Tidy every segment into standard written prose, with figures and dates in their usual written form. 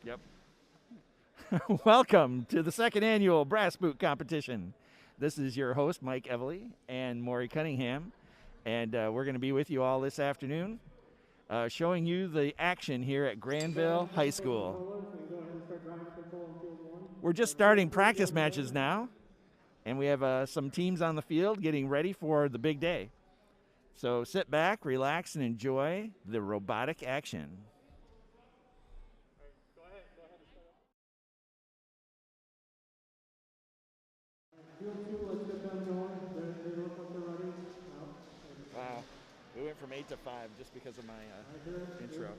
Yep. Welcome to the second annual Brass Boot Competition. This is your host, Mike Evely and Maury Cunningham, and we're going to be with you all this afternoon, showing you the action here at Grandville High School. We're just starting practice matches now, and we have some teams on the field getting ready for the big day. So sit back, relax, and enjoy the robotic action. Wow, we went from 8 to 5 just because of my intro.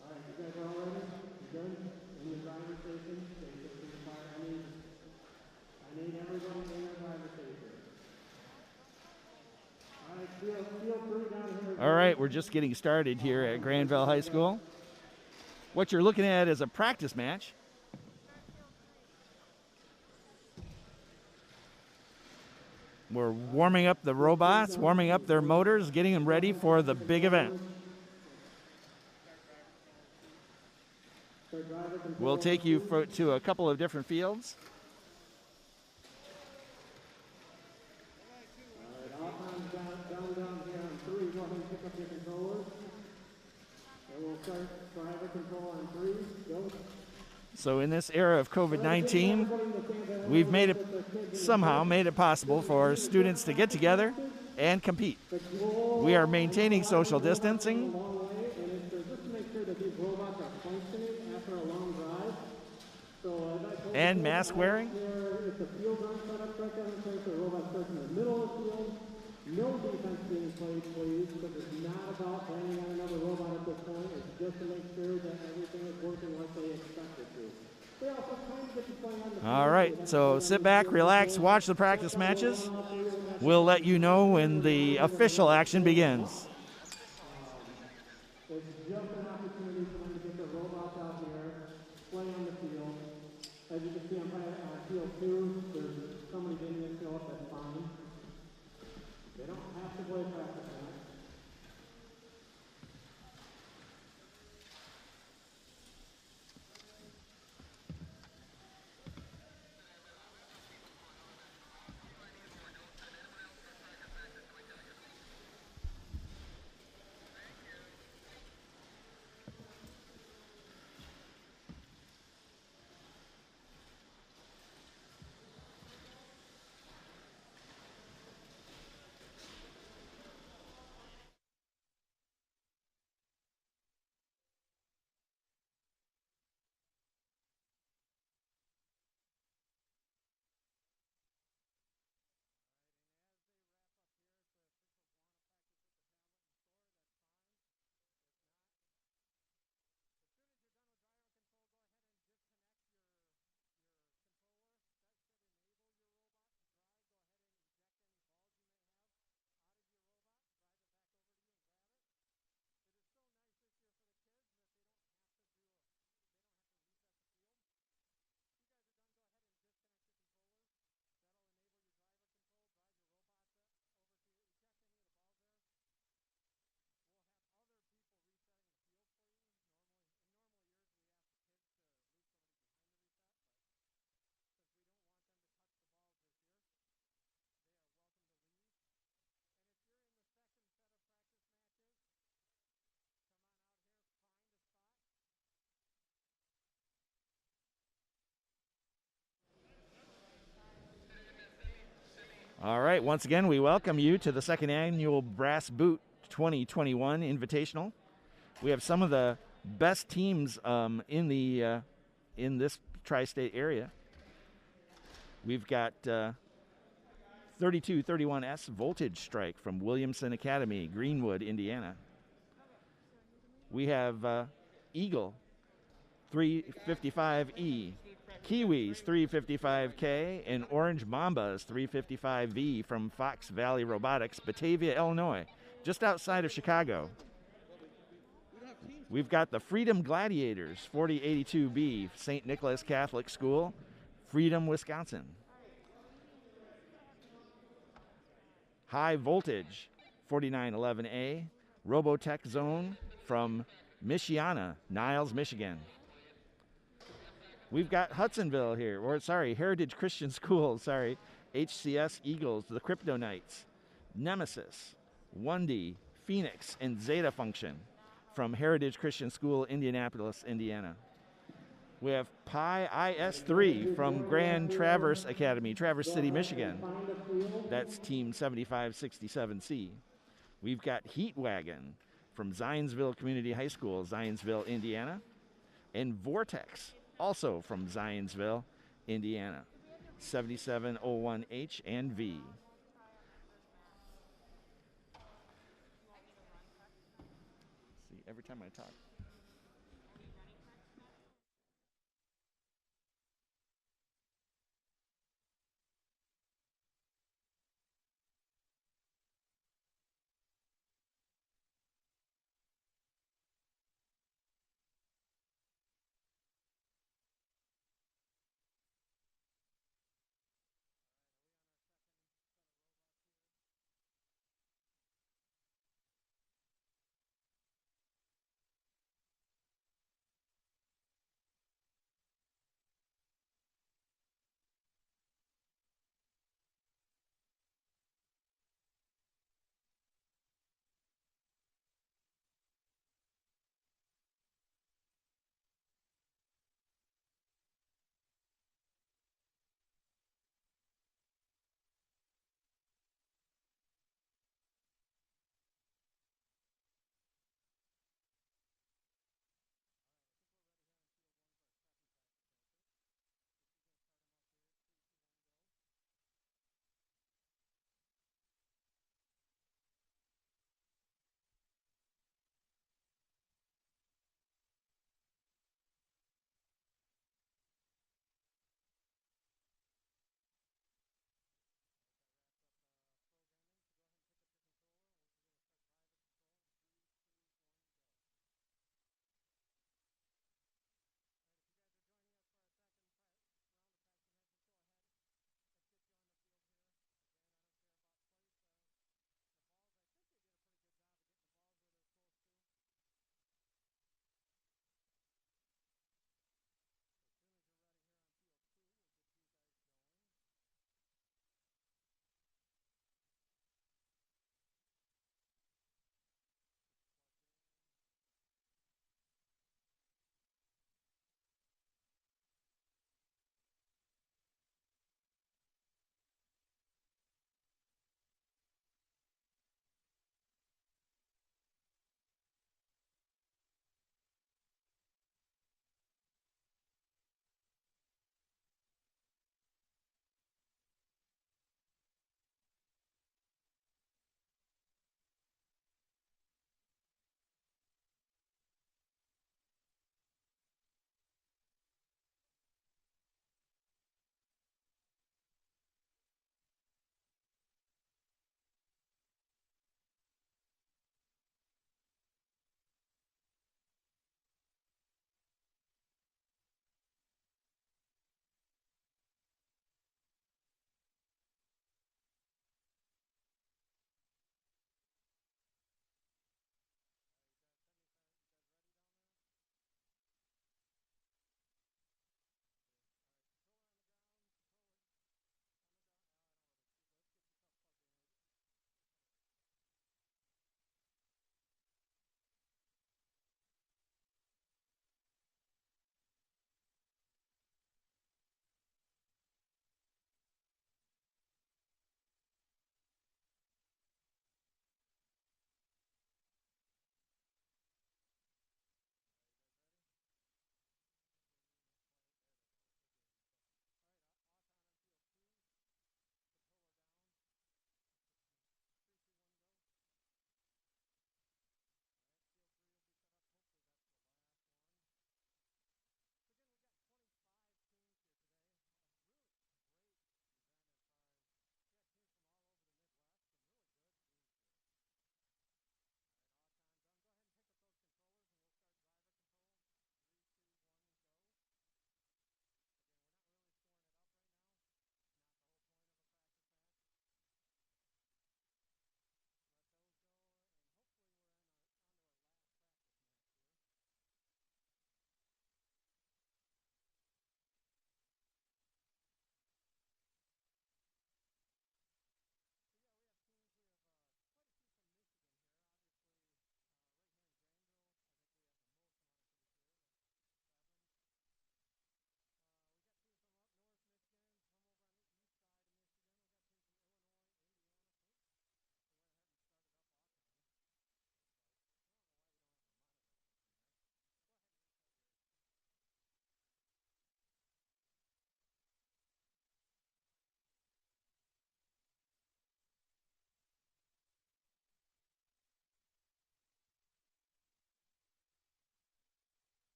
Alright, you guys are all ready? You good? In your driver's station? I need everyone in your driver's station. Alright, feel free down here. All right, we're just getting started here at Grandville High School. What you're looking at is a practice match. We're warming up the robots, warming up their motors, getting them ready for the big event. We'll take you to a couple of different fields. Alright, all hands down here on 3. Go ahead and pick up your controllers. And we'll start driver control on 3. Go. So in this era of COVID-19, we've somehow made it possible for students to get together and compete. We are maintaining social distancing and mask wearing. No defense being played, please, because it's not about bringing on another robot at this point. It's just to make sure that everything is working like they expect it to. They also kind of get to play on the All right, so sit back, relax, watch the practice matches. We'll let you know when the official action begins. It's just an opportunity for them to get their robots out here, play on the field. As you can see on field 2, there's somebody getting this field, that's fine. They don't have to play practice match. All right, once again, we welcome you to the second annual Brass Boot 2021 Invitational. We have some of the best teams in this tri-state area. We've got 3231S Voltage Strike from Williamson Academy, Greenwood, Indiana. We have Eagle 355E, Kiwis 355K, and Orange Mambas 355V from Fox Valley Robotics, Batavia, Illinois, just outside of Chicago. We've got the Freedom Gladiators 4082B, St. Nicholas Catholic School, Freedom, Wisconsin. High Voltage 4911A, Robotech Zone from Michiana, Niles, Michigan. We've got Hudsonville here, or sorry, Heritage Christian School, sorry, HCS Eagles, the Crypto Knights, Nemesis, 1D, Phoenix, and Zeta Function from Heritage Christian School, Indianapolis, Indiana. We have Pi IS3 from Grand Traverse Academy, Traverse City, Michigan. That's Team 7567C. We've got Heat Wagon from Zionsville Community High School, Zionsville, Indiana. And Vortex, also from Zionsville, Indiana. 7701H and V. See, every time I talk.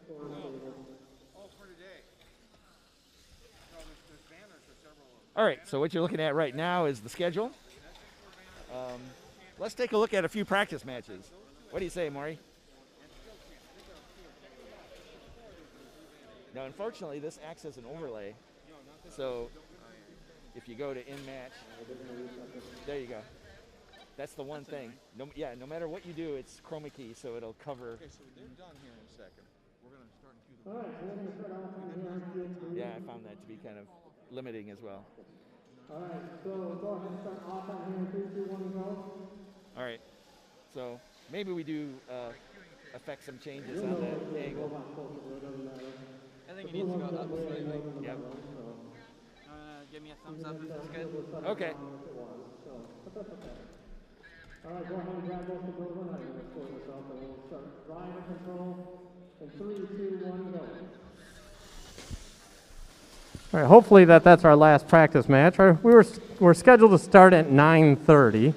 storage table. All right, so what you're looking at right now is the schedule. Let's take a look at a few practice matches. What do you say, Maury? Now, unfortunately, this acts as an overlay. So if you go to in match, there you go. That's the one thing. No, yeah, no matter what you do, it's chroma key, so it'll cover. Okay, so they're done here in a second. We're going to start in All right, so we're going to start off on here on field 2. Yeah, I found that to be kind of limiting as well. All right, so go ahead and start off on here in 3, 2, 1, go. All right, so maybe we do affect some changes on that angle. I think it needs to go up slightly. Yep. Give me a thumbs up if it's good. Okay. All right, go ahead and grab both of those. We're not going to score this up, and we'll start driver control. In 3, 2, 1, go. All right, hopefully that's our last practice match. We're scheduled to start at 9:30.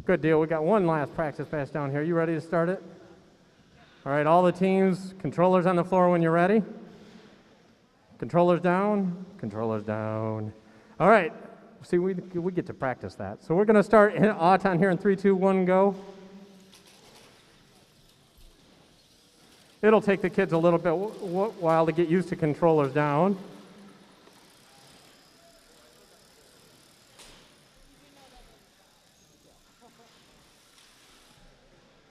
Good deal. We got one last practice match down here. You ready to start it? All right, all the teams, controllers on the floor when you're ready. Controllers down, controllers down. All right, see, we get to practice that. So we're going to start on here in 3, 2, 1, go. It'll take the kids a little bit while to get used to controllers down.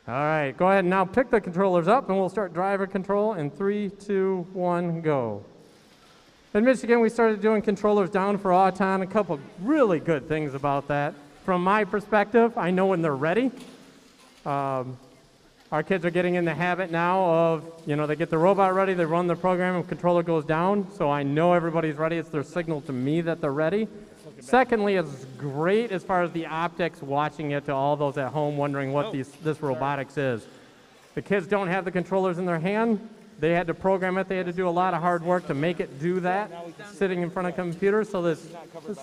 All right, go ahead and now pick the controllers up, and we'll start driver control in 3, 2, 1, go. In Michigan, we started doing controllers down for Auton. A couple really good things about that. From my perspective, I know when they're ready. Our kids are getting in the habit now of, they get the robot ready, they run the program, and controller goes down, so I know everybody's ready. It's their signal to me that they're ready. Secondly, it's great as far as the optics, watching it to all those at home wondering what this robotics is. The kids don't have the controllers in their hand. They had to program it. They had to do a lot of hard work to make it do that, sitting in front of a computer. So it's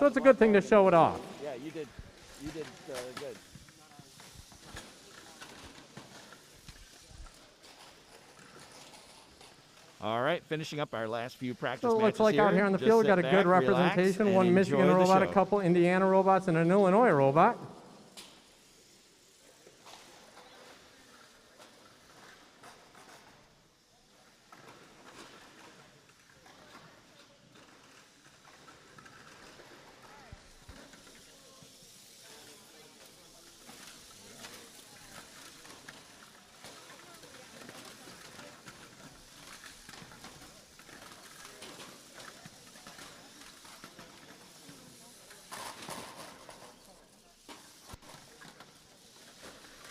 a good thing to show it off. Yeah, you did good. All right, finishing up our last few practice matches. So it looks like out here on the field, we got a good representation. One Michigan robot, a couple Indiana robots, and an Illinois robot.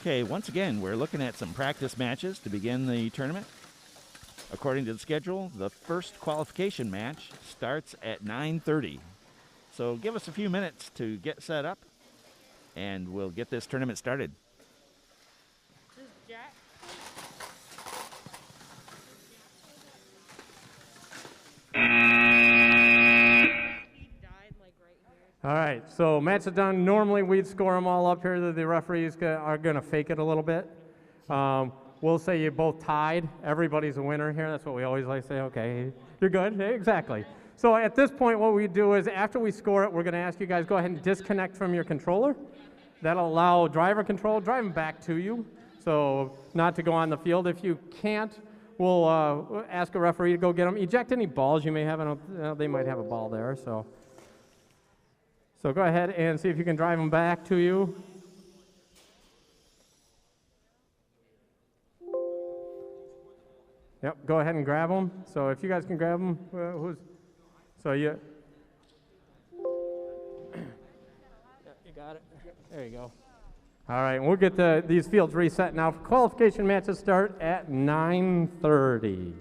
Okay, once again, we're looking at some practice matches to begin the tournament. According to the schedule, the first qualification match starts at 9:30. So give us a few minutes to get set up, and we'll get this tournament started. All right, so match is done. Normally we'd score them all up here. The referees are going to fake it a little bit. We'll say you both tied. Everybody's a winner here. That's what we always like to say. Okay, you're good. Exactly. So at this point, what we do is after we score it, we're going to ask you guys go ahead and disconnect from your controller. That'll allow driver control, drive them back to you. So not to go on the field. If you can't, we'll ask a referee to go get them. Eject any balls you may have. They might have a ball there. So go ahead and see if you can drive them back to you. Yep, go ahead and grab them. So if you guys can grab them, you got it. There you go. All right, we'll get these fields reset now. Qualification matches start at 9:30.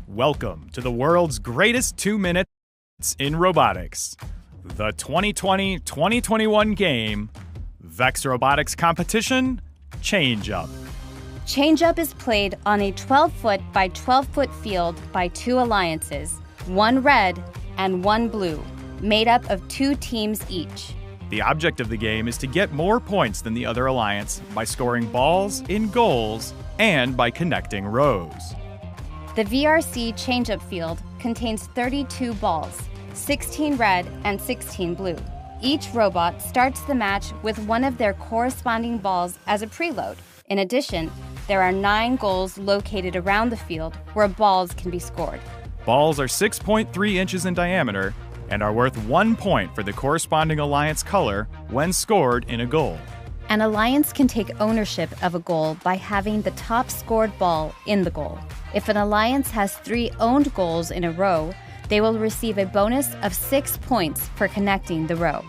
Welcome to the world's greatest 2 minutes in robotics. The 2020-2021 game, VEX Robotics Competition, Change-Up. Change-Up is played on a 12-foot by 12-foot field by 2 alliances, 1 red and 1 blue, made up of 2 teams each. The object of the game is to get more points than the other alliance by scoring balls in goals and by connecting rows. The VRC change-up field contains 32 balls, 16 red and 16 blue. Each robot starts the match with one of their corresponding balls as a preload. In addition, there are 9 goals located around the field where balls can be scored. Balls are 6.3 inches in diameter and are worth 1 point for the corresponding alliance color when scored in a goal. An alliance can take ownership of a goal by having the top scored ball in the goal. If an alliance has 3 owned goals in a row, they will receive a bonus of 6 points for connecting the row.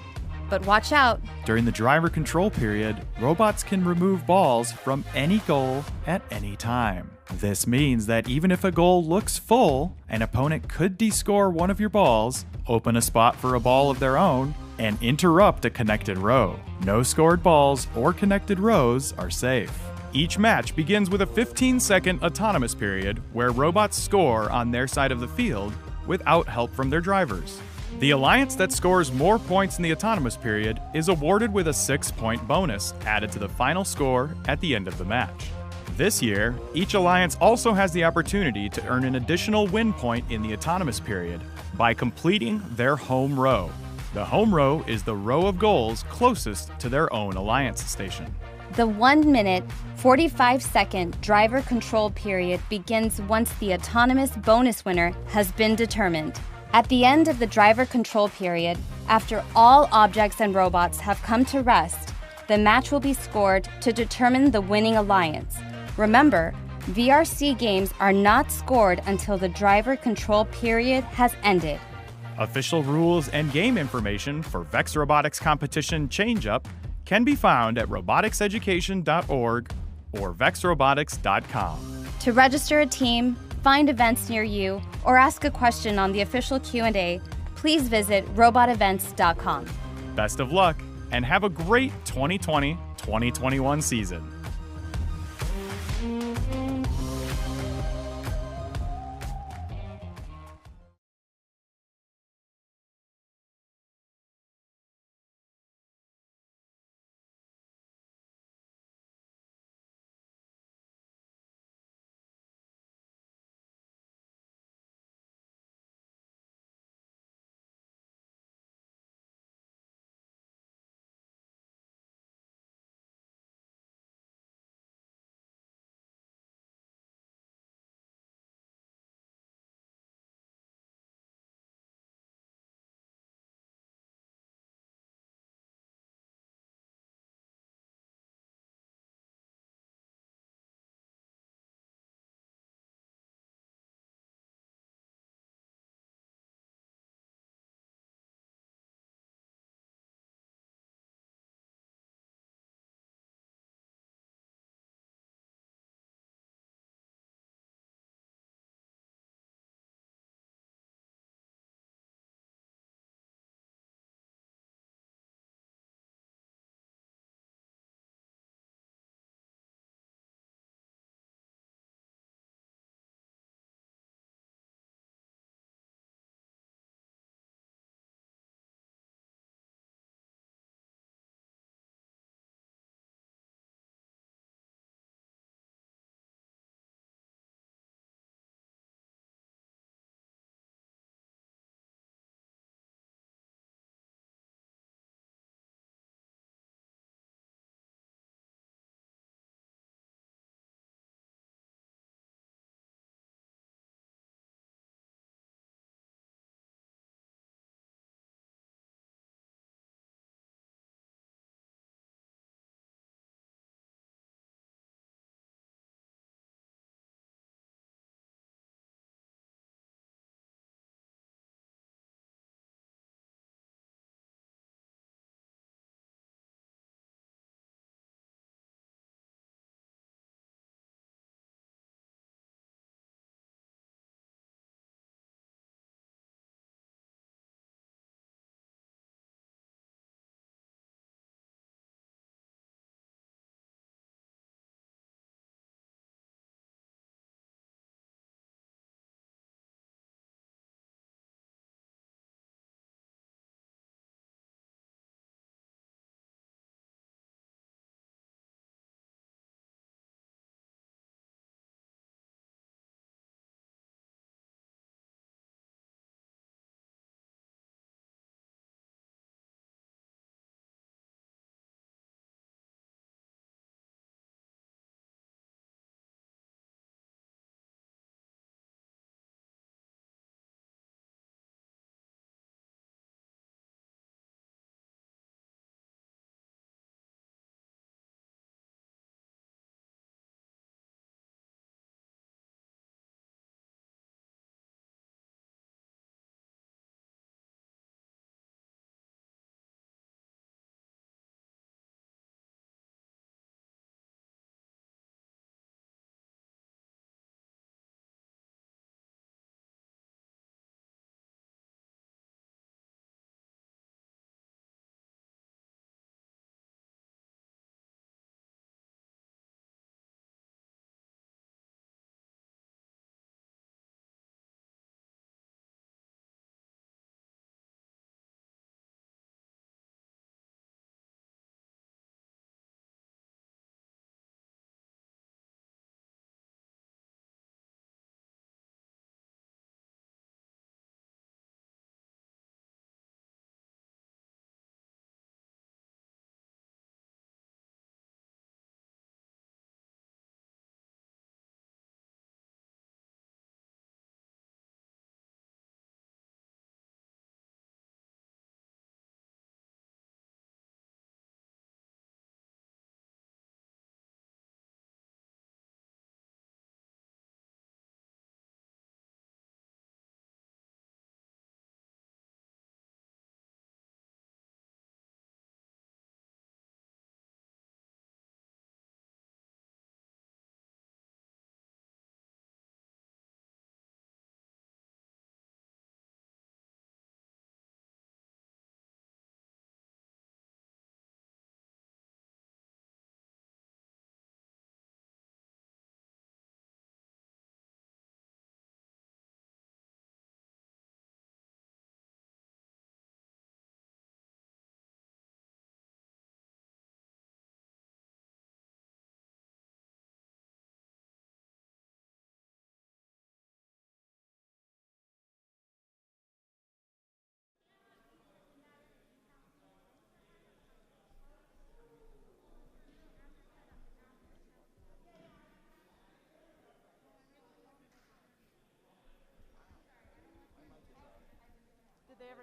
But watch out! During the driver control period, robots can remove balls from any goal at any time. This means that even if a goal looks full, an opponent could descore one of your balls, open a spot for a ball of their own, and interrupt a connected row. No scored balls or connected rows are safe. Each match begins with a 15-second autonomous period where robots score on their side of the field without help from their drivers. The alliance that scores more points in the autonomous period is awarded with a 6-point bonus added to the final score at the end of the match. This year, each alliance also has the opportunity to earn an additional win point in the autonomous period by completing their home row. The home row is the row of goals closest to their own alliance station. The 1-minute, 45-second driver control period begins once the autonomous bonus winner has been determined. At the end of the driver control period, after all objects and robots have come to rest, the match will be scored to determine the winning alliance. Remember, VRC games are not scored until the driver control period has ended. Official rules and game information for VEX Robotics Competition Change-Up can be found at roboticseducation.org or vexrobotics.com. To register a team, find events near you, or ask a question on the official Q&A, please visit robotevents.com. Best of luck, and have a great 2020-2021 season.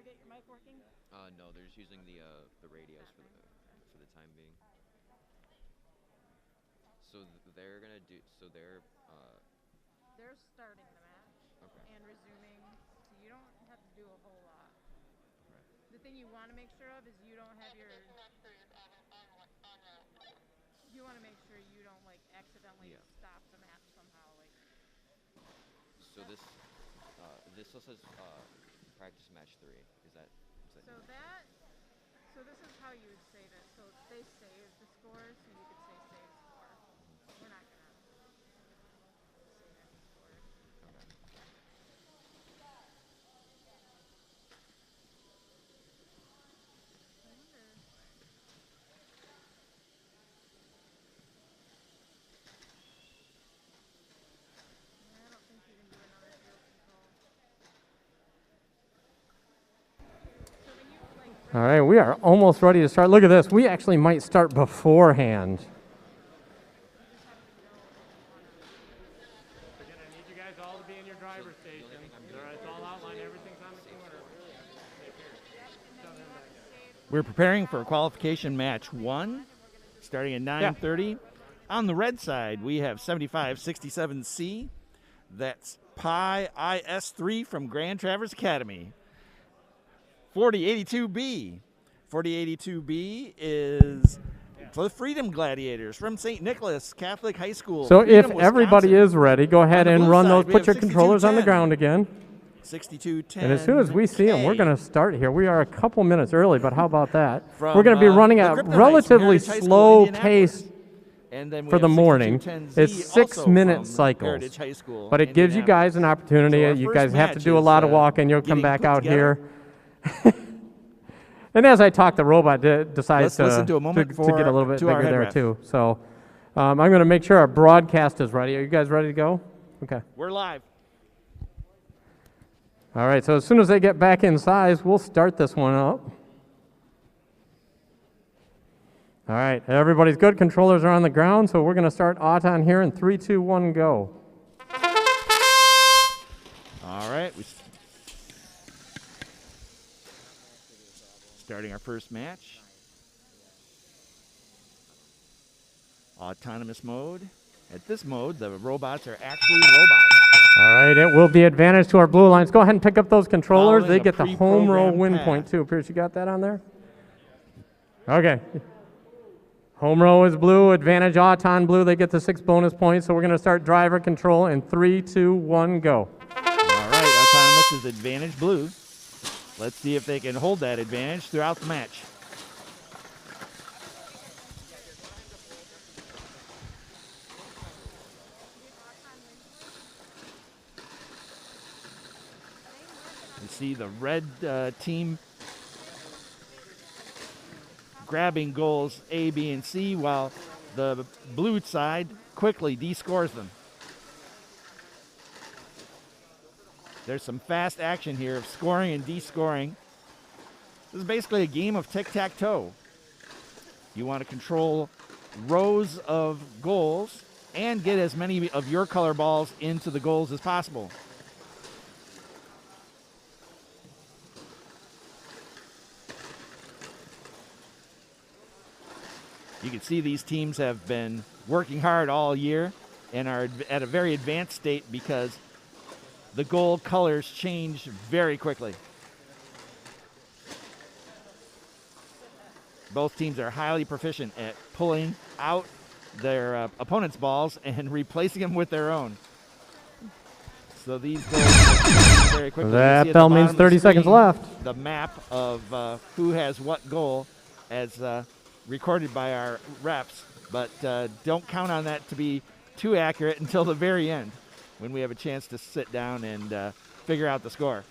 get your mic working? No, they're just using the radios for the time being. So they're gonna do. So they're starting the match and resuming. So you don't have to do a whole lot. Right. The thing you want to make sure of is you don't have your. You want to make sure you don't like accidentally stop the match somehow. Like. So this also says practice match 3. Is that? So this is how you would save it. So they save the score, so you could say save score. We're not gonna save any score. Okay. I don't think you can do another field control. So when you like. All right, we are almost ready to start. Look at this. We actually might start beforehand. Again, I need you guys all to be in your driver's station. It's all outlined. Everything's on the corner. We're preparing for qualification match 1, starting at 9:30. On the red side, we have 7567C. That's Pi IS3 from Grand Traverse Academy. 4082B. 4082B is the Freedom Gladiators from St. Nicholas Catholic High School. So Freedom, if everybody Wisconsin. is ready, go ahead On the and blue run side, those. we Put have your controllers on the 6210. ground again. 6210. And as soon as we see them, we're going to start here. We are a couple minutes early, but how about that? From, we're going to be running the at a Grandville High relatively Heritage High School, slow Indianapolis. pace And then we for have the morning. 6210Z, It's also 6-minute from cycles, Heritage High School, but it gives you guys an opportunity. So our You first guys have to match do a is, lot of walking. You'll come getting back put out together. here. And as I talk, the robot decides Let's listen to a moment to get a little bit to our bigger head there ref. too. So I'm going to make sure our broadcast is ready. Are you guys ready to go? Okay. We're live. All right, so as soon as they get back in size, we'll start this one up. All right, everybody's good. Controllers are on the ground, so we're going to start Auton here in 3, 2, 1, go. All right. Starting our first match. Autonomous mode. At this mode, the robots are actually robots. All right, it will be advantage to our blue lines. Go ahead and pick up those controllers. Following They a get the home row pre-programmed win path. point too. Pierce, you got that on there? Okay. Home row is blue, advantage Auton blue. They get the 6 bonus points. So we're going to start driver control in 3, 2, 1, go. All right, Autonomous is advantage blue. Let's see if they can hold that advantage throughout the match. You see the red team grabbing goals A, B, and C, while the blue side quickly descores them. There's some fast action here of scoring and descoring. This is basically a game of tic-tac-toe. You want to control rows of goals and get as many of your color balls into the goals as possible. You can see these teams have been working hard all year and are at a very advanced state because the goal colors change very quickly. Both teams are highly proficient at pulling out their opponent's balls and replacing them with their own. So these goals change very quickly. You That see at bell the means bottom of the 30 seconds screen left. The map of who has what goal as recorded by our reps, but don't count on that to be too accurate until the very end when we have a chance to sit down and figure out the score.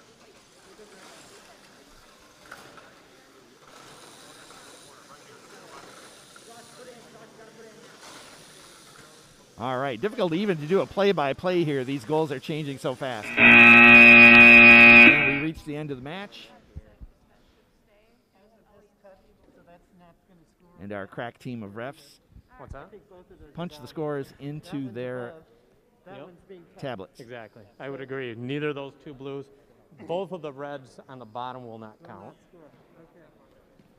All right, difficult even to do a play-by-play here. These goals are changing so fast. And we reach the end of the match. And our crack team of refs What's that? punch the scores into their tablets. Exactly. I would agree. Neither of those two blues. both of the reds on the bottom will not count.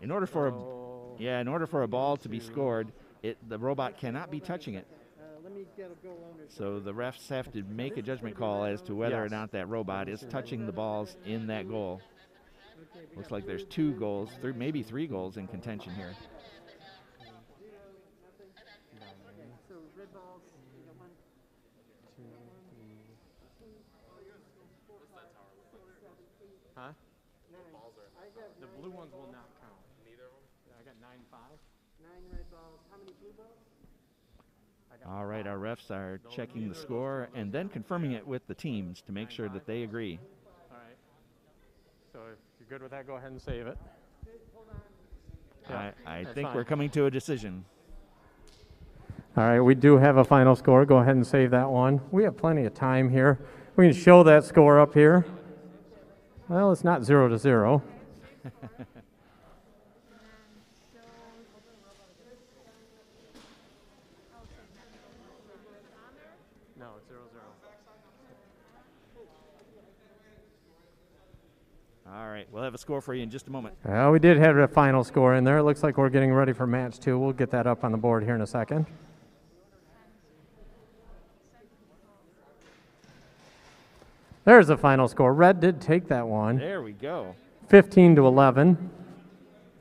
In order for So, in order for a ball to be scored, the robot cannot be touching it. So the refs have to make a judgment call as to whether or Yes. not that robot is touching the balls in that goal. Looks like there's 2 goals, maybe 3 goals in contention here. huh? The blue ones will not count. Neither of them? Yeah, I got 9-5. 9 red balls. How many blue balls? All right, our refs are checking the score and then confirming it with the teams to make sure that they agree. All right. So if you're good with that, go ahead and save it. I that's think fine. we're coming to a decision. All right, we do have a final score. Go ahead and save that one. We have plenty of time here. We can show that score up here. Well, it's not 0-0. No, it's 0-0. All right, we'll have a score for you in just a moment. Well, we did have a final score in there. It looks like we're getting ready for match 2. We'll get that up on the board here in a second. There's the final score. Red did take that one. There we go. 15-11.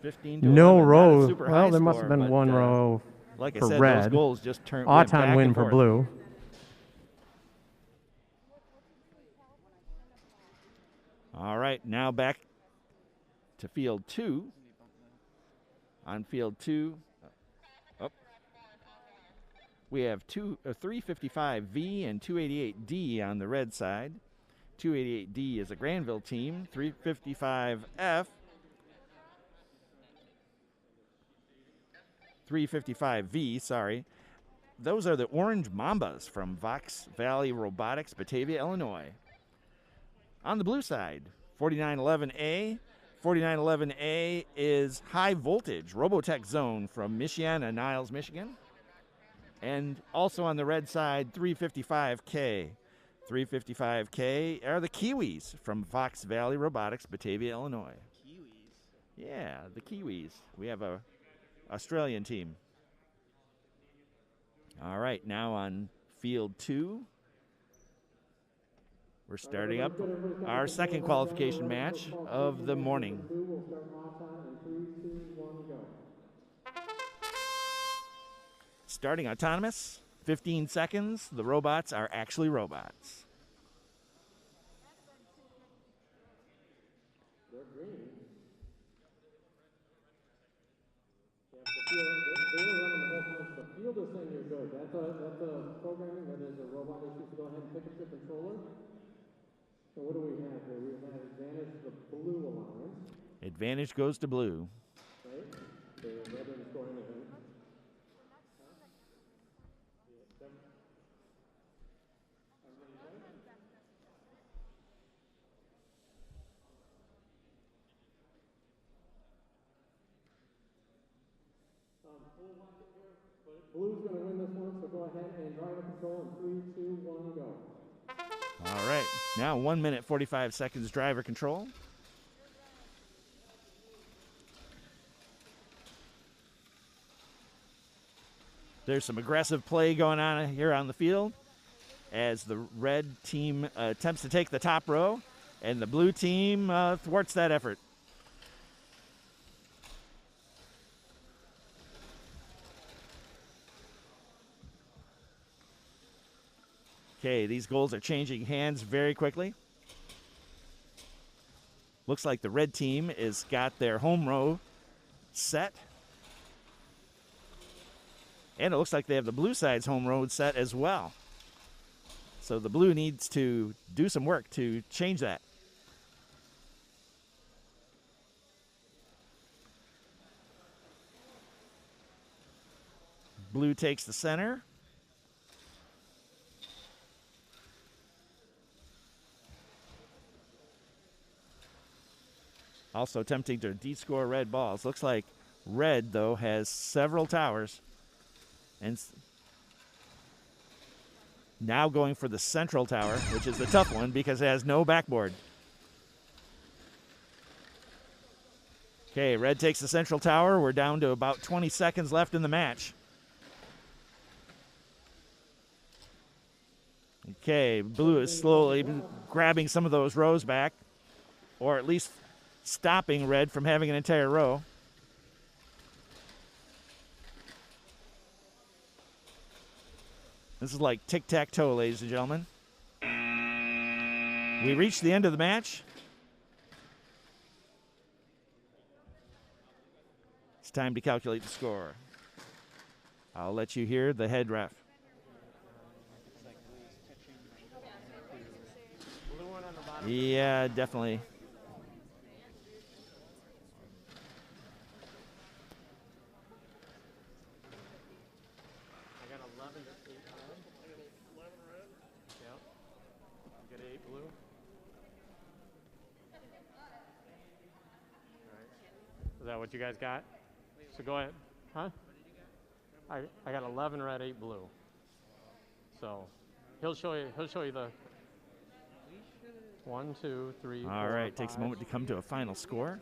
15 to No 11. Not a row. super Well, high there must score, have been but, one row like I for said, red. those goals just went Auton back win and for forth. blue. All right, now back to field 2. On field 2, we have 355V and 288D on the red side. 288D is a Grandville team. 355F. 355V, sorry. Those are the Orange Mambas from VEX Robotics, Batavia, Illinois. On the blue side, 4911A. 4911A is High Voltage Robotech Zone from Michiana, Niles, Michigan. And also on the red side, 355K. 355K are the Kiwis from Fox Valley Robotics, Batavia, Illinois. Kiwis. Yeah, the Kiwis. We have a Australian team. All right, now on field 2, we're starting up our second qualification match of the morning. Starting autonomous, 15 seconds. The robots are actually robots. They were running the whole time, so the field is saying you're good. That's a programming that is a robot issue, so go ahead and pick up your controller. So what do we have here? We have advantage the blue allowance, Advantage goes to blue. right? The red didn't score anything. Blue's going to win this one, so go ahead and drive the control in 3, 2, 1, go. All right, now 1 minute, 45 seconds driver control. There's some aggressive play going on here on the field as the red team attempts to take the top row, and the blue team thwarts that effort. Okay, these goals are changing hands very quickly. Looks like the red team is got their home row set. And it looks like they have the blue side's home row set as well. So the blue needs to do some work to change that. Blue takes the center. Also attempting to de-score red balls. Looks like red, though, has several towers. And now going for the central tower, which is the tough one because it has no backboard. Okay, red takes the central tower. We're down to about 20 seconds left in the match. Okay, blue is slowly grabbing some of those rows back, or at least stopping red from having an entire row. This is like tic-tac-toe, ladies and gentlemen. We reached the end of the match. It's time to calculate the score. I'll let you hear the head ref. Yeah, definitely. I got 11 to 8 red. I got 11 red. Yep. You got 8 blue. All right. Is that what you guys got? So go ahead. Huh? I got 11 red, 8 blue. So he'll show you the 1, 2, 3. All right, takes a moment to come to a final score.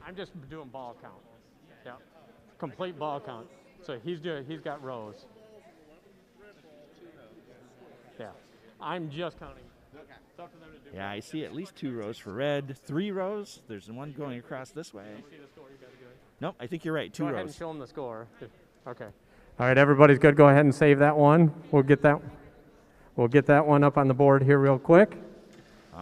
I'm just doing ball count. Yeah, complete ball count. So he's got rows. Yeah, I'm just counting. It's up to them to do. Yeah, I see at least 2 rows for red, 3 rows. There's one going across this way. See the score you guys are doing? Nope, I think you're right. 2 Go ahead and rows. show them the score. Okay. All right, everybody's good. Go ahead and save that one. We'll get that one up on the board here real quick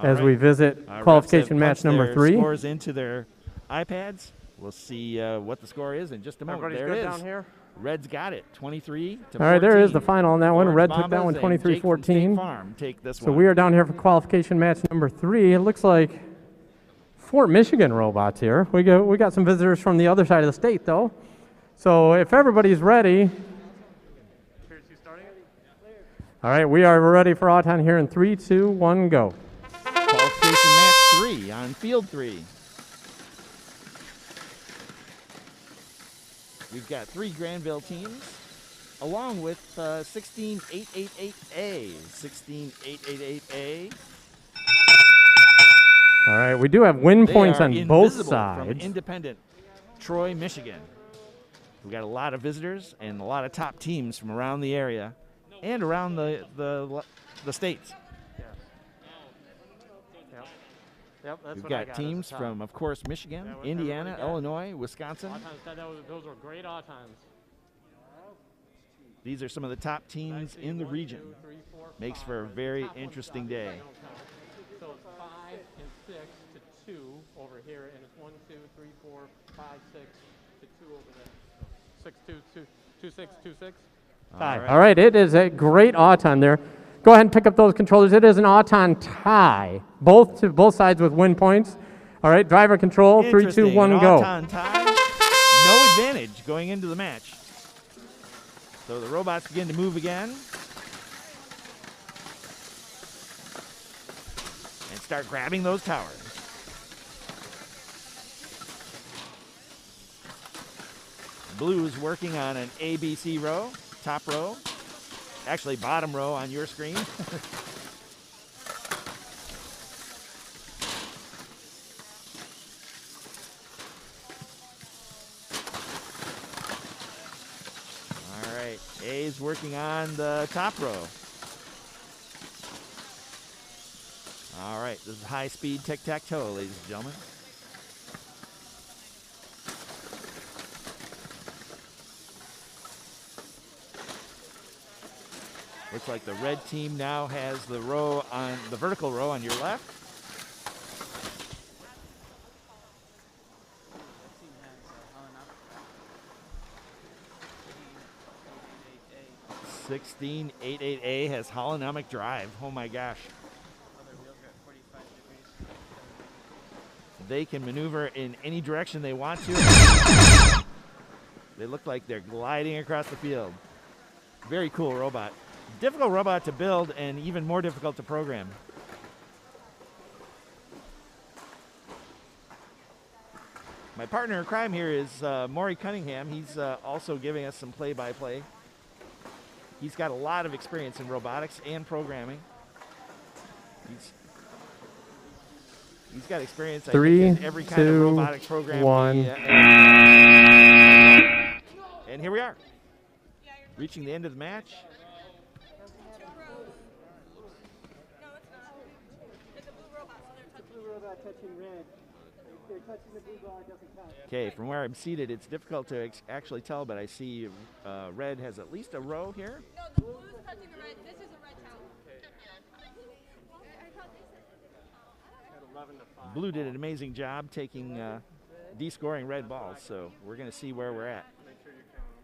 as we visit Our refs qualification have match punched number their 3. Scores into their iPads. We'll see what the score is in just a moment. Everybody's There good it is. down here? Red's got it, 23 to 14. All right, there is the final on that one. Orange Red took that Bombas one, and Jake from 23-14. State Farm take this So one. we are down here for qualification match number 3. It looks like Fort Michigan robots here. We got some visitors from the other side of the state, though. So if everybody's ready. All right, we are ready for Auton here in 3, 2, 1, go. Qualification match 3 on field 3. We've got 3 Grandville teams, along with 16888A. 16888A. All right, we do have win They points are on both invisible sides. From independent Troy, Michigan. We've got a lot of visitors and a lot of top teams from around the area and around the states. Yep, that's We've what I got got teams as the top. from, of course, Michigan, Yeah, what Indiana, everybody got? Illinois, Wisconsin. Those were great Autons. These are some of the top teams in the region. Makes for a very interesting day. So it's 5 and 6 to 2 over here, and it's 1, 2, 3, 4, 5, 6 to 2 over there. 6, 2, 2, 2, 6, 2, 6. All All right, it is a great Auton there. Go ahead and pick up those controllers. It is an Auton tie, both sides with win points. All right, driver control, 3, 2, Interesting. 1, An go. Auton tie. No advantage going into the match. So the robots begin to move again. And start grabbing those towers. Blue's working on an ABC row, top row. Actually, bottom row on your screen. All right, A's working on the top row. All right, this is high-speed tic-tac-toe, ladies and gentlemen. Looks like the red team now has the row on the vertical row on your left. That team has 16888A has holonomic drive. Oh my gosh. other wheels are at 45 degrees. They can maneuver in any direction they want to. They look like they're gliding across the field. Very cool robot. Difficult robot to build and even more difficult to program. My partner in crime here is Maury Cunningham. He's also giving us some play-by-play. He's got a lot of experience in robotics and programming. He's got experience, I Three, think, in every kind of two, robotics program. one. And here we are, reaching the end of the match. Blue robot touching red. If they're touching the blue bar, it doesn't count. Okay, from where I'm seated, it's difficult to actually tell, but I see red has at least a row here. No, the blue's touching the red. This is a red towel. At 11 to 5. Blue did an amazing job taking de-scoring red balls, so we're going to see where we're at. Make sure you count them.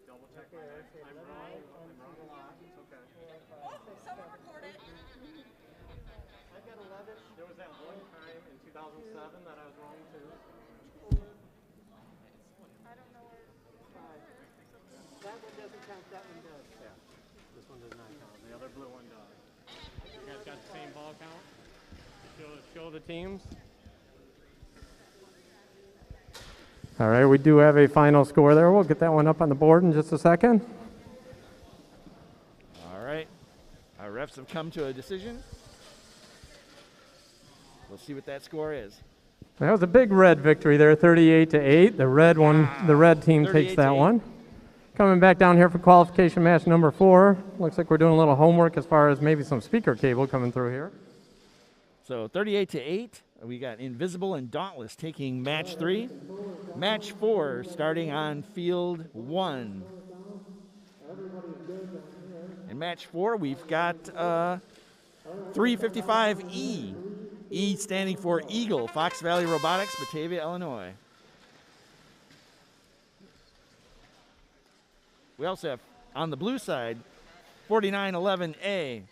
Double check my notes. I'm wrong. I'm wrong a lot. It's okay. Oh, someone record it. I've got 11. There was that one time in 2007 that I was wrong too. I don't know where. That one doesn't count. That one does. Yeah. This one does not count. The other blue one does. You guys got the same ball count? Show the teams. All right, we do have a final score there. We'll get that one up on the board in just a second. All right, our refs have come to a decision. We'll see what that score is. That was a big red victory there, 38-8. The red one, the red team takes that 38-8. one. Coming back down here for qualification match number 4. Looks like we're doing a little homework as far as maybe some speaker cable coming through here. So 38-8, we got Invisible and Dauntless taking match 3. Match 4 starting on field 1. In match 4, we've got 355E. E standing for Eagle, Fox Valley Robotics, Batavia, Illinois. We also have, on the blue side, 4911A.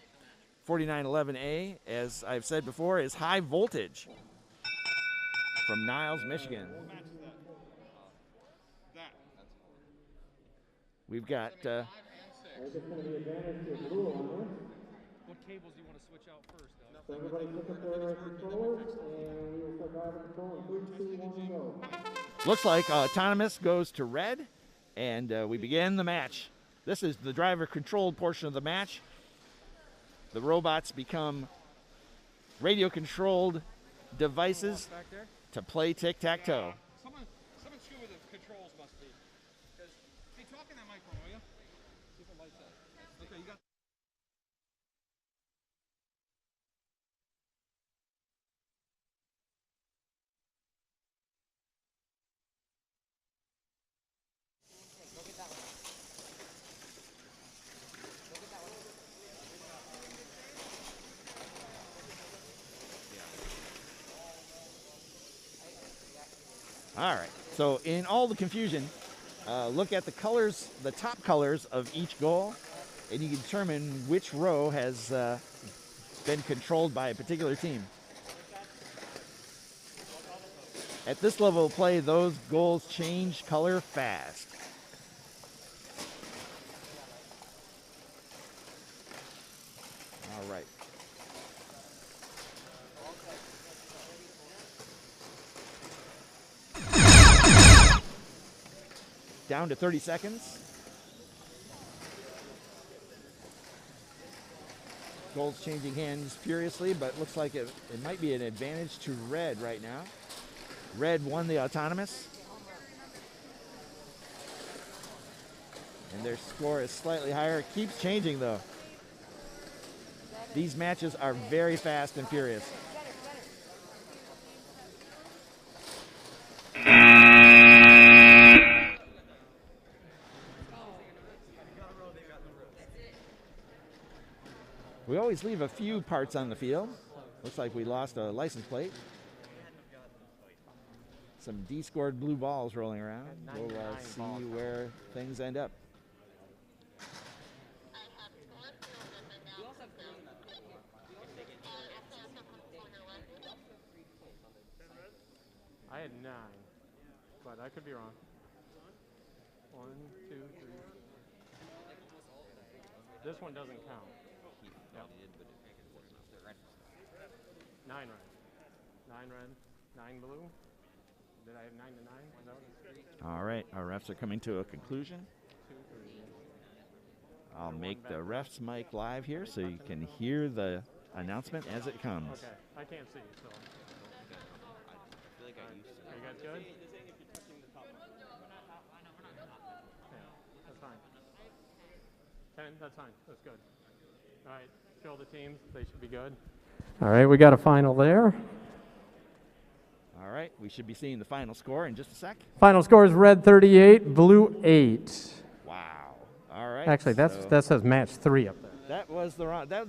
4911A, as I've said before, is High Voltage from Niles, Michigan. We've got What cables do you want to switch out first? So everybody pick up their controllers, and we will start driving control in 3, 2, 1, go. looks like autonomous goes to red, and we begin the match. This is the driver-controlled portion of the match. The robots become radio-controlled devices to play tic-tac-toe. Someone show me the controls must be. Because, hey, talk in that microphone, will you? See if the light's on. Okay, you got. All right, so in all the confusion, look at the colors, the top colors of each goal, and you can determine which row has been controlled by a particular team. At this level of play, those goals change color fast. All right. Down to 30 seconds. Gold's changing hands furiously, but looks like it might be an advantage to red right now. Red won the autonomous. And their score is slightly higher. It keeps changing though. These matches are very fast and furious. We always leave a few parts on the field. Looks like we lost a license plate. Some de-scored blue balls rolling around. We'll see where things end up. I had 9, but I could be wrong. 1, 2, 3. This one doesn't count. Yep. 9 red. 9 red. 9 blue. Did I have 9 to 9? Was that what it was? All right, our refs are coming to a conclusion. 2, 3. I'll make the refs mic live here so you can hear the announcement as it comes. Okay, I can't see, so. I feel like I used to. Are you guys good? They're saying if you're touching the top one. Yeah, that's fine. 10, that's fine, that's good. All right, show the teams, they should be good. All right, we got a final there. All right, we should be seeing the final score in just a sec. Final score is red 38, blue 8. Wow. All right. Actually, so that says match 3 up there. that was the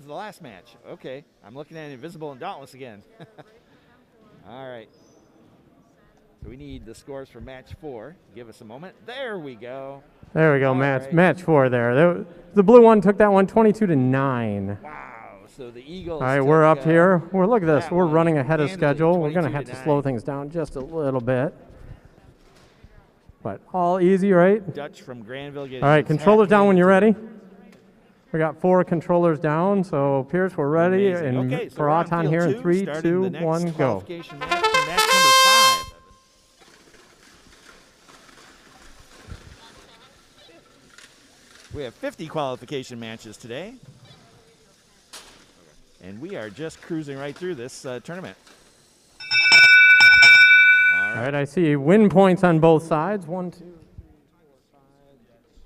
last match. Okay, I'm looking at Invisible and Dauntless again. All right. So we need the scores for match 4. Give us a moment. There we go. There we go, All match right. match 4 there. The blue one took that one 22-9. Wow. So the Eagles. All right, we're up here. Well, look at this. that We're one running ahead of handily, schedule. We're going to have to 22-9. slow things down just a little bit. But all easy, right? Dutch from Grandville getting All right, his controllers hat down when handed you're to him. ready. We got 4 controllers down, so Pierce, we're ready. Amazing. And Okay, so for we're on Auton field here in 2, 3, starting 2, the next 1, go. qualification match number 5. We have 50 qualification matches today. And we are just cruising right through this tournament. All right, I see win points on both sides. 1, 2, 3, 4, 5,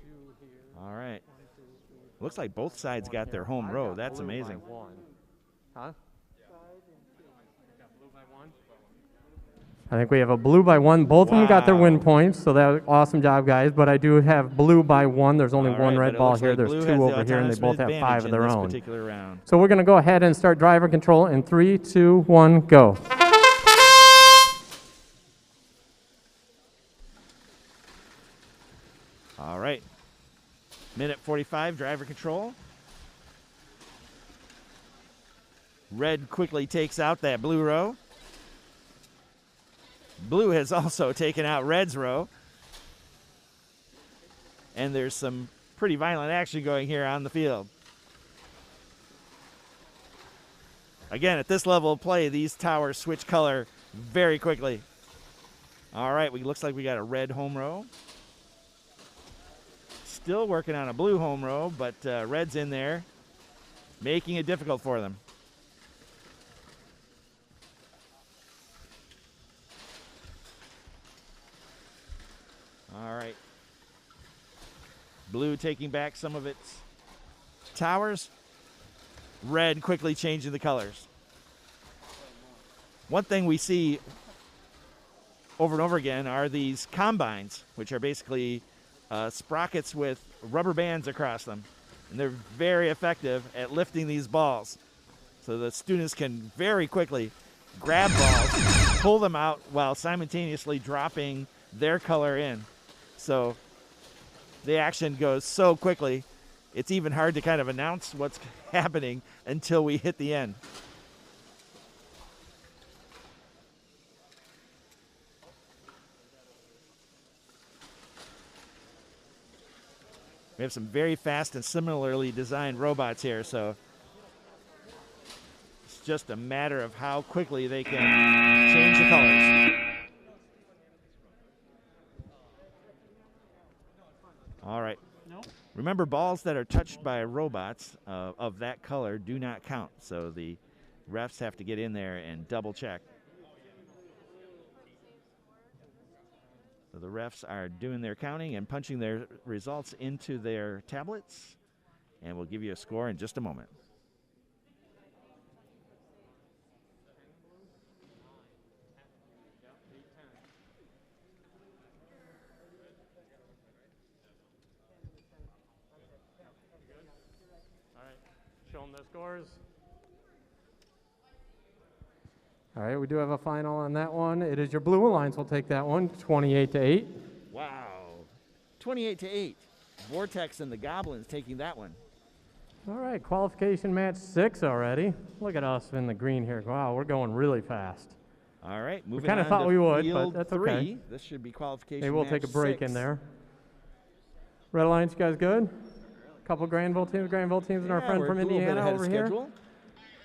2 here. All right. Looks like both sides got their home row. That's amazing. Huh? I think we have a blue by 1. Both of them got their win Wow. points, so that was awesome job, guys. But I do have blue by 1. There's only All one right, red but it ball looks here. like There's blue 2 has the over here, and they autonomous both have 5 advantage of their in this own. particular round. So we're going to go ahead and start driver control in 3, 2, 1, go. All right. Minute 45, driver control. Red quickly takes out that blue row. Blue has also taken out red's row. And there's some pretty violent action going here on the field. Again, at this level of play, these towers switch color very quickly. All right, looks like we got a red home row. Still working on a blue home row, but red's in there, making it difficult for them. All right. Blue taking back some of its towers. Red quickly changing the colors. One thing we see over and over again are these combines, which are basically sprockets with rubber bands across them. And they're very effective at lifting these balls. So the students can very quickly grab balls, pull them out while simultaneously dropping their color in. So the action goes so quickly, it's even hard to kind of announce what's happening until we hit the end. We have some very fast and similarly designed robots here, so it's just a matter of how quickly they can change the colors. All right. Remember, balls that are touched by robots of that color do not count, so the refs have to get in there and double check. So the refs are doing their counting and punching their results into their tablets, and we'll give you a score in just a moment. All right, show them the scores. All right, we do have a final on that one. It is your Blue Alliance will take that one, 28-8. Wow. 28-8. Vortex and the Goblins taking that one. All right, qualification match 6 already. Look at us in the green here. Wow, we're going really fast. All right, moving kinda on thought to we would, but field that's 3. okay. This should be qualification Maybe we'll match take a break 6. in there. Red Alliance, you guys good? Couple Grandville teams and our Yeah, friend we're from a little bit Indiana ahead of over here. schedule.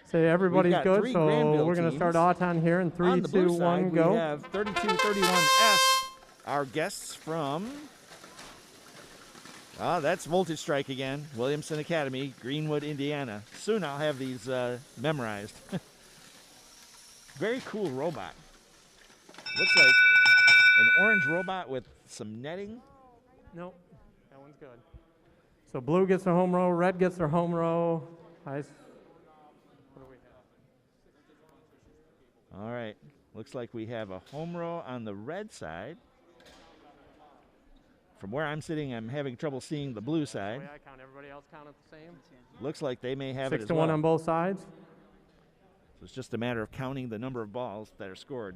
Say everybody's got good, 3 so Grandville we're going to start teams. Auton here in 3, On the 2, blue 1, side, go. we have 3231S, our guests from Oh, that's Voltage Strike again. Williamson Academy, Greenwood, Indiana. Soon I'll have these memorized. Very cool robot. Looks like an orange robot with some netting. Nope, that one's good. So blue gets their home row, red gets their home row. Nice. What do we have? All right. Looks like we have a home row on the red side. From where I'm sitting, I'm having trouble seeing the blue side. The way I count, everybody else count it the same. Looks like they may have it as 6 to well. 1 on both sides. So it's just a matter of counting the number of balls that are scored.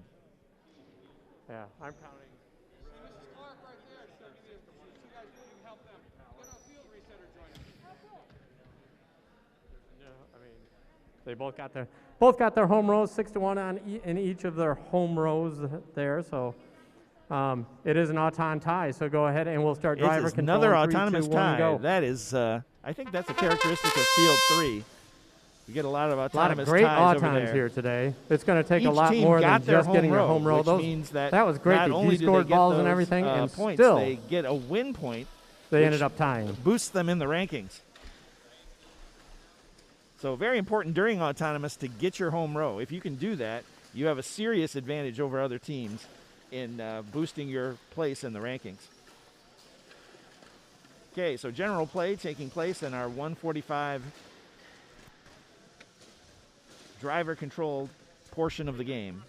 Yeah, I'm counting. Mrs. Clark right there. She'll give you, you guys can help them. Get a field resetter joining. No, I mean, they both got their home rows, 6 to 1 on in each of their home rows there. So it is an auton tie. So go ahead and we'll start driver It's control. another in 3, autonomous 2, 1, tie. go. That is, I think that's a characteristic of Field 3. You get a lot of A lot autonomous of great ties over autons there. here today. It's going to take Each a lot team more than got their just getting your home row. which Those, means that was great. not They only do they scored get balls those, and everything, and points, still they get a win point. they which ended up tying. Boosts them in the rankings. So very important during autonomous to get your home row. If you can do that, you have a serious advantage over other teams in boosting your place in the rankings. Okay, so general play taking place in our 145 driver-controlled portion of the game.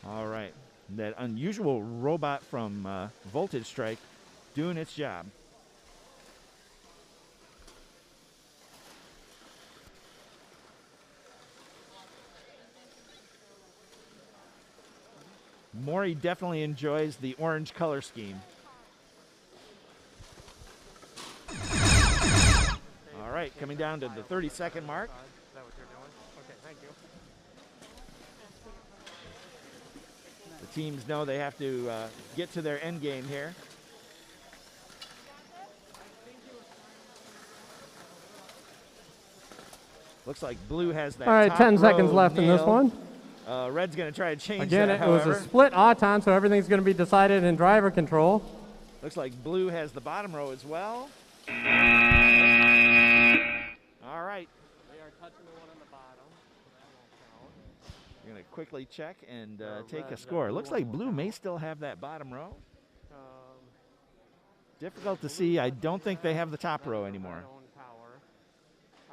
All right, that unusual robot from Voltage Strike doing its job. Maury definitely enjoys the orange color scheme. All right, coming down to the 30-second mark. Is that what you're doing? Okay, thank you. The teams know they have to get to their end game here. Looks like blue has that. All right, top 10 seconds row left in this nailed. one. Red's going to try to change Again, that, it was a however. split auton, so everything's going to be decided in driver control. Looks like blue has the bottom row as well. All right. They are touching the one on the bottom, so that won't count. We're going to quickly check and take a score. Looks like blue may still have that bottom row. Difficult to see. I don't think they have the top row anymore.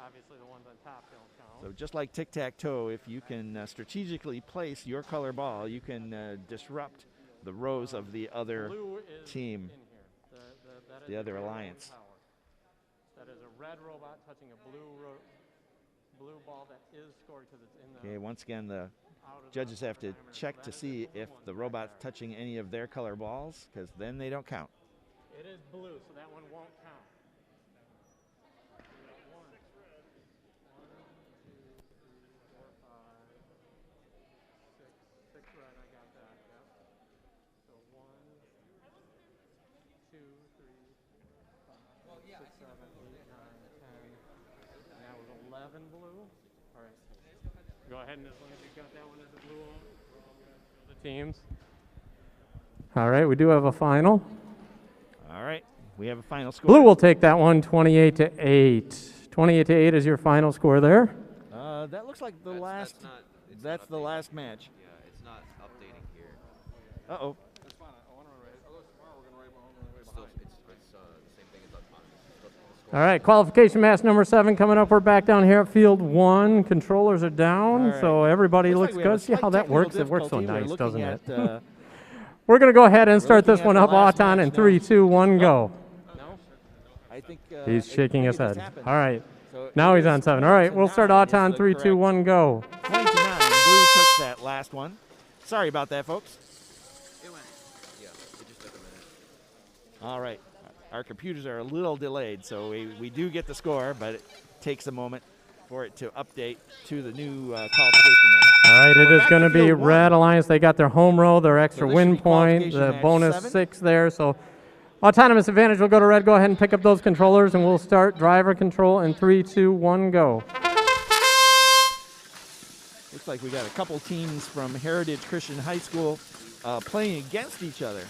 Obviously, the ones on top don't count. So just like tic-tac-toe, if you can strategically place your color ball, you can disrupt the rows of the other Blue is team, in here. That is the other red alliance. power. That is a red robot touching a blue ball that is scored because it's in the. Okay, once again, the out of judges the have to parameter. check Red to is see the blue if one the back robot's there. touching any of their color balls, because then they don't count. It is blue, so that one won't count. One, two, three, four, five, six red. I got that. Yep. So 1, 2, 3, 4, 5, 6, 7, 8, 9, 10. And that was 11 blue. All right. Go ahead and as long as you got that one as a blue one, we're all going to show the teams. All right, we do have a final. All right, we have a final score. Blue will take that one, 28 to 8. 28 to 8 is your final score there. That looks like the last. That's the last match. Yeah, it's not updating here. Uh-oh. That's fine. I want to rate. Although tomorrow we're going to rate way Still, behind. it's the same thing as autonomous. All right, qualification match number 7 coming up. We're back down here at field 1. Controllers are down, All right. so everybody Looks looks like we have a good. See how slight that technical works? It works so difficulty. We're nice, looking doesn't at, it? We're going to go ahead and start this looking one at up. the last Auton in match 3, now. 2, 1, go. I think He's I shaking think his it just head. happened. All right. So Now it he's is on 7. All right, we'll start 20 to 9 Auton is 3, the 2, correct- 1, go. 20 to 9. Blue took that last one. Sorry about that, folks. It went. Yeah, it just took a minute. All right. Our computers are a little delayed, so we do get the score, but it takes a moment for it to update to the new qualification match. All right, it We're is back going to to be field 1. Red Alliance. They got their home row, their extra this should win be point, qualification the match bonus 7. 6 there. So Autonomous advantage will go to red. Go ahead and pick up those controllers, and we'll start driver control in 3, 2, 1, go. Looks like we got a couple teams from Heritage Christian High School playing against each other.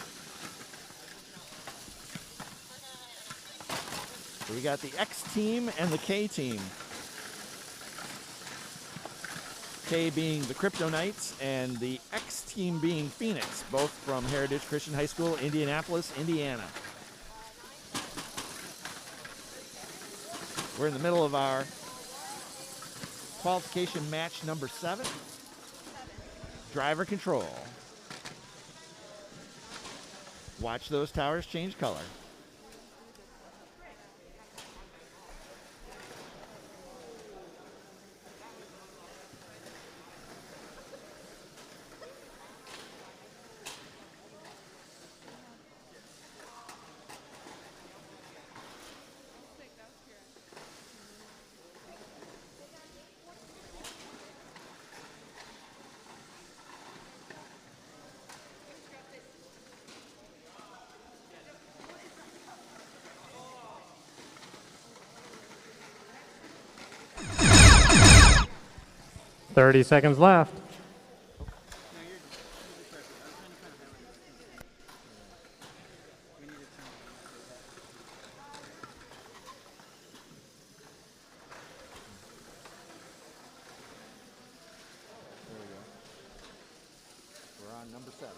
So we got the X team and the K team. K being the Crypto Knights and the X team being Phoenix, both from Heritage Christian High School, Indianapolis, Indiana. We're in the middle of our qualification match number 7. Driver control. Watch those towers change color. Thirty seconds left. We're on number 7.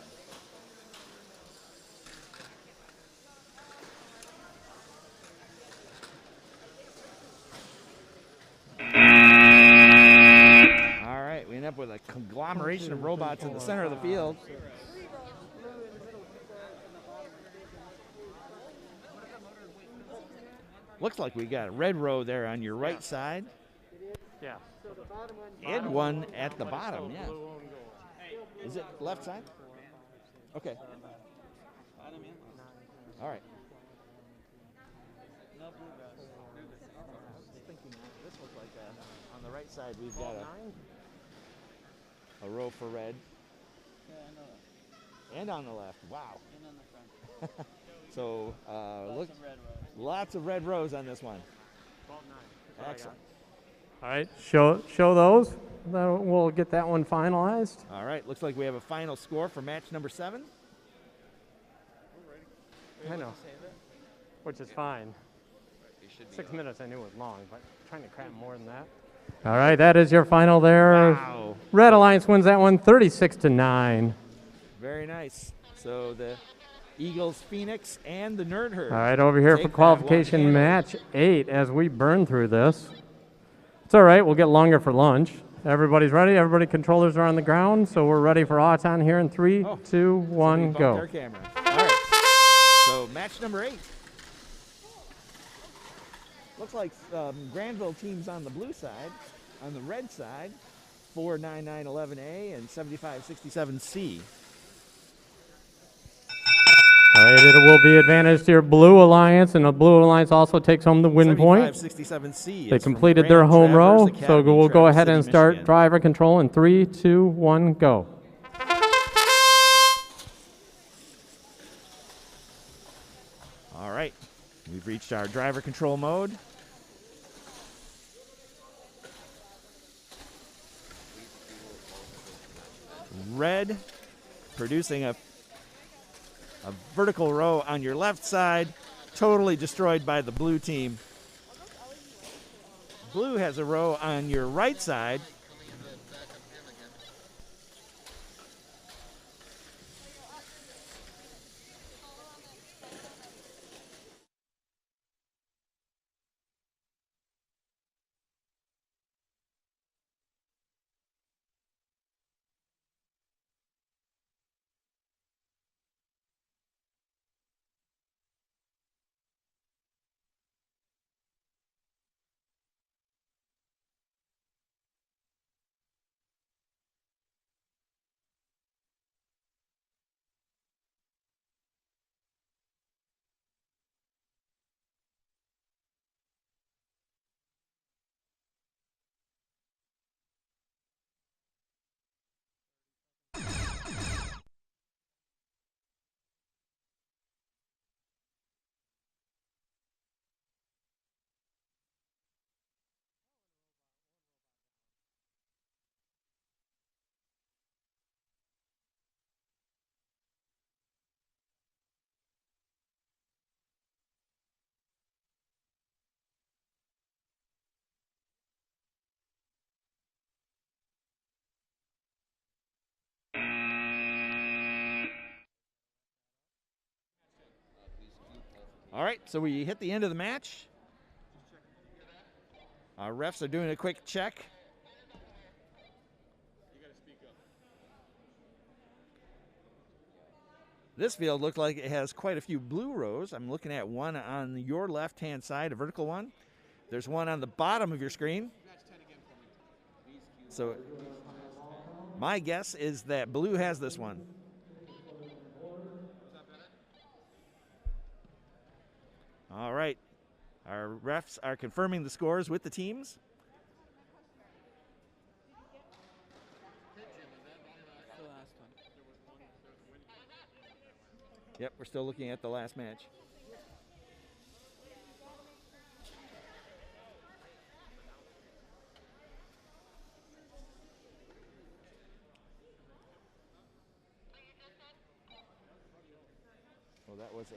All right, we end up with a conglomeration of robots in the center of the field. Looks like we got a red row there on your right side. Yeah. And one at the bottom, yeah. Is it left side? Okay. All right. This looks like on the right side we've got a row for red. And on the left. Wow. And on the front. So look, Lots of red rows. lots of red rows on this one. Excellent. All right, show those. Then we'll get that one finalized. All right, looks like we have a final score for match number 7. I know, which is fine. You should be 6 minutes I knew was long, but trying to cram more than that. All right, that is your final there. Wow. Red Alliance wins that one 36-9. Very nice. So the Eagles, Phoenix, and the Nerd Herd. All right, over here take for that qualification one. match 8 as we burn through this. It's all right, we'll get longer for lunch. Everybody's ready? Everybody controllers are on the ground, so we're ready for Auton here in 3, 2, 1, Somebody bumped go. our camera. All right. So match number 8. Looks like Grandville team's on the blue side. On the red side, 49911A and 7567C. All right, it will be advantage to your Blue Alliance, and the Blue Alliance also takes home the win point. 7567C. They is from completed their Grand home row, Traverse so Academy, we'll go Traverse ahead City, and start Michigan. driver control in 3, 2, 1, go. All right, we've reached our driver control mode. Red producing a vertical row on your left side, totally destroyed by the blue team. Blue has a row on your right side. All right, so we hit the end of the match. Our refs are doing a quick check. This field looked like it has quite a few blue rows. I'm looking at one on your left-hand side, a vertical one. There's one on the bottom of your screen. So my guess is that blue has this one. All right. Our refs are confirming the scores with the teams. The last one. Yep, we're still looking at the last match. Oh, that was a...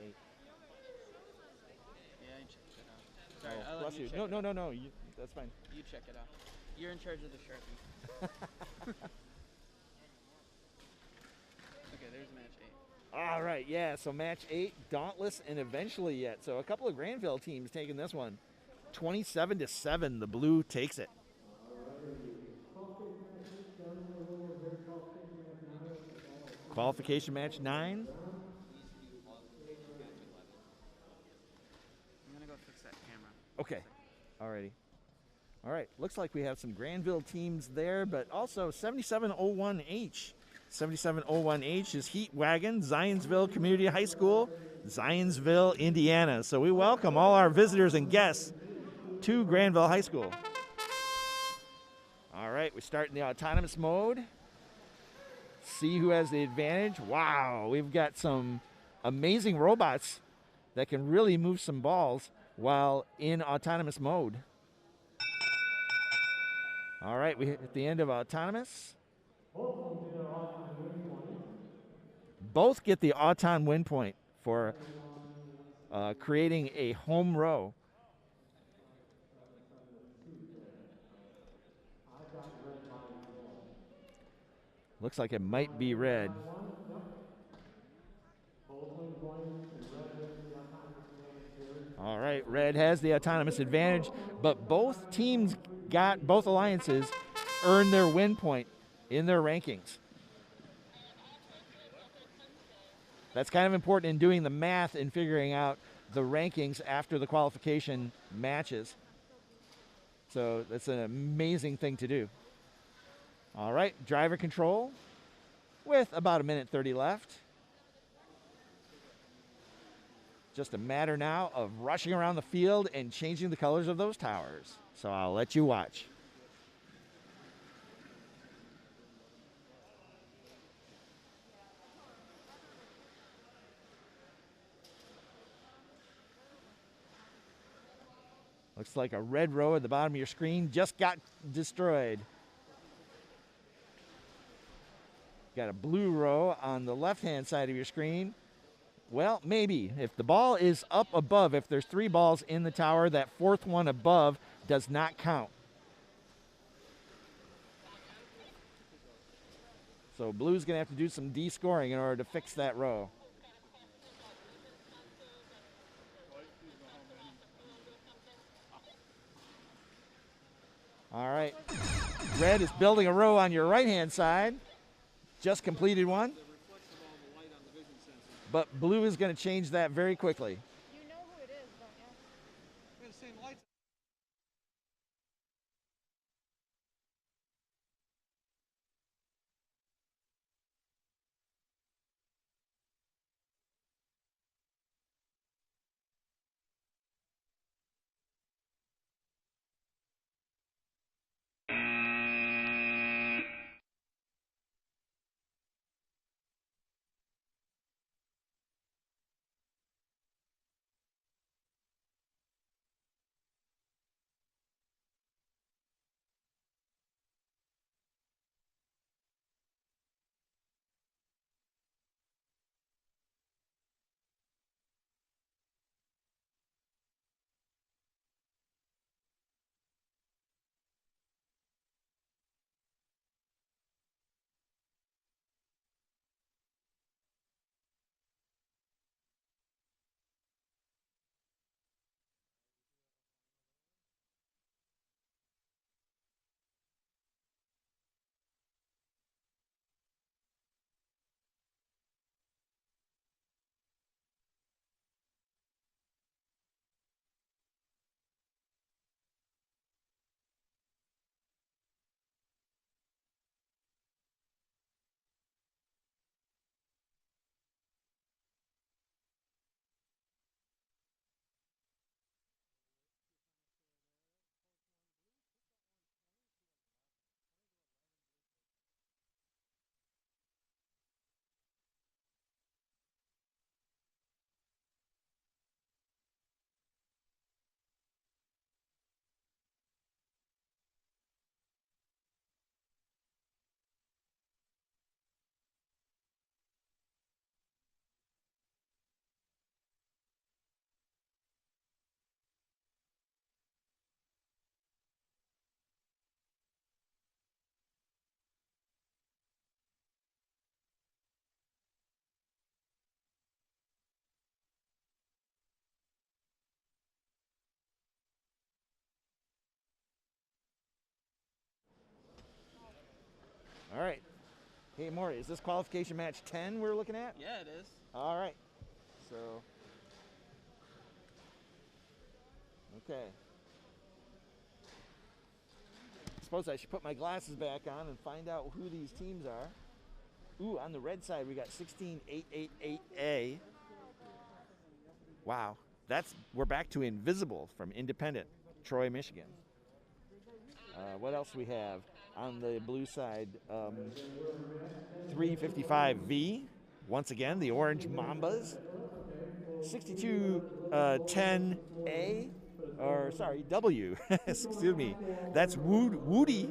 Yeah, I checked it out. Sorry, Oh, I'll bless let you. check No, it no, out. no, no. That's fine. You check it out. You're in charge of the Sharpie. Okay, there's match 8. All right, yeah, so match 8, Dauntless and Eventually Yet. So a couple of Grandville teams taking this one. 27-7, the blue takes it. Qualification match 9. I'm gonna go fix that camera. Okay, alrighty. All right, looks like we have some Grandville teams there, but also 7701H. 7701H is Heat Wagon, Zionsville Community High School, Zionsville, Indiana. So we welcome all our visitors and guests to Grandville High School. All right, we start in the autonomous mode. See who has the advantage. Wow, we've got some amazing robots that can really move some balls while in autonomous mode. All right, we hit at the end of autonomous. Both get the Auton win point for creating a home row. Looks like it might be red. All right, red has the autonomous advantage, but both teams both alliances earned their win point in their rankings. That's kind of important in doing the math and figuring out the rankings after the qualification matches. So that's an amazing thing to do. All right, driver control with about 1:30 left. Just a matter now of rushing around the field and changing the colors of those towers. So I'll let you watch. Looks like a red row at the bottom of your screen just got destroyed. Got a blue row on the left-hand side of your screen. Well, maybe. If the ball is up above, if there's 3 balls in the tower, that 4th one above does not count. So blue's going to have to do some de-scoring in order to fix that row. All right. Red is building a row on your right-hand side. Just completed one. But blue is going to change that very quickly. You know who it is, don't you? We have the same lights. All right. Hey, Maury, is this qualification match 10 we're looking at? Yeah, it is. All right. So, okay. I suppose I should put my glasses back on and find out who these teams are. Ooh, on the red side, we got 16888A. Wow. We're back to Invisible from Independent, Troy, Michigan. What else we have on the blue side? 355V. Once again, the Orange Mambas. 6210A. Or sorry, W. Excuse me. That's Woody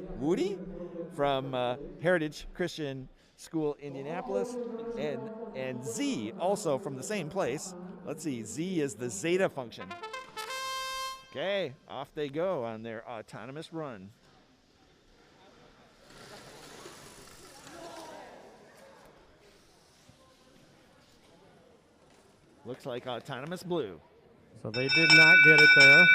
from Heritage Christian School, Indianapolis, and Z also from the same place. Let's see, Z is the Zeta function. Okay, off they go on their autonomous run. Looks like autonomous blue. So they did not get it there.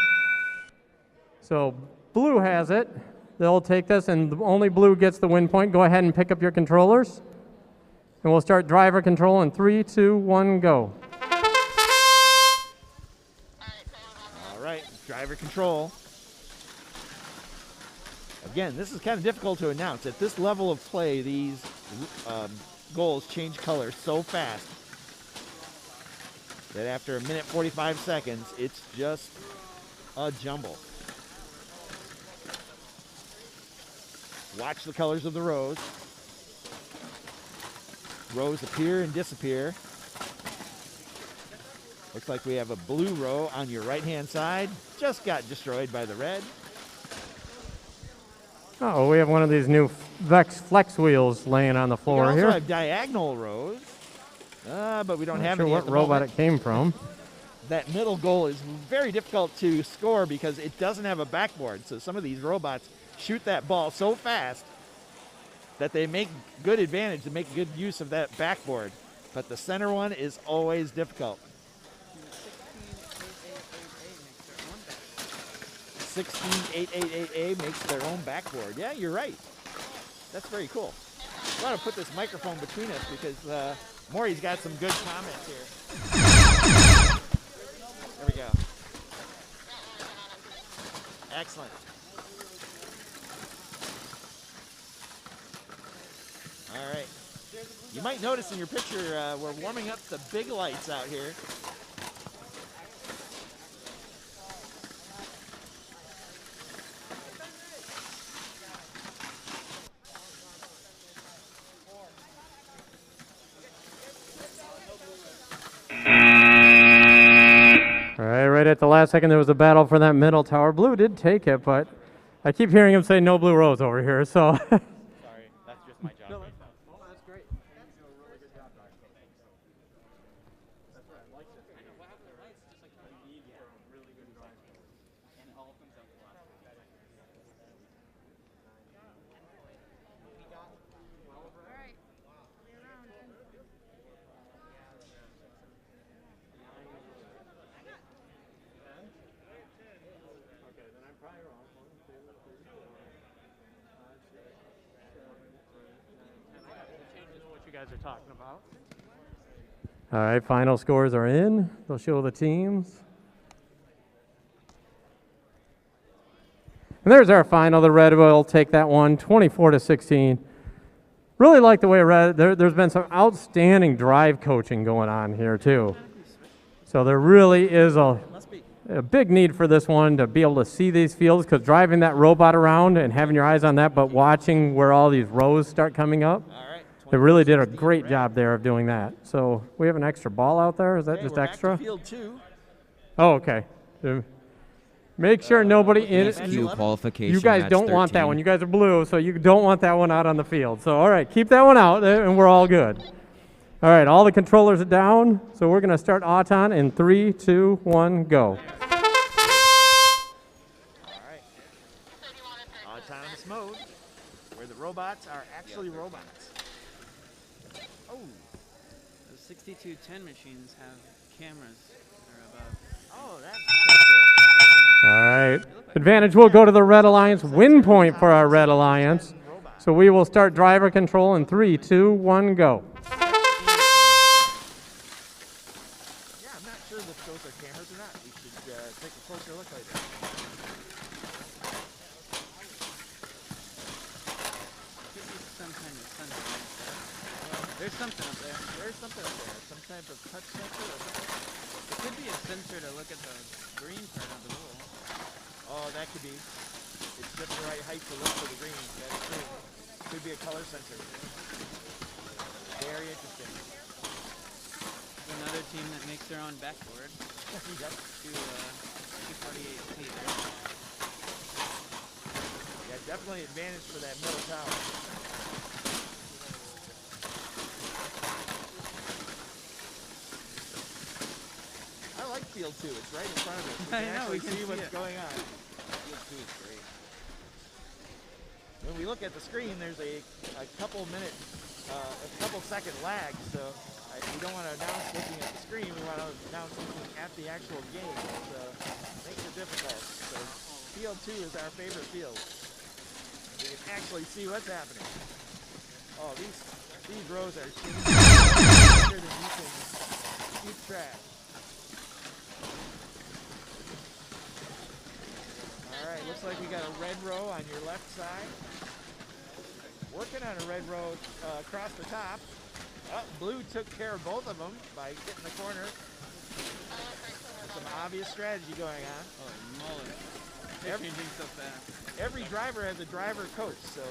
So blue has it. They'll take this, and only blue gets the win point. Go ahead and pick up your controllers. And we'll start driver control in 3, 2, 1, go. All right, driver control. Again, this is kind of difficult to announce. At this level of play, these goals change color so fast that after a minute 45 seconds, it's just a jumble. Watch the colors of the rows. Rows appear and disappear. Looks like we have a blue row on your right-hand side. Just got destroyed by the red. Oh, we have one of these new VEX Flex wheels laying on the floor we here. also have diagonal rows, but we don't Not have sure any what at the robot moment. it came from. That middle goal is very difficult to score because it doesn't have a backboard. So some of these robots shoot that ball so fast that they make good advantage and make good use of that backboard. But the center one is always difficult. 16888A makes their own backboard. Yeah, you're right. That's very cool. I want to put this microphone between us because Maury's got some good comments here. There we go. Excellent. All right. You might notice in your picture we're warming up the big lights out here. All right, right at the last second, there was a battle for that middle tower. Blue did take it, but I keep hearing him say no blue rows over here, so. Sorry, that's just my job. Oh, that's great. You do a really good job, Doc. That's right, lights it. I know, what happened to lights? Just like a need for a really good drive. And it all comes out flat. Alright. You're around. Okay, then I'm probably wrong. 1, 2, 3, 4, 5, 6, 7, 8, 9, 10. I got to change what you guys are talking about. All right, final scores are in. They'll show the teams. And there's our final. The red will take that one, 24-16. Really like the way red. There's been some outstanding drive coaching going on here too. So there really is a big need for this one to be able to see these fields, because driving that robot around and having your eyes on that, but watching where all these rows start coming up, they really did a great job there of doing that. So we have an extra ball out there. Is that just we're extra? Back to field 2. Oh, okay. Make sure nobody in Qualification. You guys match don't want that 13. one. You guys are blue, so you don't want that one out on the field. So all right, keep that one out, and we're all good. All right, all the controllers are down, so we're going to start Auton in 3, 2, 1, go. Autonomous mode, where the robots are actually robots. Oh, Those 6210 machines have cameras that are above. oh, that's cool. All right, advantage will go to the Red Alliance. Win point for our Red Alliance. Robots. So we will start driver control in 3, 2, 1, go. Yeah, I'm not sure if those are cameras or not. We should take a closer look later. Some kind of sensor. There's something up there. There's something up there. Some type of touch sensor or something. It could be a sensor to look at the green part of the bowl. Oh, that could be. It's just the right height to look for the green. That's true. Could be a color sensor. Very interesting. Another team that makes their own backboard. Yep. To 248 feet. Yeah, definitely advantage for that middle tower. I like field 2. It's right in front of us. We can actually see what's going on. Field 2 is great. When we look at the screen, there's a couple second lag, so we don't want to announce looking at the screen. We want to announce looking at the actual game, so it makes it difficult. So field 2 is our favorite field. We can actually see what's happening. Oh, these rows are changing faster than you can keep track. All right, looks like we got a red row on your left side. Working on a red row across the top. Oh, blue took care of both of them by getting the corner. Some obvious strategy going on. Oh, moly. They're changing so fast. Every driver has a driver coach, so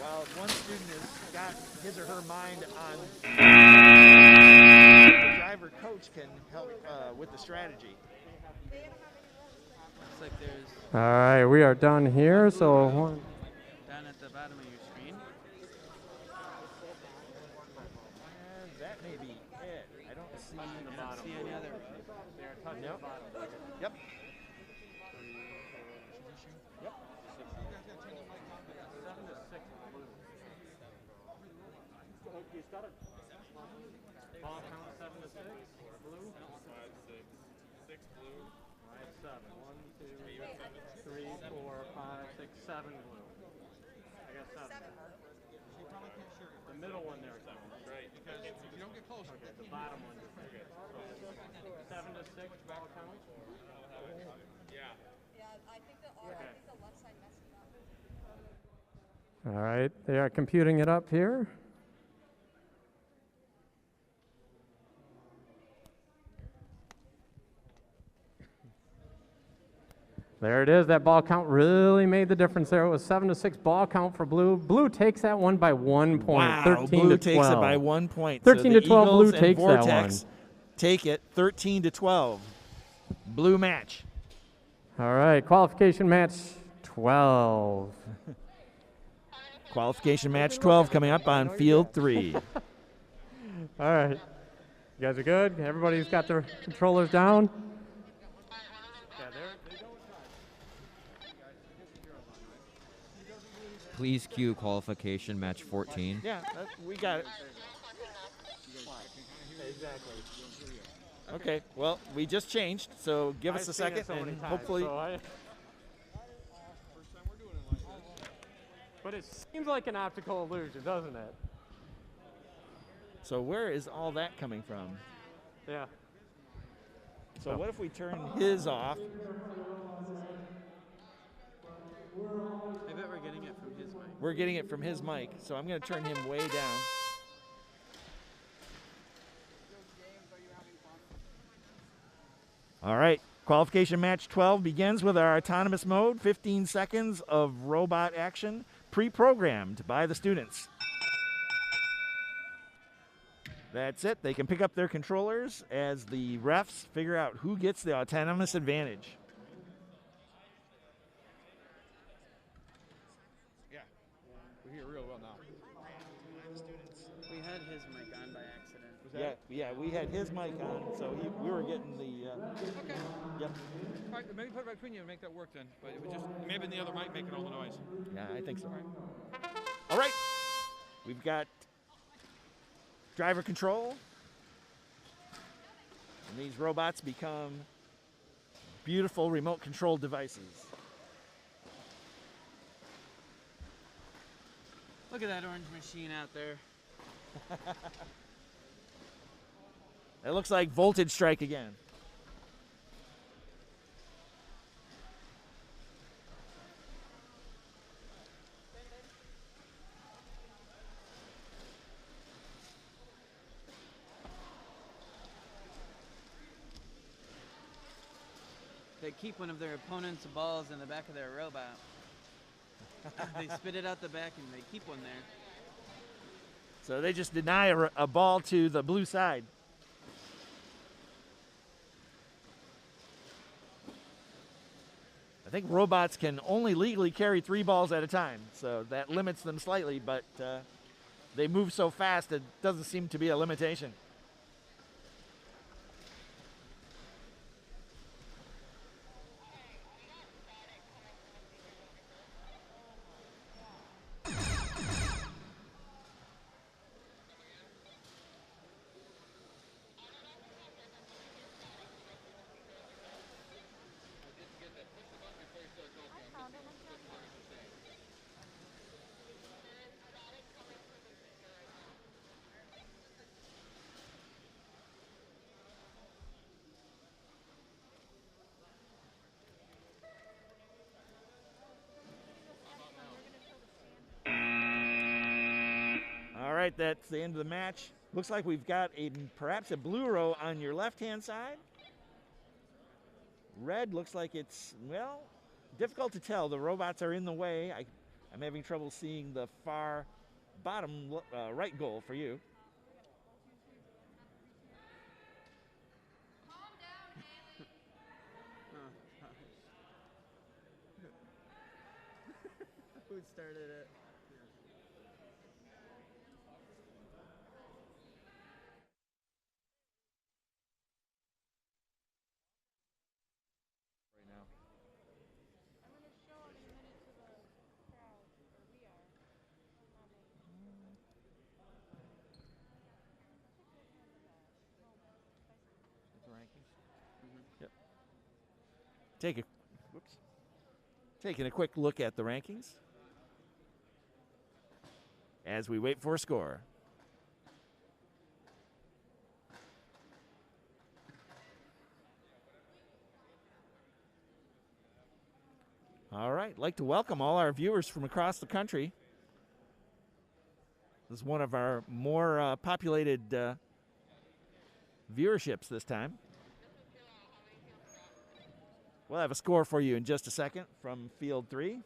while one student has got his or her mind on the driver coach can help with the strategy. Looks like there's All right, we are done here. So down at the bottom of your screen. And that may be it. I don't see I don't see any other. Nope. Yep. Yep. 7 to 6 blue. You started. Ball count 7 to 6. Blue. 5, 6. 6 blue. 5, 7. 1, 2, 3, 4, 5, 6, 7 blue. I got 7. The middle one there is 7. Right. Because if you don't get close, Okay, the bottom one. Okay. 7 to 6 ball count. yeah. I think the left side messed it up. All right, they are computing it up here. There it is. That ball count really made the difference there. It was 7 to 6 ball count for blue. Blue takes that one by 1 point. Wow, 13 blue to 12. takes it by 1 point. 13 so to 12, Eagles blue and takes that Vortex one. Take it 13 to 12. Blue match. All right, qualification match 12. Qualification match 12 coming up on field 3. All right, you guys are good? Everybody's got their controllers down? Please cue qualification match 14. Yeah, we got it. Exactly. Okay, well, we just changed, so give us a second, and hopefully... But it seems like an optical illusion, doesn't it? So where is all that coming from? Yeah. So what if we turn his off? I bet we're getting it from his mic. We're getting it from his mic, so I'm going to turn him way down. All right, qualification match 12 begins with our autonomous mode, 15 seconds of robot action, pre-programmed by the students. That's it. They can pick up their controllers as the refs figure out who gets the autonomous advantage. Yeah. We hear real well now. We had his mic on by accident. Yeah, we had his mic on, so we were getting the. Okay. Yep. All right, maybe put it right between you and make that work then. But it would just maybe the other mic making all the noise. Yeah, I think so. All right. We've got driver control. And these robots become beautiful remote control devices. Look at that orange machine out there. It looks like voltage strike again. They keep one of their opponent's balls in the back of their robot. They spit it out the back and they keep one there. So they just deny a ball to the blue side. I think robots can only legally carry 3 balls at a time, so that limits them slightly, but they move so fast it doesn't seem to be a limitation. All right, that's the end of the match. Looks like we've got perhaps a blue row on your left-hand side. Red looks like it's, well, difficult to tell. The robots are in the way. I'm having trouble seeing the far bottom right goal for you. Who started it? Yep. Taking a quick look at the rankings as we wait for a score. All right, I'd like to welcome all our viewers from across the country. This is one of our more populated viewerships this time. We'll have a score for you in just a second from Field 3.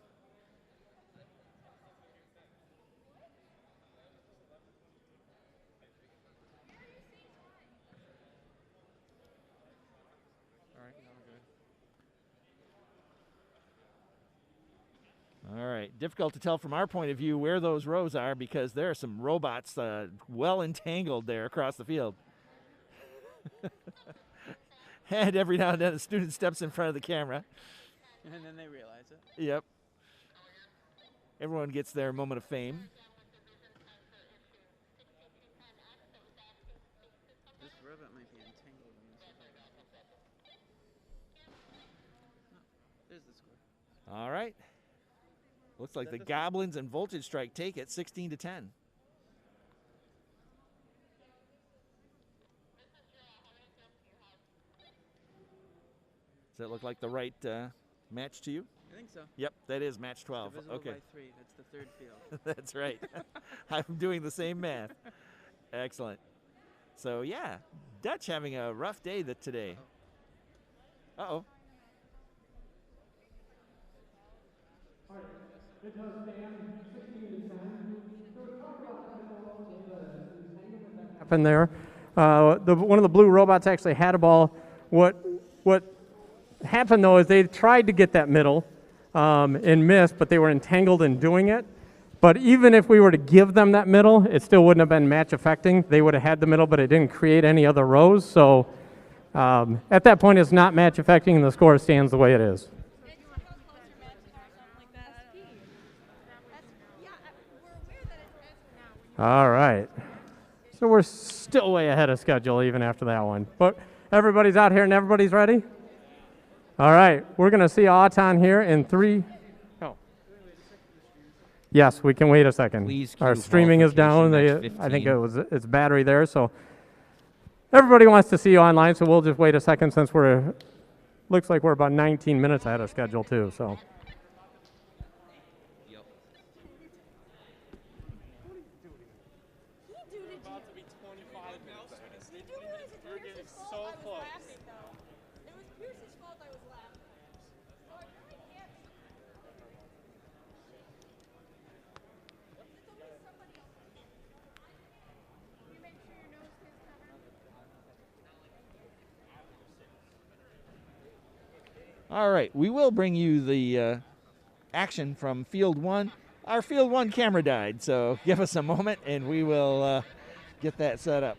All right, difficult to tell from our point of view where those rows are because there are some robots well entangled there across the field. And every now and then a student steps in front of the camera. And then they realize it. Yep. Everyone gets their moment of fame. This robot might be entangled in this area. No, there's the score. All right. Looks like the Goblins and Voltage Strike take it 16-10. Does that look like the right match to you? I think so. Yep, that is match 12. Divisible Okay. by 3. That's the third field. That's right. I'm doing the same math. Excellent. So, yeah, Dutch having a rough day today. Uh-oh. It does stand 16-10. So we talked about the happened there. One of the blue robots actually had a ball. What happened though is they tried to get that middle and missed, but they were entangled in doing it. But even if we were to give them that middle, it still wouldn't have been match affecting. They would have had the middle, but it didn't create any other rows. So at that point, it's not match affecting, and the score stands the way it is. All right. So we're still way ahead of schedule even after that one. But everybody's out here and everybody's ready? All right. We're going to see Auton here in 3. Oh. Yes, we can wait a second. Please Our cue streaming is down. qualification, match I think 15. it's battery there, so everybody wants to see you online, so we'll just wait a second since looks like we're about 19 minutes ahead of schedule too, so. Yep. About to be 25 minutes ahead. We're getting so close. It was Pierce's fault I was laughing. So I really can't. It's only somebody else. You make sure your nose stays covered. All right, we will bring you the action from Field 1. Our Field 1 camera died, so give us a moment and we will get that set up.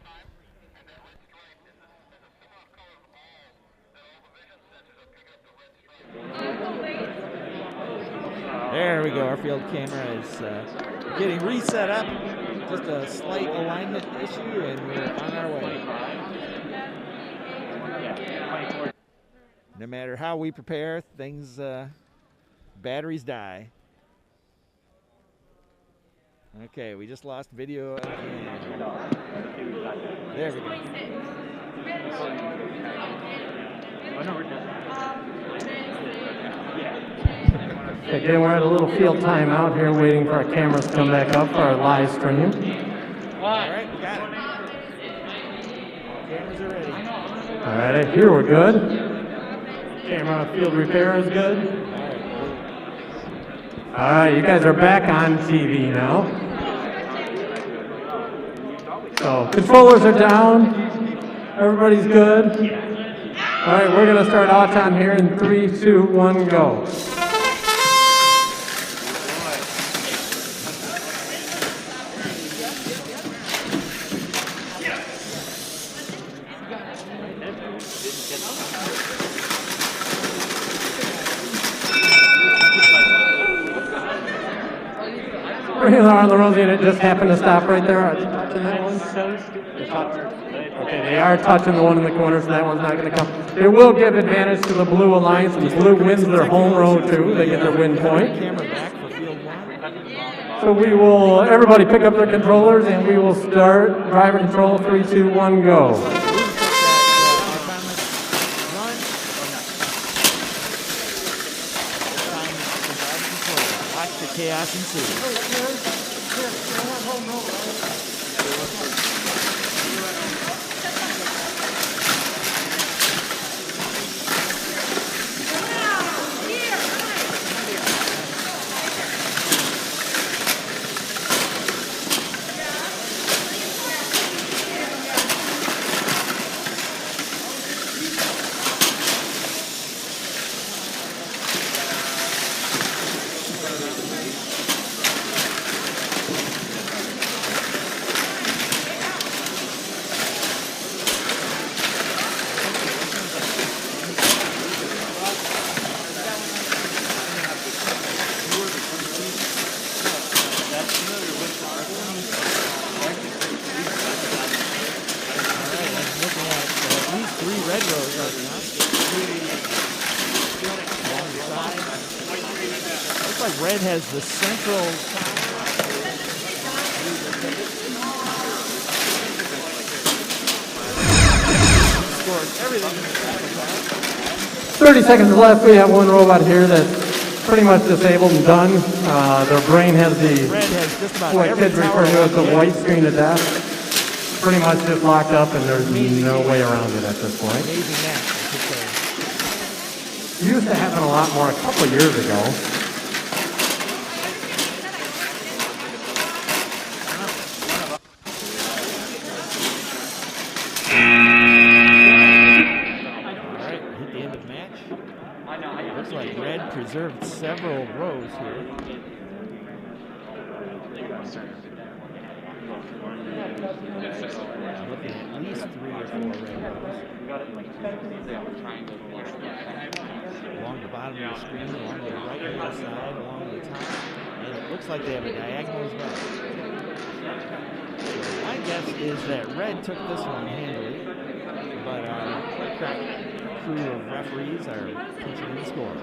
There we go, our field camera is getting reset up. Just a slight alignment issue and we're on our way. No matter how we prepare, things, batteries die. Okay, we just lost video again. There we go. Again, we're at a little field timeout here waiting for our cameras to come back up for our live stream. All right, we got it. Cameras are ready. All right, here we're good. Camera field repair is good. All right, you guys are back on TV now. So controllers are down. Everybody's good. All right, we're gonna start Auton here in 3, 2, 1, go. On the Rosie, and it just happened to stop right there. Are they touching that one? Okay, they are touching the one in the corner, so that one's not going to come. It will give advantage to the Blue Alliance, and the Blue wins their home row too. They get their win point. So we will, everybody pick up their controllers, and we will start driver control. 3, 2, 1, go. Watch the chaos ensue. 3 red rows right now. Along the side. Looks like red has the central. Scores everything. 30 seconds left. We have one robot here that's pretty much disabled and done. Their brain has the, red has just about what every kids refer tower to as the on white screen of death. Pretty much just locked up, and there's no way around it at this point. Amazing match, I should say. It used to happen a lot more a couple years ago. Alright, hit the end of the match. Looks like red preserved several rows here. I'm looking at least 3 or 4 red rows. Along the bottom of the screen, along the right hand side, along the top, and it looks like they have a diagonal as well. So my guess is that red took this one handily, but our crack crew of referees are punching in the score.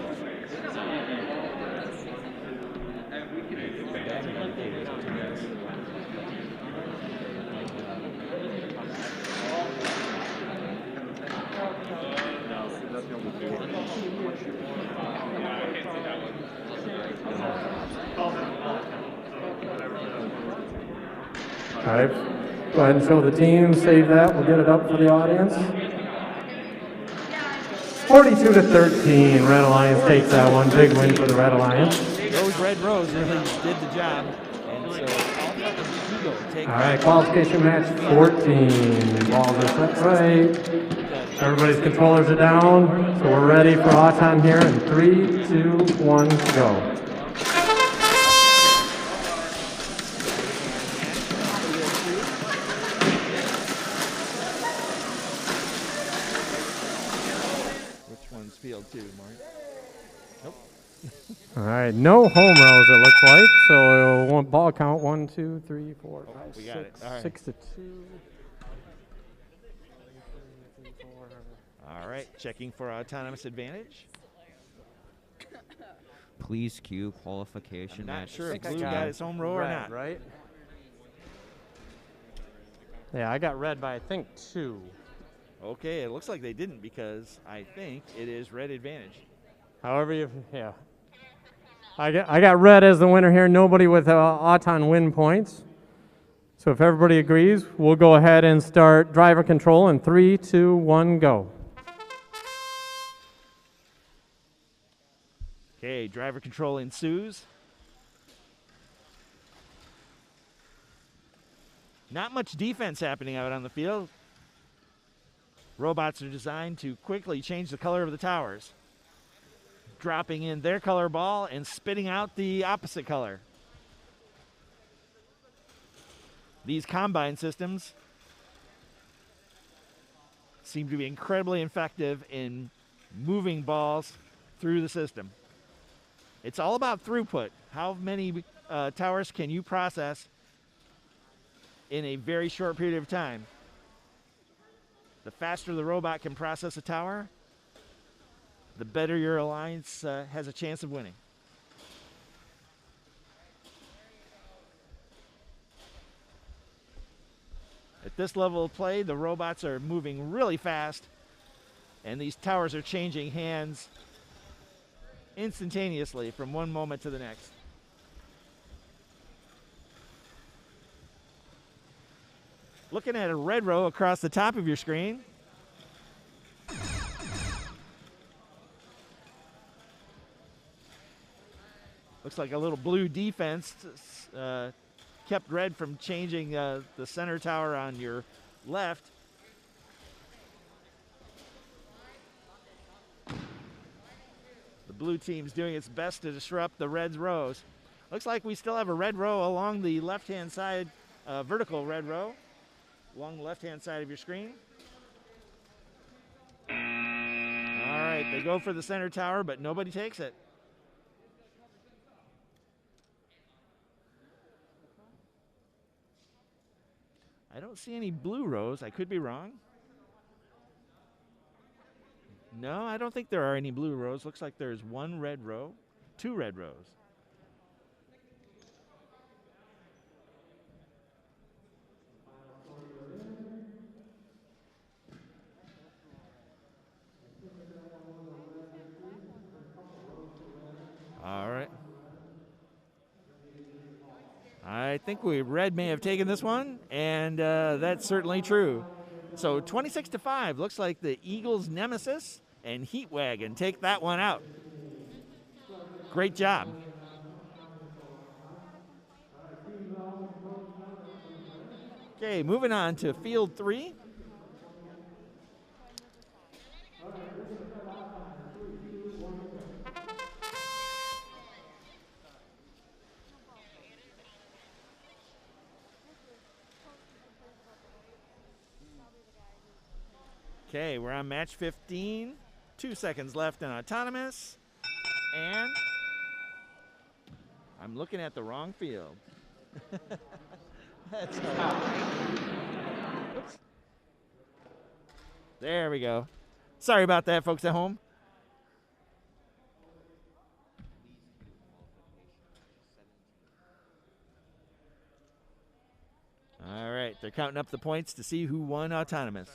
All right, go ahead and show the team, save that, we'll get it up for the audience. 42-13, Red Alliance takes that one, big win for the Red Alliance. Those Red Rose really did the job, and so Alpha and Eagle take. All right, qualification match 14. Balls are set right. Everybody's controllers are down, so we're ready for Auton here in 3, 2, 1, go. Which one's field 2, Mark? Nope. All right, no home rows it looks like, so one ball count 1, 2, 3, 4, 5, we got 6, it. All right. 6-2. All right, checking for autonomous advantage. Please cue qualification I'm not match. sure if 16. Blue got his home row or Red, not. right? Yeah, I got red by I think 2. Okay, it looks like they didn't because I think it is red advantage. However, yeah. I got red as the winner here. Nobody with Auton win points. So if everybody agrees, we'll go ahead and start driver control in 3, 2, 1, go. Okay, driver control ensues. Not much defense happening out on the field. Robots are designed to quickly change the color of the towers, dropping in their color ball and spitting out the opposite color. These combine systems seem to be incredibly effective in moving balls through the system. It's all about throughput. How many towers can you process in a very short period of time? The faster the robot can process a tower, the better your alliance has a chance of winning. At this level of play, the robots are moving really fast, and these towers are changing hands instantaneously from one moment to the next. Looking at a red row across the top of your screen, looks like a little blue defense kept red from changing the center tower on your left. The blue team's doing its best to disrupt the red's rows. Looks like we still have a red row along the left-hand side, vertical red row, along the left-hand side of your screen. All right, they go for the center tower, but nobody takes it. I don't see any blue rows. I could be wrong. No, I don't think there are any blue rows. Looks like there's one red row, 2 red rows. All right. I think red may have taken this one, and that's certainly true. So 26-5, looks like the Eagles' nemesis and Heat Wagon take that one out. Great job. Okay, moving on to field 3. Okay, we're on match 15. 2 seconds left in autonomous. And I'm looking at the wrong field. That's Oops. There we go. Sorry about that, folks at home. All right, they're counting up the points to see who won autonomous.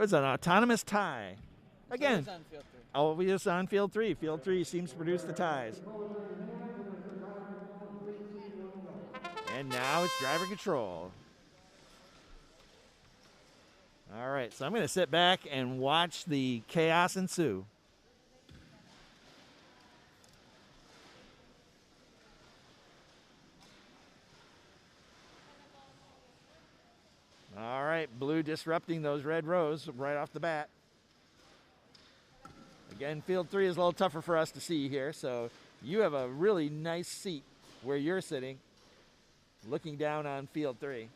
was an autonomous tie. Again, It's on field 3. always on field 3. Field 3 seems to produce the ties. And now it's driver control. All right, so I'm going to sit back and watch the chaos ensue. All right, blue disrupting those red rows right off the bat. Again, field 3 is a little tougher for us to see here, so you have a really nice seat where you're sitting, looking down on field 3.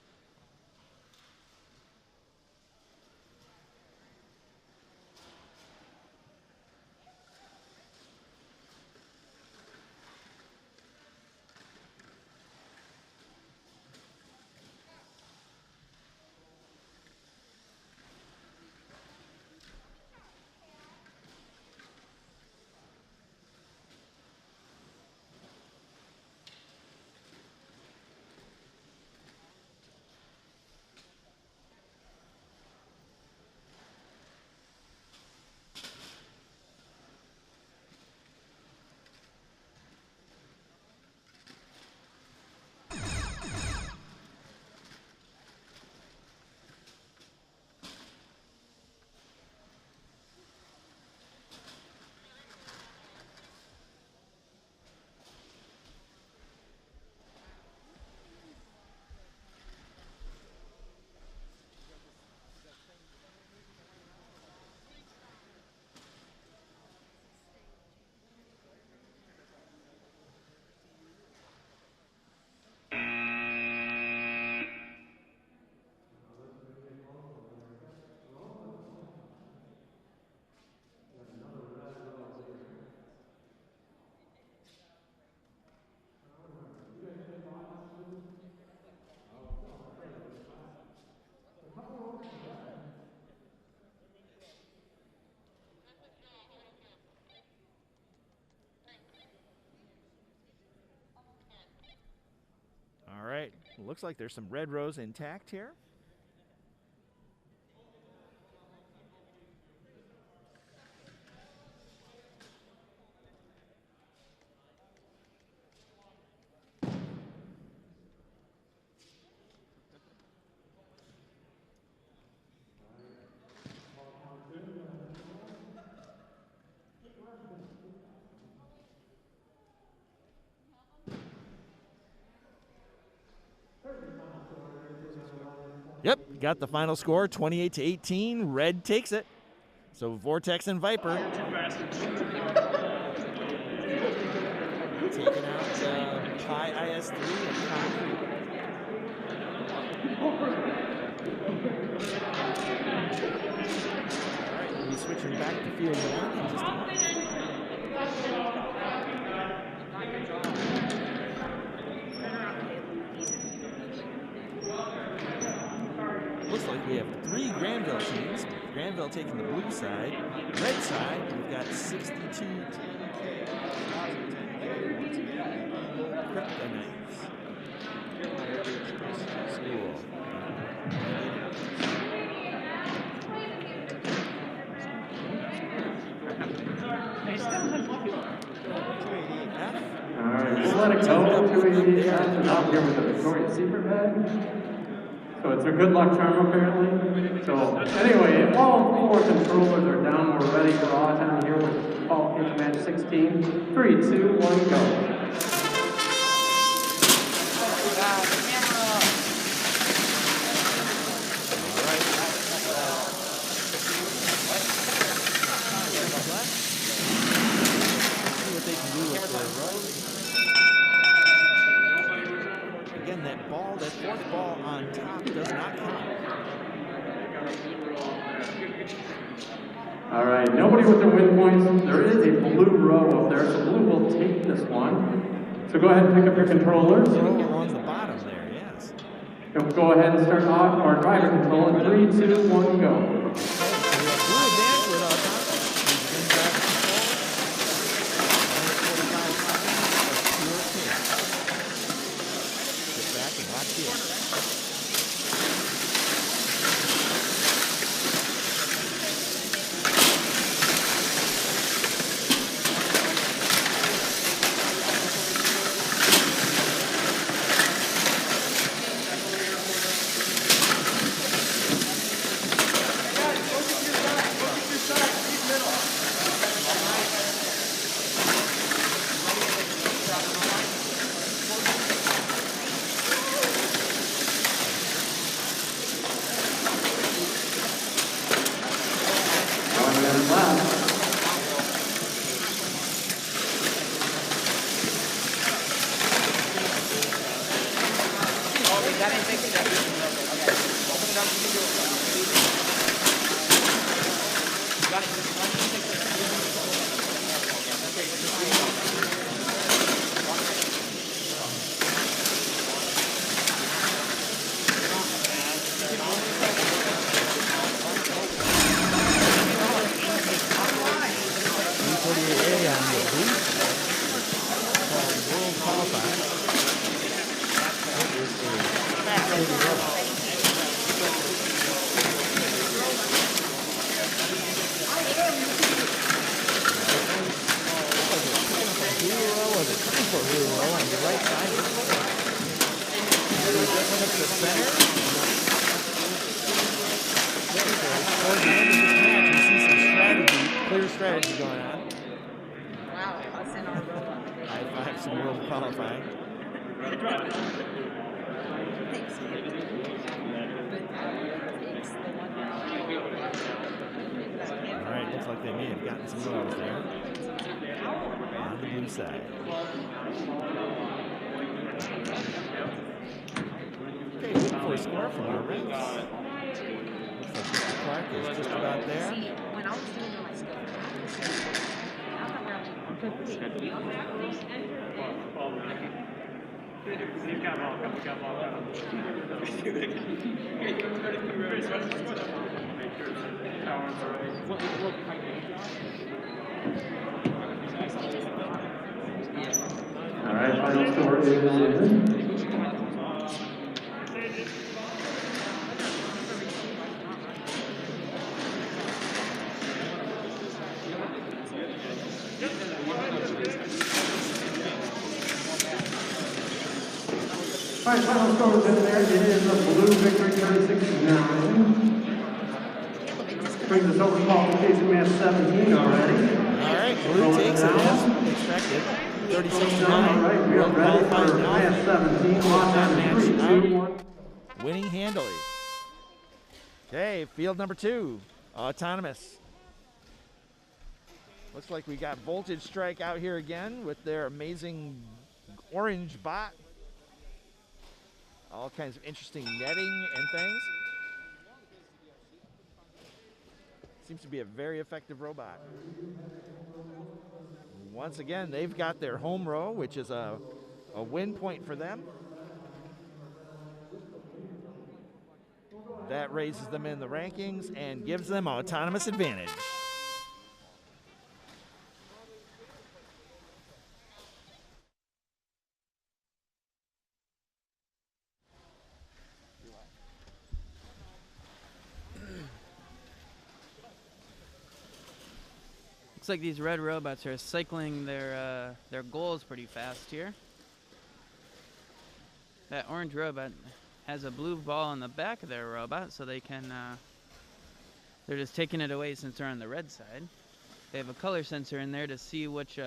All right, looks like there's some red rows intact here. Yep, got the final score, 28-18. Red takes it. So Vortex and Viper taking out Pi IS3 and Concrete. All right, we'll be switching back to field 1 in just a moment. Looks like we have 3 Grandville teams. Grandville taking the blue side. Red side, we've got 62 Kryptonites. School. Alright, we'll let it go. 288 out here with the Victoria's Secret bag. So it's a good luck charm apparently. So anyway, all 4 controllers are down. We're ready for all time here with Qualification match 16. 3, 2, 1, go. Again, that ball, that 4th ball on top does not count. All right, nobody with their win points. There is a blue row up there, so blue will take this one. So go ahead and pick up your controllers. On the bottom there, yes. And go ahead and start off our driver control in 3, 2, 1, go. Clear strategy going on. Wow, us in our robot. High five, some world qualifying. Thanks, All right, looks like they may have gotten some rolls there on the blue side. Okay, waiting for a score from our refs. Looks like Mr. Clark is just about there. When I was doing my stuff, All right, final score is all right, final score is in there. It is a blue victory, 36-9. Brings us over qualification match 17 already. All right, blue takes it as expected. 36-9. All right, we are ready for match 17. Watch on Match 3, 2, 1. Winning handily. Okay, field number 2, autonomous. Looks like we got Voltage Strike out here again with their amazing orange bot. All kinds of interesting netting and things. Seems to be a very effective robot. Once again, they've got their home row, which is a win point for them. That raises them in the rankings and gives them an autonomous advantage. Looks like these red robots are cycling their goals pretty fast here. That orange robot has a blue ball on the back of their robot, so they can, they're just taking it away since they're on the red side. They have a color sensor in there to see which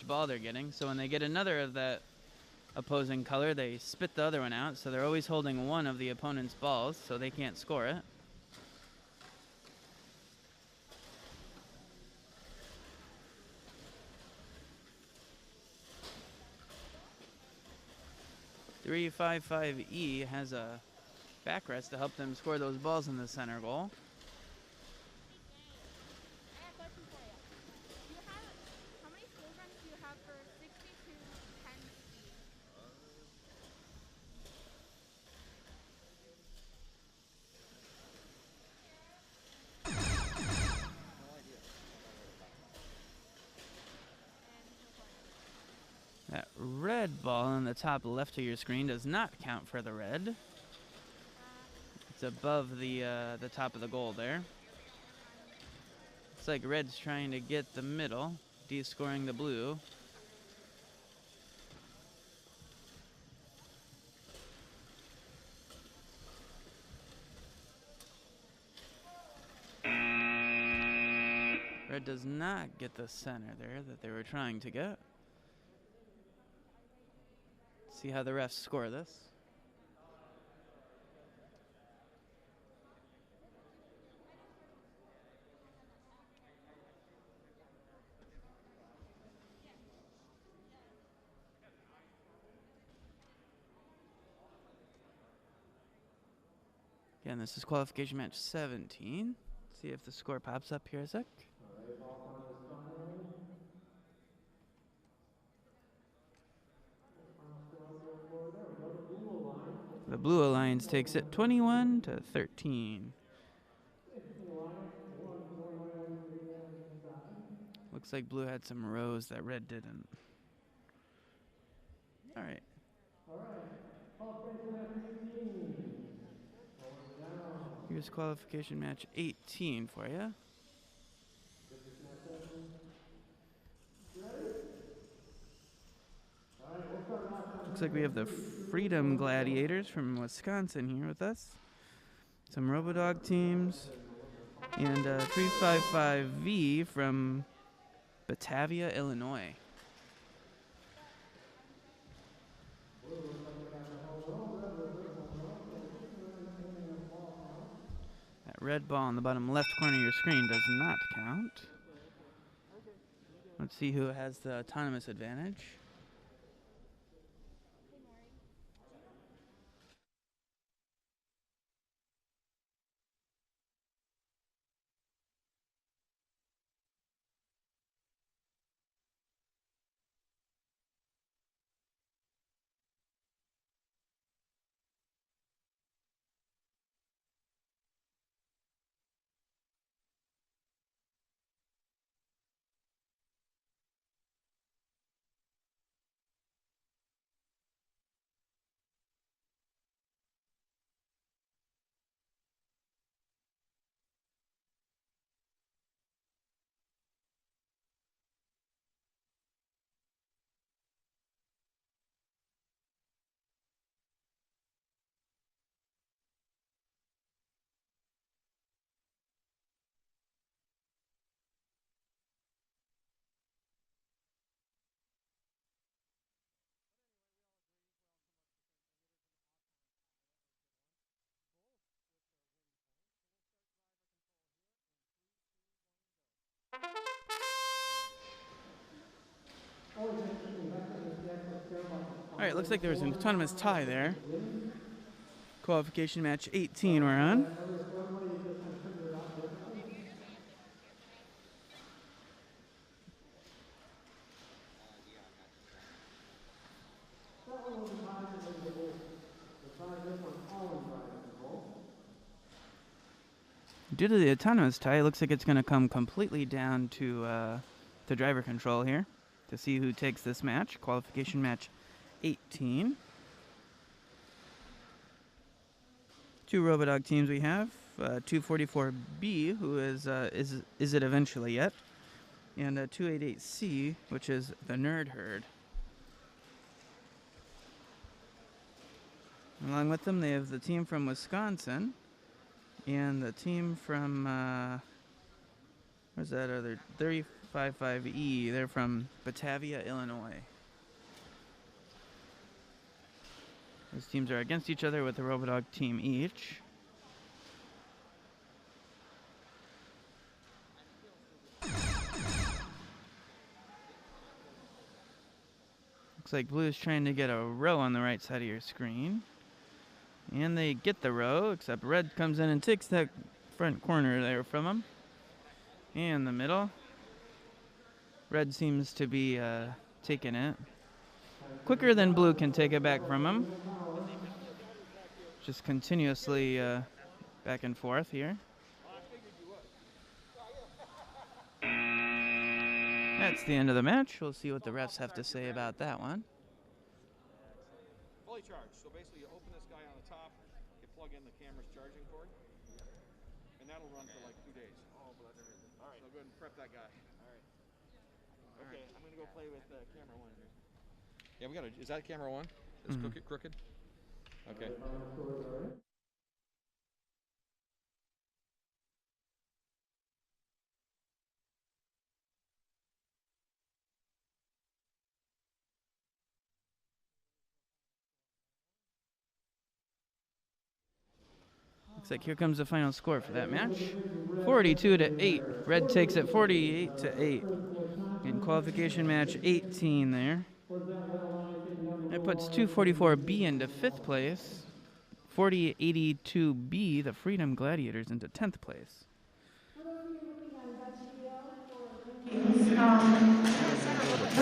ball they're getting. So when they get another of that opposing color, they spit the other one out. So they're always holding one of the opponent's balls, so they can't score it. .355E has a backrest to help them score those balls in the center goal. That red ball on the top left of your screen does not count for the red. It's above the top of the goal there. Looks like red's trying to get the middle, de-scoring the blue. Red does not get the center there that they were trying to get. See how the refs score this. Again, this is qualification match 17. See if the score pops up here a sec. The Blue Alliance takes it 21-13. Looks like Blue had some rows that Red didn't. All right. Here's qualification match 18 for you. Looks like we have the Freedom Gladiators from Wisconsin here with us. Some Robodog teams. And 355V from Batavia, Illinois. That red ball in the bottom left corner of your screen does not count. Let's see who has the autonomous advantage. All right, looks like there was an autonomous tie there. Qualification match 18 we're on. Due to the autonomous tie, it looks like it's going to come completely down to the driver control here to see who takes this match. Qualification match 18. Two Robodog teams we have. 244B, who is it eventually yet? And 288C, which is the Nerd Herd. Along with them, they have the team from Wisconsin and the team from, where's that other? 355E. They're from Batavia, Illinois. Those teams are against each other with a Robodog team each. Looks like Blue is trying to get a row on the right side of your screen. And they get the row, except Red comes in and takes that front corner there from him. And the middle. Red seems to be taking it quicker than Blue can take it back from him. Just continuously back and forth here. That's the end of the match. We'll see what the refs have to say about that one. Fully charged. So basically you open this guy on the top, you plug in the camera's charging cord, and that'll run for like 2 days. Oh, but all right. So go ahead and prep that guy. All right. Okay, I'm going to go play with camera 1 here. Yeah, we got to, is that camera 1? Is crooked? Okay. Looks like here comes the final score for that match. 42-8. Red takes it 48-8. In qualification match 18 there. That puts 244B into 5th place. 4082B, the Freedom Gladiators, into 10th place. The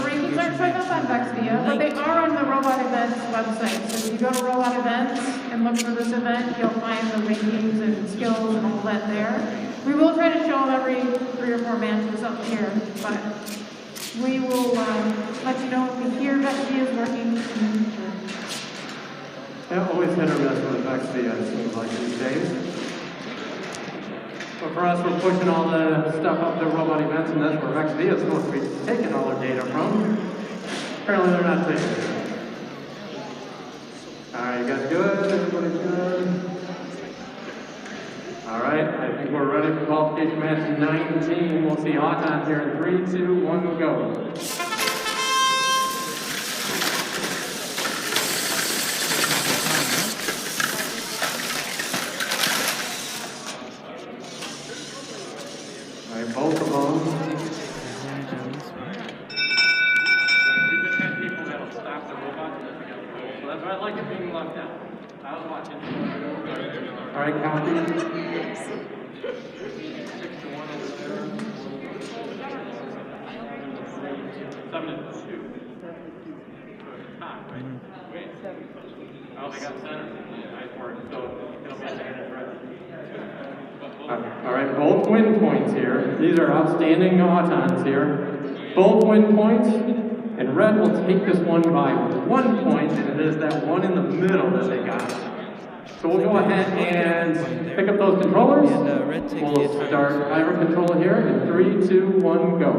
rankings aren't showing up on VEX Via, but they are on the Robot Events website. So if you go to Robot Events and look for this event, you'll find the rankings and skills and all that there. We will try to show them every 3 or 4 matches up here, but we will let you know if we hear VEX Via is working in the future. Yeah, always hit or miss with VEX Via, it seems like these days. But for us, we're pushing all the stuff up to Robot Events, and that's where VEX Via is supposed to be taking all their data from. Apparently they're not taking it. Alright, you guys good? Everybody good? Alright, I think we're ready for qualification match 19. We'll see Auton here in 3, 2, 1, go. Both of them. We just had people that'll stop the robot. So that's why I like it being locked out. I was watching. All right, copy. 6 to 1 over there. 7 to 2. Tie, right? Wait. Oh, they got center. Nice work. So it'll be a advantage, right? All right, both win points here. These are outstanding Autons here. Both win points, and red will take this one by 1 point, and it is that one in the middle that they got. So we'll go ahead and pick up those controllers. We'll start driver control here in 3, 2, 1, go.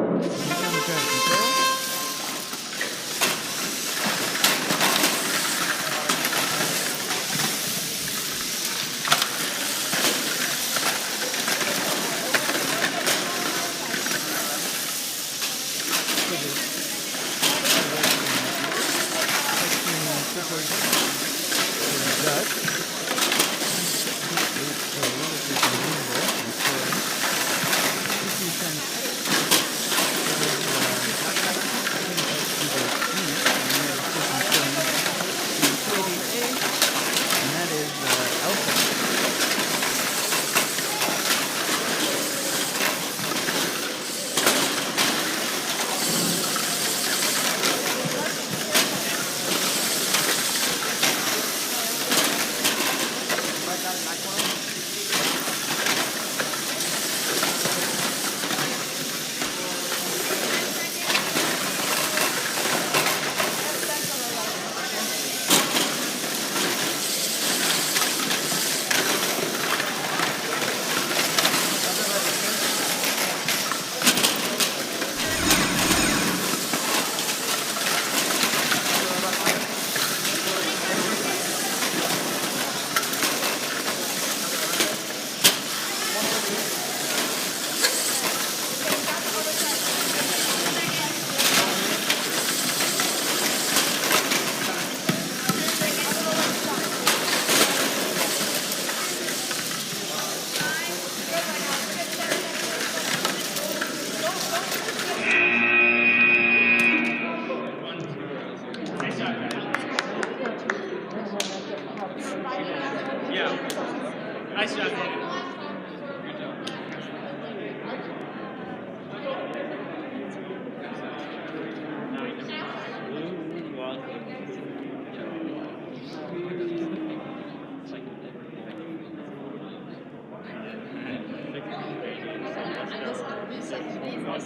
Nice job.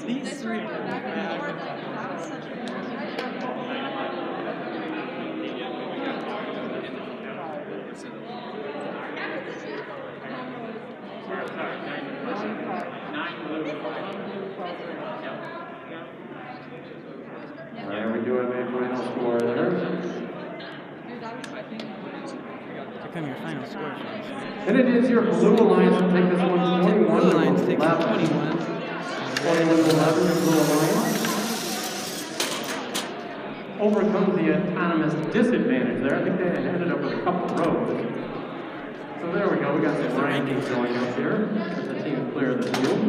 These three. Alright, we do have a final score there. Become your final score. And it is your Blue Alliance to take this one 21 Blue Alliance takes 11. 21. 21-11, your Blue Alliance. Overcomes the autonomous disadvantage there. I think they ended up with a couple rows. So there we go. We got some rankings going up here as the team clear the field.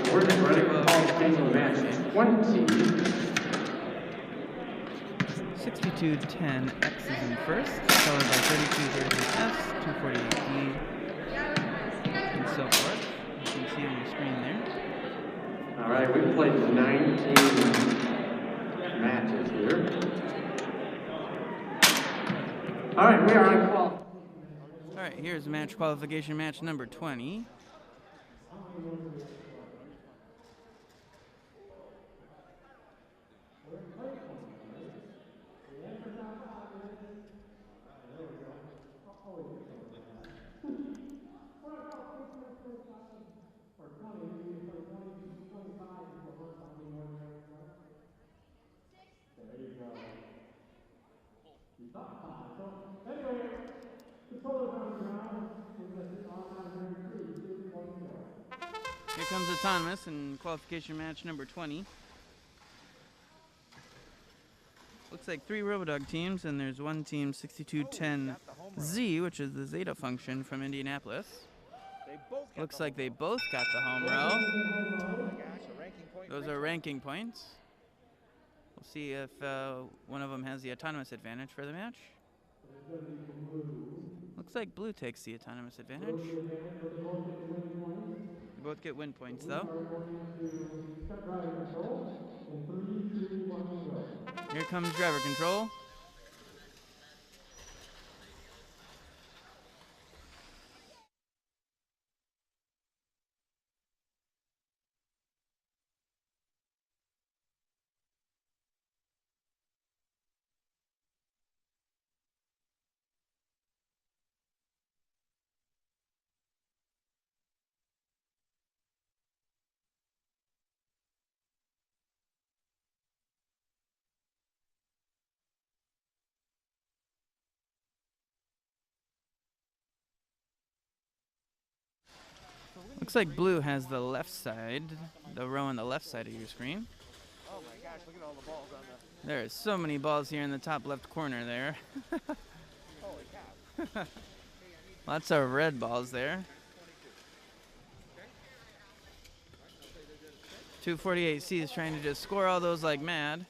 So we're getting ready for qualification match 20. 62-10, X is in first, followed by 32-33. S, 248D, and so forth. You can see on your screen there. All right, we've played 19 matches here. All right, we are on qualification. All right, here's match qualification match number 20. Or 20, if you play 20, 25, you go hunt how many more do you have to play? There you go. You thought 5. So, anyway, controller's on the ground. We're going to sit automatic during 3, 2, 1, go. Here comes autonomous in qualification match number 20. Looks like 3 Robodog teams, and there's one team 6210Z, which is the Zeta function from Indianapolis. Looks like they both got the home row. Those are ranking points. We'll see if one of them has the autonomous advantage for the match. Looks like blue takes the autonomous advantage. They both get win points, though. Here comes driver control. Looks like blue has the left side, the row on the left side of your screen. Oh my gosh, look at all the balls on the... There are so many balls here in the top left corner there. Holy cow. Lots of red balls there. 248C is trying to just score all those like mad.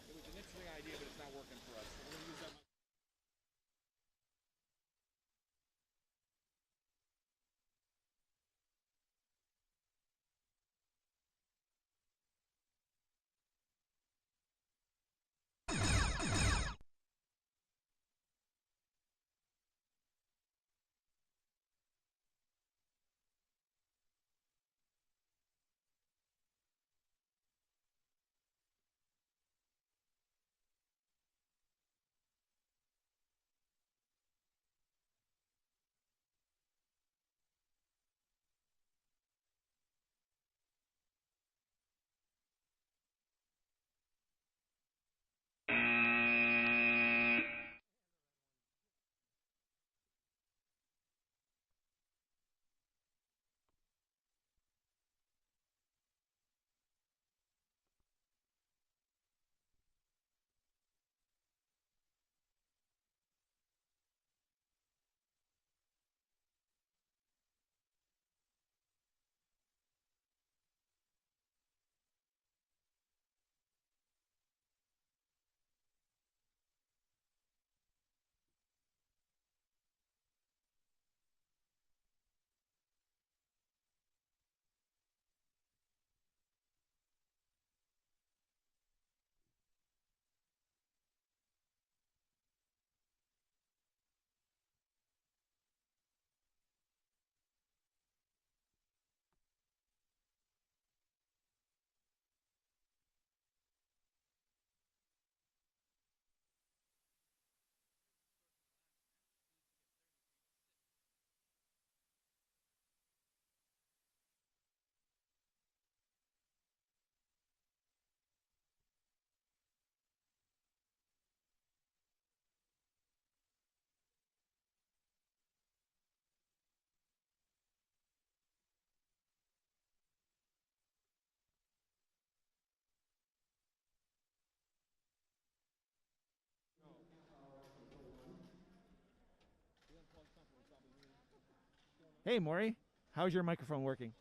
Hey, Maury, how's your microphone working?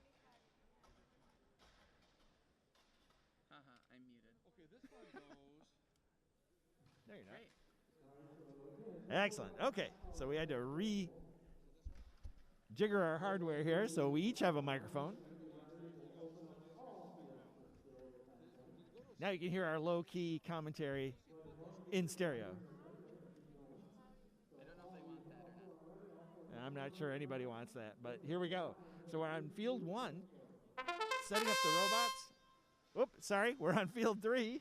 I'm muted. Okay, this one goes... There you're not. Excellent. Okay, so we had to jigger our hardware here, so we each have a microphone. Now you can hear our low-key commentary in stereo. I'm not sure anybody wants that, but here we go. So we're on field 1, setting up the robots. Oops, sorry, we're on field 3.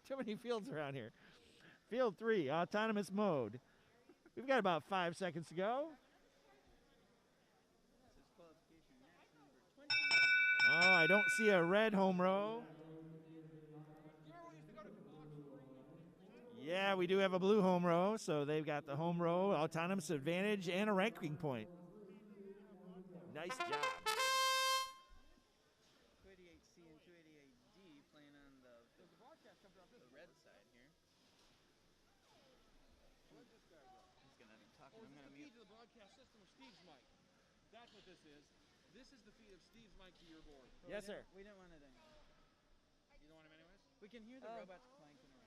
Too many fields around here. Field 3, autonomous mode. We've got about 5 seconds to go. Oh, I don't see a red home row. Yeah, we do have a blue home row, so they've got the home row, autonomous advantage, and a ranking point. Nice job. 288C and 288D playing on the red side here. He's gonna be talking. I'm gonna mute. To the broadcast system of Steve's mic. That's what this is. This is the feed of Steve's mic to your board. Yes, sir. We didn't want it anyway. You don't want him anyways? We can hear the robots clanking around.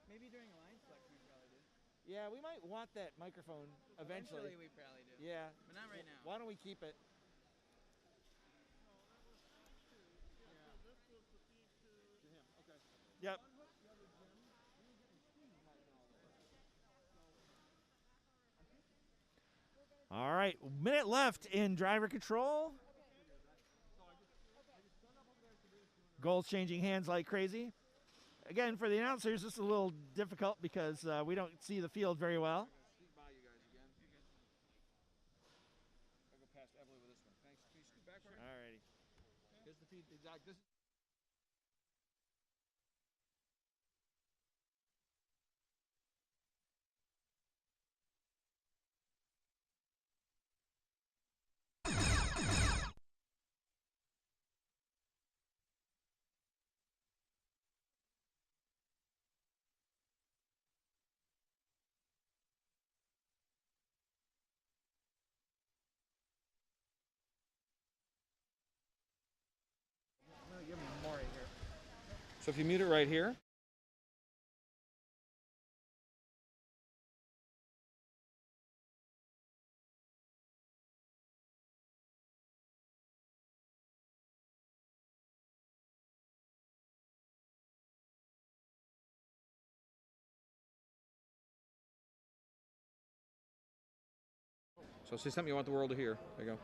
Maybe during line selection we probably do. Yeah, we might want that microphone eventually. We probably do. Yeah. But not right now. Why don't we keep it? Yep. All right, minute left in driver control. Goals changing hands like crazy. Again, for the announcers, this is a little difficult because we don't see the field very well. Sneak by you guys again. I'll go past Evelyn with this one. Thanks. Can you scoot back for me? All righty. Here's the feed. Exact. This. Give me more in here. So if you mute it right here. So say something you want the world to hear. There you go.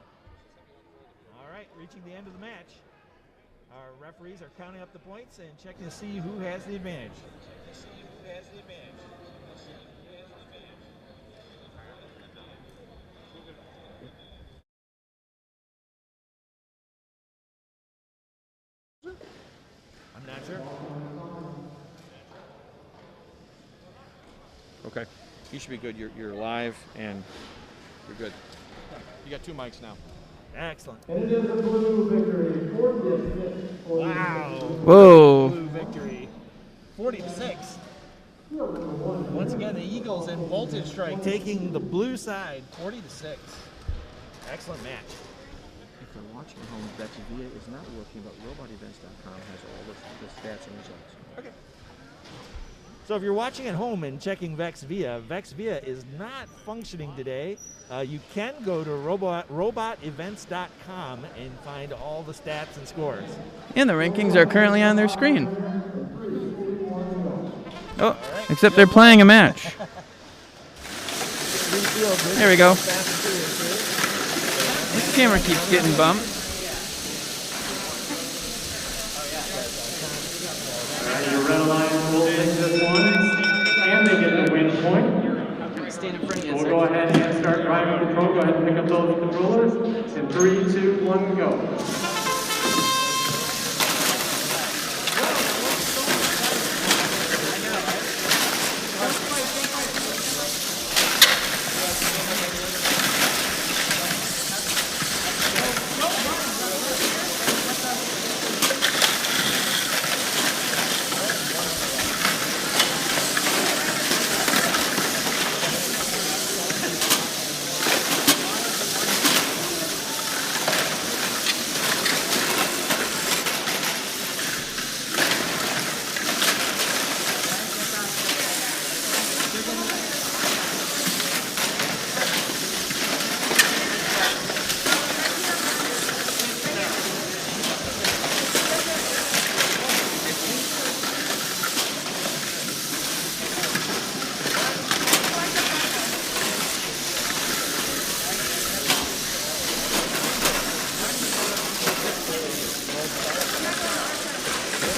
All right, reaching the end of the match. Our referees are counting up the points and checking to see who has the advantage. I'm not sure. Okay. You should be good. You're live and you're good. You got 2 mics now. Excellent. And it is a blue victory, 40-6. Wow. Whoa. Blue victory. 40-6. Once again, the Eagles in voltage strike taking the blue side, 40-6. Excellent match. If you're watching at home, VEX Via is not working, but robotevents.com has all the stats and results. Okay. So if you're watching at home and checking VEX Via is not functioning today. You can go to robotevents.com and find all the stats and scores. And the rankings are currently on their screen. Oh, except they're playing a match. There we go. This camera keeps getting bumped. All right, your red Alliance will take this one, and they get the win point. We'll go ahead and start driving control. Go ahead and pick up those controllers. In 3, 2, 1, go.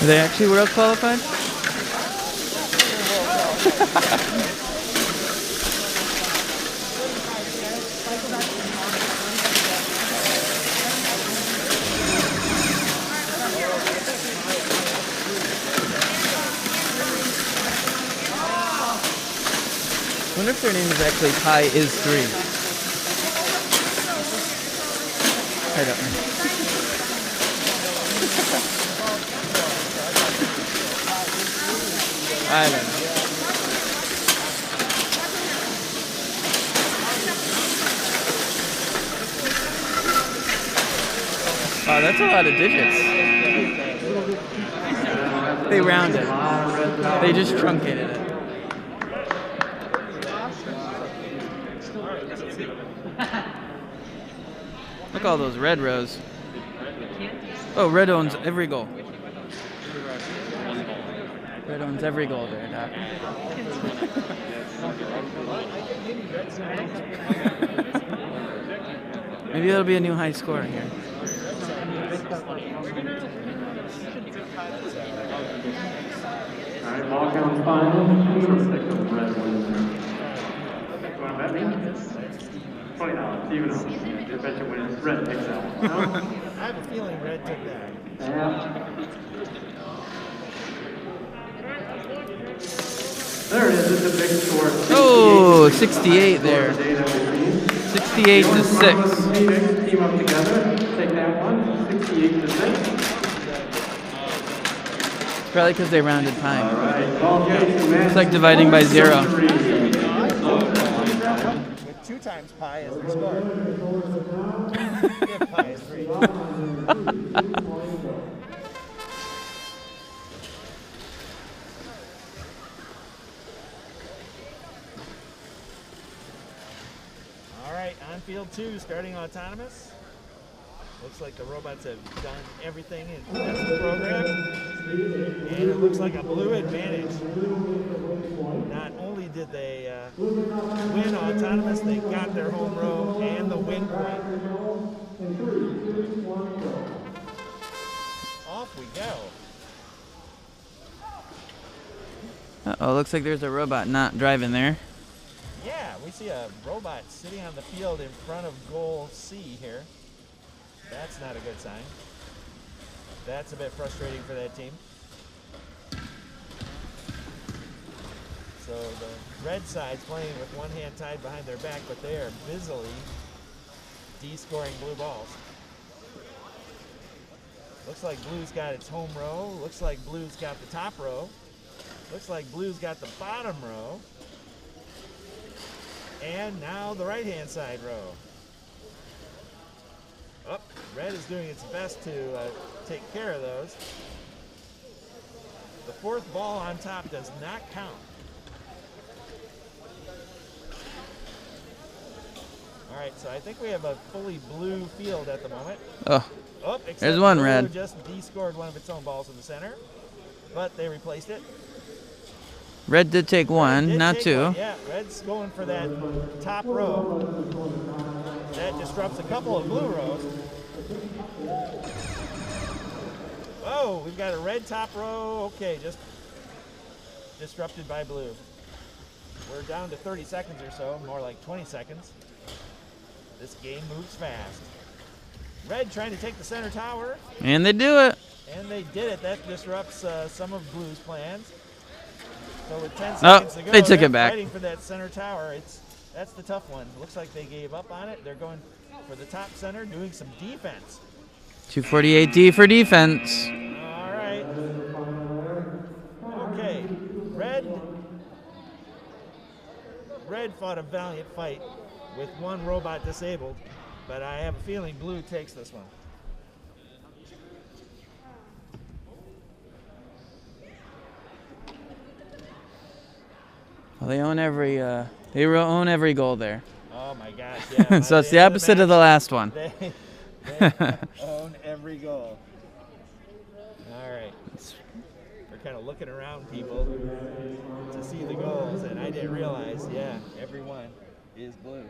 Are they actually world qualified? I wonder if their name is actually Pi is 3. I don't know. I don't know. Oh, that's a lot of digits. They rounded. They just truncated it. Look at all those red rows. Oh, red owns every goal. Red owns every goal there, Doc. Maybe that'll be a new high score here. Alright, ball count final. Number 6 of red wins. You want to bet me? $20, even though the bet you wins. Red takes that one. No? I have a feeling red took that. Yeah. There it is. It's a big score. Oh, 68 there. 68 to 6. Team up together. Take that one. 68 to 6. Probably because they rounded pi. Right. It's like dividing by 0. With 2 times pi as their score. If pi is 3. All right, on field 2, starting autonomous. Looks like the robots have done everything in the program, and it looks like a blue advantage. Not only did they win autonomous, they got their home row and the win point. Off we go. Uh-oh, looks like there's a robot not driving there. Yeah, we see a robot sitting on the field in front of goal C here. That's not a good sign. That's a bit frustrating for that team. So the red side's playing with one hand tied behind their back, but they are busily de-scoring blue balls. Looks like blue's got its home row. Looks like blue's got the top row. Looks like blue's got the bottom row. And now the right-hand side row. Oh, red is doing its best to take care of those. The 4th ball on top does not count. All right, so I think we have a fully blue field at the moment. Oh, except there's one blue red. Just de-scored one of its own balls in the center, but they replaced it. Red did take one, Did not take 2. one. Yeah, red's going for that top row. That disrupts a couple of blue rows. Oh, we've got a red top row. Okay, just disrupted by blue. We're down to 30 seconds or so, more like 20 seconds. This game moves fast. Red trying to take the center tower. And they do it. And they did it. That disrupts some of blue's plans. So with 10 seconds to go, they took they're it back. fighting for that center tower. That's the tough one. Looks like they gave up on it. They're going for the top center, doing some defense. 248D for defense. All right. Okay. Red fought a valiant fight with one robot disabled, but I have a feeling blue takes this one. Well, they own every goal there. Oh my gosh! Yeah. So it's the opposite of the last one. They own every goal. All right. We're kind of looking around people to see the goals, and I didn't realize. Yeah, every one is blue.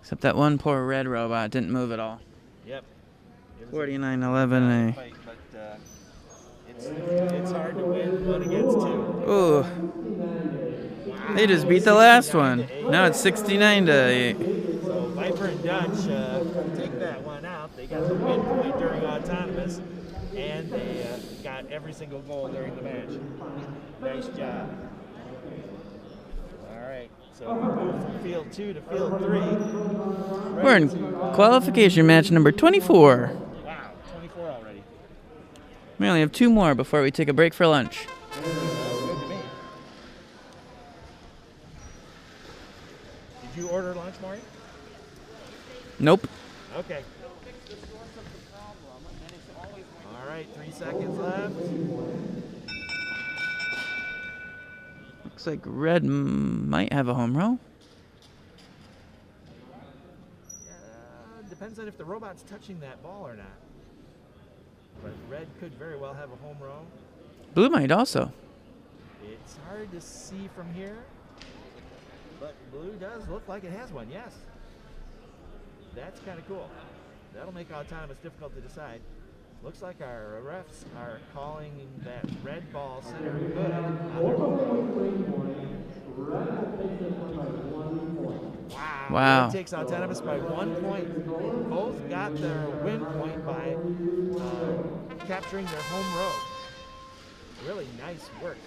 Except that one poor red robot didn't move at all. Yep. 49-11. Fight, but it's hard to win 1 against 2. Ooh. Wow. They just beat the last 69 one. to 8. Now it's 69 to 8. So Viper and Dutch take that one out. They got the win point during autonomous, and they got every single goal during the match. Nice job. All right, so we move from field 2 to field 3. We're in qualification match number 24. Wow, 24 already. We only have 2 more before we take a break for lunch. Good to me. Did you order lunch, Maury? Nope. Okay. All right, 3 seconds left. Looks like red might have a home row. Depends on if the robot's touching that ball or not. But red could very well have a home row. Blue might also. It's hard to see from here, but blue does look like it has one, yes. That's kind of cool. That'll make autonomous difficult to decide. Looks like our refs are calling that red ball center good on their home row. Wow. Red takes autonomous by 1 point. Both got their win point by capturing their home row. Really nice work.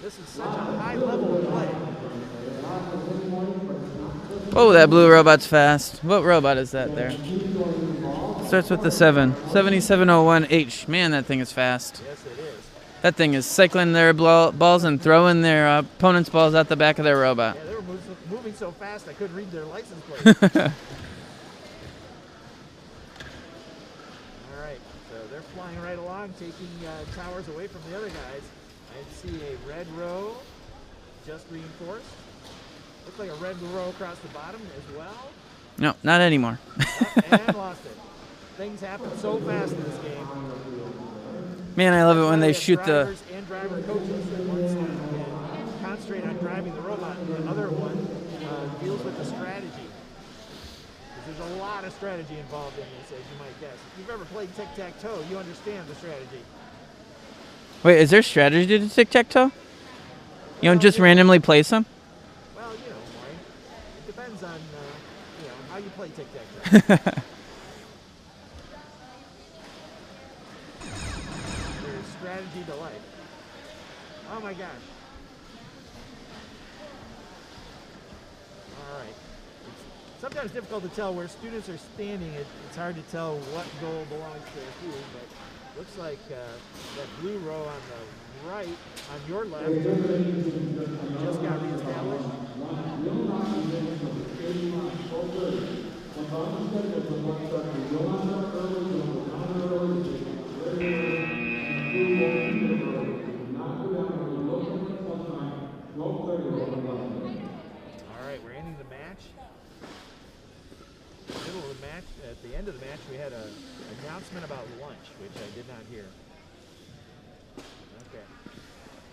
This is such a high level of play. Oh, that blue robot's fast. What robot is that there? Starts with the 7. 7701H. Man, that thing is fast. Yes, it is. That thing is cycling their balls and throwing their opponent's balls out the back of their robot. Yeah, they were moving so fast I couldn't read their license plate. All right, so they're flying right along, taking towers away from the other guys. I see a red row just reinforced. Looks like a red row across the bottom as well. No, not anymore. And lost it. Things happen so fast in this game. Man, I love it when they have shoot the... drivers and driver coaches. One can concentrate on driving the robot, and the other one deals with the strategy. Because there's a lot of strategy involved in this, as you might guess. If you've ever played tic-tac-toe, you understand the strategy. Wait, is there strategy to tic-tac-toe? You don't just randomly place them? Well, you know, Maury, it depends on how you play tic-tac-toe. There's strategy to life. Oh my gosh. All right. It's sometimes difficult to tell where students are standing. It's hard to tell what goal belongs to who, but looks like that blue row on the right, on your left, just got reestablished. All right, we're ending the match. Middle of the match, at the end of the match, we had an announcement about lunch, which I did not hear. Okay.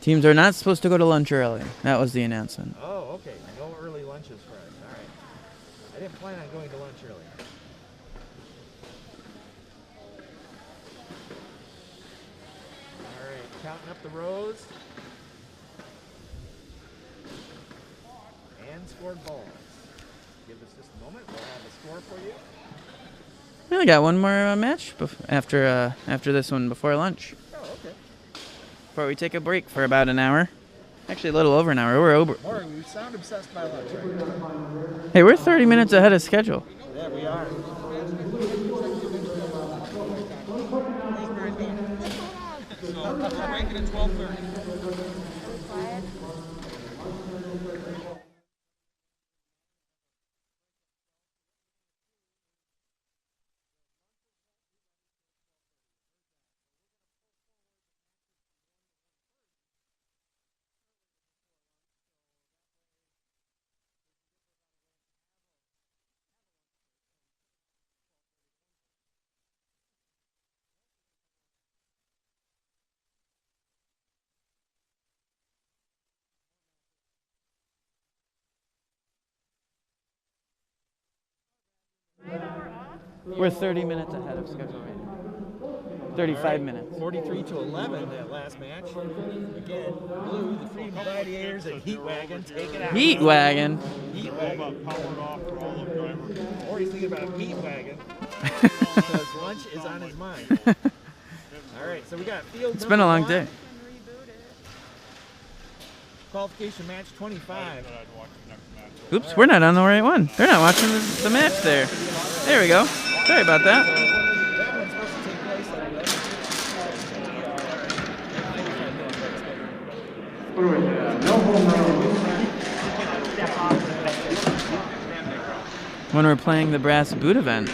Teams are not supposed to go to lunch early. That was the announcement. Oh, okay. No early lunches for us. All right. I didn't plan on going to lunch early. All right, counting up the rows. And scored balls. Give us just a moment. We'll have a score for you. We only got one more match after this one before lunch. Oh, okay. Before we take a break for about an hour. Actually, a little over an hour. We're over. Maury, we sound obsessed by lunch right now. Hey, we're 30 minutes ahead of schedule. Yeah, we are. Break it at 12:30. We're 30 minutes ahead of schedule right now. 35 minutes. 43-11, that last match. Again, blue, the Freedom Gladiators and Heat Wagon take it out. Heat Wagon. Heat Wagon. Or he's thinking about Heat Wagon because lunch is on his mind. All right, so we got field. It's been a long day. Qualification match 25. Oops, we're not on the right one. They're not watching the match there. There we go. Sorry about that. That one's supposed to take place at 11. What do we have? No home run. When we're playing the brass boot event.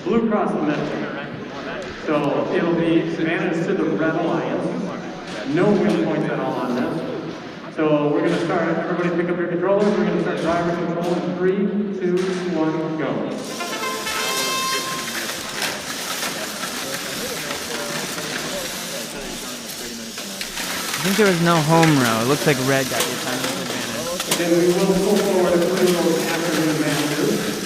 Blue cross the middle. So it'll be advantage to the Red Alliance. No win points at all on this. So we're going to start. Everybody pick up your controllers. We're going to start driver control in 3, 2, 1, go. I think there was no home row. It looks like red got the time advantage. Then we will pull forward a few of those afternoon matches.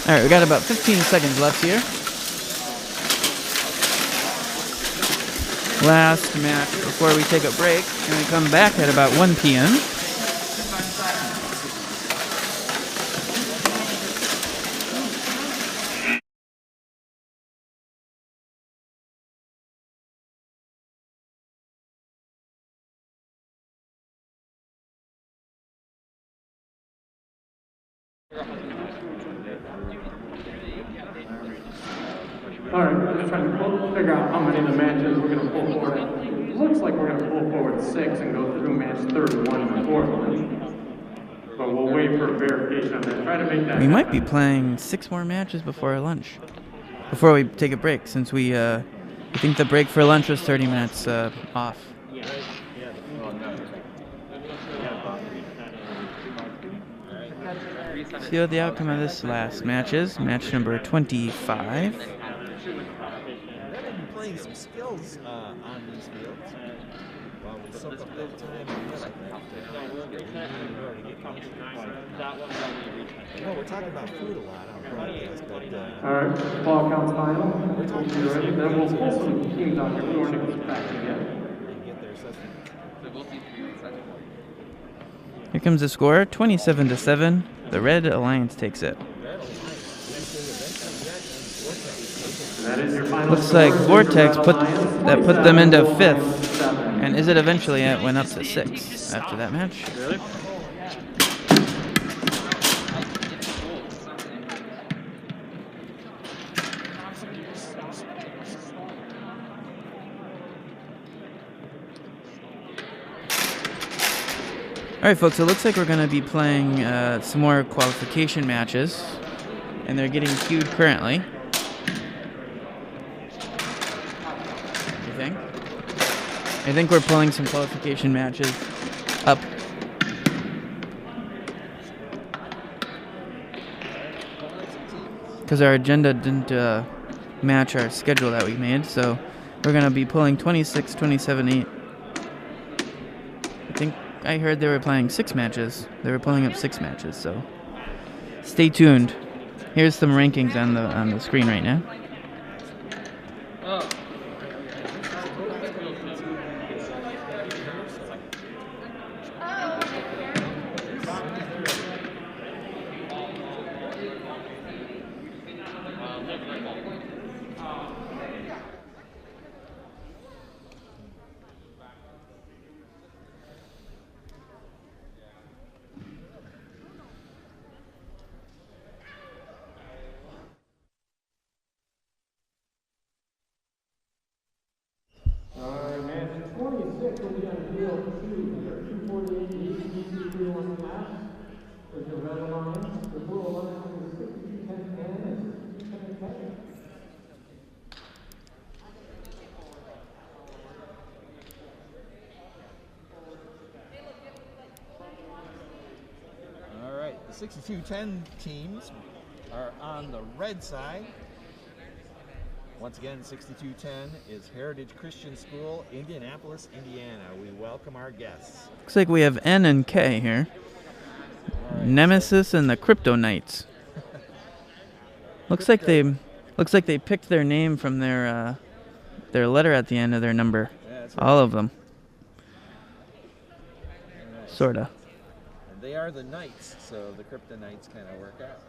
All right, we got about 15 seconds left here. Last match before we take a break, and we come back at about 1 p.m. All right, we're just trying to figure out how many of the matches we're going to pull forward. It looks like we're going to pull forward 6 and go through match 31 in the fourth one. But we'll wait for verification on that. Try to make that We might be happen. playing 6 more matches before lunch. Before we take a break, since I think the break for lunch was 30 minutes off. See what the outcome of this last match is. Match number 25. They've been playing some skills on these fields. While we soak up that time No, we're talking about food a lot on the broadcast, but All right, ball counts final. We're talking ready. Then we'll pull some teams out here. We don't want to get back together. they get their sustenance. Here comes the score, 27-7. The Red Alliance takes it. That is your final Looks score. like Vortex put them into 5th. 27. And is it eventually it went up to 6 after that match? Really? Alright folks, it looks like we're going to be playing some more qualification matches. And they're getting queued currently. I think we're pulling some qualification matches up. Because our agenda didn't match our schedule that we made, so we're going to be pulling 26, 27, 8. I think I heard they were playing 6 matches. They were pulling up 6 matches, so stay tuned. Here's some rankings on the screen right now. field 2 here, 248 DC31 class. There's your red line. The blue line is 6210N and 67K. All right, the 6210 teams are on the red side. Once again, 6210 is Heritage Christian School, Indianapolis, Indiana. We welcome our guests. Looks like we have N and K here. Right, Nemesis and the Crypto Knights. Looks like they picked their name from their letter at the end of their number. Yeah, that's right. All of them. Right. Sorta. And they are the Knights, so the Crypto Knights kind of work out.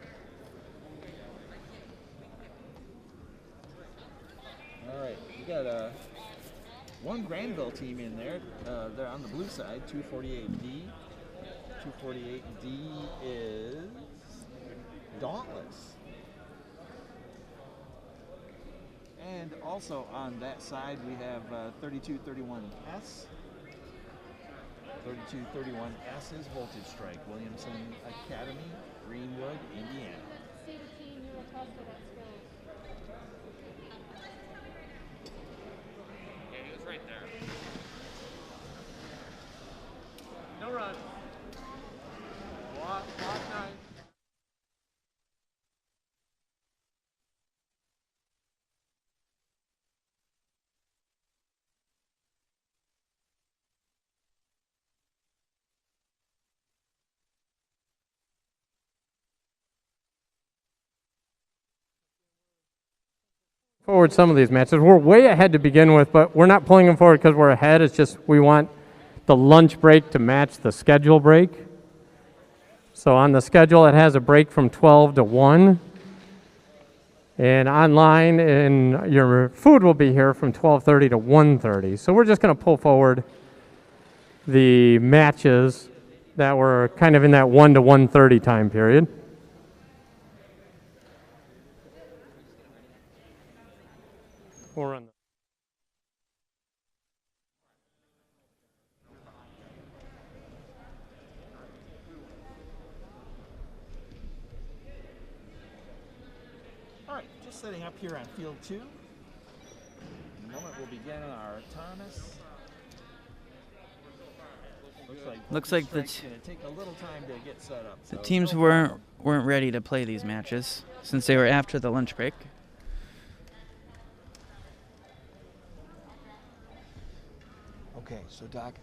All right, we got one Grandville team in there. They're on the blue side, 248D. 248D is Dauntless. And also on that side, we have 3231S. 3231S is Voltage Strike, Williamson Academy, Greenwood, Indiana. See the team you were tested at skills. Yeah, he was right there. No run. Walk 9. Forward some of these matches. We're way ahead to begin with, but we're not pulling them forward because we're ahead. It's just we want the lunch break to match the schedule break. So on the schedule, it has a break from 12 to 1. And online, and your food will be here from 12:30 to 1:30. So we're just going to pull forward the matches that were kind of in that 1 to 1:30 time period. We'll run. All right, just setting up here on field 2. In a moment, we'll begin our autonomous. Looks like Strike's gonna take a little time to get set up. the so teams no weren't problem. ready to play these matches since they were after the lunch break. Okay, so Doc,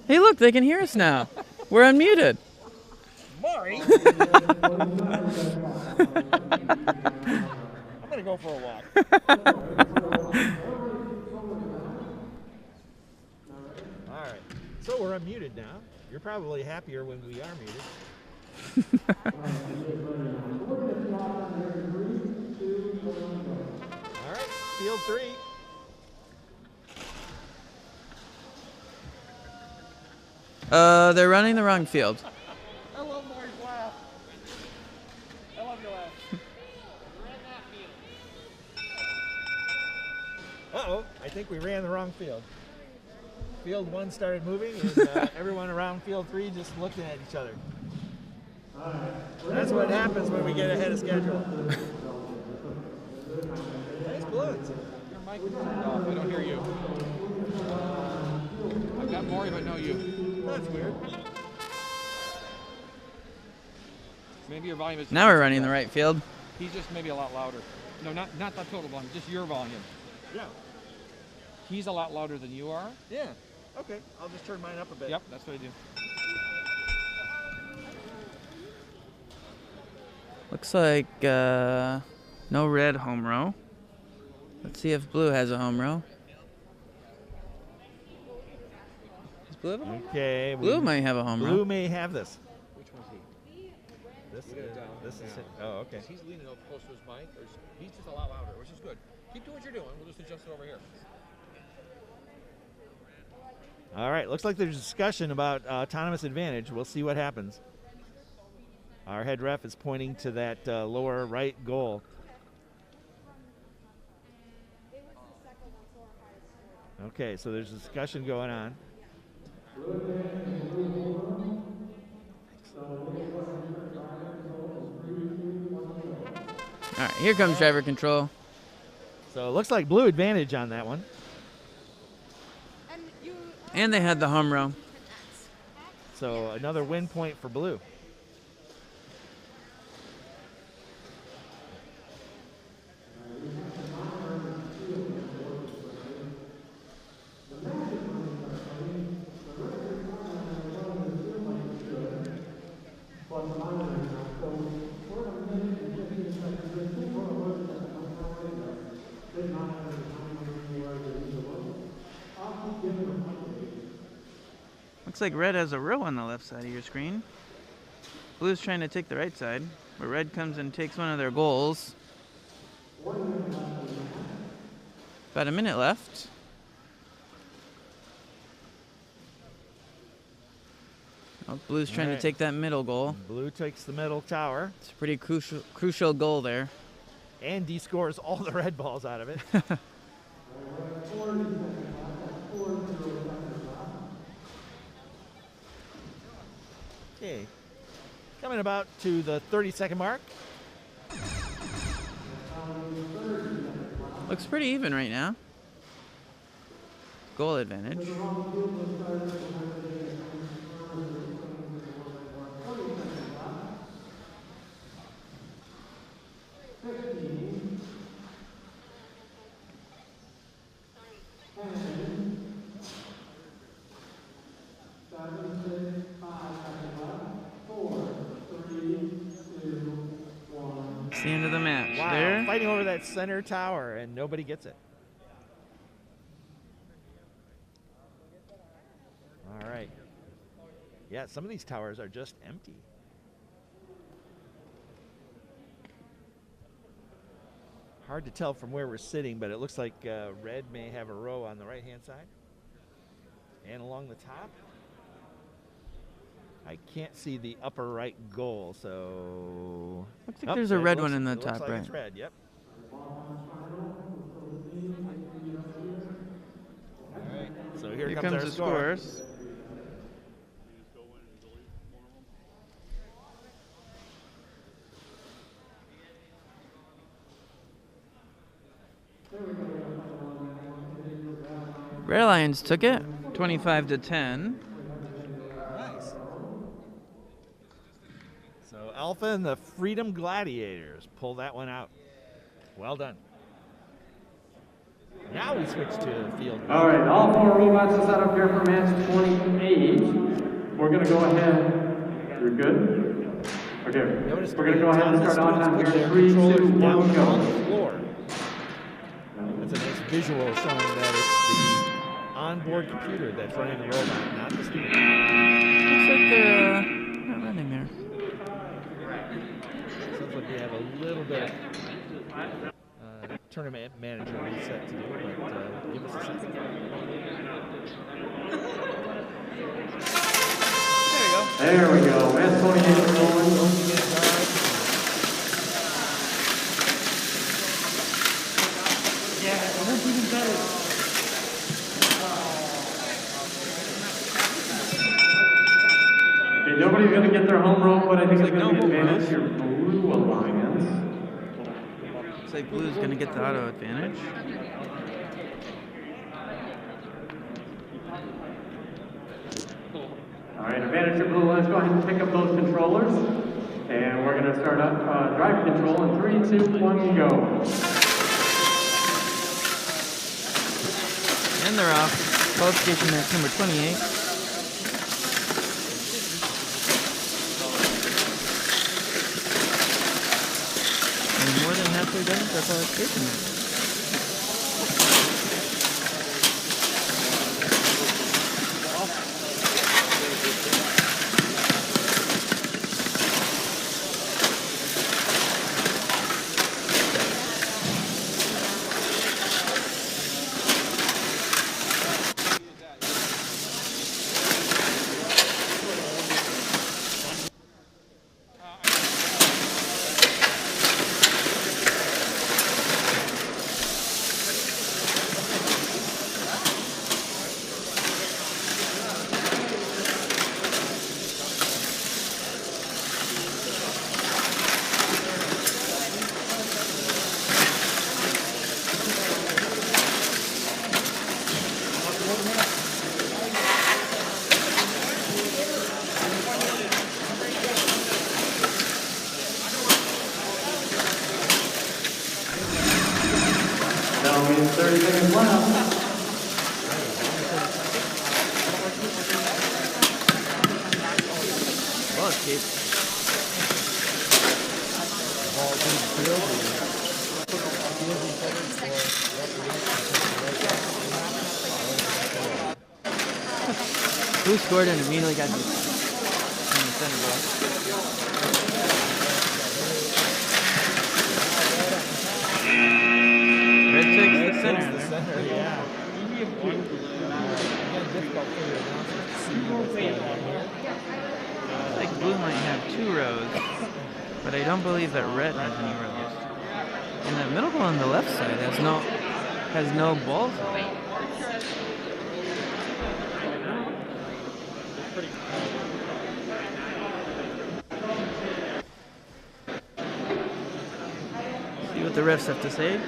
Hey, look, they can hear us now. We're unmuted. Maury. I'm gonna go for a walk. All right. So we're unmuted now. You're probably happier when we are muted. All right. Field 3. They're running the wrong field. I love Maury's laugh. I love your laugh. Uh-oh, I think we ran the wrong field. Field 1 started moving, and everyone around field 3 just looking at each other. That's what happens when we get ahead of schedule. Nice balloons. Your mic is turned off. I don't hear you. I've got Maury, but no you. That's weird. Maybe your volume is. Now we're running the right field. He's just maybe a lot louder. No, not the total volume, just your volume. Yeah. He's a lot louder than you are. Yeah. Okay, I'll just turn mine up a bit. Yep, that's what I do. Looks like no red home row. Let's see if blue has a home row. Does blue have a home row? Okay. Blue might have a home row. Blue may have this. Which one's he? This, We got it down. this is Yeah. it. Oh, okay. He's leaning up close to his mic. He's just a lot louder, which is good. Keep doing what you're doing. We'll just adjust it over here. All right, looks like there's discussion about autonomous advantage. We'll see what happens. Our head ref is pointing to that lower right goal. Okay, so there's discussion going on. All right, here comes driver control. So it looks like blue advantage on that one. And they had the home row. So another win point for blue. Looks like red has a row on the left side of your screen. Blue's trying to take the right side, but red comes and takes one of their goals. About a minute left. Oh, blue's trying to take that middle goal. Blue takes the middle tower. It's a pretty crucial goal there. And scores all the red balls out of it. Okay. Coming about to the 30-second mark. Looks pretty even right now. Goal advantage. It's the end of the match. Wow, there. fighting over that center tower, and nobody gets it. All right. Yeah, some of these towers are just empty. Hard to tell from where we're sitting, but it looks like red may have a row on the right-hand side. And along the top. I can't see the upper right goal, so... Looks like there's a red one in the looks top like right. It's red, yep. All right, so here comes our the score. scores. Red Lions took it, 25-10. Nice. So Alpha and the Freedom Gladiators pull that one out. Well done. Now we switch to field. All right, all 4 robots are set up here for match 28. We're going to go ahead. You're good? Okay, Notice we're going to go ahead and start on time put here. their 3, 2, controllers 1, down go. on the floor. That's a nice visual showing that it's the onboard computer that's running the robot, not the steering. Looks like they're not running there. Sounds like we have a little bit of tournament manager reset to do, but give us a second. There we go. Match 28 is rolling. Yeah, that's even better. Okay, nobody's going to get their home row, but I think it's going to be no advantage to your Blue Alliance. Looks like Blue's gonna get the auto advantage. All right, advantage to Blue. Let's go ahead and pick up those controllers. And we're going to start up drive control in 3, 2, 1, go. And they're off. Qualification match number 28. And more than halfway done with our qualification match. Now we have 30 seconds left. Well escaped. Blue scored and immediately got hit in the center ball. Red takes the center. The center, yeah. Looks like Blue might have 2 rows, but I don't believe that Red has any rows. And the middle ball on the left side has no balls on it. See what the refs have to say.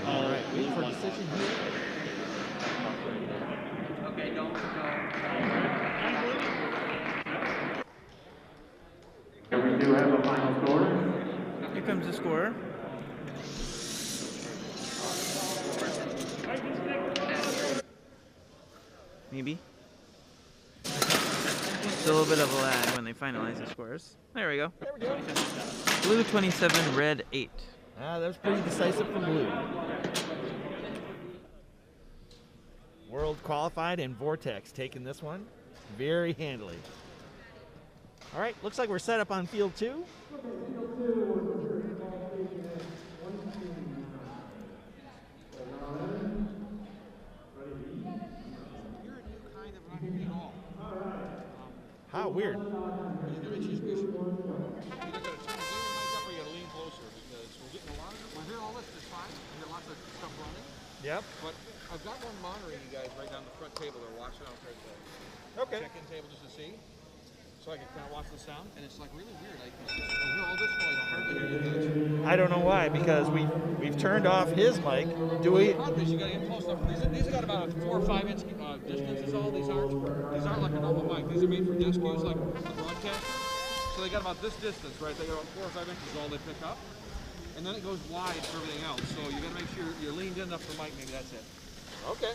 All right, wait for decision here. And we do have a final score. Here comes the scorer. Maybe. Just a little bit of a lag when they finalize the scores. There we go. Blue 27, Red 8. That was pretty decisive for Blue. World qualified and Vortex taking this one very handily. All right, looks like we're set up on field 2. How weird. You gotta lean closer because we're getting a lot of. We're hearing all this is fine. We got lots of stuff running. Yep. But I've got one monitoring you guys right down the front table. They're watching out there. Okay. Check-in table just to see. so I can kind of watch the sound, and it's like really weird. I hear all this noise. I hardly hear you guys. I don't know why, because we've turned off his mic. Do we? The problem is you got to get close enough. These have got about a 4 or 5 inch distance. Is all these aren't. These aren't like a normal mic. These are made for desk use, like the broadcast. So they got about this distance, right? They got about 4 or 5 inches is all they pick up, and then it goes wide for everything else. So you got to make sure you're leaned in enough for the mic. Maybe that's it. Okay.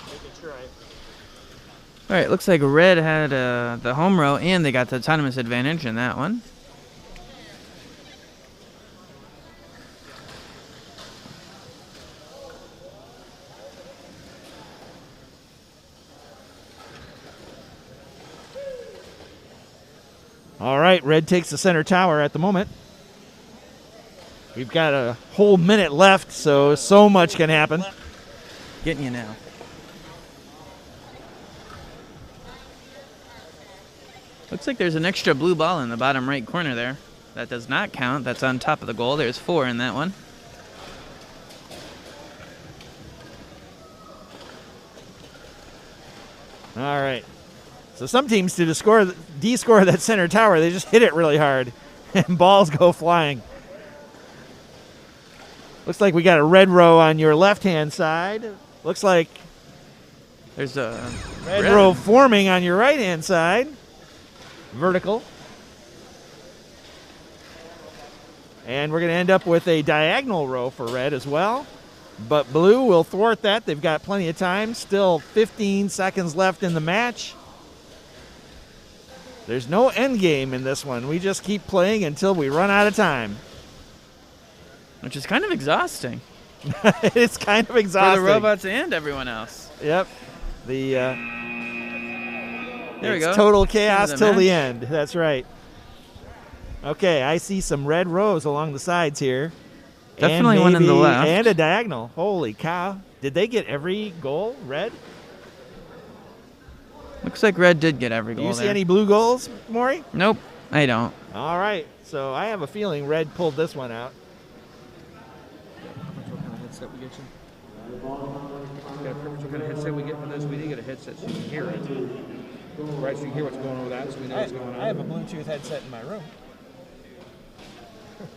Making sure All right, looks like red had the home row, and they got the autonomous advantage in that one. All right, red takes the center tower at the moment. We've got a whole minute left, so much can happen. Getting you now. Looks like there's an extra blue ball in the bottom right corner there. That does not count. That's on top of the goal. There's 4 in that one. All right. So some teams to de-score that center tower, they just hit it really hard, and balls go flying. Looks like we got a red row on your left-hand side. Looks like there's a red row forming on your right-hand side. Vertical. And we're going to end up with a diagonal row for red as well. But blue will thwart that. They've got plenty of time. Still 15 seconds left in the match. There's no end game in this one. We just keep playing until we run out of time. Which is kind of exhausting. It's kind of exhausting. For the robots and everyone else. Yep. The there we go. Total chaos till the end. That's right. Okay, I see some red rows along the sides here. Definitely one in the left. And a diagonal. Holy cow. Did they get every goal, red? Looks like red did get every goal. Do you see there. any blue goals, Maury? Nope, I don't. All right. So I have a feeling red pulled this one out. What kind of headset we get you? Got a preference what kind of headset we get for this? We did get a headset so you can hear it. Right, so you can hear what's going on with that, so we know what's going on. I have a Bluetooth headset in my room.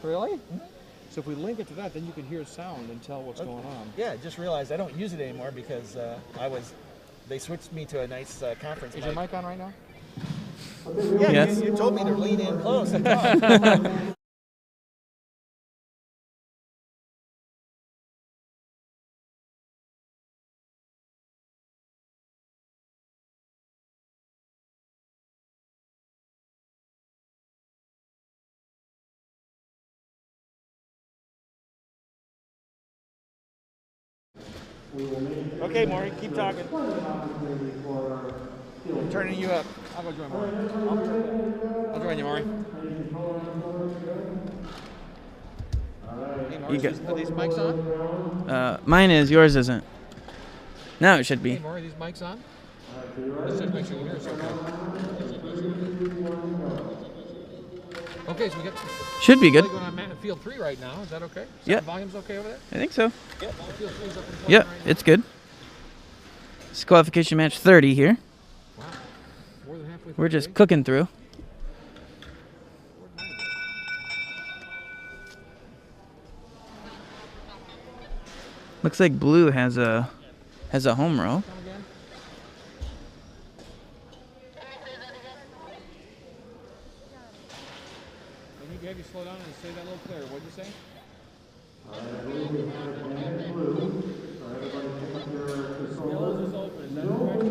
Really? Mm-hmm. So if we link it to that, then you can hear sound and tell what's going on. Yeah, just realized I don't use it anymore because they switched me to a nice conference mic. Is your mic on right now? Yeah, yes. You told me to lean in close and talk. Okay, Maury, keep talking. I'm turning you up. I'll go join Maury. I'll join you, Maury. Hey, Maury, are these mics on? Mine is, yours isn't. Now it should be. Hey, Maury, are these mics on? Let's just make sure you hear us okay. Okay, so we got... Should be good. We're going on field 3 right now. Is that okay? Yeah. Volume's okay over there? I think so. Yep. Field 3's up and playing Yep, right it's good. It's qualification match 30 here. Wow. More than halfway through. We're just cooking through. Looks like blue has a home row. Have you slow down and say that a little clearer. What'd you say? Skills is open. Is that correct?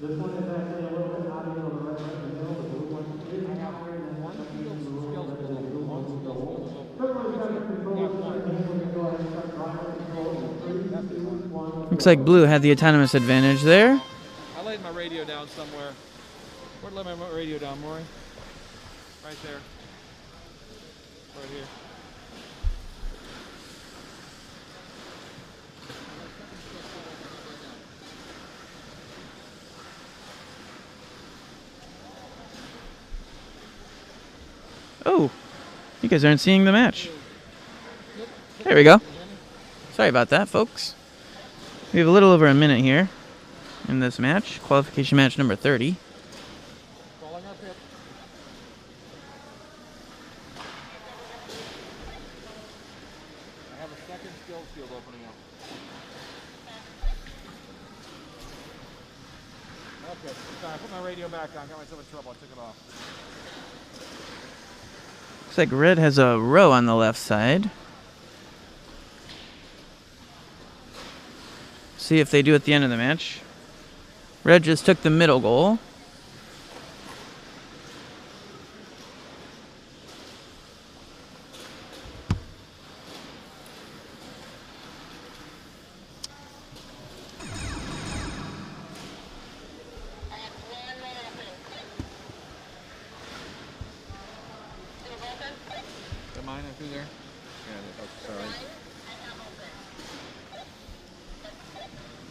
This one is actually a little bit out of the red right in the middle. The blue one is One field skills is open. One skills is open. Looks like blue had the autonomous advantage there. I laid my radio down somewhere. Where'd I lay my radio down, Maury? Right there. Right here. Oh, you guys aren't seeing the match. There we go. Sorry about that, folks. We have a little over a minute here. in this match. Qualification match number 30. Calling our pit. I have a second skills field opening up. Okay, sorry, I put my radio back on. Got myself in trouble. I took it off. Looks like red has a row on the left side. See if they do at the end of the match. Red just took the middle goal. Mine through there? Yeah, oh, sorry.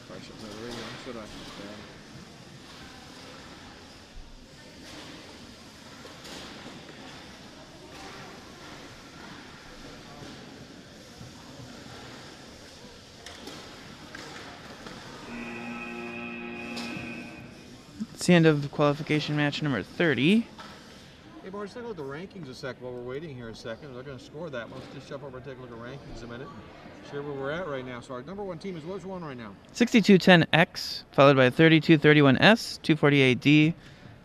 I should have the radio, should I? Yeah. It's the end of qualification match number 30. Hey, Bart, let's take a look at the rankings a sec while we're waiting here a second. They're going to score that. Let's just jump over and take a look at rankings a minute and share where we're at right now. So our number one team is which one right now? 6210X, followed by 3231S, 248D,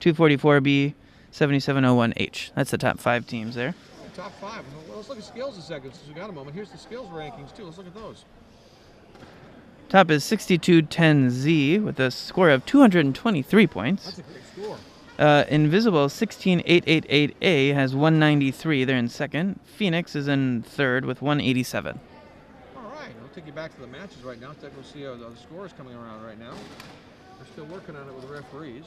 244B, 7701H. That's the top 5 teams there. Top 5. Well, let's look at skills a second since we got a moment. Here's the skills rankings too. Let's look at those. Top is 6210Z with a score of 223 points. That's a great score. Invisible 16888A has 193. They're in second. Phoenix is in third with 187. All right. I'll take you back to the matches right now. We'll see how the score is coming around right now. We're still working on it with the referees.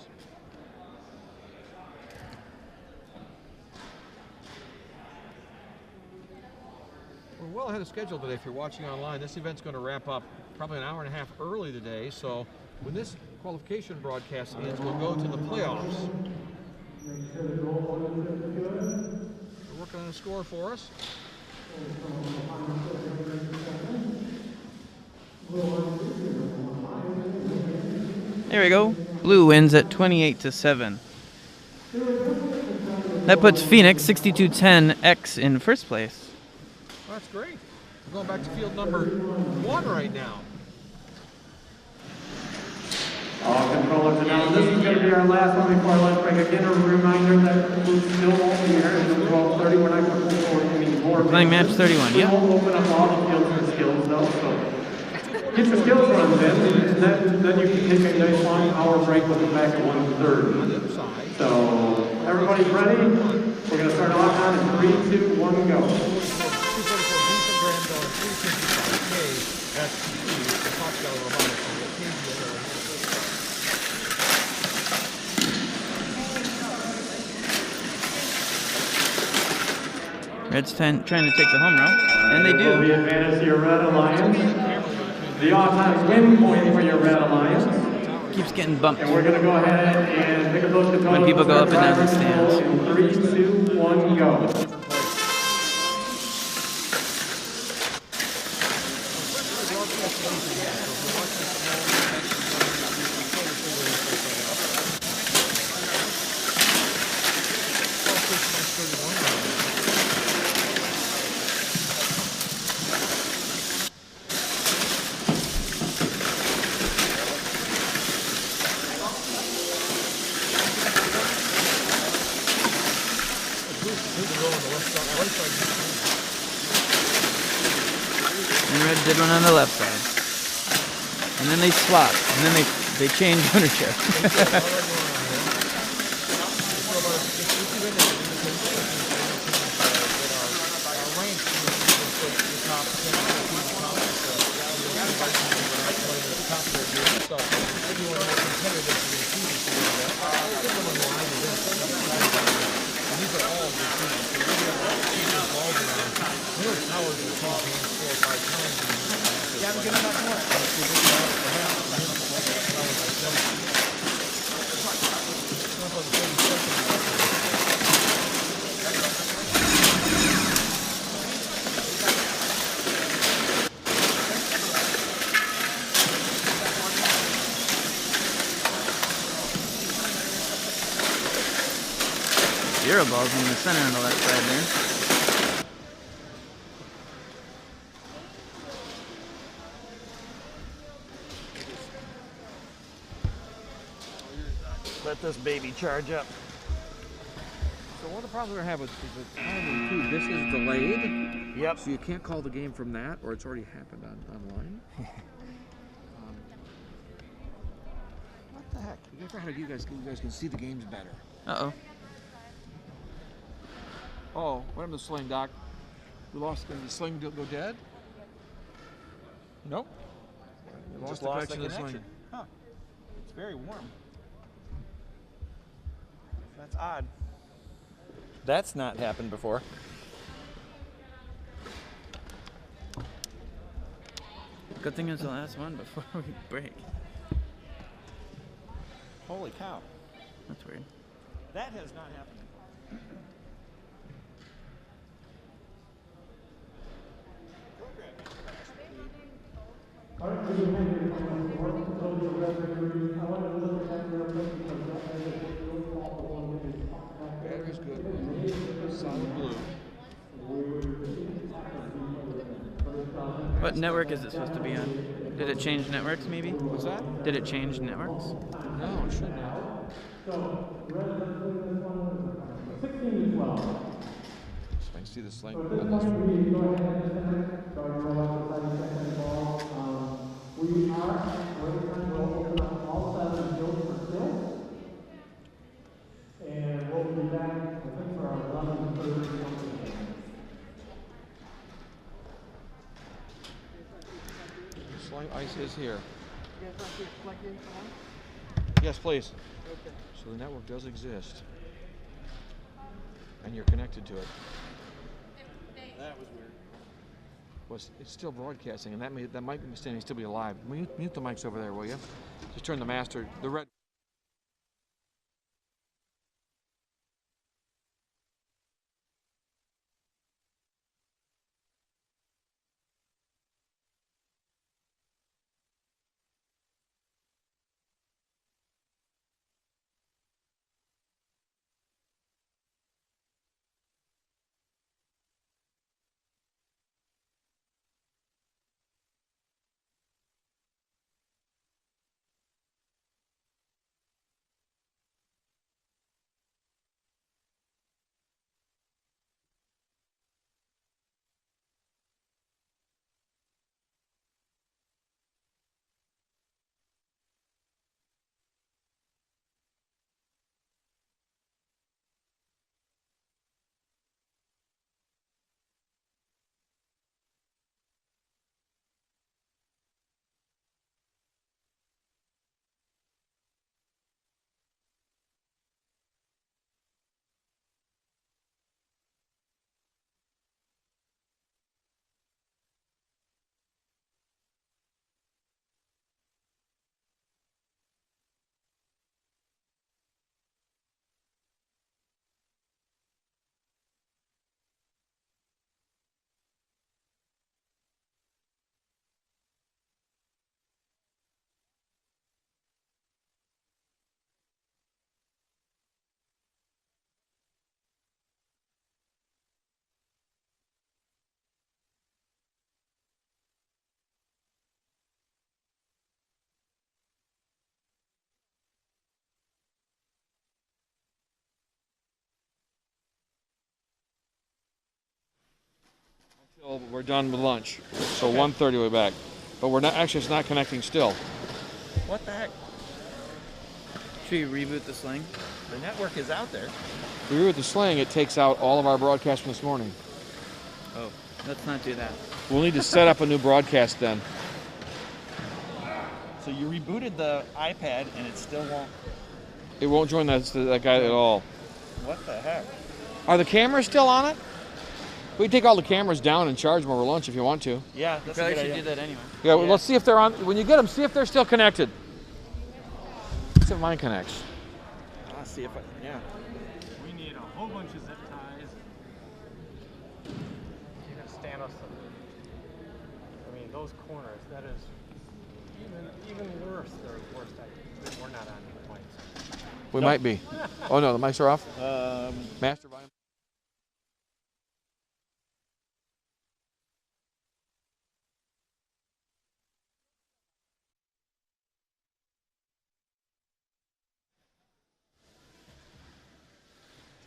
We're well ahead of schedule today if you're watching online. This event's going to wrap up probably an hour and a half early today. So when this qualification broadcast ends, we'll go to the playoffs. They're working on a score for us. There we go. Blue wins at 28-7. That puts Phoenix 6210X in first place. That's great. We're going back to field number 1 right now. All controllers are down. This is going to be our last one before our lunch break. Again, a reminder that we still won't be here until 12:30. We're not going to pull forward any more. Playing match 31, yeah. We won't open up all the fields for skills, though, so get your skills runs in, and then you can take a nice long hour break with it back at 1:30. So, everybody's ready? We're going to start off on in 3, 2, 1, go. Red's trying to take the home row, and they do. The advantage to your Red Alliance. The all-time win point for your Red Alliance. Keeps getting bumped. And we're going to go ahead and pick up those controls. When people go up and down the stands. In 3, 2, 1, go. And Red did one on the left side. And then they swapped. And then they changed ownership. 0 balls in the center on the left side there. Let this baby charge up. So one of the problems we're gonna have is the timing too. This is delayed. Yep. So you can't call the game from that, or it's already happened online. What the heck? We gotta figure out how you guys can see the games better. Uh-oh. Oh, what happened to the sling, Doc? We lost. Did the sling go dead? Nope. We Just the lost the connection to the connection. sling. Huh. It's very warm. That's odd. That's not happened before. Good thing it was the last one before we break. Holy cow. That's weird. That has not happened. Battery's good. Solid blue. What network is it supposed to be on? Did it change networks maybe? What's that? Did it change networks? No, it shouldn't have. So I can see the sling. We are will open up all 7 fields for stills. And we'll be back, I think, for our 11:30 something. Sling ice is here. Yes, please. Okay. So the network does exist. And you're connected to it. That was weird. Well, it's still broadcasting, and that might be standing still be alive. Mute the mics over there, will you? Just turn the master, the red. Until we're done with lunch. So 1:30 we're back. But we're not, actually it's not connecting still. What the heck? Should you reboot the sling? The network is out there. If we reboot the sling, it takes out all of our broadcasts from this morning. Oh, let's not do that. We'll need to set up a new broadcast then. So you rebooted the iPad and it still won't. It won't join that guy at all. What the heck? Are the cameras still on it? We can take all the cameras down and charge them over lunch if you want to. Yeah, that's a Probably good should idea. do that anyway. Yeah, well, let's see if they're on. When you get them, see if they're still connected. Let's see if mine connects. I'll see if I. Yeah. We need a whole bunch of zip ties. You can stand us. I mean, those corners. That is even worse. They're worse. We're not on any points. We might be. Oh no, the mics are off. Master volume.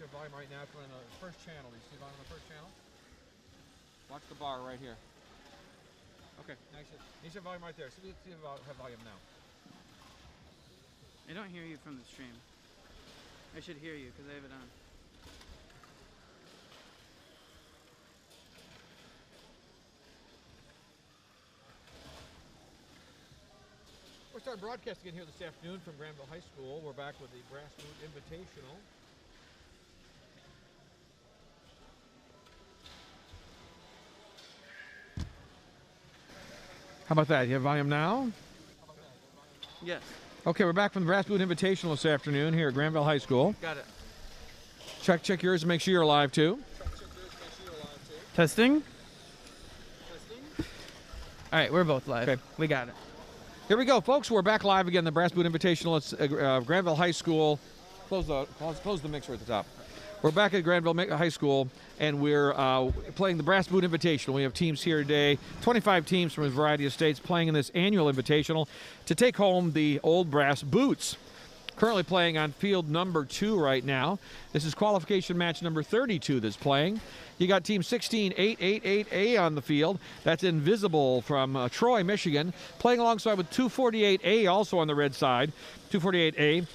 Your volume right now coming on the first channel. Do you see volume on the first channel? Watch the bar right here. Okay, now you should volume right there. See if you have volume now. I don't hear you from the stream. I should hear you because I have it on. We're starting broadcasting again here this afternoon from Grandville High School. We're back with the Brass Boot Invitational. How about that? You have volume now? Yes. Okay, we're back from the Brass Boot Invitational this afternoon here at Grandville High School. Got it. Check yours and make sure you're alive too. Testing. All right, we're both live. Okay. We got it. Here we go, folks. We're back live again. The Brass Boot Invitational. It's Grandville High School. Close the mixer at the top. We're back at Grandville High School, and we're playing the Brass Boot Invitational. We have teams here today, 25 teams from a variety of states playing in this annual invitational to take home the old brass boots. Currently playing on field number 2 right now. This is qualification match number 32 that's playing. You got team 16888A on the field. That's Invisible from Troy, Michigan, playing alongside with 248A also on the red side. 248A,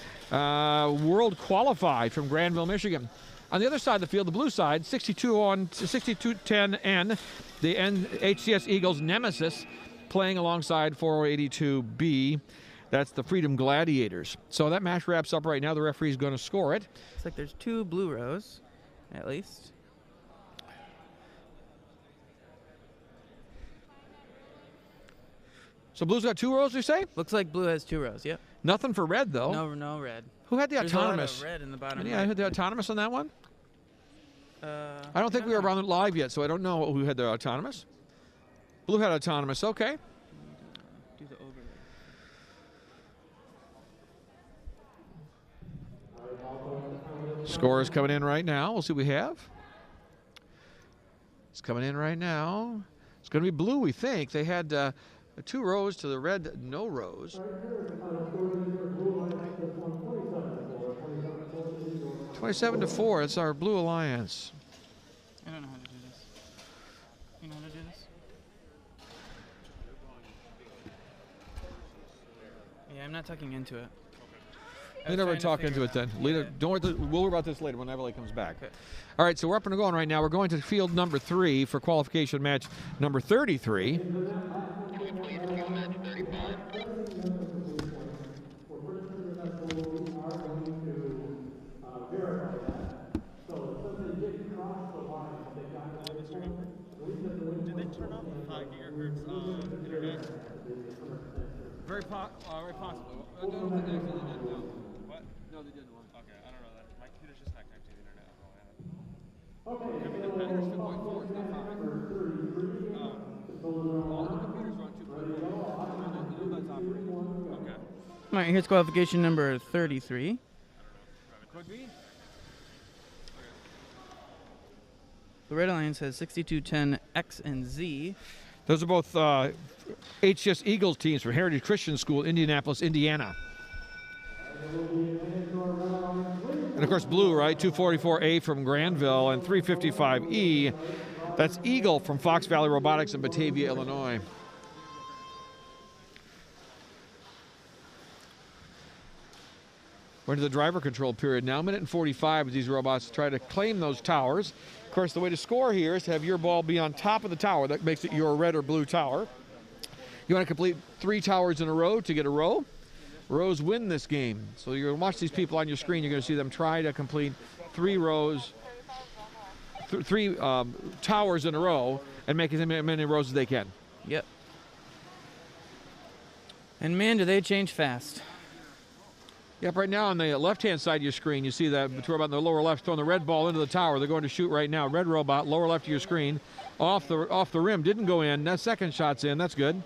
World Qualified from Grandville, Michigan. On the other side of the field, the blue side, 6210N, the HCS Eagles Nemesis, playing alongside 4082B. That's the Freedom Gladiators. So that match wraps up right now. The referee's going to score it. Looks like there's 2 blue rows, at least. So blue's got 2 rows, you say? Looks like blue has 2 rows, yep. Nothing for red, though. No red. Who had the There's autonomous? a lot of red in the bottom Yeah, right. who had the autonomous on that one? I don't think we were around live yet, so I don't know who had the autonomous. Blue had autonomous, okay. Do the overlay. Score is coming in right now. We'll see what we have. It's coming in right now. It's going to be blue, we think. They had 2 rows to the red, no rows. 27-4. It's our Blue Alliance. I don't know how to do this. You know how to do this? Yeah, I'm not tucking into it. We never talk into it then. Later, don't worry, we'll worry about this later when Everly comes back. Okay. All right, so we're up and going right now. We're going to field number 3 for qualification match number 33. Did they turn off the 5 gigahertz internet? Very possible. No, they didn't. No. What? No, they didn't. Okay, I don't know that. My computer's just not connected to the internet. All the computers are on 2.4. Okay. All right, here's qualification number 33. Could be. The Red Alliance has 6210 X and Z. Those are both HCS Eagles teams from Heritage Christian School, Indianapolis, Indiana. And of course, blue, right? 244A from Grandville and 355E. That's Eagle from Fox Valley Robotics in Batavia, Illinois. We're into the driver control period now. 1:45 as these robots try to claim those towers. Of course, the way to score here is to have your ball be on top of the tower. That makes it your red or blue tower. You want to complete 3 towers in a row to get a row. Rows win this game. So you're going to watch these people on your screen. You're going to see them try to complete 3 rows, 3 towers in a row and make as many rows as they can. Yep. And man, do they change fast. Yep, right now on the left-hand side of your screen, you see that robot in the lower left throwing the red ball into the tower. They're going to shoot right now. Red robot, lower left of your screen, off the rim. Didn't go in. That second shot's in. That's good.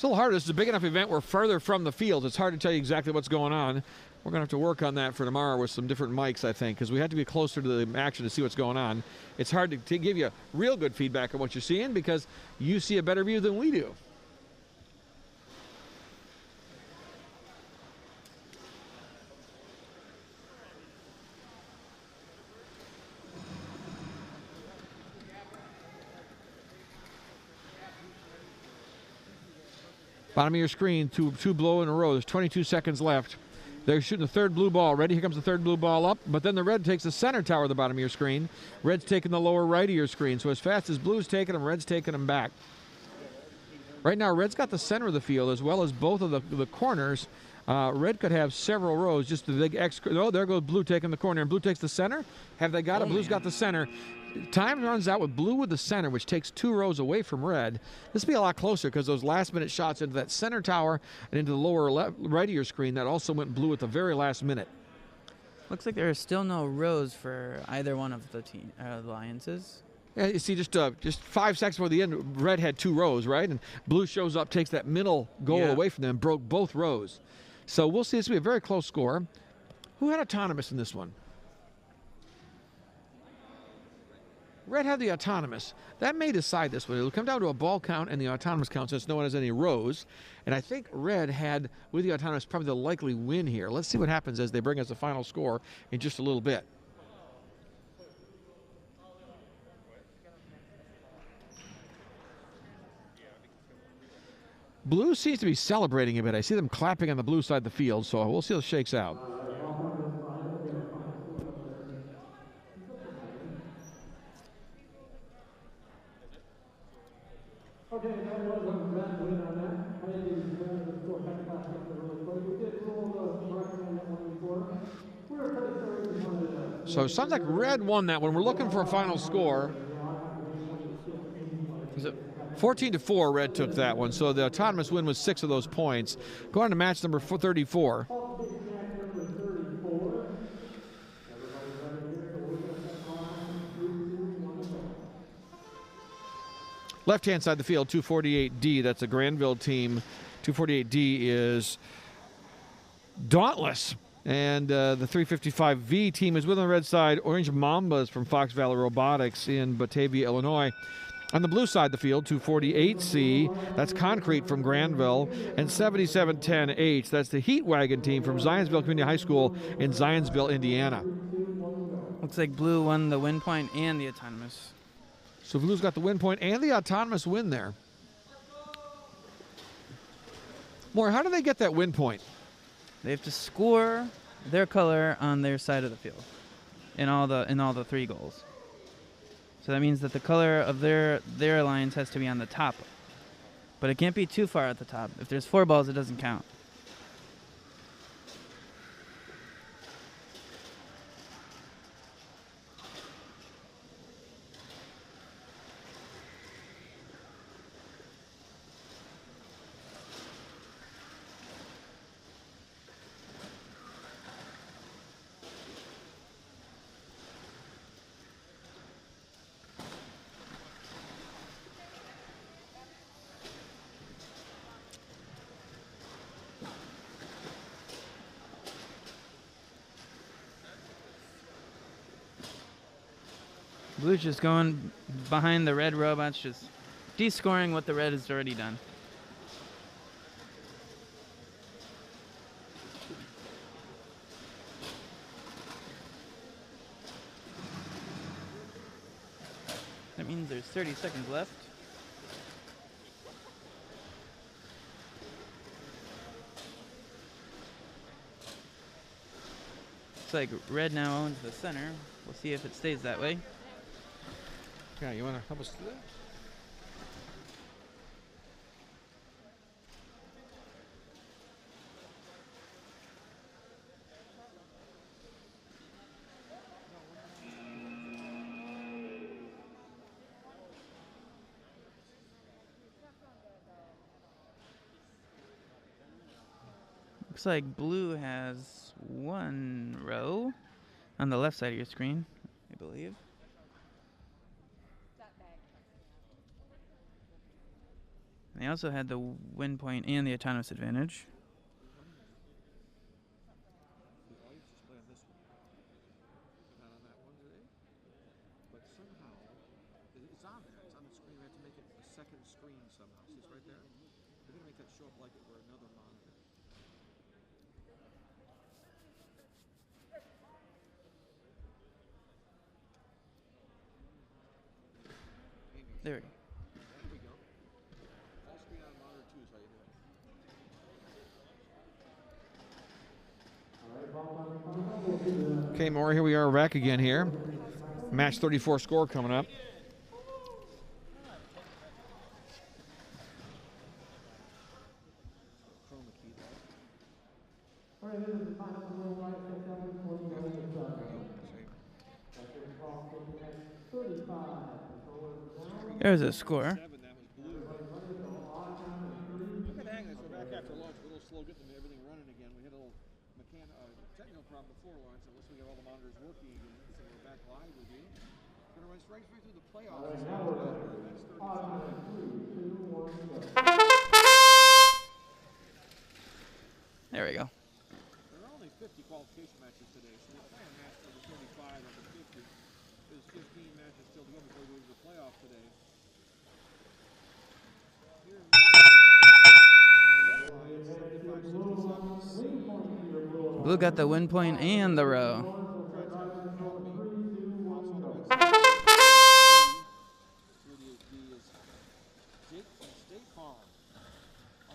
Still hard. This is a big enough event. We're further from the field. It's hard to tell you exactly what's going on. We're going to have to work on that for tomorrow with some different mics, I think, because we have to be closer to the action to see what's going on. It's hard to give you real good feedback on what you're seeing because you see a better view than we do. Bottom of your screen, two blow in a row. There's 22 seconds left. They're shooting the third blue ball. Ready? Here comes the third blue ball up. But then the red takes the center tower at the bottom of your screen. Red's taking the lower right of your screen. So as fast as blue's taking them, red's taking them back. Right now, red's got the center of the field as well as both of the corners. Red could have several rows. Just the big X. Oh, there goes blue taking the corner. And blue takes the center. Have they got it? Blue's got the center. Time runs out with blue with the center, which takes 2 rows away from red. This will be a lot closer because those last-minute shots into that center tower and into the lower right of your screen, that also went blue at the very last minute. Looks like there are still no rows for either one of the alliances. Yeah, you see, just 5 seconds before the end, red had 2 rows, right? And blue shows up, takes that middle goal away from them, broke both rows. So we'll see. This will be a very close score. Who had autonomous in this one? Red had the autonomous. That may decide this one. It'll come down to a ball count and the autonomous count since no one has any rows. And I think red had, with the autonomous, probably the likely win here. Let's see what happens as they bring us the final score in just a little bit. Blue seems to be celebrating a bit. I see them clapping on the blue side of the field, so we'll see how it shakes out. Okay, that was a bad win on that. I didn't the score back really quick. We did roll the correction on that one before. We were pretty sure we wanted to. So it sounds like red won that one. We're looking for a final score. Is it 14-4, red took that one. So the autonomous win was 6 of those points. Go on to match number 34. Left-hand side of the field, 248D. That's a Grandville team. 248D is Dauntless. And the 355V team is with on the red side. Orange Mambas from Fox Valley Robotics in Batavia, Illinois. On the blue side of the field, 248C, that's Concrete from Grandville, and 7710H, that's the Heat Wagon team from Zionsville Community High School in Zionsville, Indiana. Looks like blue won the win point and the autonomous. So blue's got the win point and the autonomous win there. More, how do they get that win point? They have to score their color on their side of the field in all the 3 goals. So that means that the color of their alliance has to be on the top. But it can't be too far at the top. If there's 4 balls, it doesn't count. Blue's just going behind the red robots, just descoring what the red has already done. That means there's 30 seconds left. Looks like red now owns the center. We'll see if it stays that way. Yeah, you want to help us do that? Looks like blue has 1 row on the left side of your screen, I believe. They also had the win point and the autonomous advantage. I used to play on this one. Not on that one today. But somehow, it's on there. It's on the screen. We have to make it a second screen somehow. See, it's right there. We're going to make that show up like it were another monitor. There we go. There we go. Full screen on monitor 2 is how you do it. Okay, Maury, here we are back again here. Match 34 score coming up. All right, this is the final roll right at 7:20. Qualification match 35. There's a score. Look at hang this. We're back after lunch. A little slow getting everything running again. We had a little technical problem before lunch, unless we get all the monitors working again. So we're back live with you. We're going to run straight through the playoffs. There we go. There are only 50 qualification matches today, so we're playing match number 35 of the 50. There's 15 matches still to go before we go to the playoff today. Blue got the win point and the row. On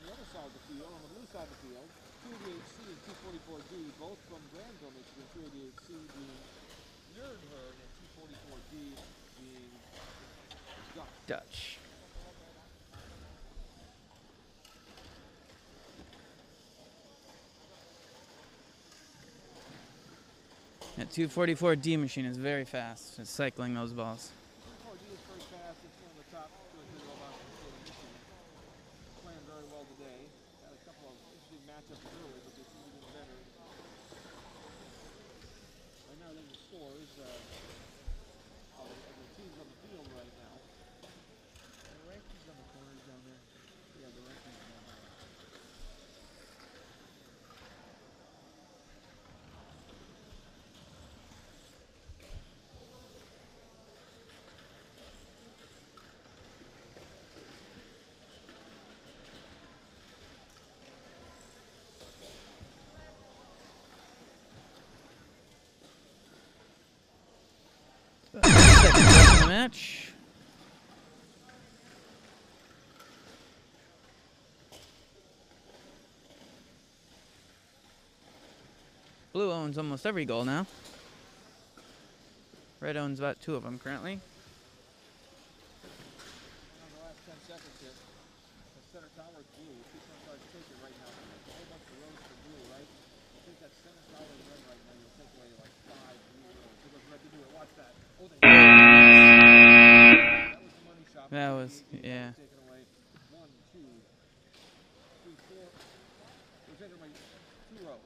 the other side of the field, on the blue side of the field, 288C and 244D, both from Grandville, Michigan. 288C being Nerdherd and 244D being Dutch. That 244D machine is very fast. It's cycling those balls. 244D is very fast. It's one of the top 200 robots in the state of Michigan. Playing very well today. Had a couple of interesting matchups early, but they seem to be doing better. Right now, the score is of the teams on the field right now. And the rankings on the corners down there. Yeah, the rankings down there. Second in the match. Blue owns almost every goal now. Red owns about 2 of them currently. On the last 10 seconds here, the center tower is blue. 225 take it right now. There's a whole bunch of rows for blue, right? I think that center tower is red right now. You'll take away like 5 blue rows. It was red to do it. Watch that. Oh, they that was the money shot. That was, yeah. Taken away 1, 2, 3, 4. They're taking away 2 rows.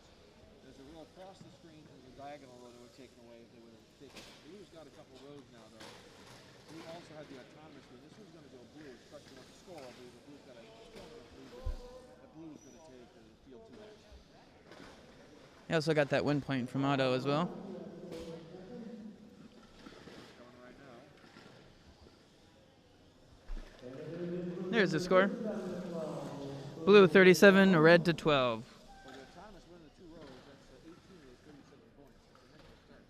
There's a row across the screen and the diagonal row that were taken away if they would have taken it. Blue's got a couple rows now, though. Blue also had the autonomous win. This one's going to go blue. It's question what the score will be, but Blue's got a strong enough lead that Blue's going to take the field 2 match. He also got that win point from Otto as well. Going right now. There's the score. Blue 37, red to 12. For the autonomous win of the 2 rows, that's 18 of 37 points.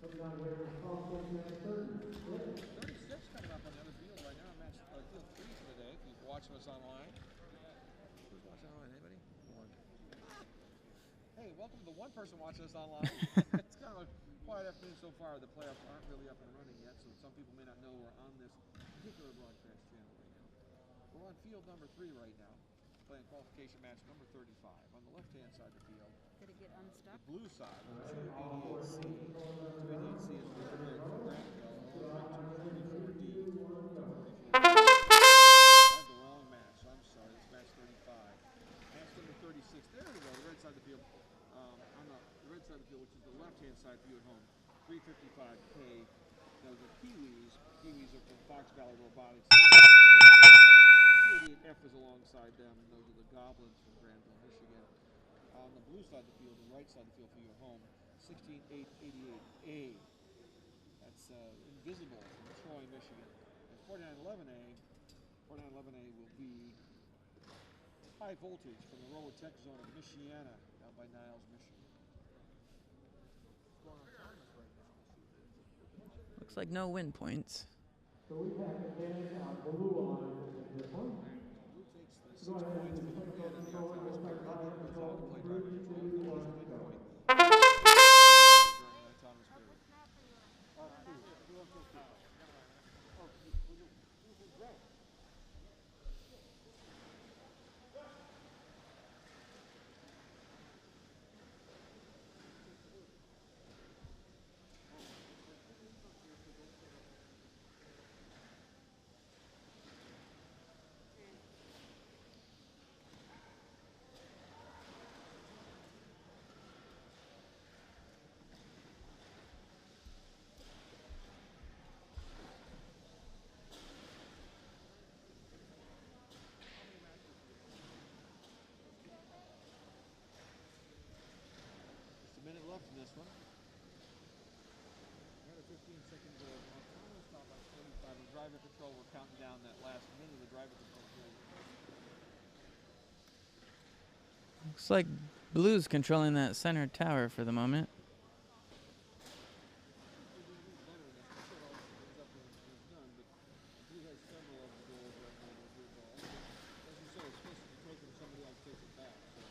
That's a heck of a start. 36 coming up on the other field right now. Match field 3 for the day. If you're watching us online. Who's watching online? Anybody? 1. Hey, welcome to the 1 person watching us online. It's kind of a quiet afternoon so far. The playoffs aren't really up and running yet, so some people may not know we're on this particular broadcast channel right now. We're on field number 3 right now, playing qualification match number 35. On the left-hand side of the field, Did it get unstuck? the blue side, 288C. 288C is Nerdherd from Grandville. 244D. I had the wrong match. I'm sorry. It's match 35. Match number 36. There we go. The red side of the field. On the red side of the field, which is the left-hand side for you at home. 355K. Now the Kiwis. Kiwis are from Fox Valley Robotics. 288 F is alongside them, and those are the Goblins from Grandville, Michigan. On the blue side of the field, the right side of the field for your home, 16888A. That's Invisible from Troy, Michigan. And 4911A will be High Voltage from the Robotech Zone of Michiana, down by Niles, Michigan. Looks like no win points. So we have the blue line in this one. Blue takes the 6 points for the win, and the autonomous period then goes on to play driver control with the least win point. During the autonomous period. Left in this one. Another 15-second goal. Autonomous stop by 45. And driver control, we're counting down that last minute of the driver control period. Looks like Blue's controlling that center tower for the moment. Blue has several of the goals right now with blue ball. As you say, it's supposed to be taken if somebody else takes it back. So.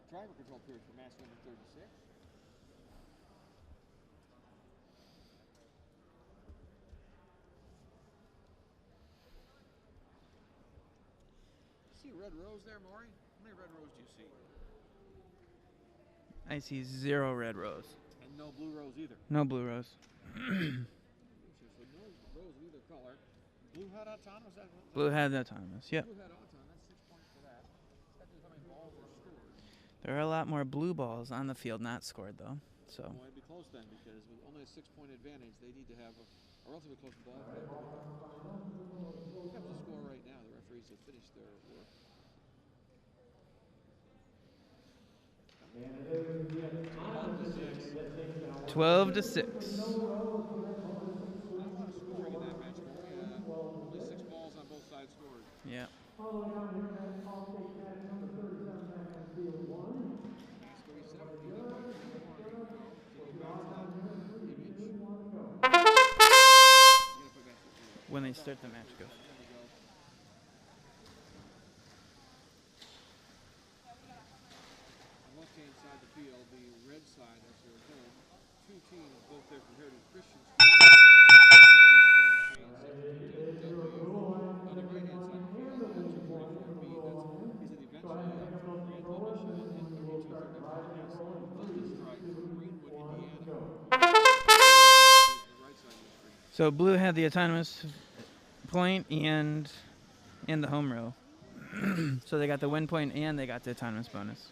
Driver control period for match number 36. See a red rose there, Maury? How many red roses do you see? I see 0 red rose. And no blue rose either. No blue rose. So no rose of either color. Blue had autonomous. Blue had autonomous, yep. Blue had autonomous. That's 6 points for that. That is how many balls were scored. There are a lot more blue balls on the field, not scored though. So. Well, it'd be close then, because with only a 6-point advantage, they need to have a relatively close ball game. Here comes the score right now. The referees have finished their work. 12-6. Only 6 balls on both sides scored. Yeah. All the way down here, that's All-State match number 37 back on field 1. That's 37. You look like to get back to that image. When they start the match, go. Left-hand side of the field, the red side, that's their home. 2 teams, both there from Heritage Christian School. On the right-hand side of the field, 244B, is it eventually up from Grandville, Michigan, and 3234 is Golden Strike from Greenwood, Indiana. The right side of the screen. So Blue had the autonomous point and the home row. So they got the win point and they got the autonomous bonus.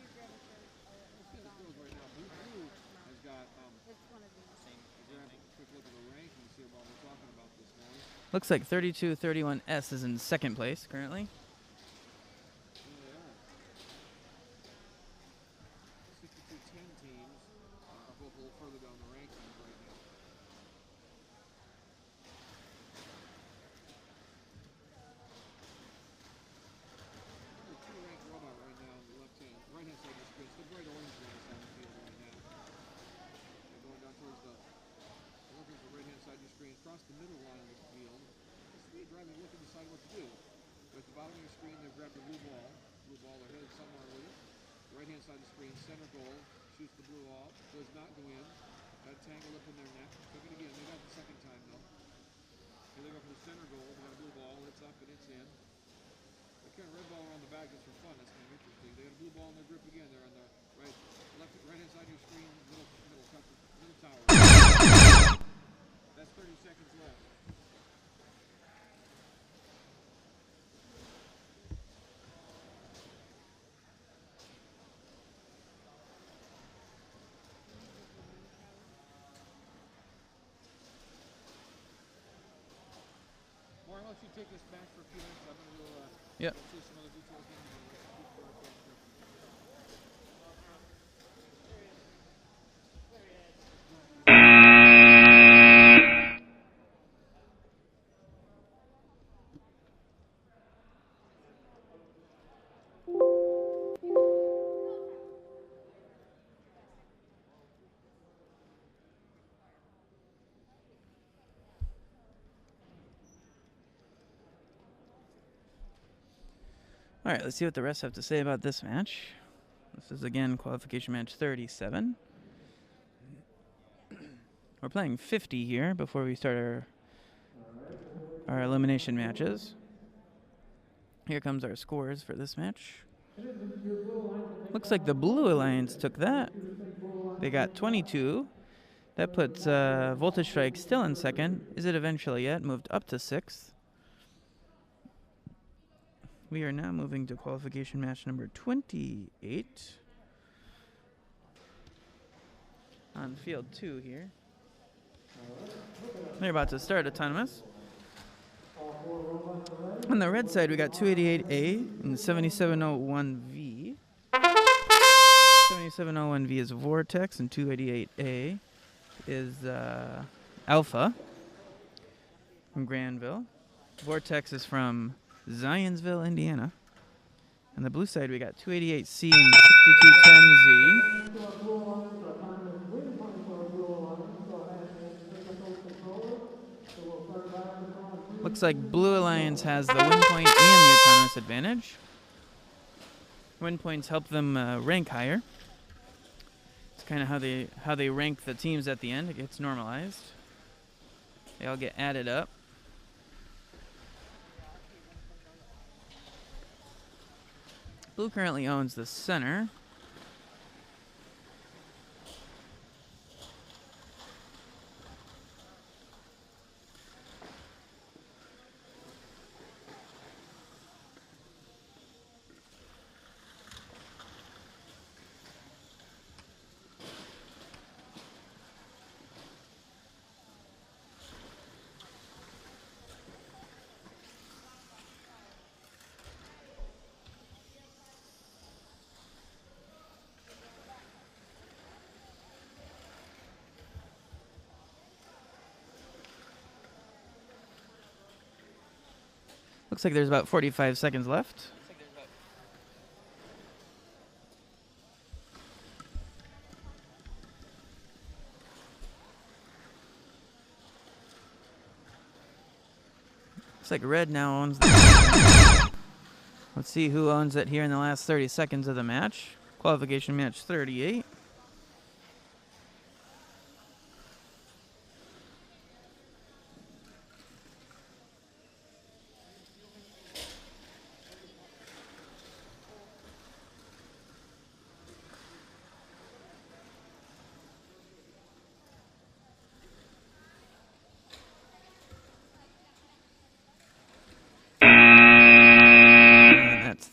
Looks like 3231S is in second place currently. 6210 teams are both a little further down the rankings right now. There's a 2-ranked robot right now on the right-hand side of the screen. It's the bright orange ones on the field right now. They're going down towards the right-hand side of your screen, across the middle line of the field. Speed driving, look and decide what to do. At the bottom of your screen, they've grabbed the blue ball. Blue ball, they're headed somewhere with it. right-hand side of the screen, center goal, shoots the blue ball, does not go in. Got tangled up in their net. Took it again. They got it the second time, though. Here they go for the center goal. They got a blue ball. It's up and it's in. They kind of red ball around the back just for fun. That's kind of interesting. They got a blue ball in their grip again. They're on the right-hand side of your screen, middle tower. That's 30 seconds left. Warren, I'll let you take this back for a few minutes. I'm going to Yep. see some other details. All right, let's see what the refs have to say about this match. This is, again, qualification match 37. We're playing 50 here before we start our elimination matches. Here comes our scores for this match. Looks like the Blue Alliance took that. They got 22. That puts Voltage Strike still in second. Is it eventually yet? Moved up to 6th. We are now moving to qualification match number 28. On field 2 here. They're about to start autonomous. On the red side, we got 288A and 7701V. 7701V is Vortex, and 288A is Alpha from Grandville. Vortex is from Zionsville, Indiana. On the blue side, we got 288C and 6210Z. Looks like Blue Alliance has the win point and the autonomous advantage. Win points help them rank higher. It's kind of how they rank the teams at the end. It gets normalized. They all get added up. Blue currently owns the center. Looks like there's about 45 seconds left. Looks like red now owns the Let's see who owns it here in the last 30 seconds of the match. Qualification match 38.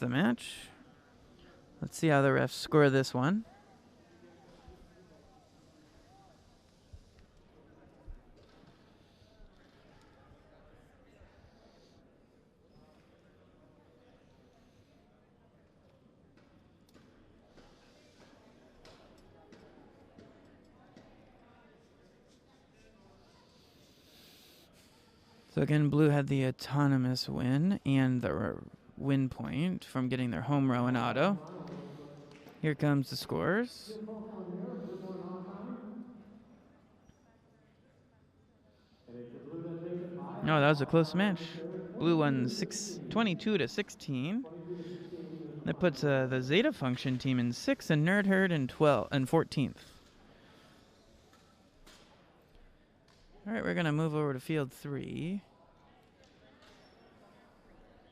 The match. Let's see how the refs score this one. So again, blue had the autonomous win and the win point from getting their home row in auto. Here comes the scores. Oh, that was a close match. Blue won 22 to 16. That puts the Zeta Function team in 6th and Nerd Herd in 14th. All right, we're going to move over to field 3.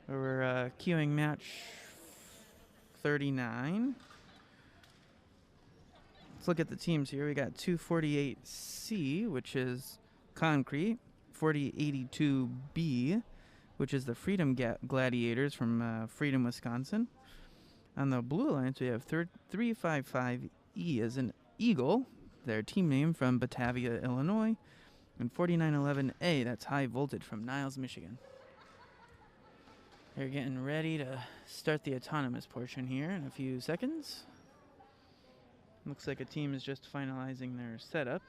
We're queuing match 39. Let's look at the teams here. We got 248C, which is concrete, 4082B, which is the Freedom Gladiators from Freedom, Wisconsin. On the Blue Alliance, we have 355E as an Eagle, their team name from Batavia, Illinois, and 4911A, that's High Voltage from Niles, Michigan. They're getting ready to start the autonomous portion here in a few seconds. Looks like a team is just finalizing their setup.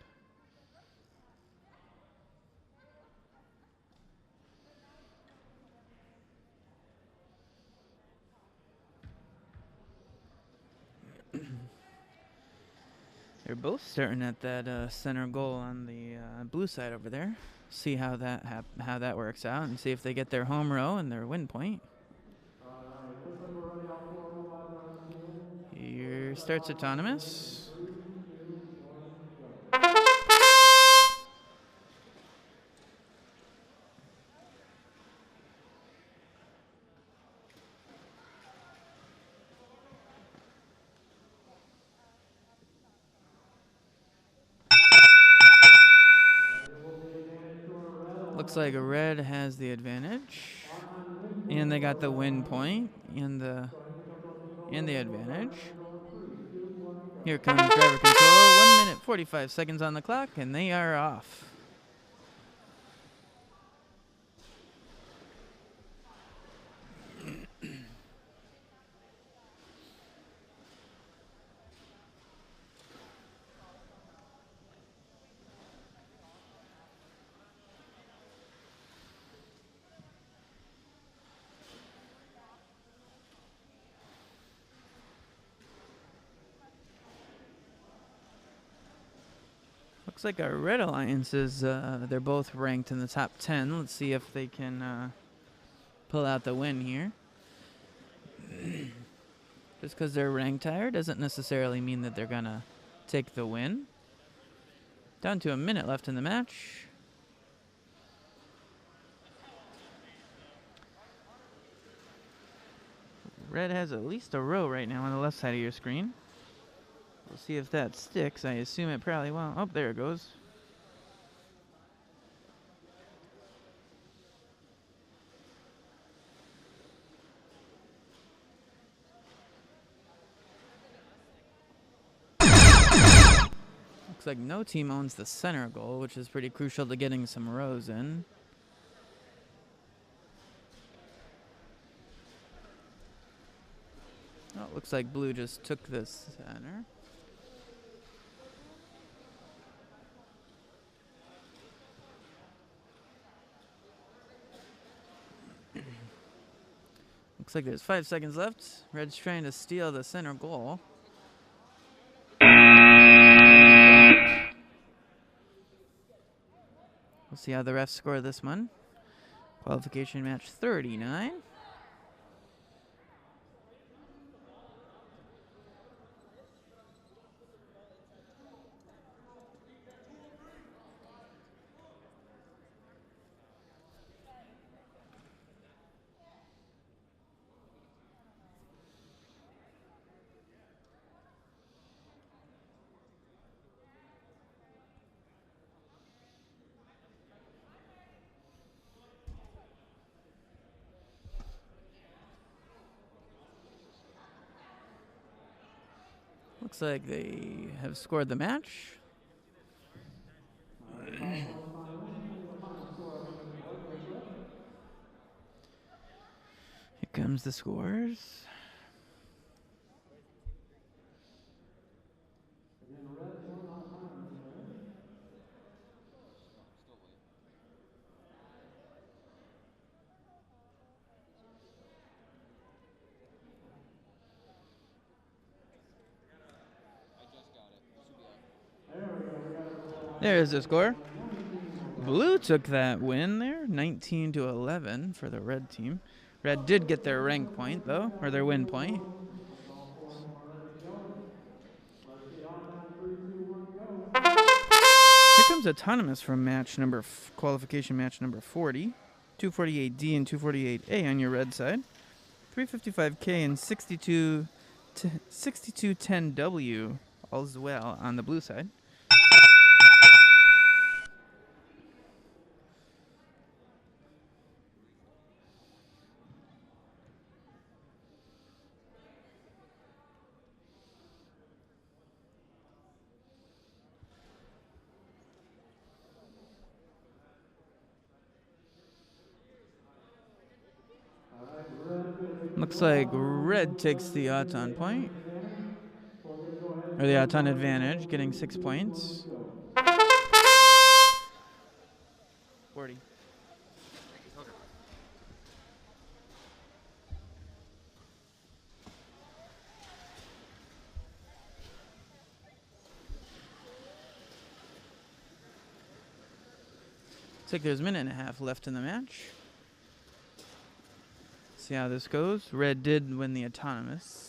They're both starting at that center goal on the blue side over there. See how that works out, and see if they get their home row and their win point. Here starts autonomous. Looks like red has the advantage, and they got the win point and the advantage. Here comes driver control. 1 minute 45 seconds on the clock, and they are off. Looks like our Red Alliance is, they're both ranked in the top 10. Let's see if they can pull out the win here. Just because they're ranked higher doesn't necessarily mean that they're going to take the win. Down to a minute left in the match. Red has at least a row right now on the left side of your screen. We'll see if that sticks. I assume it probably won't. Oh, there it goes. Looks like no team owns the center goal, which is pretty crucial to getting some rows in. Oh, looks like blue just took the center. Looks like there's 5 seconds left. Red's trying to steal the center goal. We'll see how the refs score this one. Qualification match 39. Looks like they have scored the match. Here comes the scores. There's the score. Blue took that win there, 19-11 for the red team. Red did get their rank point, though, or their win point. Here comes Autonomous from qualification match number 40. 248D and 248A on your red side. 355K and 6210W as well on the blue side. Looks like red takes the Auton point. Or the Auton advantage, getting 6 points. 40. Looks like there's a minute and a half left in the match. See how this goes. Red did win the Autonomous.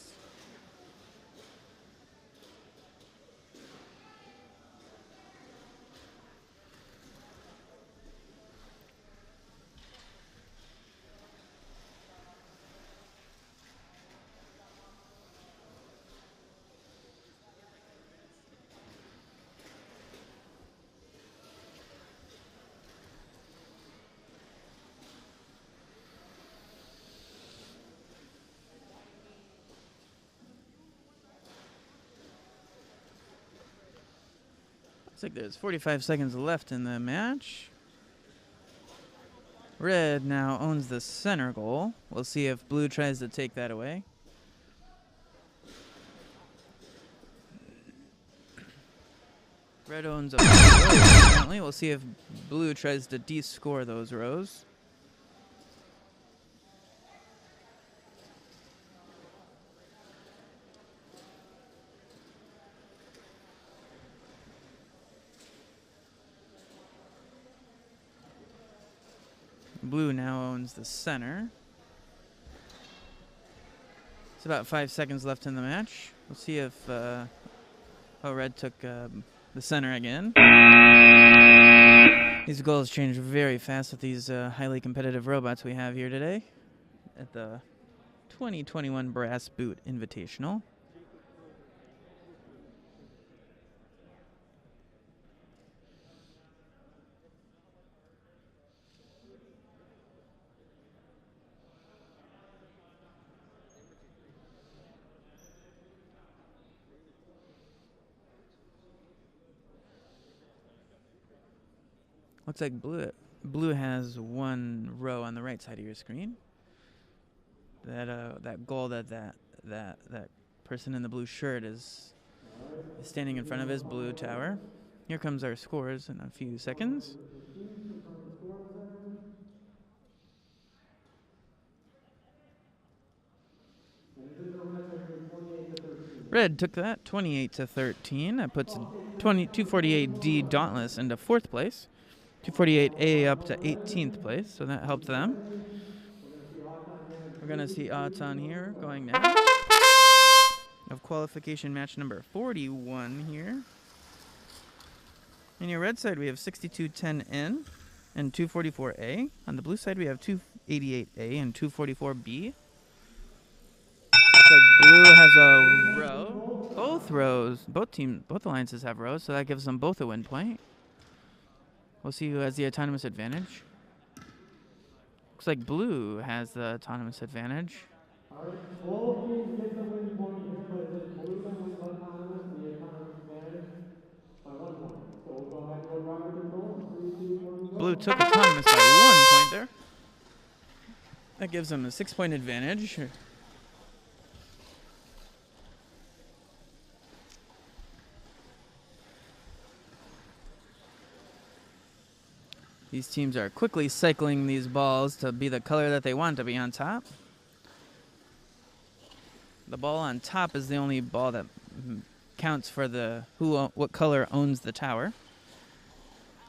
Looks like there's 45 seconds left in the match. Red now owns the center goal. We'll see if blue tries to take that away. Red owns a row, apparently. We'll see if blue tries to de-score those rows. Blue now owns the center. It's about 5 seconds left in the match. We'll see if red took the center again. These goals change very fast with these highly competitive robots we have here today at the 2021 Brass Boot Invitational. Looks like blue has one row on the right side of your screen. That goal that person in the blue shirt is standing in front of his blue tower. Here comes our scores in a few seconds. Red took that 28-13. That puts 248D Dauntless into 4th place. 248A up to 18th place, so that helped them. We're going to see Auton here going now. Of qualification match number 41 here. On your red side, we have 6210N and 244A. On the blue side, we have 288A and 244B. Looks like blue has a row. Both alliances have rows, so that gives them both a win point. We'll see who has the autonomous advantage. Looks like blue has the autonomous advantage. Alright, both teams get the win point here, but it says blue then wins autonomous, the autonomous advantage by 1 point. So we'll go ahead and go driver control. 3, 2, 1, go. Blue took autonomous by 1 point there. That gives them a 6-point advantage. These teams are quickly cycling these balls to be the color that they want to be on top. The ball on top is the only ball that counts for what color owns the tower.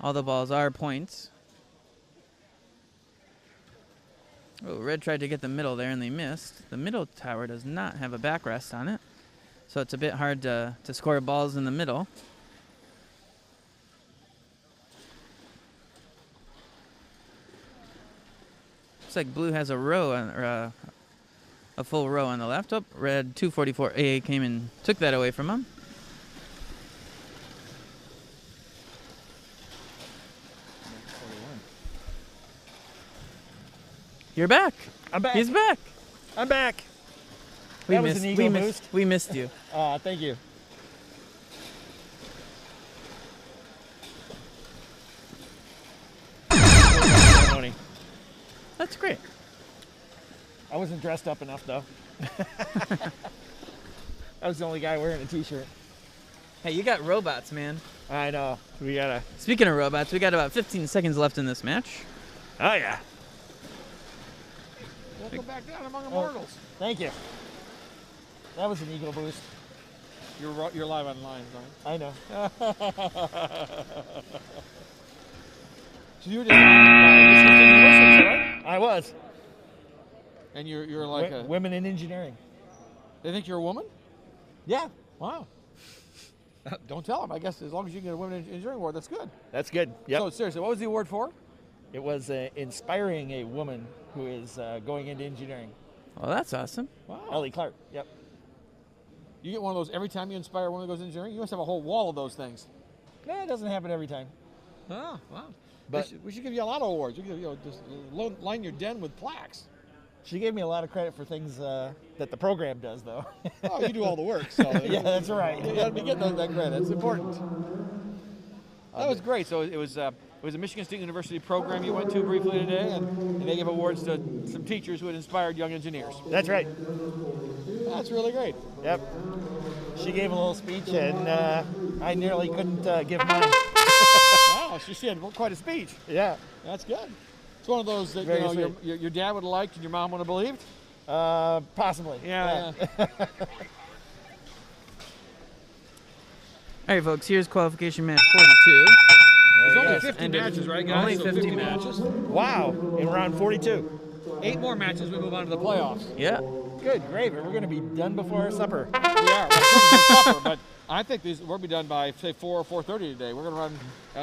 All the balls are points. Oh, red tried to get the middle there and they missed. The middle tower does not have a backrest on it, so it's a bit hard to score balls in the middle. Looks like blue has a row on, or a full row on the left. Oh, red 244A came and took that away from him. You're back. I'm back. He's back. I'm back. We That was missed, an ego we boost. missed, we missed you. Thank you. Ceremony. That's great. I wasn't dressed up enough though. I was the only guy wearing a t-shirt. Hey, you got robots, man. I know. We gotta. Speaking of robots, we got about 15 seconds left in this match. Oh yeah. Welcome back down among immortals. Thank you. That was an ego boost. You're live online, right? I know. So you were just Michigan State University, is that right? I was. And you're like women in engineering. They think you're a woman? Yeah. Wow. Don't tell them. I guess as long as you can get a women in engineering award, that's good. That's good. Yep. So seriously, what was the award for? It was inspiring a woman who is going into engineering. Oh, that's awesome. Wow. Ellie Clark. Yep. You get one of those every time you inspire a woman who goes into engineering? You must have a whole wall of those things. Nah, it doesn't happen every time. Oh, wow. But we should give you a lot of awards. We could, just line your den with plaques. She gave me a lot of credit for things that the program does, though. Oh, you do all the work. So yeah, that's right. You got to be getting that credit. It's important. That was great. So it was a Michigan State University program you went to briefly today, and they gave awards to some teachers who had inspired young engineers. That's right. That's really great. Yep. She gave a little speech, and I nearly couldn't give mine. Wow, she had quite a speech. Yeah. That's good. It's one of those that your dad would have liked and your mom would have believed? Possibly. Yeah. All right, folks, here's qualification match 42. There's only 50 matches, right, guys? Only So 50 matches. Wow, in round 42. 8 more matches, we move on to the playoffs. Yeah. Good gravy. We're going to be done before our supper. We are. We're supper, but I think we'll be done by, say, 4 or 4:30 today. We're going to run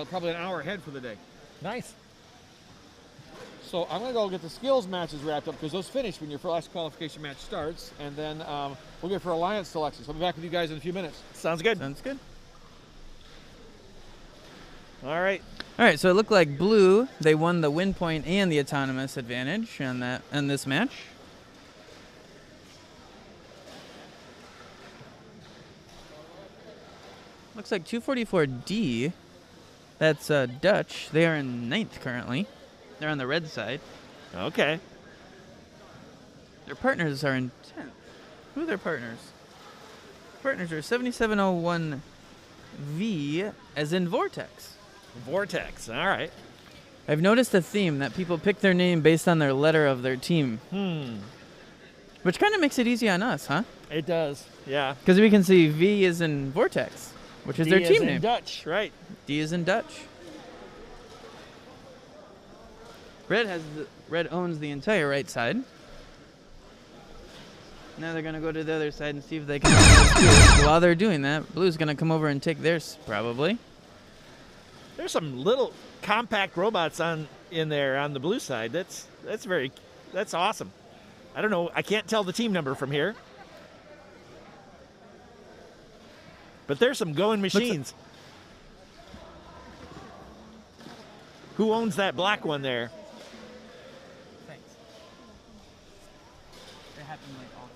probably an hour ahead for the day. Nice. So I'm going to go get the skills matches wrapped up because those finish when your last qualification match starts, and then we'll get for alliance selections. I'll be back with you guys in a few minutes. Sounds good. Sounds good. All right. All right, so it looked like blue, they won the win point and the autonomous advantage on this match. Looks like 244D, that's Dutch. They are in 9th currently. They're on the red side. Okay. Their partners are in 10th. Who are their partners? Partners are 7701V, as in Vortex. Vortex. All right. I've noticed a theme that people pick their name based on their letter of their team. Which kind of makes it easy on us, huh? It does. Yeah. Because we can see V is in Vortex, which is their team name. Dutch, right? D is in Dutch. Red owns the entire right side. Now they're gonna go to the other side and see if they can. While they're doing that, blue's gonna come over and take theirs probably. There's some little compact robots in there on the blue side. That's awesome. I don't know. I can't tell the team number from here. But there's some going machines. Who owns that black one there? Thanks. It happened like all day.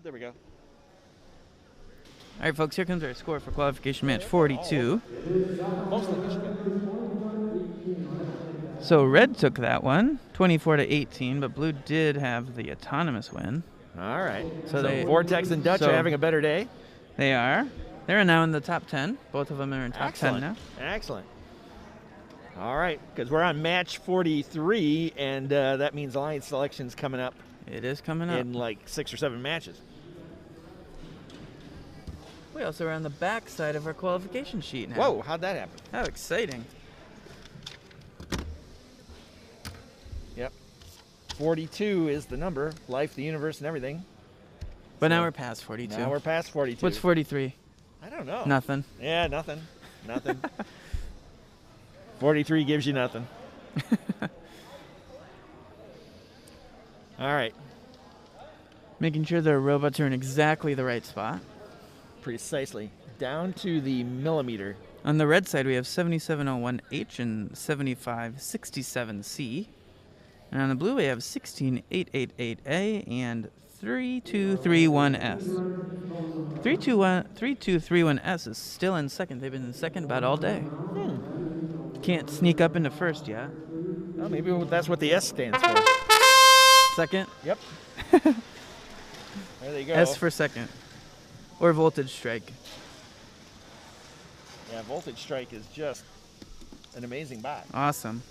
There we go. All right, folks, here comes our score for qualification match 42. Mostly Michigan. So red took that one, 24-18, but blue did have the autonomous win. All right. So they Vortex and Dutch are having a better day. They are. They're now in the top 10. Both of them are in top Excellent. 10 now. Excellent. All right, because we're on match 43, and that means alliance selection's coming up. It is coming up. In like 6 or 7 matches. We also are on the back side of our qualification sheet now. Whoa, how'd that happen? How exciting. Yep. 42 is the number, life, the universe, and everything. But now we're past 42. Now we're past 42. What's 43? I don't know. Nothing. Yeah, nothing. Nothing. 43 gives you nothing. All right. Making sure the robots are in exactly the right spot. Precisely. Down to the millimeter. On the red side, we have 7701H and 7567C. And on the blue, we have 16888A and 3231S. 3231S is still in second. They've been in second about all day. Can't sneak up into first yet. Well, maybe that's what the S stands for. Second? Yep. There they go. S for second. Or voltage strike. Yeah, voltage strike is just an amazing bot. Awesome.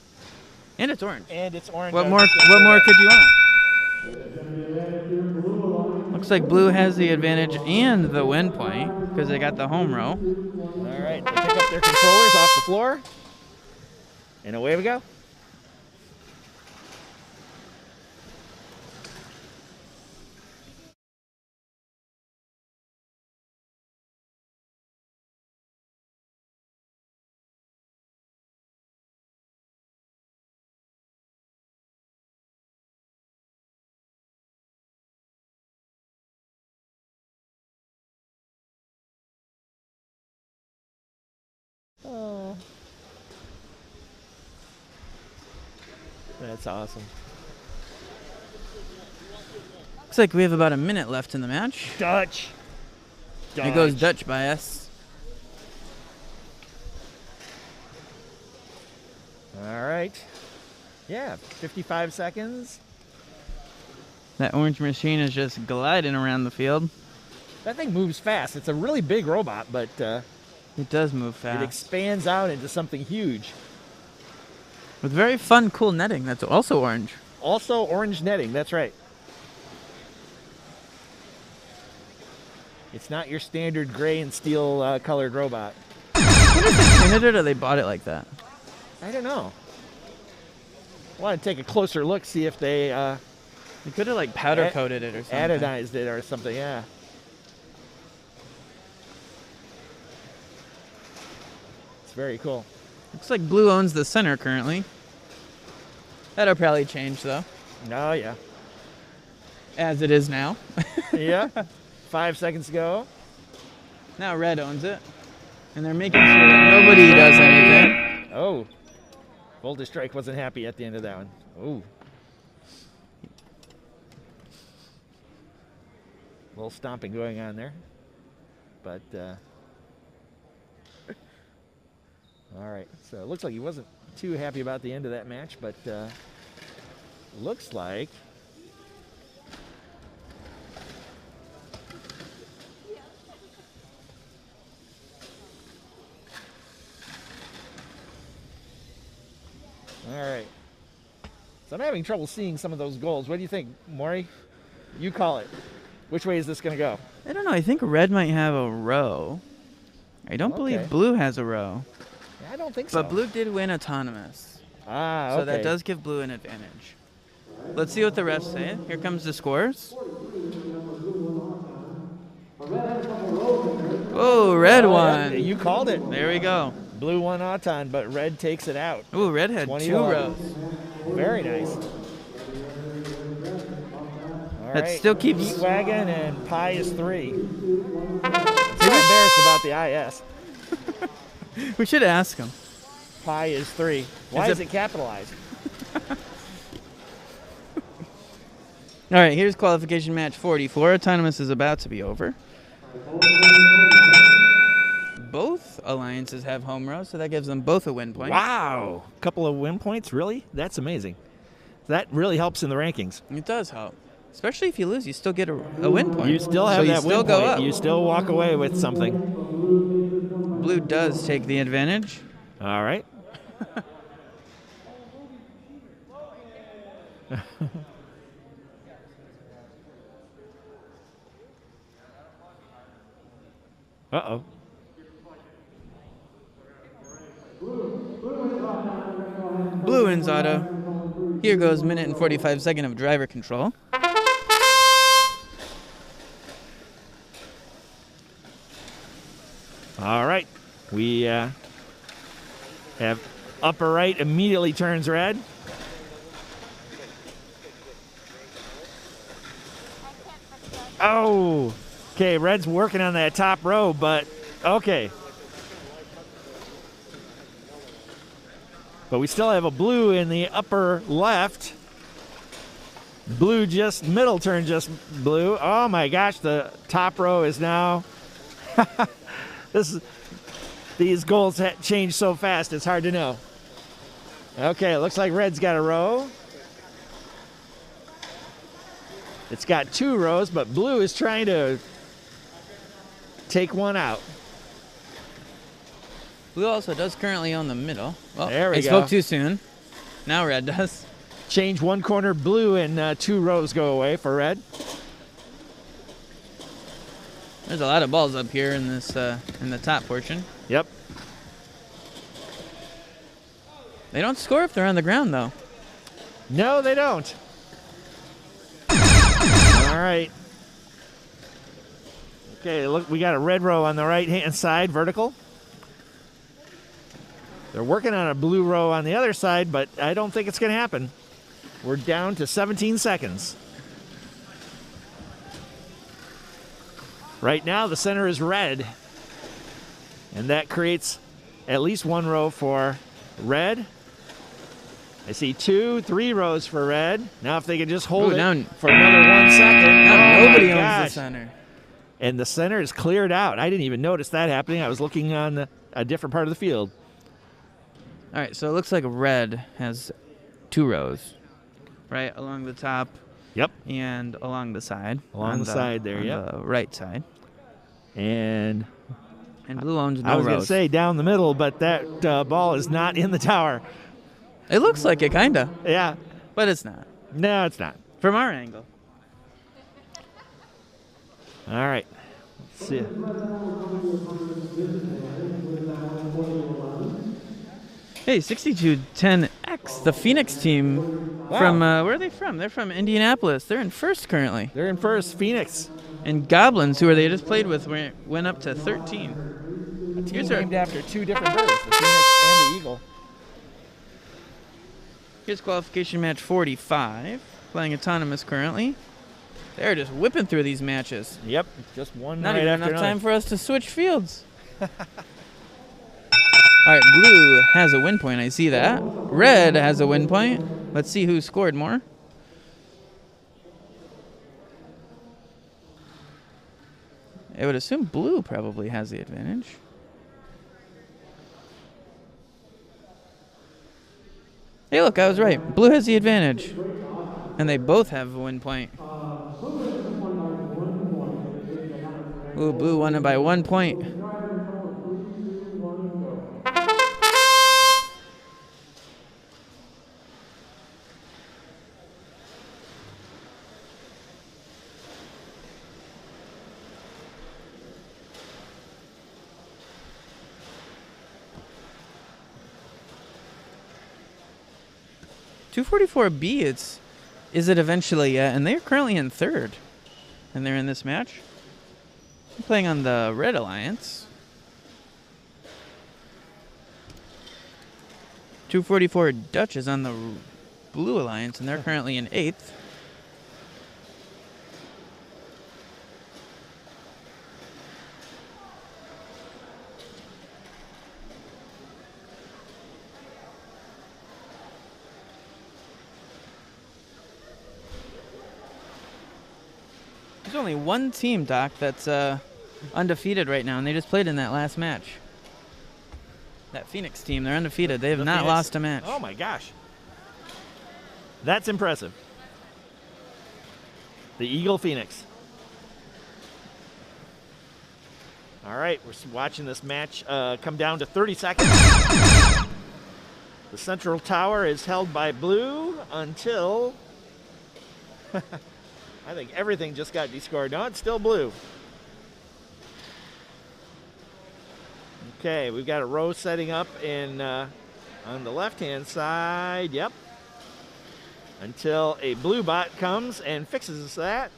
And it's orange. And it's orange. What more could you want? Looks like blue has the advantage and the win point because they got the home row. All right, they pick up their controllers off the floor. And away we go. Oh. That's awesome. Looks like we have about a minute left in the match. Dutch. It goes Dutch by us. All right. Yeah, 55 seconds. That orange machine is just gliding around the field. That thing moves fast. It's a really big robot, but it does move fast. It expands out into something huge. With very fun, cool netting that's also orange. Also orange netting, that's right. It's not your standard gray and steel colored robot. What if they painted it or they bought it like that? I don't know. I want to take a closer look, see if they... They could have like powder coated it or something. Anodized it or something, yeah. It's very cool. Looks like blue owns the center currently. That'll probably change though. Oh, yeah. As it is now. Yeah. 5 seconds ago. Now red owns it. And they're making sure that nobody does anything. Oh. Voltage Strike wasn't happy at the end of that one. Ooh. A little stomping going on there. But, all right. So it looks like he wasn't too happy about the end of that match, but looks like all right. So I'm having trouble seeing some of those goals. What do you think, Maury? You call it. Which way is this going to go? I don't know. I think red might have a row. I don't believe blue has a row. I don't think so. But blue did win autonomous. Ah, okay. So that does give blue an advantage. Let's see what the refs say. Here comes the scores. Oh, red won. Yeah, you called it. There we go. Blue won Auton, but red takes it out. Ooh, red had 21. 2 rows. Very nice. All That right. still keeps... Heat Wagon and Pi is 3. I'm embarrassed about the IS. We should ask him. Pi is 3. Why is it capitalized? All right, here's qualification match 44. Autonomous is about to be over. Both alliances have home row, so that gives them both a win point. Wow. Couple of win points? Really? That's amazing. That really helps in the rankings. It does help. Especially if you lose, you still get a win point. You still have so that you still win go point. up. You still walk away with something. Blue does take the advantage. All right. Uh-oh. Blue wins auto. Here goes minute and 45 second of driver control. All right. We have upper right immediately turns red. Oh, okay. Red's working on that top row, but okay. But we still have a blue in the upper left. Blue just middle turn just blue. Oh my gosh, the top row is now. These goals change so fast, it's hard to know. Okay, it looks like red's got a row. It's got 2 rows, but blue is trying to take one out. Blue also does currently own the middle. Well, there we I go. spoke too soon. Now red does. Change one corner blue and 2 rows go away for red. There's a lot of balls up here in this in the top portion. Yep. They don't score if they're on the ground, though. No, they don't. All right. Okay, look, we got a red row on the right-hand side, vertical. They're working on a blue row on the other side, but I don't think it's going to happen. We're down to 17 seconds. Right now, the center is red. And that creates at least 1 row for red. I see 2, 3 rows for red. Now if they can just hold it for another 1 second. Now nobody owns gosh. the center. And the center is cleared out. I didn't even notice that happening. I was looking on a different part of the field. All right, so it looks like red has 2 rows, right along the top. Yep. And along the side. Along the side there, yep. The right side. And blue owns no I was going to rows. say down the middle, but that ball is not in the tower. It looks like it, kind of. Yeah. But it's not. No, it's not. From our angle. All right. Let's see. Hey, 6210X, the Phoenix team. Wow. From, where are they from? They're from Indianapolis. They're in first currently. They're in first, Phoenix. And Goblins, who are they just played with, went up to 13. A team named after 2 different birds, the Phoenix and the Eagle. Here's qualification match 45, playing autonomous currently. They're just whipping through these matches. Yep, just one Not right even after enough time another. for us to switch fields. All right, blue has a win point. I see that. Red has a win point. Let's see who scored more. I would assume blue probably has the advantage. Hey, look, I was right. Blue has the advantage. And they both have a win point. Ooh, blue won it by 1 point. .244B, is it eventually yet? And they're currently in third. And they're in this match. I'm playing on the Red Alliance. 244 Dutch is on the Blue Alliance, and they're currently in 8th. only one team, Doc, that's undefeated right now, and they just played in that last match. That Phoenix team, they're undefeated. They have not Phoenix. lost a match. Oh, my gosh. That's impressive. The Eagle Phoenix. All right, we're watching this match come down to 30 seconds. The central tower is held by blue until... I think everything just got descored. No, it's still blue. Okay, we've got a row setting up in on the left-hand side. Yep. Until a blue bot comes and fixes that.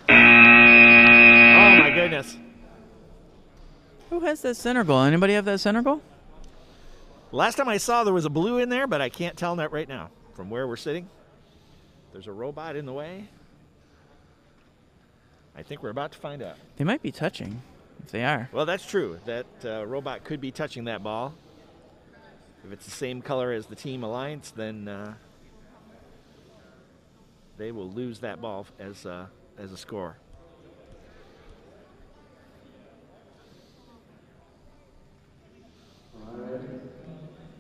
Oh my goodness. Who has that center goal? Anybody have that center goal? Last time I saw there was a blue in there, but I can't tell that right now from where we're sitting. There's a robot in the way. I think we're about to find out. They might be touching, if they are. Well, that's true. That robot could be touching that ball. If it's the same color as the Team Alliance, then they will lose that ball as a score.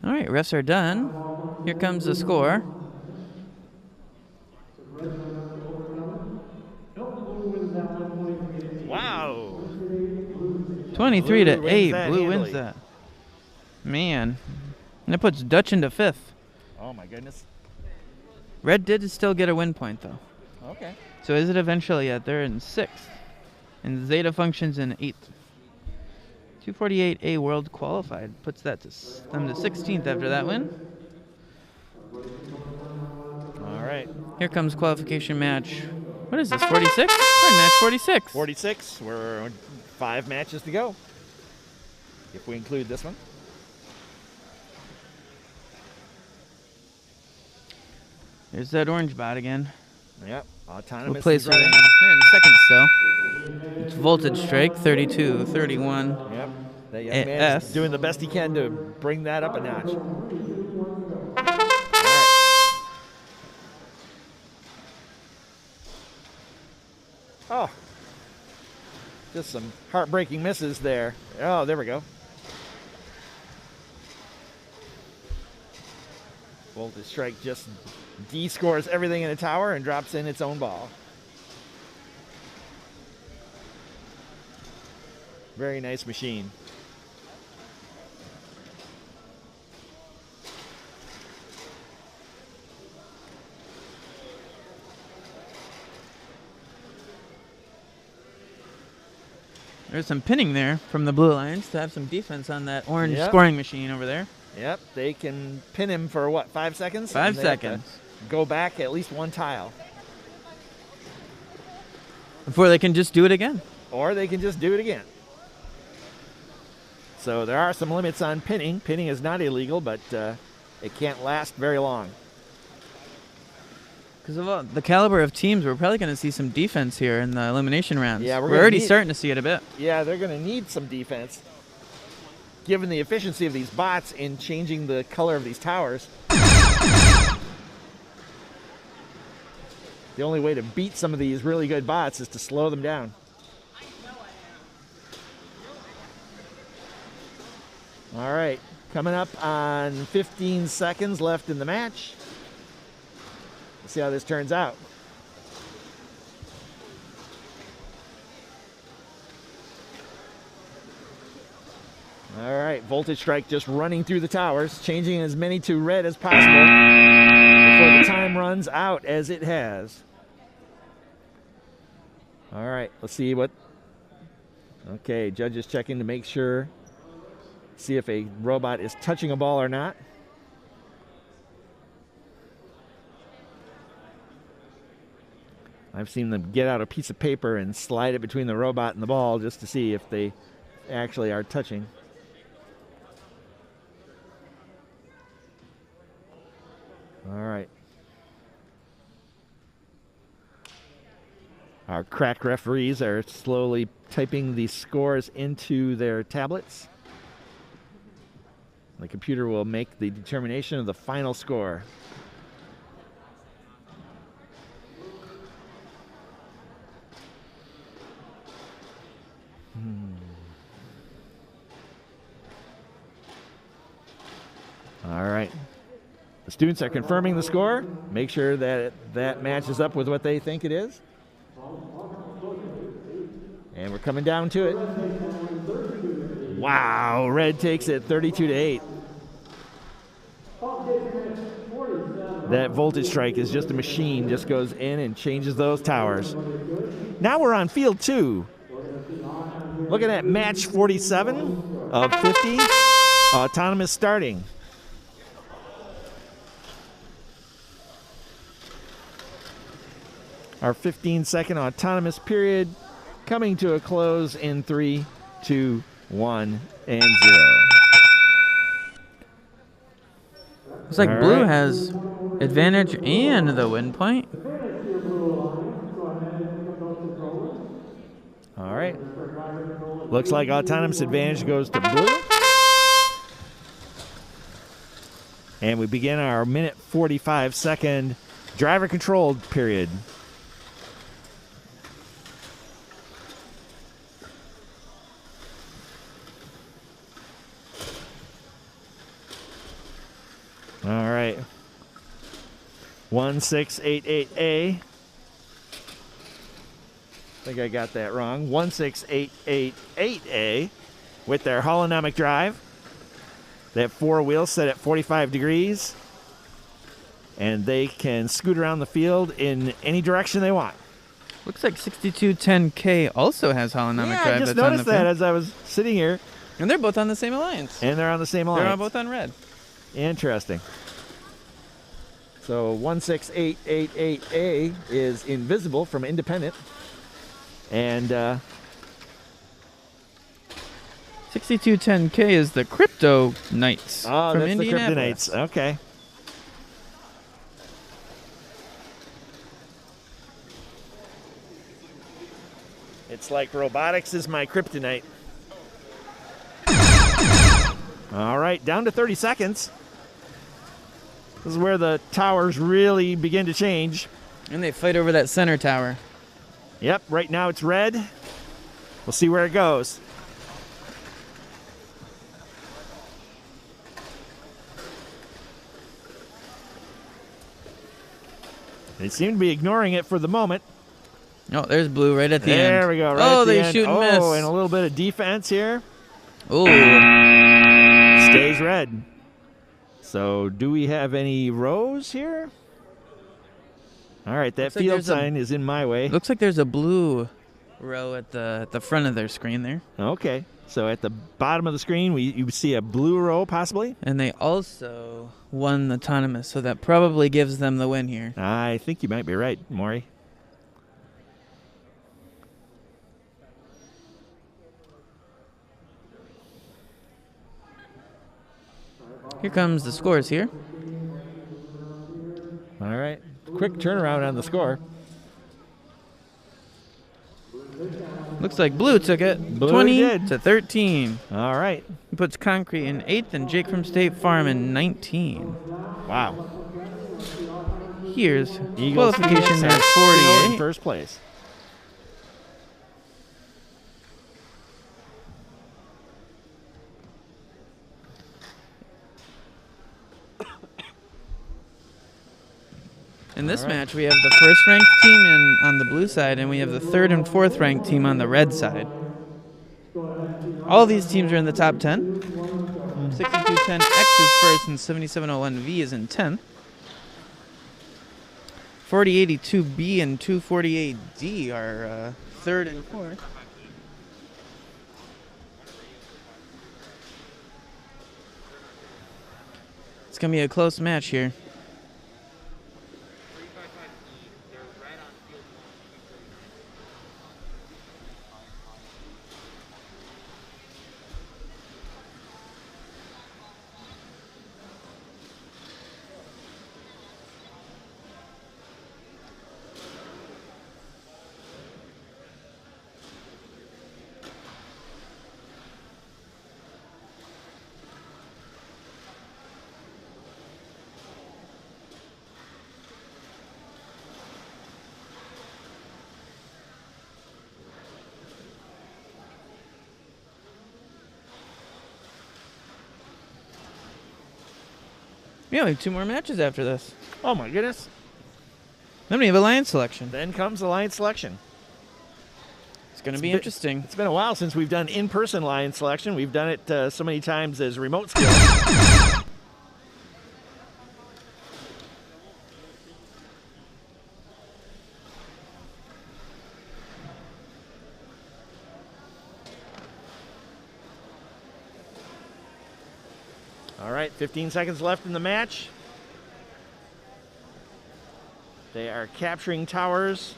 All right, refs are done. Here comes the score. Wow. 23 to Blue 8. wins that Blue handily. wins that. Man. And that puts Dutch into 5th. Oh my goodness. Red did still get a win point, though. Okay. So is it eventually yet? They're in 6th. And Zeta functions in 8th. 248A World Qualified puts that to them to 16th after that win. All right. Here comes qualification match. What is this, 46? We're in match 46. 46. We're 5 matches to go, if we include this one. There's that orange bot again. Yep. Autonomous. What place is are they in? running. They're in 2nd still. It's voltage strike, 32, 31. Yep. That young man is doing the best he can to bring that up a notch. All right. Oh. Just some heartbreaking misses there. Oh, there we go. Voltage strike just D-scores everything in the tower and drops in its own ball. Very nice machine. There's some pinning there from the Blue Alliance to have some defense on that orange Yep. scoring machine over there. Yep, they can pin him for what, 5 seconds? 5 And they have to seconds. Go back at least one tile. Before they can just do it again. Or they can just do it again. So there are some limits on pinning. Pinning is not illegal, but it can't last very long. Because of the caliber of teams, we're probably going to see some defense here in the elimination rounds. Yeah, we're gonna already need- starting to see it a bit. Yeah, they're going to need some defense, given the efficiency of these bots in changing the color of these towers. The only way to beat some of these really good bots is to slow them down. All right, coming up on 15 seconds left in the match. Let's see how this turns out. All right, voltage strike just running through the towers, changing as many to red as possible before the time runs out as it has. All right, let's see what. Okay, judges checking to make sure, see if a robot is touching a ball or not. I've seen them get out a piece of paper and slide it between the robot and the ball just to see if they actually are touching. All right. Our crack referees are slowly typing the scores into their tablets. The computer will make the determination of the final score. All right. The students are confirming the score. Make sure that that matches up with what they think it is. And we're coming down to it. Wow, red takes it 32-8. That voltage strike is just a machine, just goes in and changes those towers. Now we're on field 2. Looking at match 47 of 50, autonomous starting. Our 15-second autonomous period coming to a close in 3, 2, 1, and 0. Looks like blue has advantage and the win point. All right. Looks like autonomous advantage goes to blue. And we begin our minute 45-second driver controlled period. All right. 1688A. I think I got that wrong. 16888A with their holonomic drive. They have 4 wheels set at 45 degrees. And they can scoot around the field in any direction they want. Looks like 6210K also has holonomic Yeah, drive. I just that's on noticed the that field. as I was sitting here. And they're both on the same alliance. And they're on the same alliance. They're all both on red. Interesting. So 16888A is invisible from independent. And 6210K is the Crypto Knights oh, from that's the Crypto Indianapolis. Knights. Okay. It's like robotics is my kryptonite. All right, down to 30 seconds. This is where the towers really begin to change. And they fight over that center tower. Yep, right now it's red. We'll see where it goes. They seem to be ignoring it for the moment. Oh, there's blue right at the end. There we go. Right oh, at the they end. shoot and miss. Oh, and a little bit of defense here. Ooh. Stays red. So do we have any rows here? All right, that Looks like field there's a- sign is in my way. Looks like there's a blue row at the front of their screen there. Okay, so at the bottom of the screen, you see a blue row possibly? And they also won autonomous, so that probably gives them the win here. I think you might be right, Maury. Here comes the scores here. All right, quick turnaround on the score. Looks like blue took it. Blue 20 did. to 13. All right. He puts Concrete in 8th and Jake from State Farm in 19. Wow. Here's Eagles Qualification are at still in 48. first place. In this All right. match, we have the first ranked team on the blue side, and we have the 3rd and 4th ranked team on the red side. All these teams are in the top 10. 6210X is first, and 7701V is in 10th. 4082B and 248D are 3rd and 4th. It's going to be a close match here. Yeah, we have 2 more matches after this. Oh my goodness. Then we have Alliance selection. Then comes Alliance selection. It's going to be interesting. It's been a while since we've done in-person Alliance selection. We've done it so many times as remote skill. All right, 15 seconds left in the match. They are capturing towers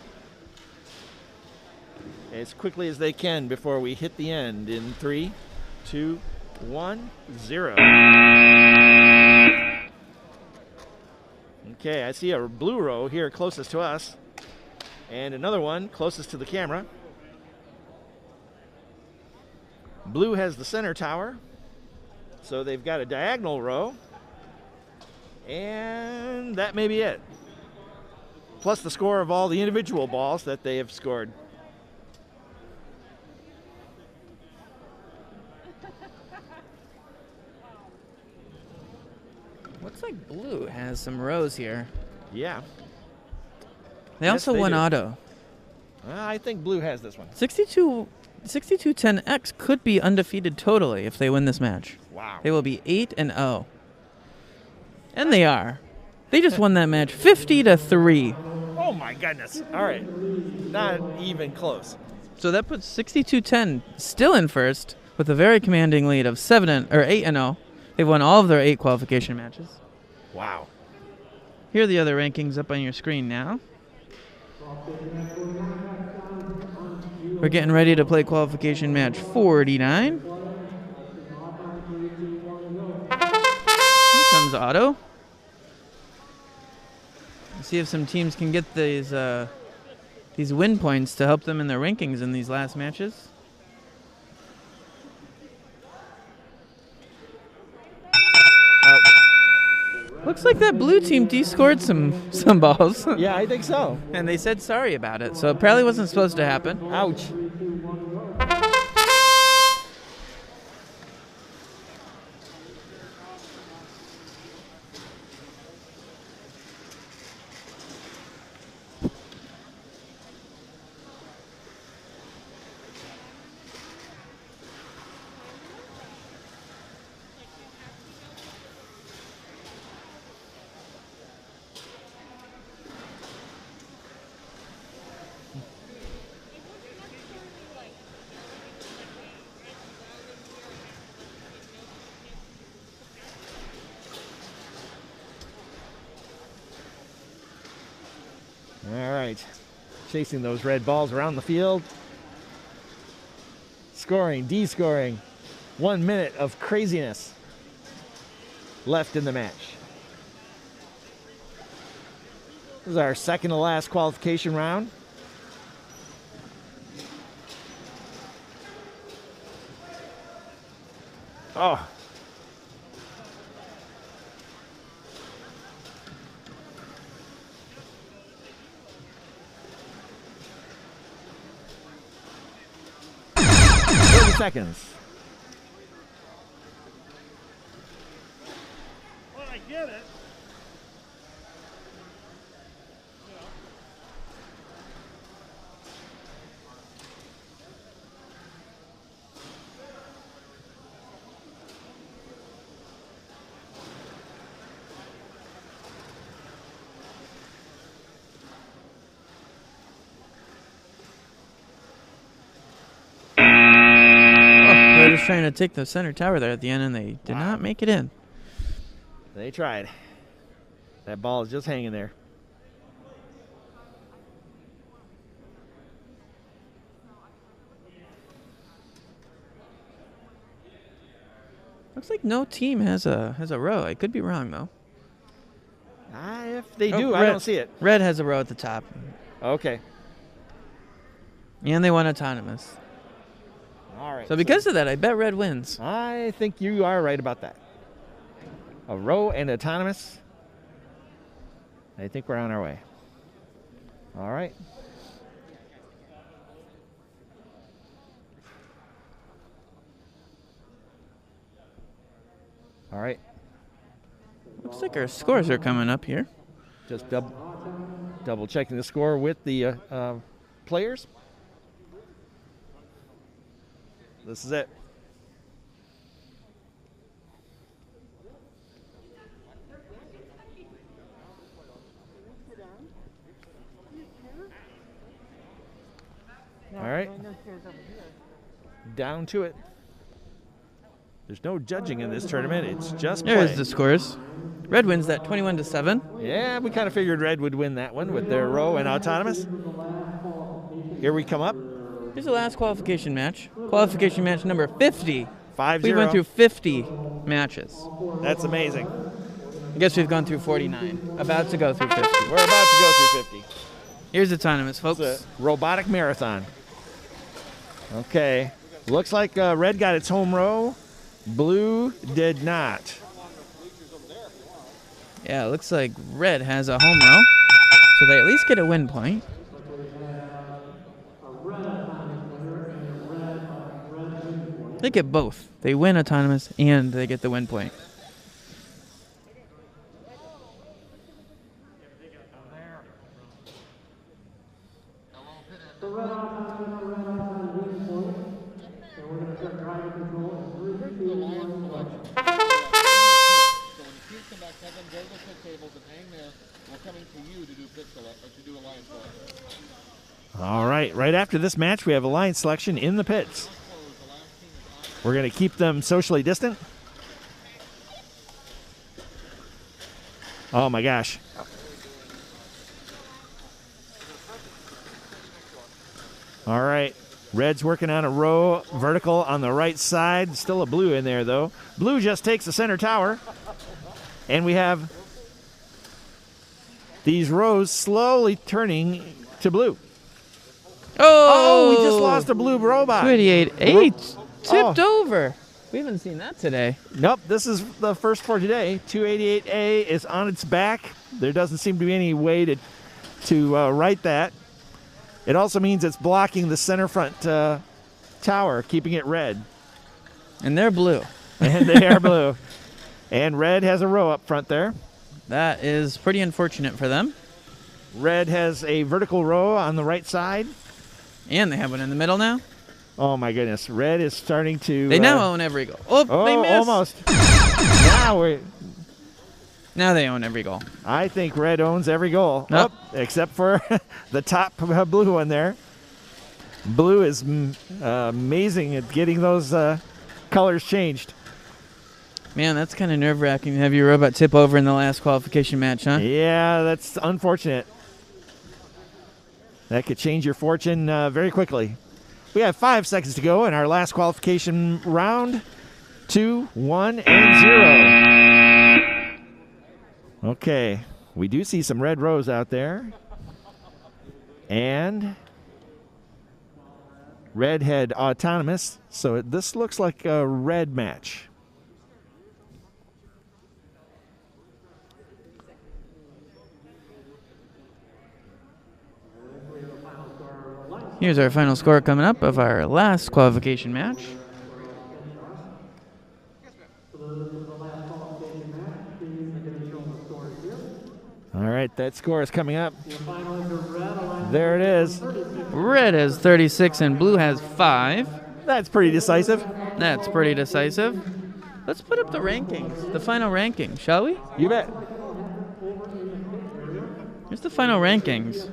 as quickly as they can before we hit the end in 3, 2, 1, 0. Okay, I see a blue row here closest to us and another one closest to the camera. Blue has the center tower, so they've got a diagonal row, and that may be it. Plus the score of all the individual balls that they have scored. Looks like blue has some rows here. Yeah. They Yes, also they won do. auto. I think blue has this one. 6210X could be undefeated totally if they win this match. Wow. They will be 8-0. And they are. They just won that match 50-3. Oh my goodness. All right. Not even close. So that puts 6210 still in first with a very commanding lead of 8-0. They've won all of their 8 qualification matches. Wow. Here are the other rankings up on your screen now. We're getting ready to play qualification match 49. Here comes Otto. Let's see if some teams can get these win points to help them in their rankings in these last matches. Looks like that blue team de-scored some balls. Yeah, I think so. And they said sorry about it, so it probably wasn't supposed to happen. Ouch. All right. Chasing those red balls around the field. Scoring, de-scoring. 1 minute of craziness left in the match. This is our second to last qualification round. Oh. Seconds. Well, I get it. They were just trying to take the center tower there at the end, and they did not make it in. They tried. That ball is just hanging there. Looks like no team has a row. I could be wrong though. If they do, I don't see it. Red has a row at the top. Okay. And they won autonomous. All right. So because of that, I bet red wins. I think you are right about that. A row and autonomous. I think we're on our way. All right. All right. Looks Looks like our scores are coming up here. Just double checking the score with the players. This is it. All right. Down to it. There's no judging in this tournament. It's just play. There's the scores. Red wins that 21-7. Yeah, we kind of figured Red would win that one with their row and autonomous. Here we come up. Here's the last qualification match. Qualification match number 50. 5-0. We went through 50 matches. That's amazing. I guess we've gone through 49. About to go through 50. We're about to go through 50. Here's the autonomous, folks. It's a robotic marathon. Okay. Looks like Red got its home row. Blue did not. Yeah, it looks like Red has a home row, so they at least get a win point. They get both. They win autonomous and they get the win point. All right. Right after this match, we have alliance selection in the pits. We're going to keep them socially distant. Oh, my gosh. All right. Red's working on a row vertical on the right side. Still a blue in there, though. Blue just takes the center tower. And we have these rows slowly turning to blue. Oh, we just lost a blue robot. 288-8 tipped over. We haven't seen that today. Nope, this is the first for today. 288A is on its back. There doesn't seem to be any way to write that. It also means it's blocking the center front tower, keeping it red. And they're blue. And they are blue. And Red has a row up front there. That is pretty unfortunate for them. Red has a vertical row on the right side. And they have one in the middle now. Oh, my goodness. Red is starting to... They now own every goal. Oh, they missed. Almost. Now they own every goal. I think Red owns every goal. Nope. Except for the top blue one there. Blue is amazing at getting those colors changed. Man, that's kind of nerve-wracking to have your robot tip over in the last qualification match, huh? Yeah, that's unfortunate. That could change your fortune very quickly. We have 5 seconds to go in our last qualification round. 2, 1, and 0. Okay, we do see some red rows out there. And Red had autonomous, so this looks like a red match. Here's our final score coming up of our last qualification match. All right, that score is coming up. There it is. Red has 36 and blue has 5. That's pretty decisive. That's pretty decisive. Let's put up the rankings, the final ranking, shall we? You bet. Here's the final rankings.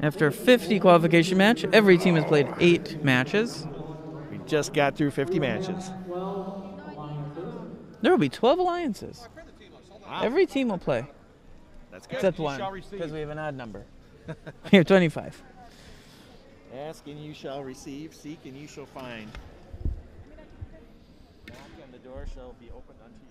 After a 50 qualification match, every team has played 8 matches. We just got through 50 matches. There will be 12 alliances. Wow. Every team will play. That's good. Except one, because we have an odd number. Here, 25. Ask and you shall receive, seek and you shall find. Knock and the door shall be opened unto you.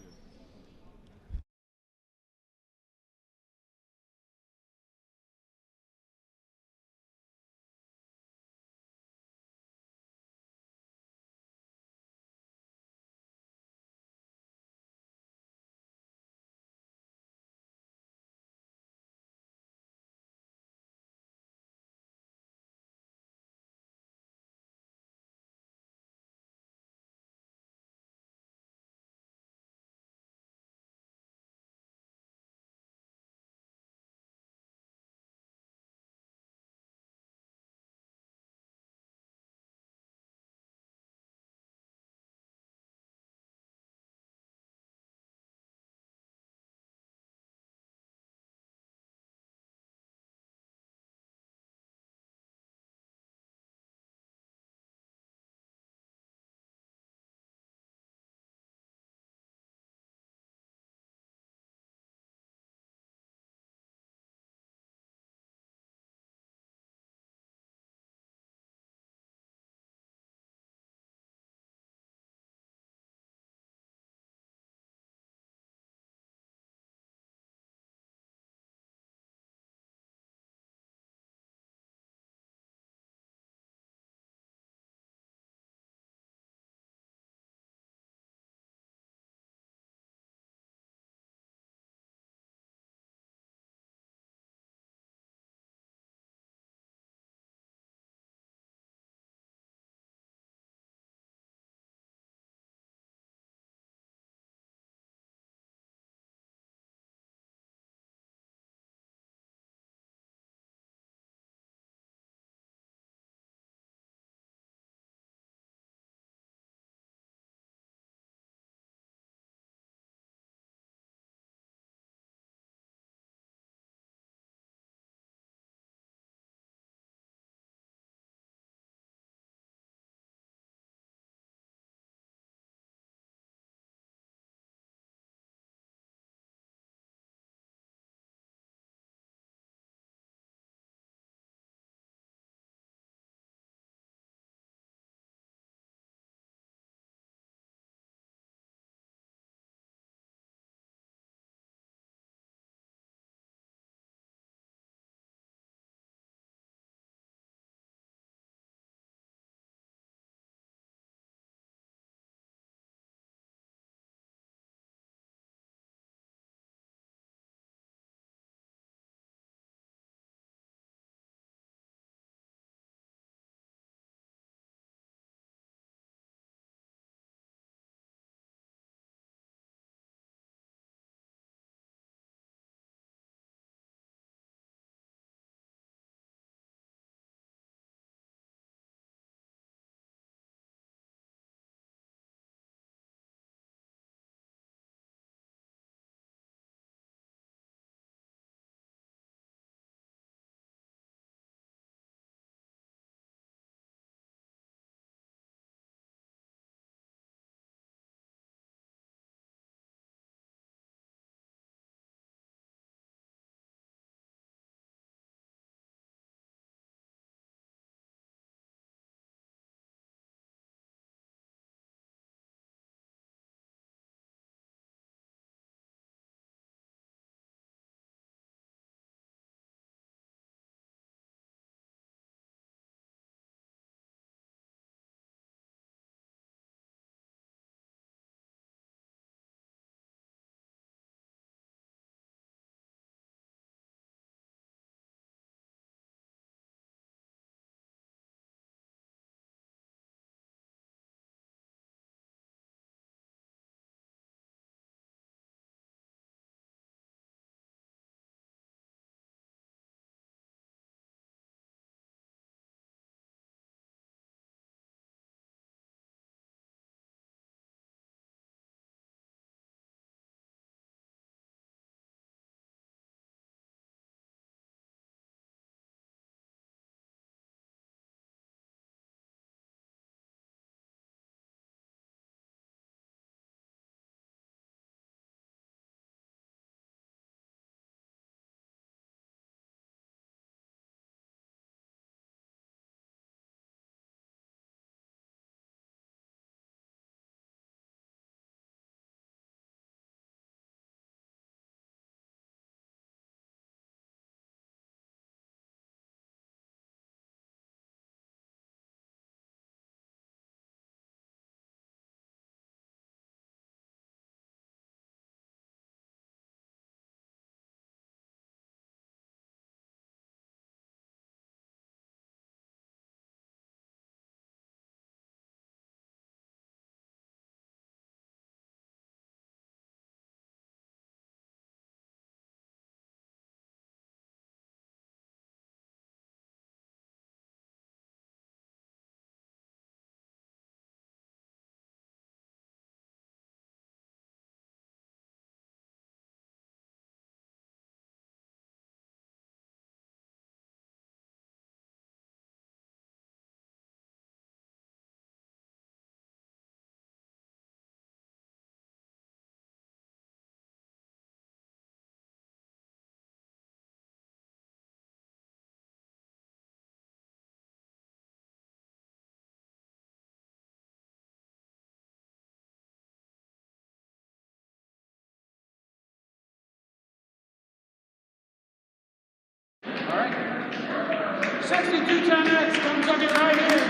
6210X comes up your right here.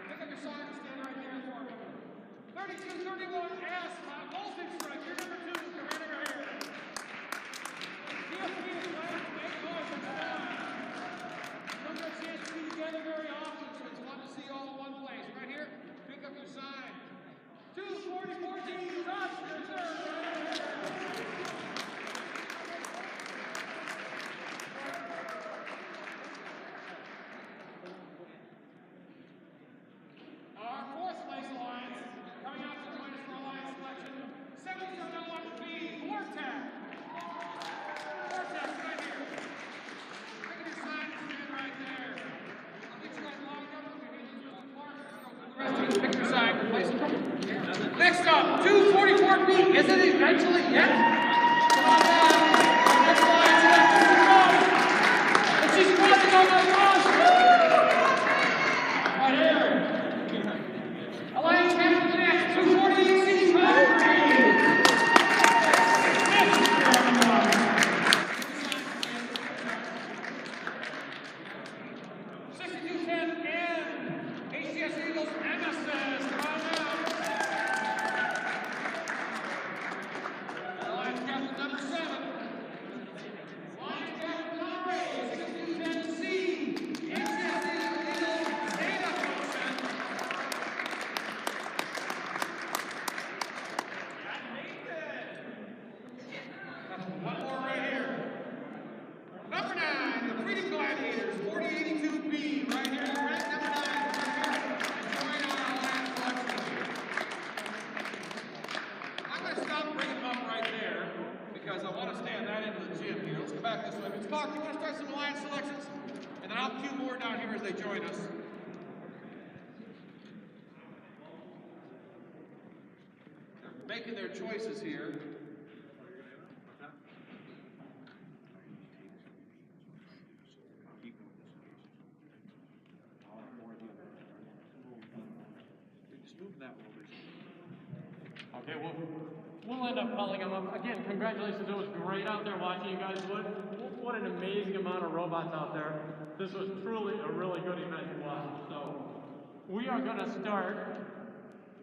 Pick up your sign and stand right there for me. 3231S, voltage strike. You're number 2. Come right over here. DFP is right. Make noise and stand. Don't get a chance to be together very often, so it's fun to see you all in one place. Right here, pick up your sign. 24014, touch, reserve. Our 4th place alliance, coming out to join us for alliance selection, 7701B, Vortex. Vortex, right here. Pick up your sign and stand right there. I'll get you guys locked up if you need to use the park. The rest of you pick your sign, place it. Next up, 244B, is it eventually yet? Come on down. Next alliance selection, and she's running on my gosh. Right here. Alliance Captain next, 248C, Concrete. 6210N, HCS Eagles, MSS, come on down. Alliance Captain number 7. Alliance Captain number 8, 6210C, HCS Eagles, Data Function. One more right here. Number 9, the Freedom Gladiators, 4082B, right here. Rank number 9, right here. Join our alliance selection. I'm going to stop bringing them up right there because I want to stay on that end of the gym here. Let's go back this way. Mr. Clark, you want to start some alliance selections? And then I'll cue more down here as they join us. They're making their choices here. Okay, well, we'll end up calling them up. Again, congratulations. It was great out there watching you guys. What an amazing amount of robots out there. This was truly a really good event to watch. So we are going to start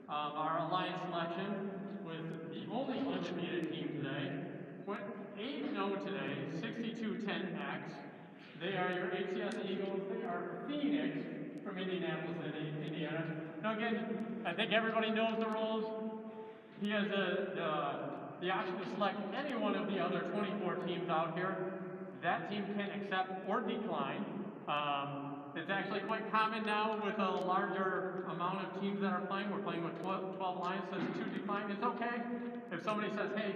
our alliance selection with the only undefeated team today. Went 8-0 today, 6210X. They are your HCS Eagles. They are Phoenix from Indianapolis, Indiana. Now again, I think everybody knows the rules. He has the option to select any one of the other 24 teams out here. That team can accept or decline. It's actually quite common now with a larger amount of teams that are playing. We're playing with 12 lines, says to decline. It's okay if somebody says, hey,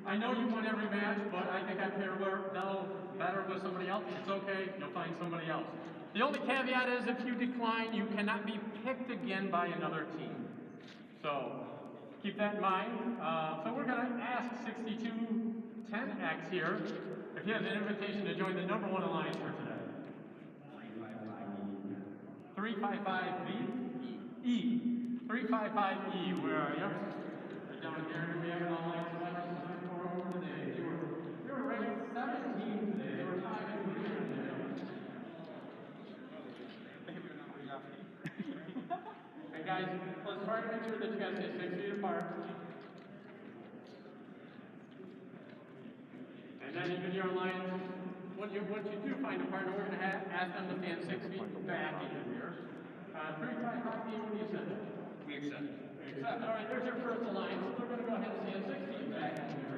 I know you won every match, but I think I pair better with somebody else. It's okay, you'll find somebody else. The only caveat is if you decline, you cannot be picked again by another team. So keep that in mind. So we're going to ask 6210X here if he has an invitation to join the number 1 alliance for today. 355E. 355E, where are you? Right down here. We have an alliance for today. You were ranked 17 today. They were 5 and 3 today. And guys, let's try to make sure that you guys stay 6 feet apart. And then even your alliance, once you do find a partner, we're going to ask them to stand 6 feet back into here. 355E, what do you say? We accept. All right, there's your first alliance. We're going to go ahead and stand 6 feet back into here.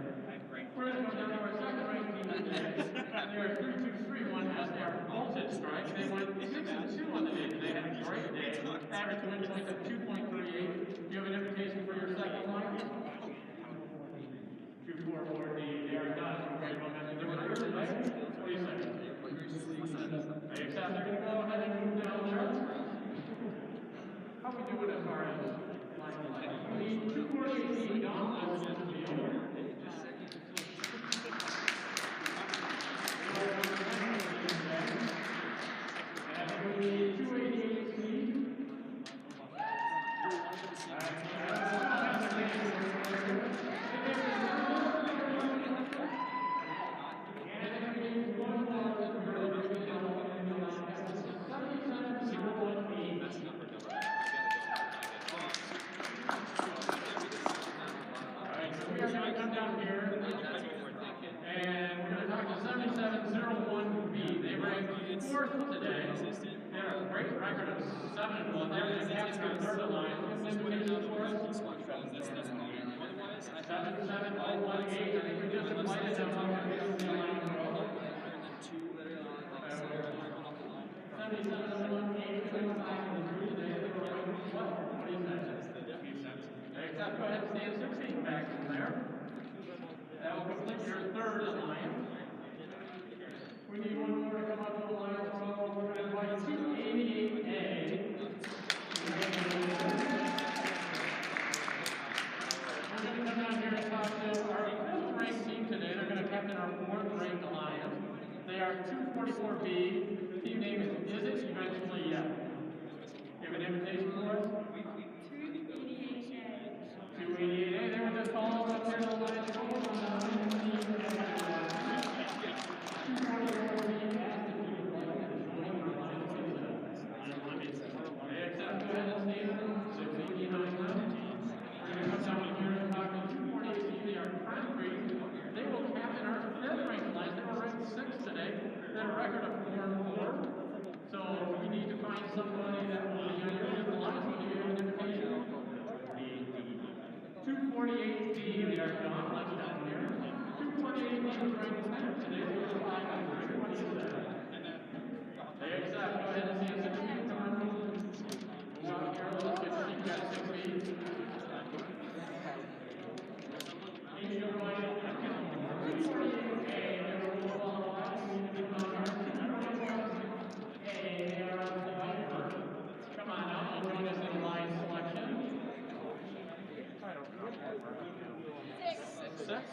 We're going to go down to our second ranked team today. They are 3231 as they are voltage strike. They went 6-2 on the day today. Had a great day. Average win point of 2.38. Do you have an invitation for your second line? 244D. They are done. Great momentum. They're going to today. What do you say? They accept. They're going to go ahead and move down there. How are we doing as far as line? We need 248D. Don, let's just be over. We need 288C. 7, well, they're going to capture our third alliance. Give them invitation for us. 770118. I think we just invited them up here to the alliance row. 770118. They were 5 and 3 today. They were ranked 12. What do you say? Except go ahead and stand 16 back from there. That will complete your third alliance. We need one more to come up to the alliance row. We're going to invite 288A. We're going to come down here and talk to our 5th ranked team today. They're going to captain our 4th ranked alliance. They are 244B. Team name is it eventually yet? You have an invitation for us? 288A. They were just called up there to the alliance row. Somebody that will be on your alliance will give you an invitation. 248B, they are gauntlets down here. 248B was ranked 10th today. They were 5 and 3. What do you say? They accept. Go ahead and see us. Come on. Move out here. Let's get to you guys 6 feet. Each of you right. 248A, they were all alliance. We need to come on here. 248A, they are on the right. Come on out. Join us in line selection. Six.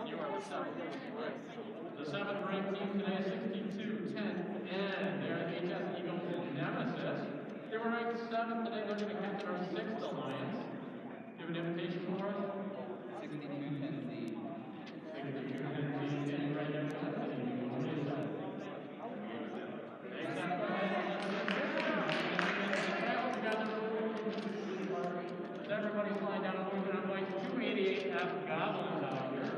You are the 7th. The 7th ranked team today is 62-10. And they're the HS Eagles Nemesis. They were ranked 7th today. They're going to capture our 6th alliance. Give an invitation for us. 62-10C. 62-10C. Right there. Everybody slide down. We're going to invite 288F Goblins out here.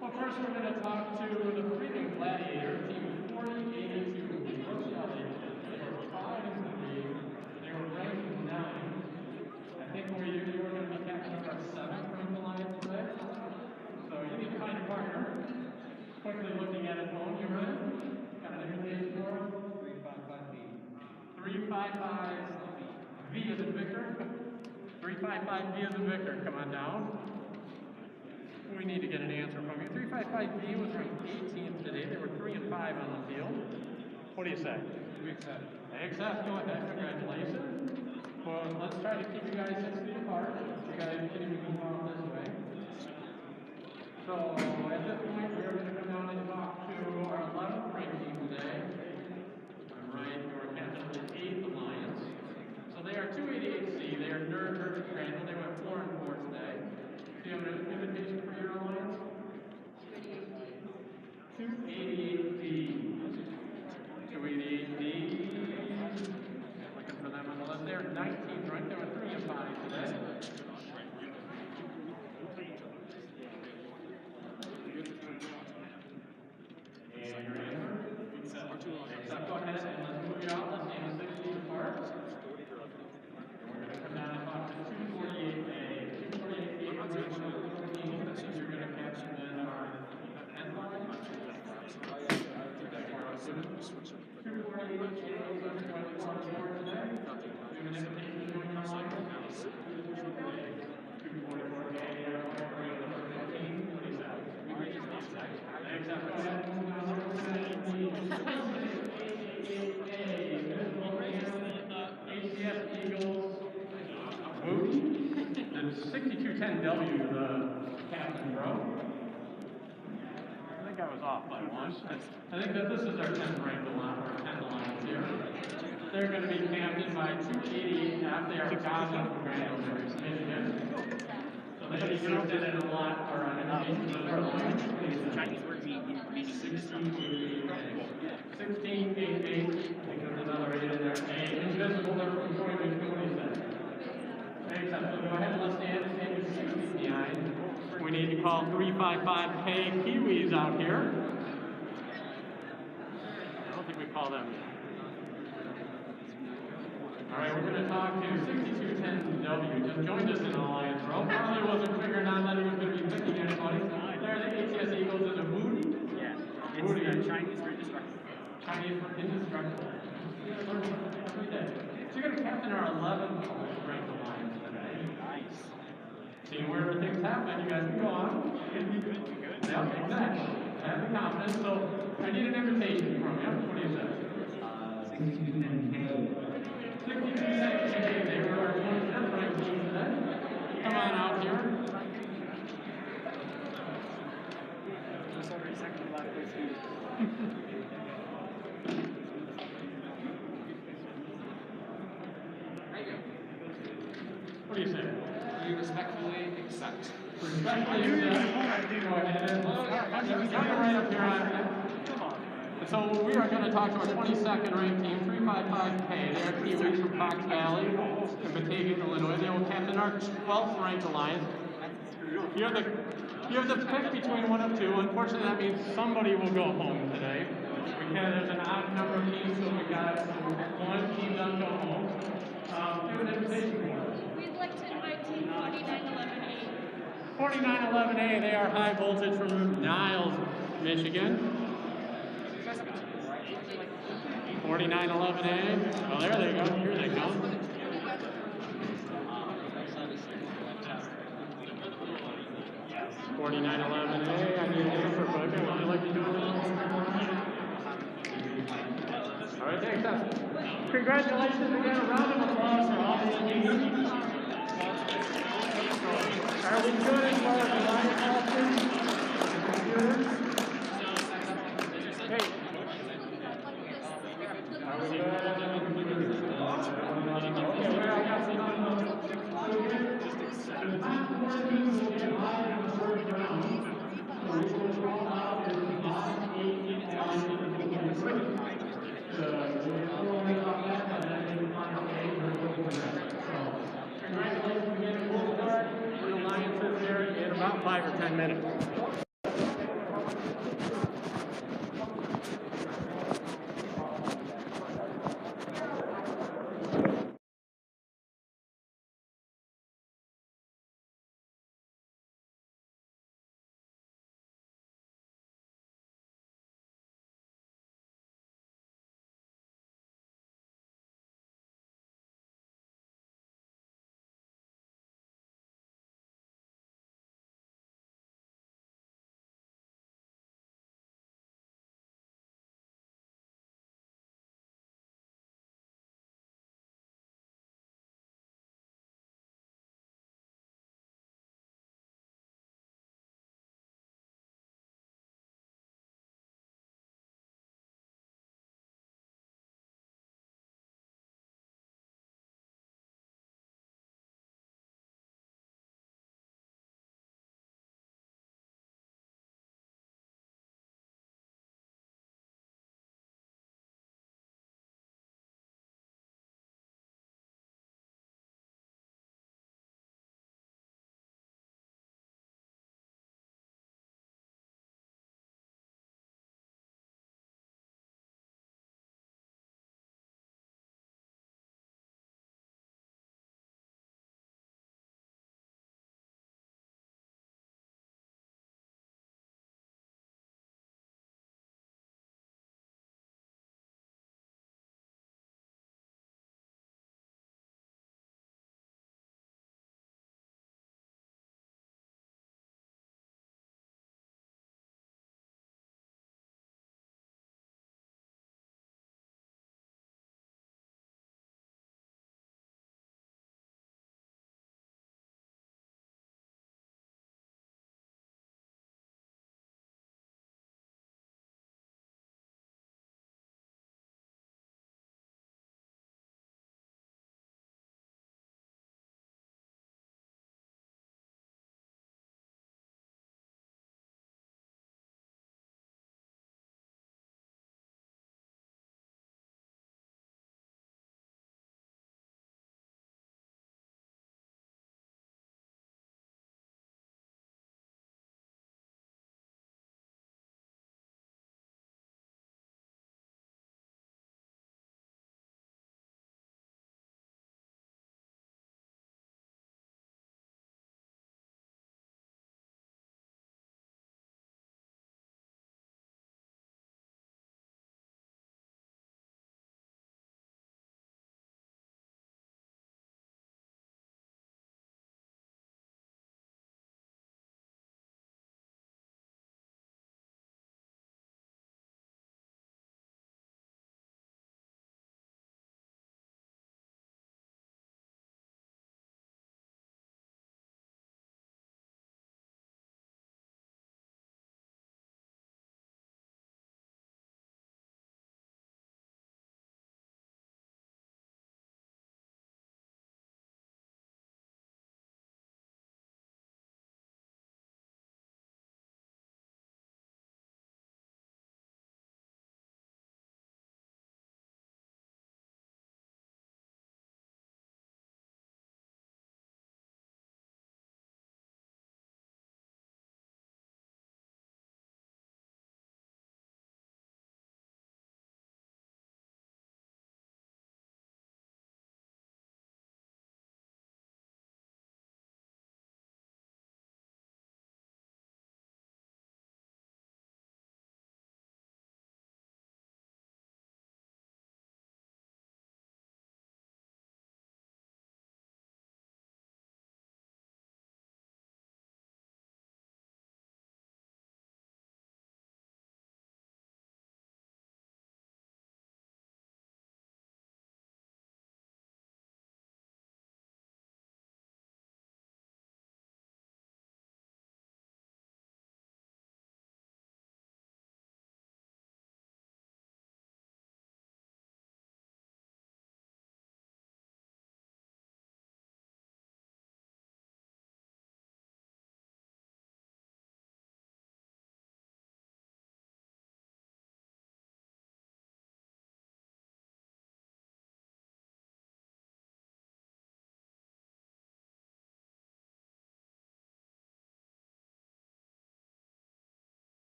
Well, first we're going to talk to the Freedom Gladiator, team 4082. Let's see how they did. They were 5 and 3. They were ranked 9. I think you were going to be capturing our 7th ranked alliance today. So you need to find a partner. Quickly looking at it, phone, you ready? Got an invitation for us? 355B. 355V as in Victor. 355B as in Victor. Come on down. We need to get an answer from you. 355B was ranked 18th today. They were 3 and 5 on the field. What do you say? We accept. They accept. Go ahead. Congratulations. Well, let's try to keep you guys 6 feet apart. You guys can even move off this way. So at this point, we're going to come down and talk to our 11th ranked team today. Right, your captain of the 8th alliance. So they are 288C. They are Grandville. They went 4 and 4 today. Do you have an invitation for your alliance? 288D. 288D. Looking for them on the list. They're 19th, right? They were 3 and 5 today. And your answer? Except go ahead and let's move you out. Let's stand 6 feet apart. And we're going to come down and talk to 248A. 248A, you're going to capture then our 10th line. 248A, let's go to one more today. Do an invitation to join our line. 244A, you're going to the 15. What do you say? Except go ahead and move down to HCS Eagles. The 6210W, the captain, bro. I think I was off by 1. I think that this is our 10th ranked alliance here. They're going to be captained by 288F. They are Goblin from Grandville, Michigan. So they jumped in a lot for an invitation to their alliance. Chinese word means 1688. 1688. I think there's another 8 in there. Invisible, they're from Troy, Michigan. What do you say? Except, so go ahead and let's stand 6 feet behind. We need to call 355K Kiwis out here. I don't think we call them. All right, we're going to talk to 6210W. Just joined us in Alliance Row. Probably wasn't figuring out that he was going to be picking anybody. There, the ATS Eagles is a booty. Yeah, it's Booty. Chinese for indestructible. Chinese for indestructible. Every day. So you're going to captain our 11th ranked Alliance today. Nice. Seeing where things happen, you guys can go on. Yeah, exactly. Have the confidence. So I need an invitation from you. What do you say? 6210K. They were our 25th ranked team today. Come on out here. Just over a second left. What do you say? We respectfully accept. Respectfully accept. Go ahead. You're right up here on. So we are going to talk to our 22nd ranked team, 355K. They are Kiwis from Fox Valley in Batavia, Illinois. They will captain our 12th ranked alliance. You have the pick between one of two. Unfortunately, that means somebody will go home today. Because there's an odd number of teams, so we got one team doesn't go home. Give an invitation for us. We'd like to invite team 4911A. 4911A, they are high voltage from Niles, Michigan. 4911A, oh there they go, here they come. $49.11A, I need an answer, but would you like to do it? All right, thanks, Seth. Congratulations again, a round of applause for all the teams. Are we good as far as the line captain? Computers? Hey. Are we good? Okay, where I got Congratulations again, we'll start the alliances here in about 5 or 10 minutes.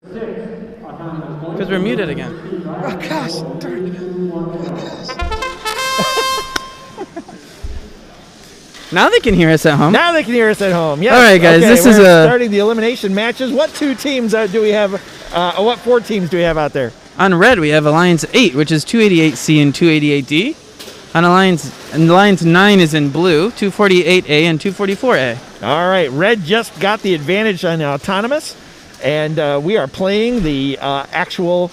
Because we're muted again. Oh, gosh, darn it. Now they can hear us at home. Now they can hear us at home. Yes. All right, guys. Okay, This we're is starting the elimination matches. What two teams do we have? What 4 teams do we have out there? On red, we have Alliance 8, which is 288C and 288D. On Alliance 9 is in blue, 248A and 244A. All right, red just got the advantage on autonomous, and we are playing the actual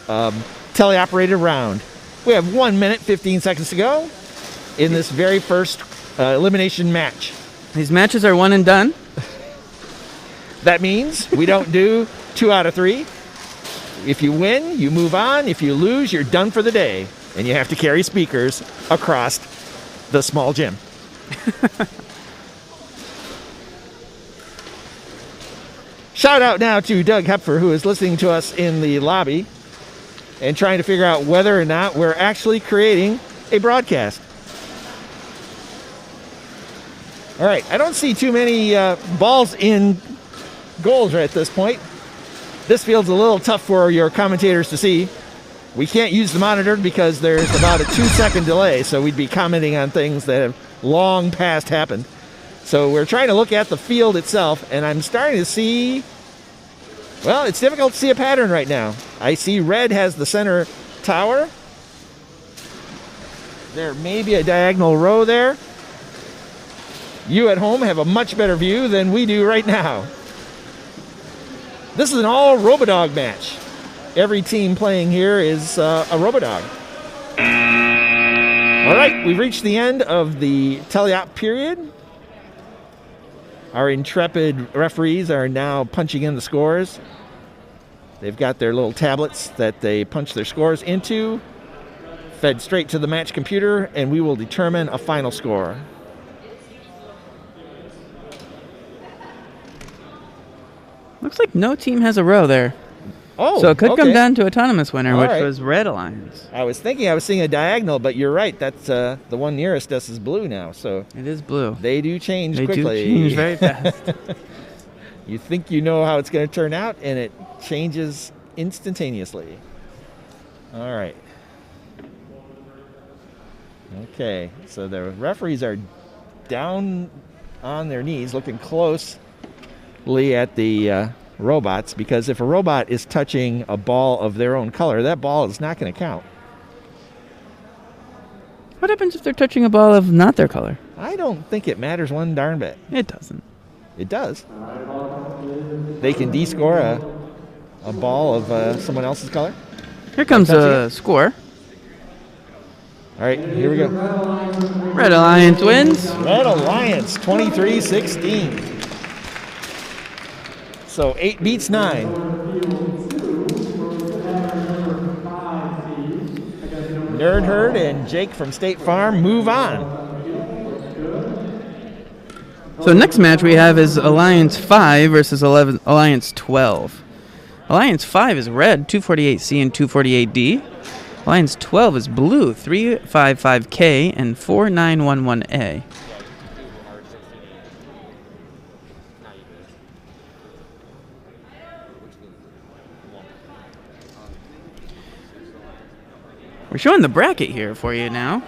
teleoperated round. We have 1 minute, 15 seconds to go in this very first elimination match. These matches are one and done. That means we don't do 2 out of 3. If you win, you move on. If you lose, you're done for the day. And you have to carry speakers across the small gym. Shout out now to Doug Hepfer, who is listening to us in the lobby and trying to figure out whether or not we're actually creating a broadcast. All right, I don't see too many balls in goals right at this point. This field's a little tough for your commentators to see. We can't use the monitor because there's about a 2-second delay, so we'd be commenting on things that have long past happened. So we're trying to look at the field itself, and I'm starting to see, well, it's difficult to see a pattern right now. I see red has the center tower. There may be a diagonal row there. You at home have a much better view than we do right now. This is an all Robodog match. Every team playing here is a Robodog. All right, we've reached the end of the teleop period. Our intrepid referees are now punching in the scores. They've got their little tablets that they punch their scores into, fed straight to the match computer, and we will determine a final score. Looks like no team has a row there. Oh, so it could come okay. down to autonomous winner, All which right. was Red Alliance. I was thinking I was seeing a diagonal, but you're right. That's the one nearest us is blue now. So it is blue. They do change They quickly. do change very fast. You think you know how it's going to turn out, and it changes instantaneously. All right. Okay, so the referees are down on their knees, looking closely at the robots, because if a robot is touching a ball of their own color, that ball is not going to count. What happens if they're touching a ball of not their color? I don't think it matters one darn bit. It doesn't. It does. They can de-score a ball of someone else's color. Here comes a score. All right, here we go. Red Alliance wins. Red Alliance, 23-16. So 8 beats 9. Nerd Herd and Jake from State Farm move on. So next match we have is Alliance 5 versus Alliance 12. Alliance 5 is red, 248C and 248D. Alliance 12 is blue, 355K and 4911A. We're showing the bracket here for you now.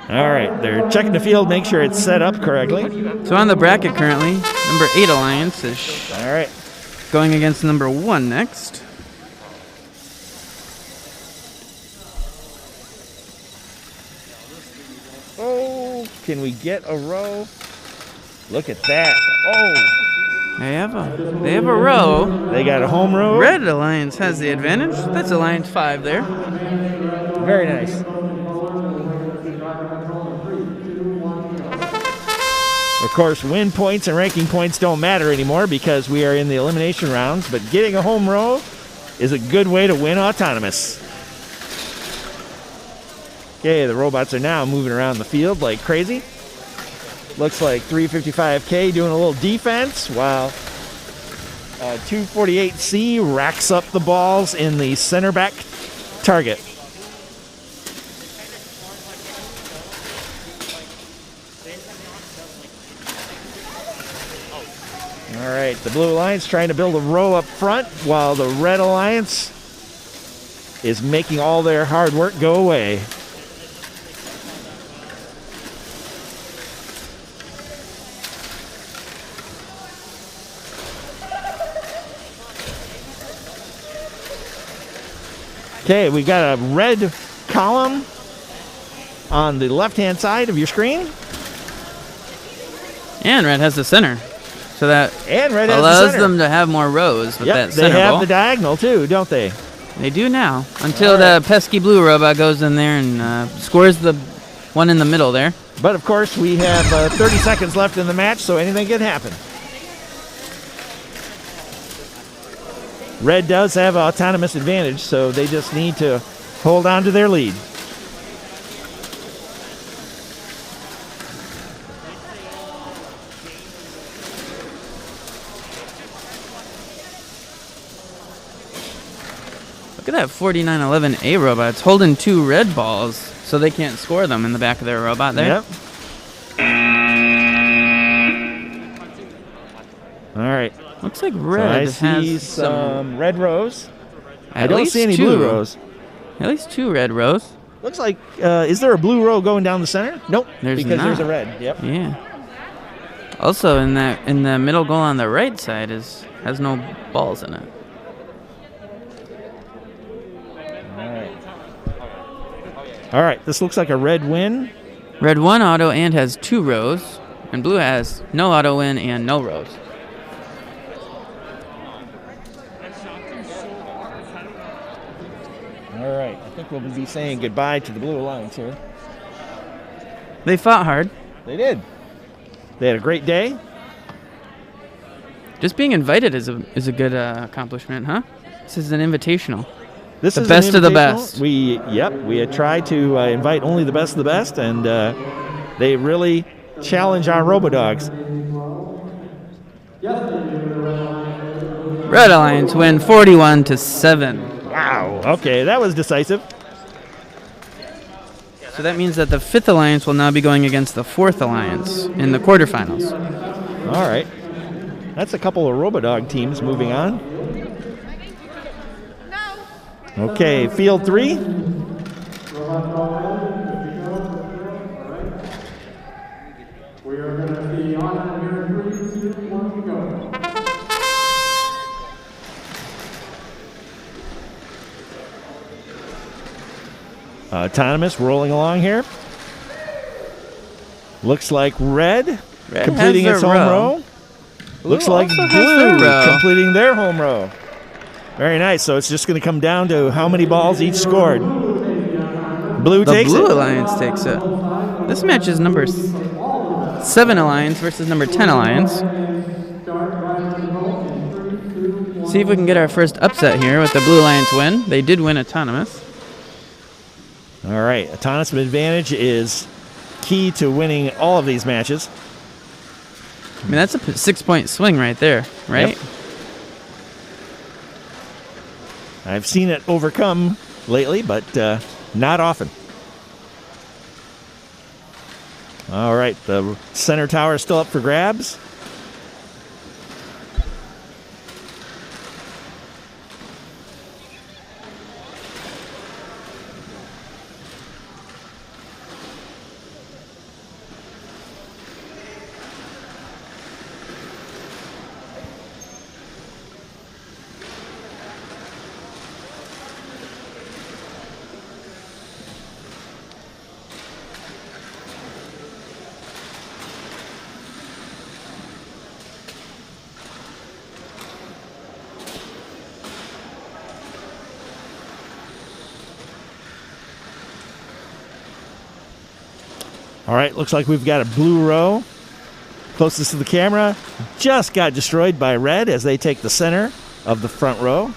All right, they're checking the field, make sure it's set up correctly. So on the bracket currently, number 8 Alliance is all right, going against number 1 next. Oh, can we get a row? Look at that. Oh. They have a row. They got a home row. Red Alliance has the advantage. That's Alliance 5 there. Very nice. Of course, win points and ranking points don't matter anymore because we are in the elimination rounds, but getting a home row is a good way to win autonomous. Okay, the robots are now moving around the field like crazy. Looks like 355K doing a little defense while 248C racks up the balls in the center back target. All right, the Blue Alliance trying to build a row up front while the Red Alliance is making all their hard work go away. Okay, we got a red column on the left-hand side of your screen. And red has the center. So that allows them to have more rows with that center they have ball. the diagonal too, don't they? They do now. Until the pesky blue robot goes in there and scores the one in the middle there. But of course, we have 30 seconds left in the match, so anything can happen. Red does have autonomous advantage, so they just need to hold on to their lead. Look at that 4911A robot. It's holding 2 red balls, so they can't score them in the back of their robot there. Yep. All right. Looks like red so I see has some red rows. I At don't least see any 2. blue rows. At least 2 red rows. Looks like, is there a blue row going down the center? Nope, There's because not. there's a red. Yep. Yeah. Also, in the middle goal on the right side has no balls in it. All right, this looks like a red win. Red 1 auto and has 2 rows, and blue has no auto win and no rows. All right, I think we'll be saying goodbye to the Blue Alliance here. They fought hard. They did. They had a great day. Just being invited is a good accomplishment, huh? This is an invitational. This the is best of the best. We had tried to invite only the best of the best, and they really challenge our RoboDogs. Red Alliance win 41-7. Wow. Okay, that was decisive. So that means that the 5th Alliance will now be going against the 4th Alliance in the quarterfinals. All right. That's a couple of RoboDog teams moving on. Okay, field 3. We are going to be on here in 3, 2, 1, go. Autonomous rolling along here. Looks like red completing its home row. Looks like blue completing their home row. Very nice. So it's just going to come down to how many balls each scored. Blue takes it. The Blue Alliance takes it. This match is number 7 Alliance versus number 10 Alliance. See if we can get our first upset here with the Blue Alliance win. They did win autonomous. All right. Autonomous advantage is key to winning all of these matches. I mean, that's a 6-point swing right there, right? Yep. I've seen it overcome lately, but not often. All right, the center tower is still up for grabs. All right, looks like we've got a blue row closest to the camera. Just got destroyed by red as they take the center of the front row.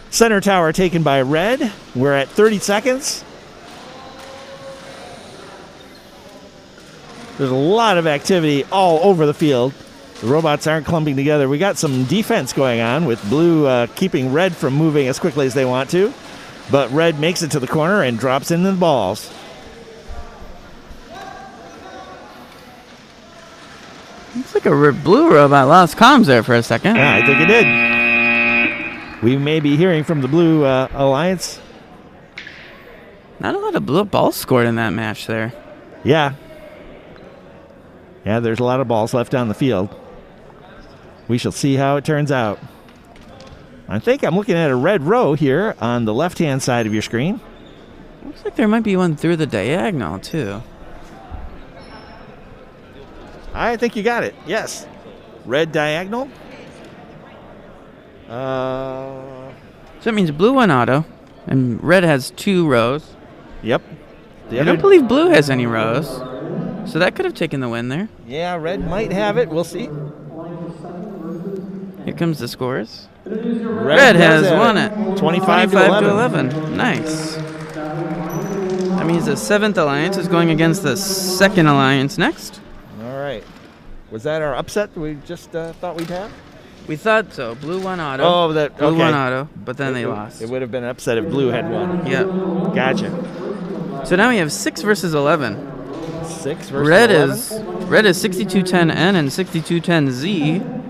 Center tower taken by red. We're at 30 seconds. There's a lot of activity all over the field. The robots aren't clumping together. We got some defense going on with blue keeping red from moving as quickly as they want to. But red makes it to the corner and drops into the balls. Looks like a blue robot lost comms there for a second. Yeah, I think it did. We may be hearing from the Blue Alliance. Not a lot of blue balls scored in that match there. Yeah. Yeah, there's a lot of balls left on the field. We shall see how it turns out. I think I'm looking at a red row here on the left-hand side of your screen. Looks like there might be one through the diagonal, too. I think you got it. Yes. Red diagonal. So that means blue won auto, and red has 2 rows. Yep. I don't believe blue has any rows, so that could have taken the win there. Yeah, red might have it. We'll see. Here comes the scores. Red has won it. 25 to 11. Nice. That means the 7th alliance is going against the 2nd alliance next. All right. Was that our upset we just thought we'd have? We thought so. Blue won auto. Oh, that okay. Blue won auto, but then they lost. It would have been an upset if blue had won. Yep. Gotcha. So now we have 6 versus 11. 6 versus 11? Red is 6210N and 6210Z.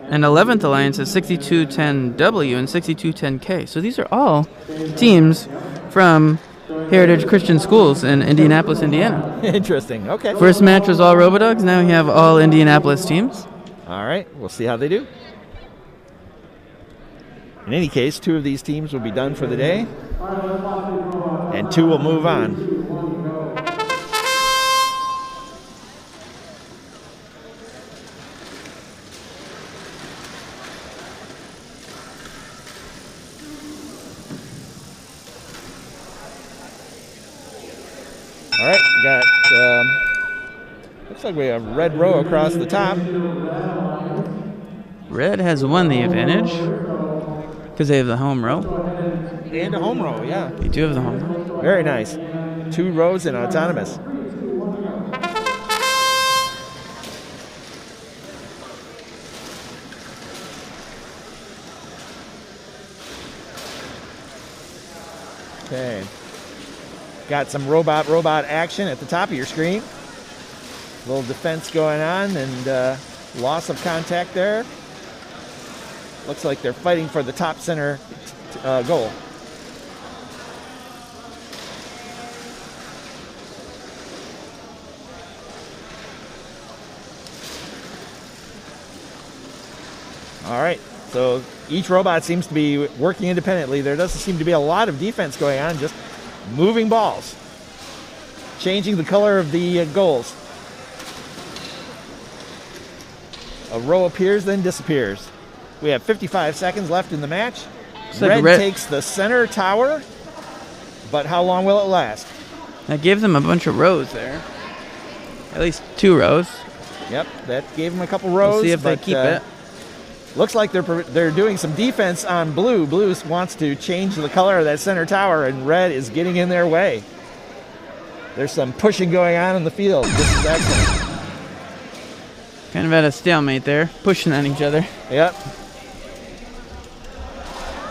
And 11th Alliance is 6210W and 6210K. So these are all teams from Heritage Christian Schools in Indianapolis, Indiana. Interesting. Okay. First match was all Robodogs. Now we have all Indianapolis teams. All right. We'll see how they do. In any case, 2 of these teams will be done for the day, and 2 will move on. All right, got, looks like we have red row across the top. Red has won the advantage because they have the home row. And a home row, yeah. They do have the home row. Very nice. 2 rows in autonomous. Okay. Got some robot action at the top of your screen. A little defense going on and loss of contact there. Looks like they're fighting for the top center goal. All right, so each robot seems to be working independently. There doesn't seem to be a lot of defense going on, just moving balls, changing the color of the goals. A row appears, then disappears. We have 55 seconds left in the match. Red takes the center tower, but how long will it last? That gave them a bunch of rows there. At least 2 rows. Yep, that gave them a couple rows. We'll see if they keep it. Looks like they're doing some defense on blue. Blue wants to change the color of that center tower, and red is getting in their way. There's some pushing going on in the field. This is excellent. Kind of at a stalemate there, pushing on each other. Yep.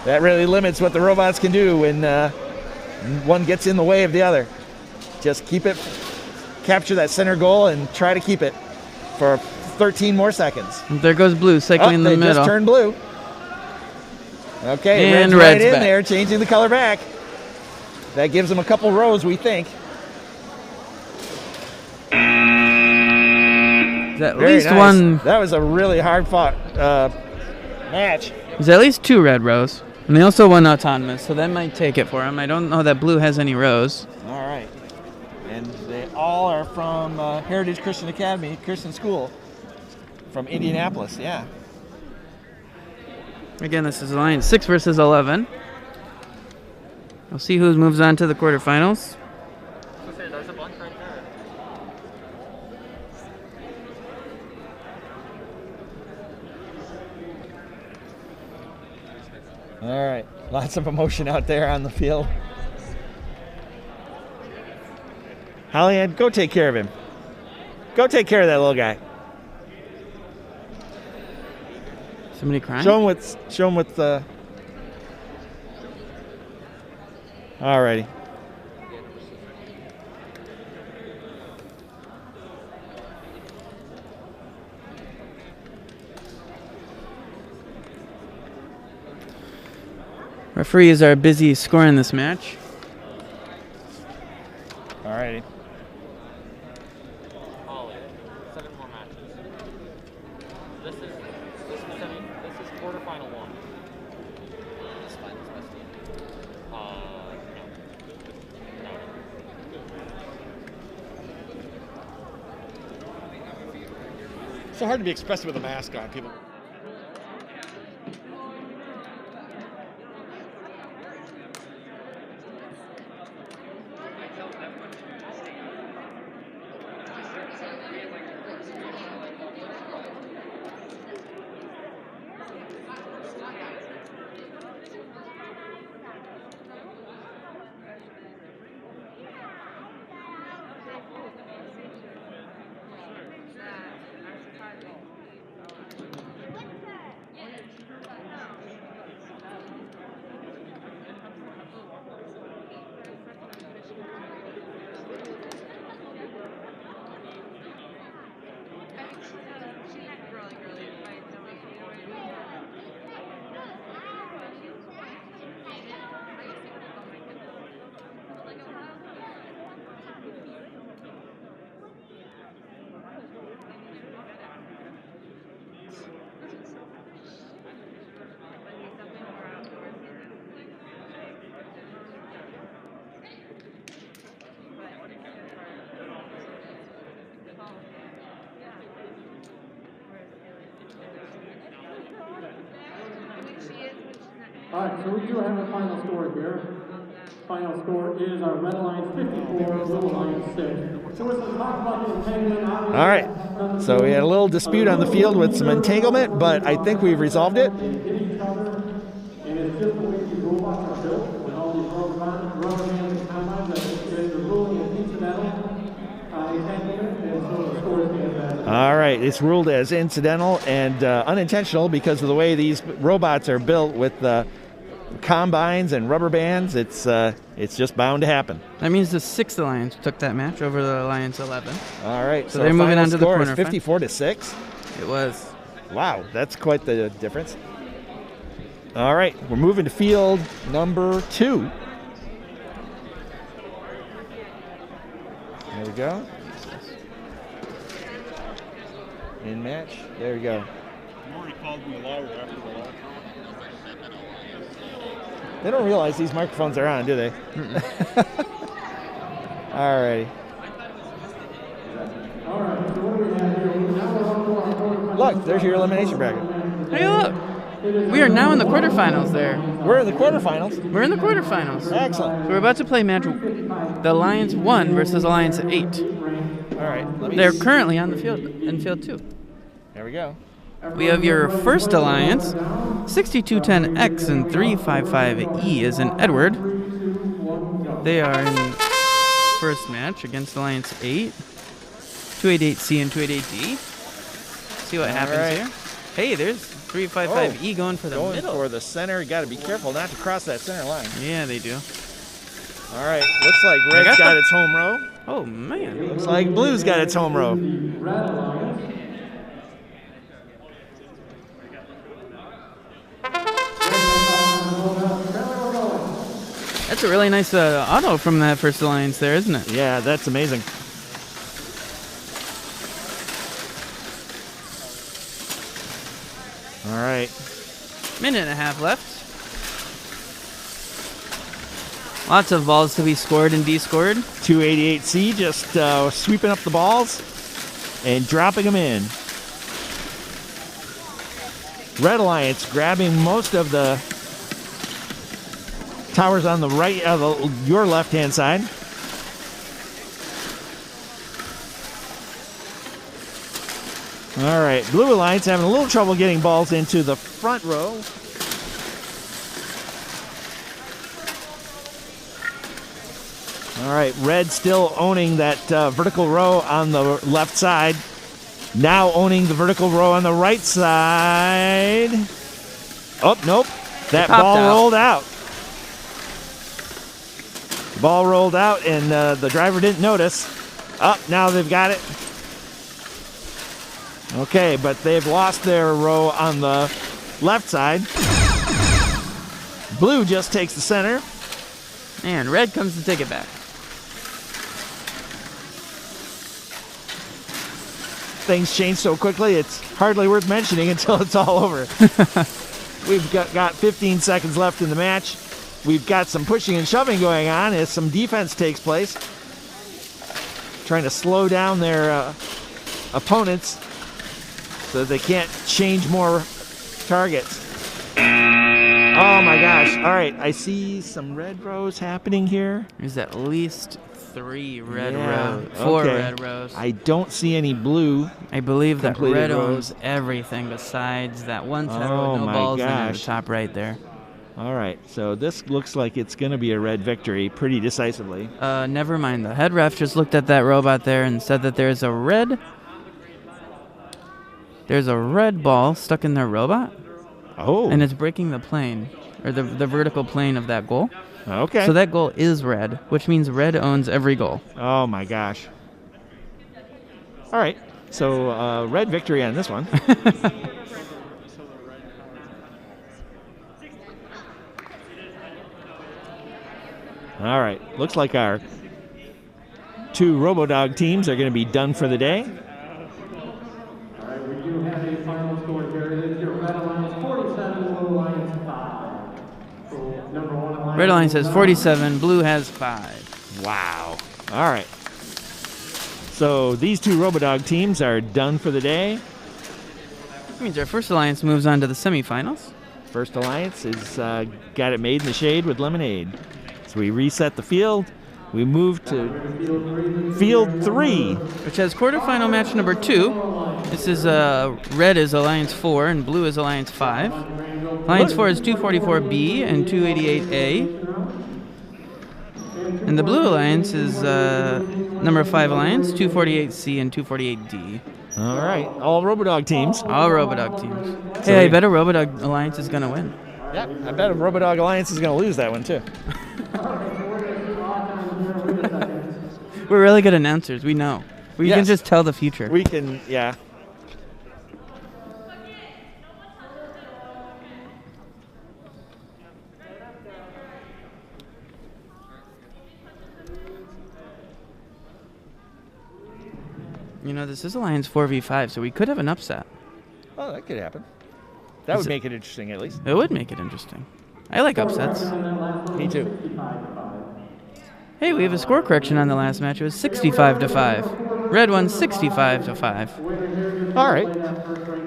That really limits what the robots can do when one gets in the way of the other. Just keep it, capture that center goal, and try to keep it for 13 more seconds. And there goes blue, cycling in the middle. They just turned blue. Okay, and red's right in back. there, changing the color back. That gives them a couple rows, we think. At least nice. One. That was a really hard fought match. There's at least 2 red rows. And they also won autonomous, so that might take it for them. I don't know that blue has any rows. All right. And they all are from Heritage Christian Academy, Christian School, from Indianapolis, yeah. Again, this is Alliance 6 versus 11. We'll see who moves on to the quarterfinals. All right, lots of emotion out there on the field. Holly-Ann, go take care of him. Go take care of that little guy. Somebody crying? Show him with the. Alrighty. Referees are busy scoring this match. All righty. 7 more matches. This is quarterfinal 1. This finals best team. No. It's so hard to be expressive with a mask on. People. All right, so we do have a final score here. Final score is our Red Alliance 54, Blue Alliance 6. So let's talk about the entanglement. All right. So we had a little dispute on the field with some entanglement, but I think we've resolved it. They hit each other, and it's just the way these robots are built, with all these rubber bands and combines, that the ruling is incidental entanglement, and so the score stands as. All right, it's ruled as incidental and unintentional because of the way these robots are built with combines and rubber bands. It's just bound to happen. That means the 6th Alliance took that match over the Alliance 11. All right, so they're moving on to the score is quarterfinals. 54 to 6. It was. Wow, that's quite the difference. All right, we're moving to field number 2. There we go. In match. There we go. You already called me a liar after the last. They don't realize these microphones are on, do they? All right. Look, there's your elimination bracket. Hey, look. We are now in the quarterfinals there. We're in the quarterfinals. We're in the quarterfinals. Excellent. So we're about to play match the Alliance 1 versus Alliance 8. All right. They're currently on the field, in field 2. There we go. We have your first Alliance, 6210X and 355E is in Edward. They are in first match against Alliance 8, 288C and 288D. See what happens right. here. Hey, there's 355E going for the going middle. for the center. You got to be careful not to cross that center line. Yeah, they do. All right. Looks like Red's got its home row. Oh, man. Looks like Blue's got its home row. That's a really nice auto from that first Alliance there, isn't it? Yeah, that's amazing. All right. Minute and a half left. Lots of balls to be scored and de-scored. 288C just sweeping up the balls and dropping them in. Red Alliance grabbing most of the towers on the right, your left-hand side. All right, Blue Alliance having a little trouble getting balls into the front row. All right, Red still owning that vertical row on the left side. Now owning the vertical row on the right side. Oh, nope. That ball rolled out. Ball rolled out, and the driver didn't notice. Oh, now they've got it. Okay, but they've lost their row on the left side. Blue just takes the center. And red comes to take it back. Things change so quickly, it's hardly worth mentioning until it's all over. We've got 15 seconds left in the match. We've got some pushing and shoving going on as some defense takes place. Trying to slow down their opponents so that they can't change more targets. Oh my gosh. All right, I see some red rows happening here. There's at least 3 red Yeah, rows. 4 okay. red rows. I don't see any blue. I believe that completed red rows. owns everything besides that one set Oh with no my balls in it at the gosh. top right there. All right, so this looks like it's going to be a red victory pretty decisively. Never mind. The head ref just looked at that robot there and said that there's a red ball stuck in their robot. Oh. And it's breaking the plane, or the vertical plane of that goal. Okay. So that goal is red, which means red owns every goal. Oh my gosh. All right, so red victory on this one. All right, looks like our 2 RoboDog teams are going to be done for the day. All right, we do have a final score here. It is your Red Alliance 47, Blue Alliance 5. So number 1 Alliance. Red Alliance has 47, blue has 5. Wow. All right. So these 2 RoboDog teams are done for the day. That means our first alliance moves on to the semifinals. First Alliance is got it made in the shade with lemonade. So we reset the field. We move to field 3, which has quarterfinal match number 2. This is red is Alliance 4 and blue is Alliance 5. Alliance 4 is 244B and 288A. And the blue alliance is number 5 alliance, 248C and 248D. All right, all RoboDog teams. All RoboDog teams. Hey, I bet a RoboDog alliance is going to win. Yeah, I bet a RoboDog alliance is going to lose that one too. We're really good announcers. We know. We can Yes. just tell the future. We can, yeah. You know, this is Alliance 4v5, so we could have an upset. Oh, that could happen. That would make it interesting, at least. It would make it interesting. I like upsets. Me too. Hey, we have a score correction on the last match. It was 65-5. Red won 65-5. All right.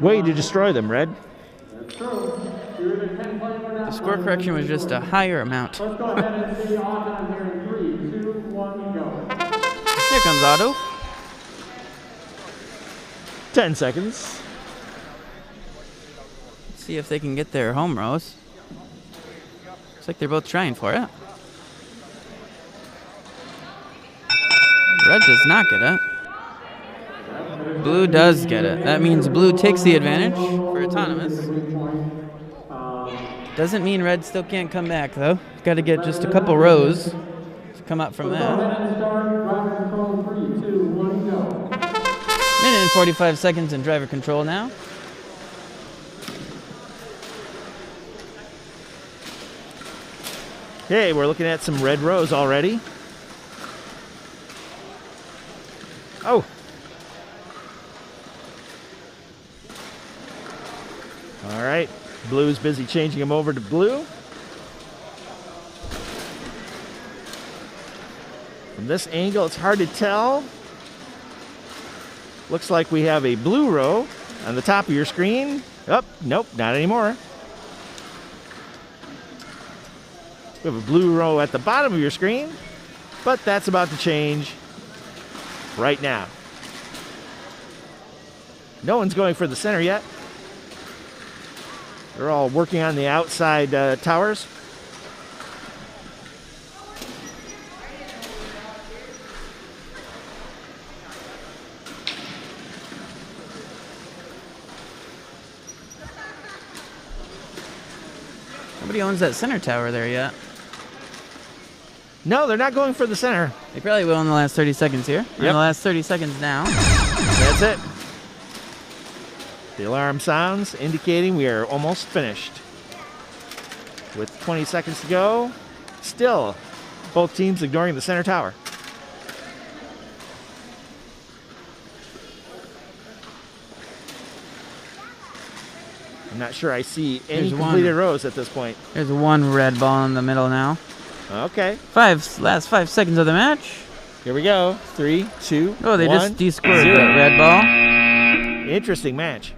Way to destroy them, Red. The score correction was just a higher amount. Here comes Otto. 10 seconds. Let's see if they can get their home rows. Looks like they're both trying for it. Red does not get it. Blue does get it. That means blue takes the advantage for autonomous. Doesn't mean red still can't come back, though. Got to get just a couple rows to come up from that. Minute and 45 seconds in driver control now. Okay, we're looking at some red rows already. Oh. All right. Blue's busy changing them over to blue. From this angle, it's hard to tell. Looks like we have a blue row on the top of your screen. Oh, nope, not anymore. We have a blue row at the bottom of your screen, but that's about to change right now. No one's going for the center yet. They're all working on the outside towers. Nobody owns that center tower there yet. No, they're not going for the center. They probably will in the last 30 seconds here. In the last 30 seconds now. That's it. The alarm sounds, indicating we are almost finished. with 20 seconds to go. Still, both teams ignoring the center tower. I'm not sure I see any completed rows at this point. There's one red ball in the middle now. Okay. Last 5 seconds of the match. Here we go. 3, 2, Oh, they 1, just descored 0. the red ball. Interesting match.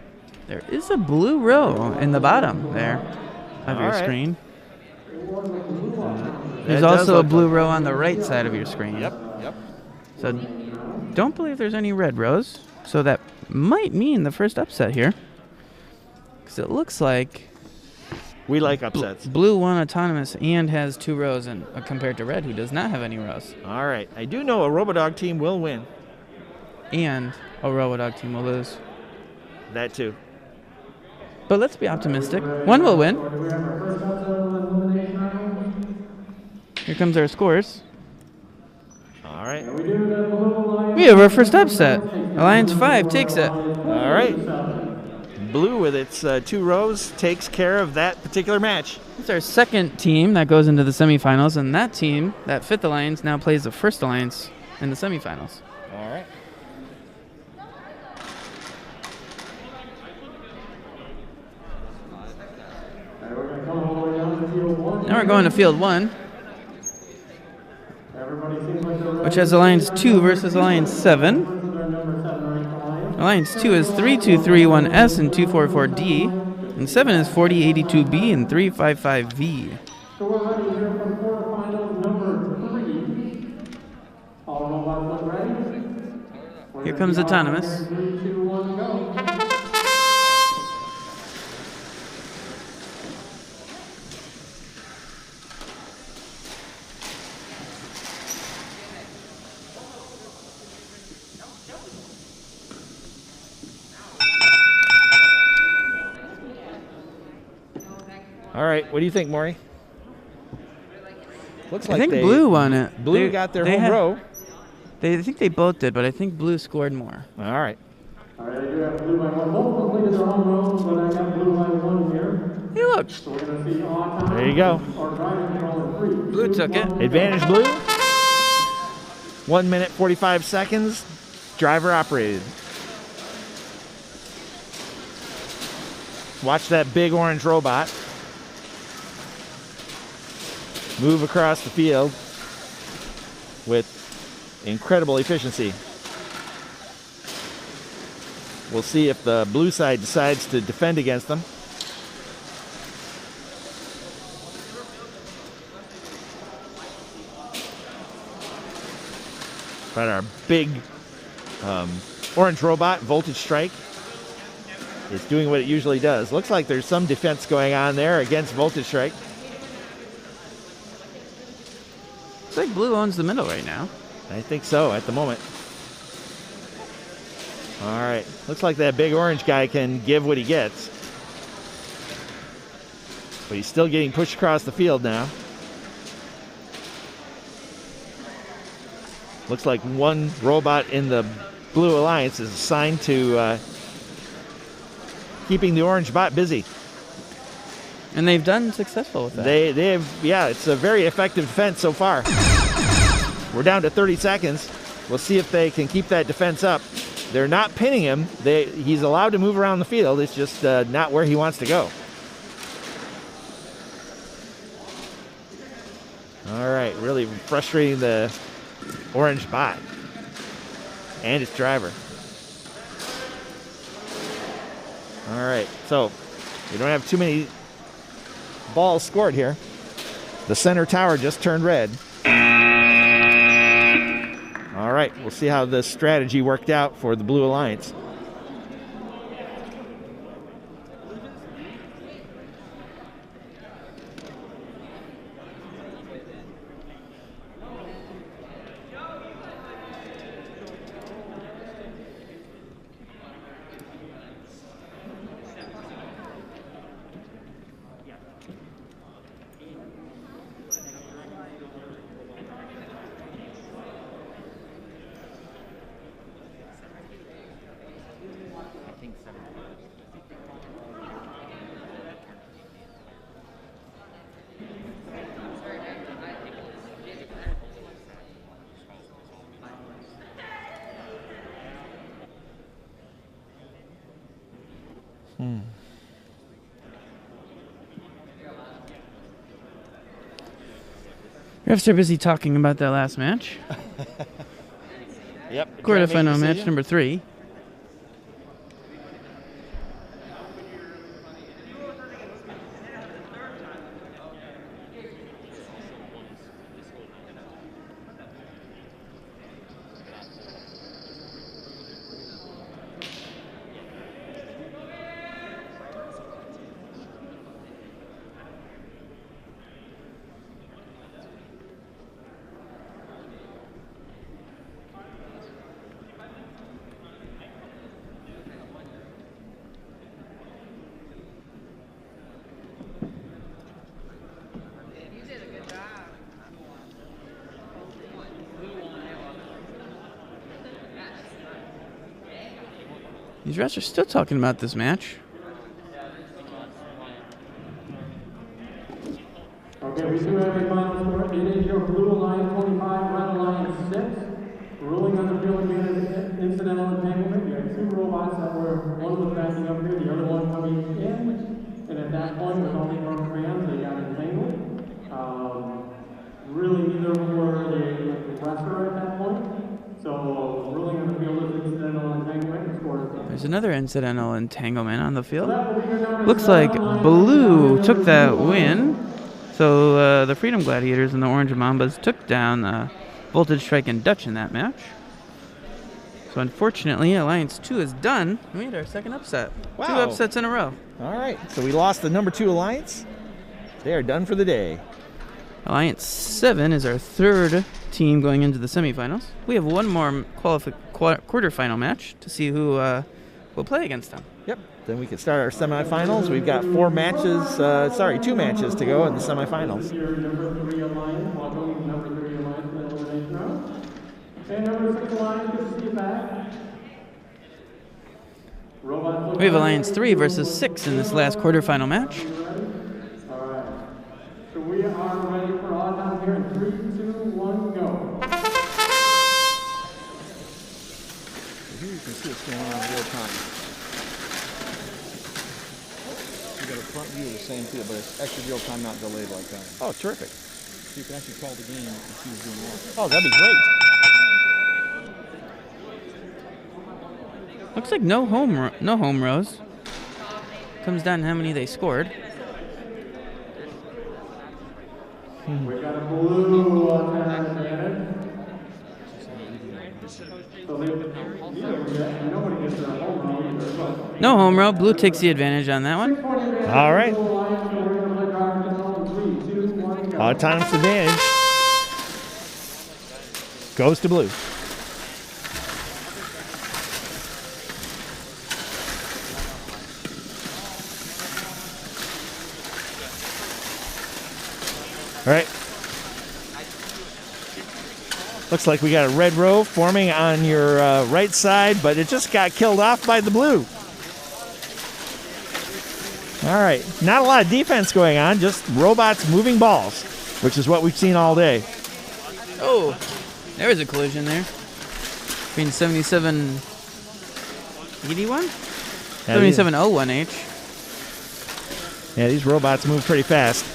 There is a blue row in the bottom there of your screen. There's also a blue row on the right side of your screen. Yep. So don't believe there's any red rows. So that might mean the first upset here. Because it looks like we like upsets. Blue won autonomous and has 2 rows compared to red, who does not have any rows. All right. I do know a Robodog team will win. And a Robodog team will lose. That too. But let's be optimistic. One will win. Here comes our scores. All right. We have our first upset. Alliance 5 takes it. All right. Blue with its 2 rows takes care of that particular match. It's our second team that goes into the semifinals, and that team, that 5th alliance, now plays the 1st alliance in the semifinals. All right. Now we're going to field 1, which has Alliance 2 versus Alliance 7. Alliance 2 is 3231S and 244D, and 7 is 4082B and 355V. Here comes autonomous. All right, what do you think, Maury? Looks like I think Blue won it. Blue got their home row. I think they both did, but I think Blue scored more. All right. All right, I do have Blue by 1. Both completed their home rows, but I got Blue by 1 here. Hey, look. So we're going to see autonomous. There you go. Or driving control in 3. Blue took it. Advantage Blue. 1 minute 45 seconds. Driver operated. Watch that big orange robot move across the field with incredible efficiency. We'll see if the blue side decides to defend against them. But our big orange robot, Voltage Strike, is doing what it usually does. Looks like there's some defense going on there against Voltage Strike. Looks like Blue owns the middle right now. I think so at the moment. All right. Looks like that big orange guy can give what he gets. But he's still getting pushed across the field now. Looks like one robot in the Blue Alliance is assigned to keeping the orange bot busy. And they've done successful with that. They have, yeah, it's a very effective defense so far. We're down to 30 seconds. We'll see if they can keep that defense up. They're not pinning him. He's allowed to move around the field. It's just not where he wants to go. All right, really frustrating the orange bot and its driver. All right, so we don't have too many balls scored here. The center tower just turned red. All right, we'll see how this strategy worked out for the Blue Alliance. Refs are busy talking about that last match. Yep. Quarterfinal match number 3. These refs are still talking about this match. Okay, we do have a final score. It is your Blue Alliance 25, Red Alliance 6. Ruling on the field again, incidental entanglement. You have 2 robots that were, one was backing up here, the other one coming in. And at that point, with all the wrong commands, they got entangled. Really, neither of them were the aggressor at that point. So, ruling on the field is incidental entanglement. There's another incidental entanglement on the field. Looks like Blue took that win. So the Freedom Gladiators and the Orange Mambas took down Voltage Strike and Dutch in that match. So unfortunately, Alliance 2 is done. We had our second upset. Wow. 2 upsets in a row. All right, so we lost the number 2 Alliance. They are done for the day. Alliance 7 is our third team going into the semifinals. We have one more quarterfinal match to see who will play against them. Yep. Then we can start our semifinals. We've got 2 matches to go in the semifinals. Number 3 Alliance, welcome number 3 Alliance to the elimination round. And number 6 Alliance, good to see you back. We have Alliance 3 versus 6 in this last quarterfinal match. All right. So we are ready for all down here in 3, 2, 1, go. Here you can see what's going on in real time. You got a front view of the same field, but it's actually real time, not delayed like that. Oh, terrific. So you can actually call the game and see who's doing what. Oh, that'd be great. Looks like no home rows. Comes down to how many they scored. We got a blue advantage. So nobody gets their home row either. No home row. Blue takes the advantage on that one. All right. Autonomous advantage goes to Blue. All right. Looks like we got a red row forming on your right side, but it just got killed off by the blue. All right. Not a lot of defense going on, just robots moving balls, which is what we've seen all day. Oh, there was a collision there. Between 7781? 7701H. Yeah, these robots move pretty fast.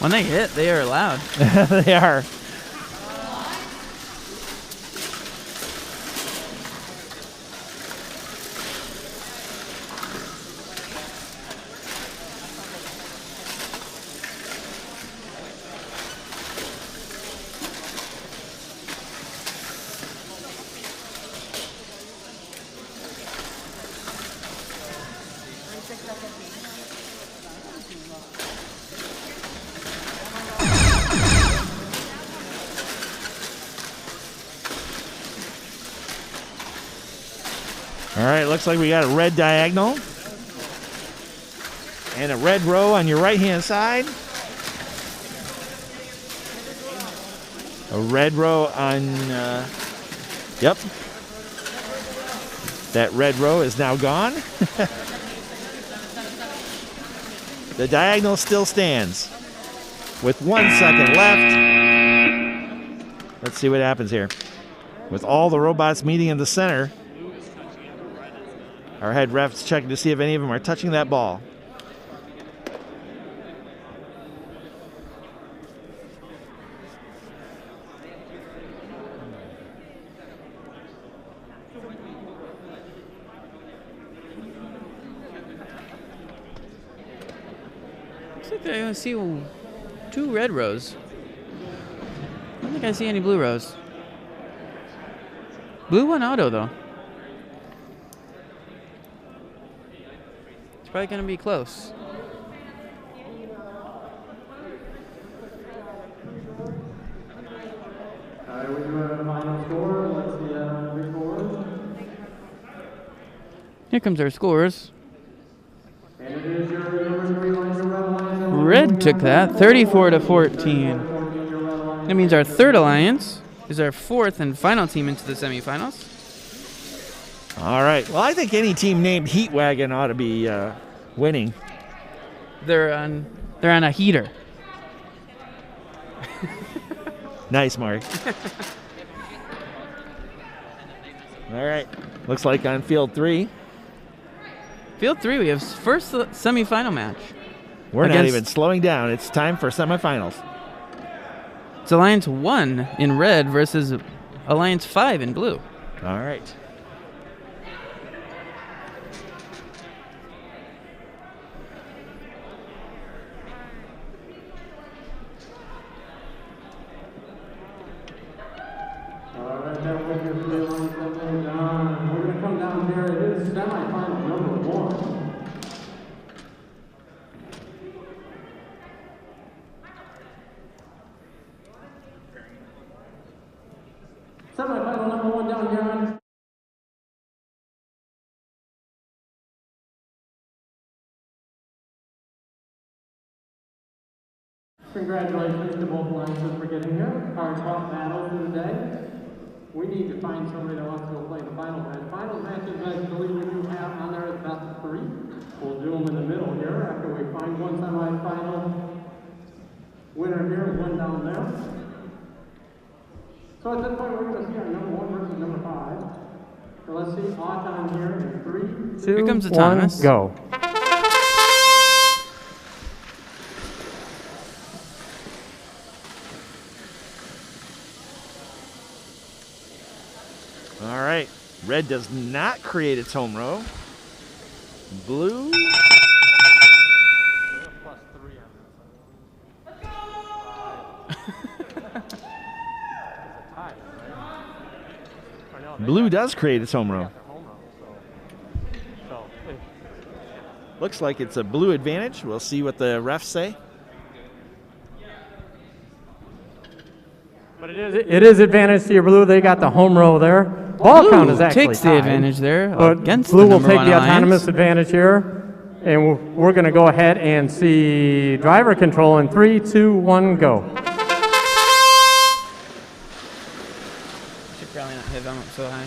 When they hit, they are loud. They are. All right, looks like we got a red diagonal and a red row on your right-hand side. A red row on, yep. That red row is now gone. The diagonal still stands with 1 second left. Let's see what happens here. With all the robots meeting in the center. Our head ref's checking to see if any of them are touching that ball. Looks like I see 2 red rows. I don't think I see any blue rows. Blue one auto though. It's probably gonna be close. Alright, we do have a final score. Let's see big board. Here comes our scores. And it is your number 3 line, your red line. Red took that, 34-14. That means our third alliance is our 4th and final team into the semifinals. All right. Well, I think any team named Heat Wagon ought to be winning. They're on a heater. Nice, Mark. All right. Looks like on field 3. Field 3, we have first semifinal match. We're not even slowing down. It's time for semifinals. It's Alliance 1 in red versus Alliance 5 in blue. All right. Alright, that was your 3 line coming down. We're going to come down here. It is semifinal number 1. Semifinal number 1 down here on. Congratulations to both alliances for getting here. Hard fought battle for the day. We need to find somebody that wants to go play the final match. Final matches, I believe we do have on there is best of 3. We'll do them in the middle here after we find one semifinal winner here and one down there. So at this point, we're going to see our number 1 versus number 5. So let's see, off on here in 3, 2, Here comes the 1, Thomas. go. All right. Red does not create its home row. Blue. Blue does create its home row. Looks like it's a blue advantage. We'll see what the refs say. But it is advantage to your blue. They got the home row there. Ball Blue count is actually takes the tied, advantage there but against blue the will number take 1 the alliance. autonomous advantage here, and we're going to go ahead and see driver control in 3, 2, 1, go. Should probably not hit them up so high.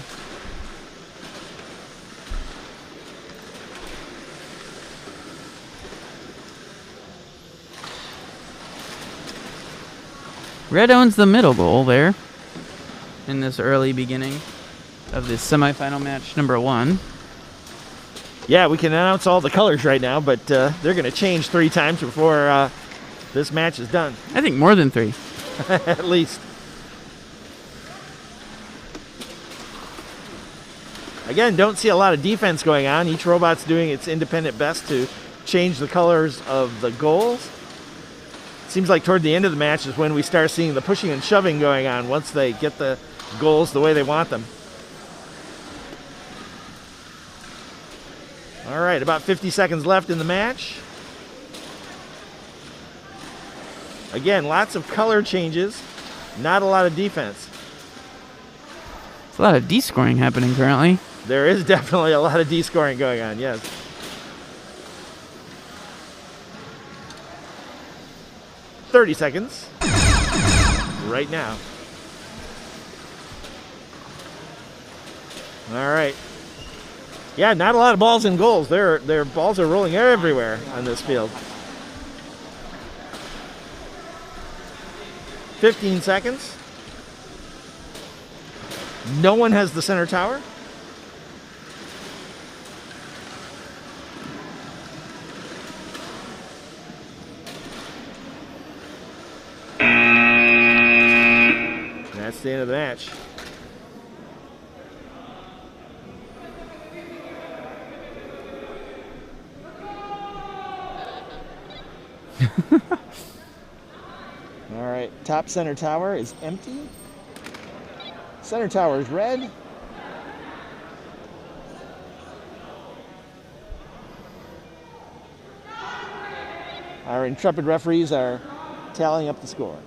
Red owns the middle goal there in this early beginning of this semifinal match number 1. Yeah, we can announce all the colors right now, but they're going to change 3 times before this match is done. I think more than 3. At least. Again, don't see a lot of defense going on. Each robot's doing its independent best to change the colors of the goals. Seems like toward the end of the match is when we start seeing the pushing and shoving going on once they get the goals the way they want them. All right, about 50 seconds left in the match. Again, lots of color changes, not a lot of defense. There's a lot of D-scoring happening currently. There is definitely a lot of D-scoring going on, yes. "30 seconds right now. All right. Yeah, not a lot of balls in goals. Their balls are rolling everywhere on this field. 15 seconds. No one has the center tower. That's the end of the match. All right, top center tower is empty. Center tower is red. Our intrepid referees are tallying up the score.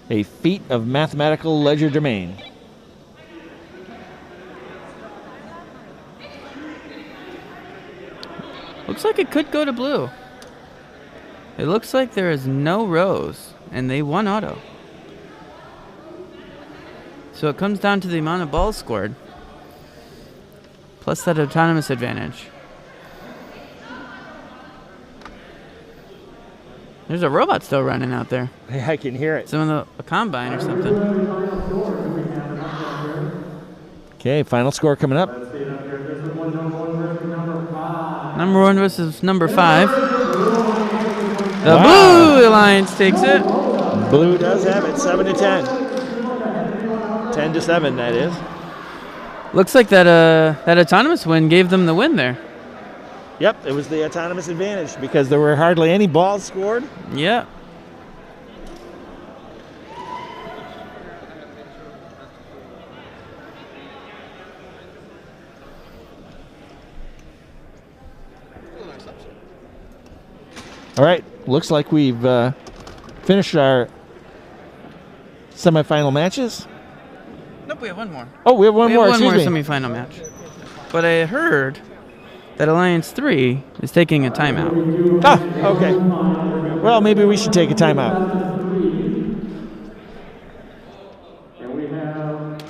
A feat of mathematical legerdemain. Looks like it could go to blue. It looks like there is no rows, and they won auto. So it comes down to the amount of balls scored, plus that autonomous advantage. There's a robot still running out there. I can hear it. Some of a combine or something. Okay, final score coming up. Number 1 versus number 5. The Blue Alliance takes it. Blue does have it, 7-10. 10-7, that is. Looks like that autonomous win gave them the win there. Yep, it was the autonomous advantage because there were hardly any balls scored. Yeah. All right, looks like we've finished our semifinal matches. Nope, we have one more. Oh, we have one more. One more Excuse me. semifinal match. But I heard that Alliance 3 is taking a timeout. Ah, okay. Well, maybe we should take a timeout. And we have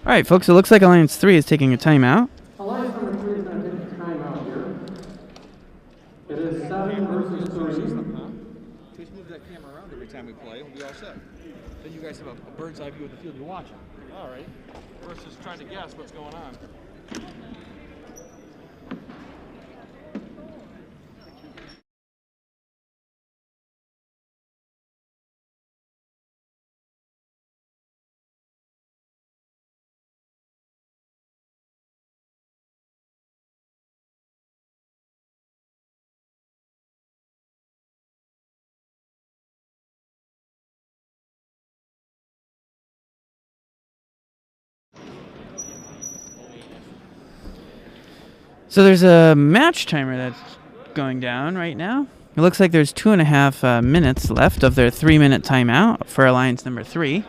All right, folks, it looks like Alliance 3 is taking a timeout. Alliance number 3 is going to take a timeout here. It is 7 versus 3. Just move that camera around every time we play, and we'll be all set. Then you guys have a bird's eye view of the field you're watching. All right. Versus trying to guess what's going on. So there's a match timer that's going down right now. It looks like there's 2.5 minutes left of their 3-minute timeout for Alliance number 3.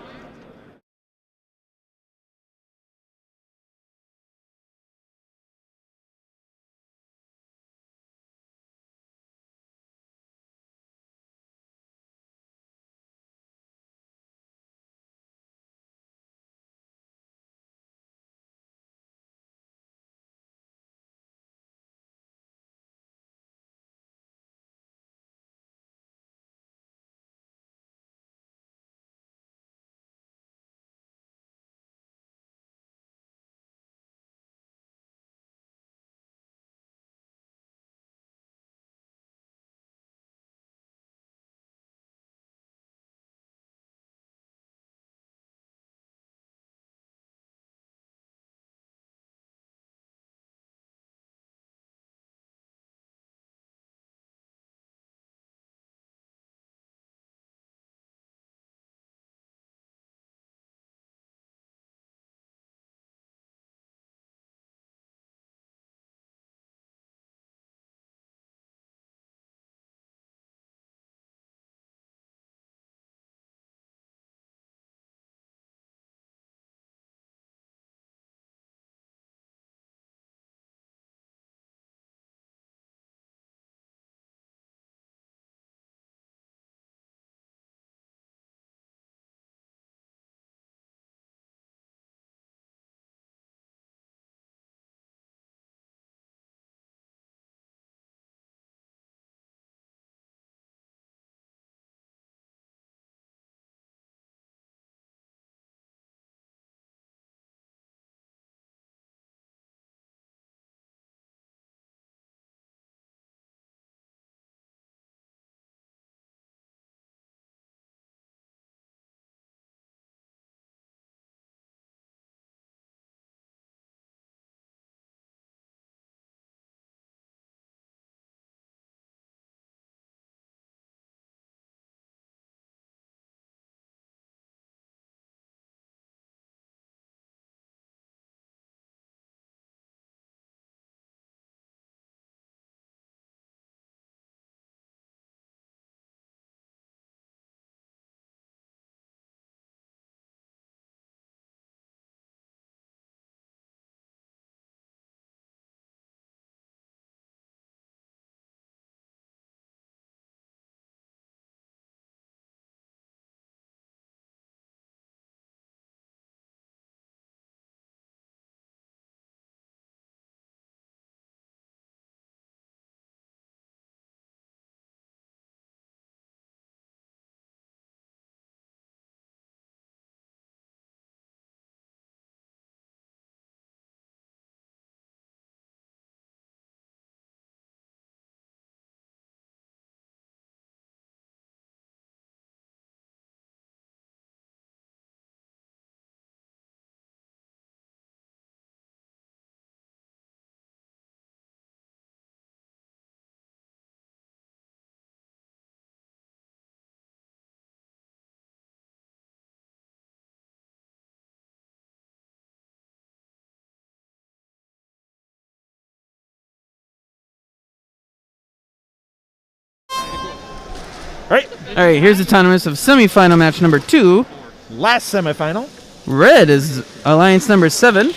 Right. All right, here's autonomous of semifinal match number 2. Last semifinal. Red is alliance number 7,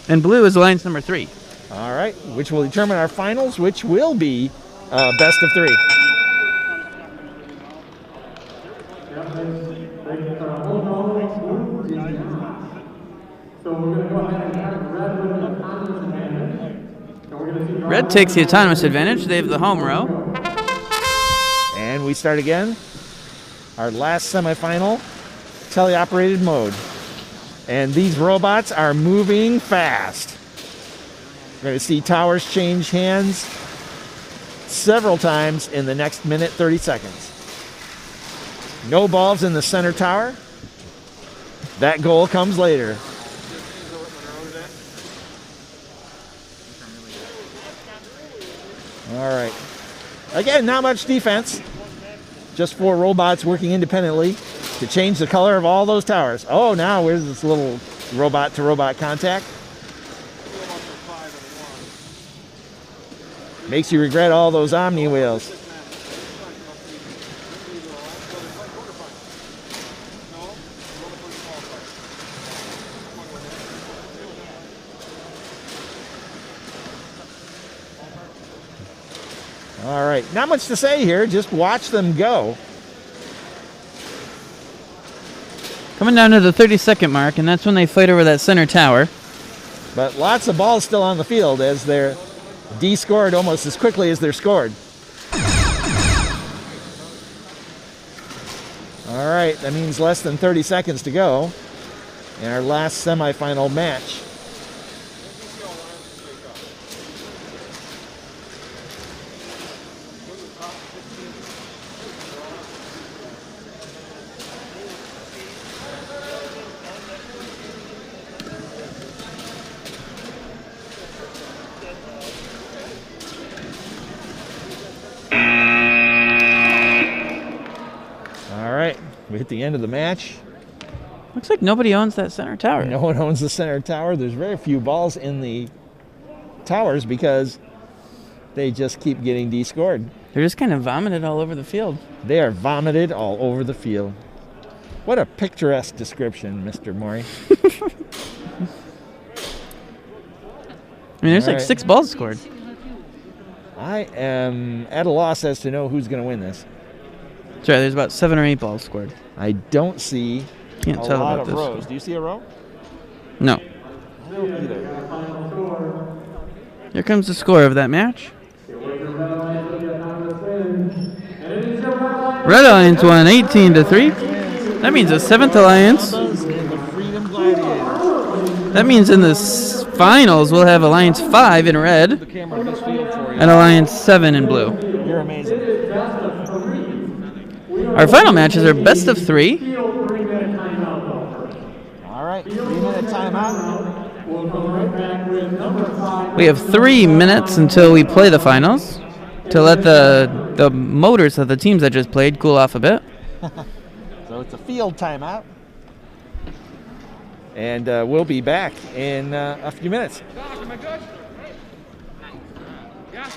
and blue is alliance number 3. All right, which will determine our finals, which will be best of 3. So we're going to go ahead and have red with the autonomous advantage. And we're going to see Red takes the autonomous advantage. They have the home row. And we start again. Our last semifinal, teleoperated mode. And these robots are moving fast. We're going to see towers change hands several times in the next minute, 30 seconds. No balls in the center tower. That goal comes later. All right. Again, not much defense. Just 4 robots working independently to change the color of all those towers. Oh, now where's this little robot-to-robot contact? Makes you regret all those Omni wheels. All right, not much to say here. Just watch them go. Coming down to the 30-second mark, and that's when they fight over that center tower. But lots of balls still on the field as they're de-scored almost as quickly as they're scored. All right, that means less than 30 seconds to go in our last semifinal match. We hit the end of the match. Looks like nobody owns that center tower. No one owns the center tower. There's very few balls in the towers because they just keep getting de-scored. They're just kind of vomited all over the field. They are vomited all over the field. What a picturesque description, Mr. Maury. I mean, there's like 6 balls scored. I am at a loss as to know who's going to win this. That's right, there's about 7 or 8 balls scored. I don't see Can't a tell lot about of this. rows. Do you see a row? No. No, either. Here comes the score of that match. Red Alliance won 18-3. That means the 7th Alliance. That means in the finals we'll have Alliance 5 in red and Alliance 7 in blue. You're amazing. Our final matches are best of 3. All right, 3-minute timeout. We have 3 minutes until we play the finals to let the motors of the teams that just played cool off a bit. So it's a field timeout. And we'll be back in a few minutes. Am I good? Yeah.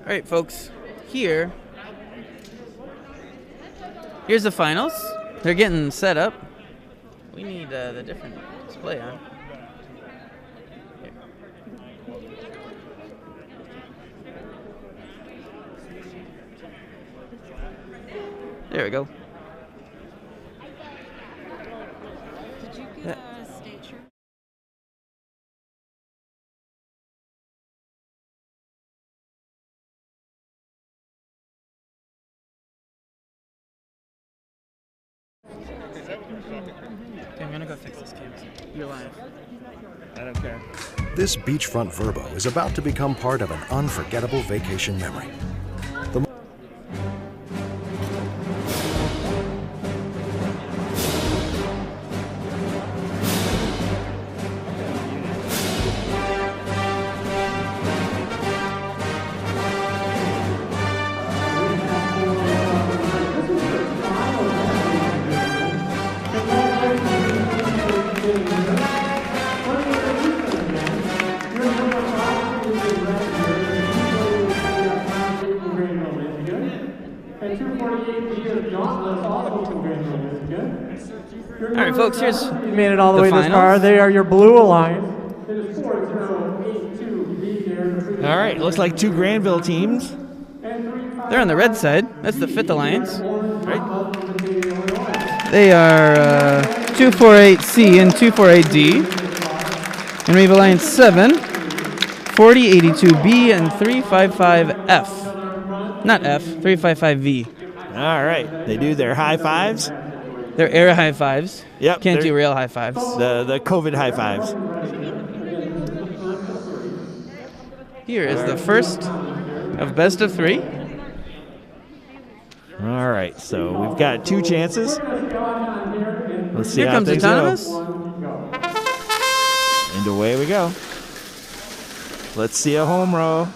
All right, folks. Here's the finals. They're getting set up. We need the different display on. Here. There we go. Did you get a state shirt? Okay, I'm gonna go fix this camera. You're live. I don't care. This beachfront Verbo is about to become part of an unforgettable vacation memory. All right, folks, here's You made it all the way this far. They are your blue Alliance. All right, looks like two Grandville teams. They're on the red side. That's the 5th Alliance. Right. They are 248C and 248D. And we have Alliance 7, 4082B, and 355F. Not F, 355V. All right, they do their high fives. They're air high fives. Yep. Can't do real high fives. The COVID high fives. Here is the first of best of 3. All right, so we've got 2 chances. Let's see Here how comes things Autonomous. go. And away we go. Let's see a home row.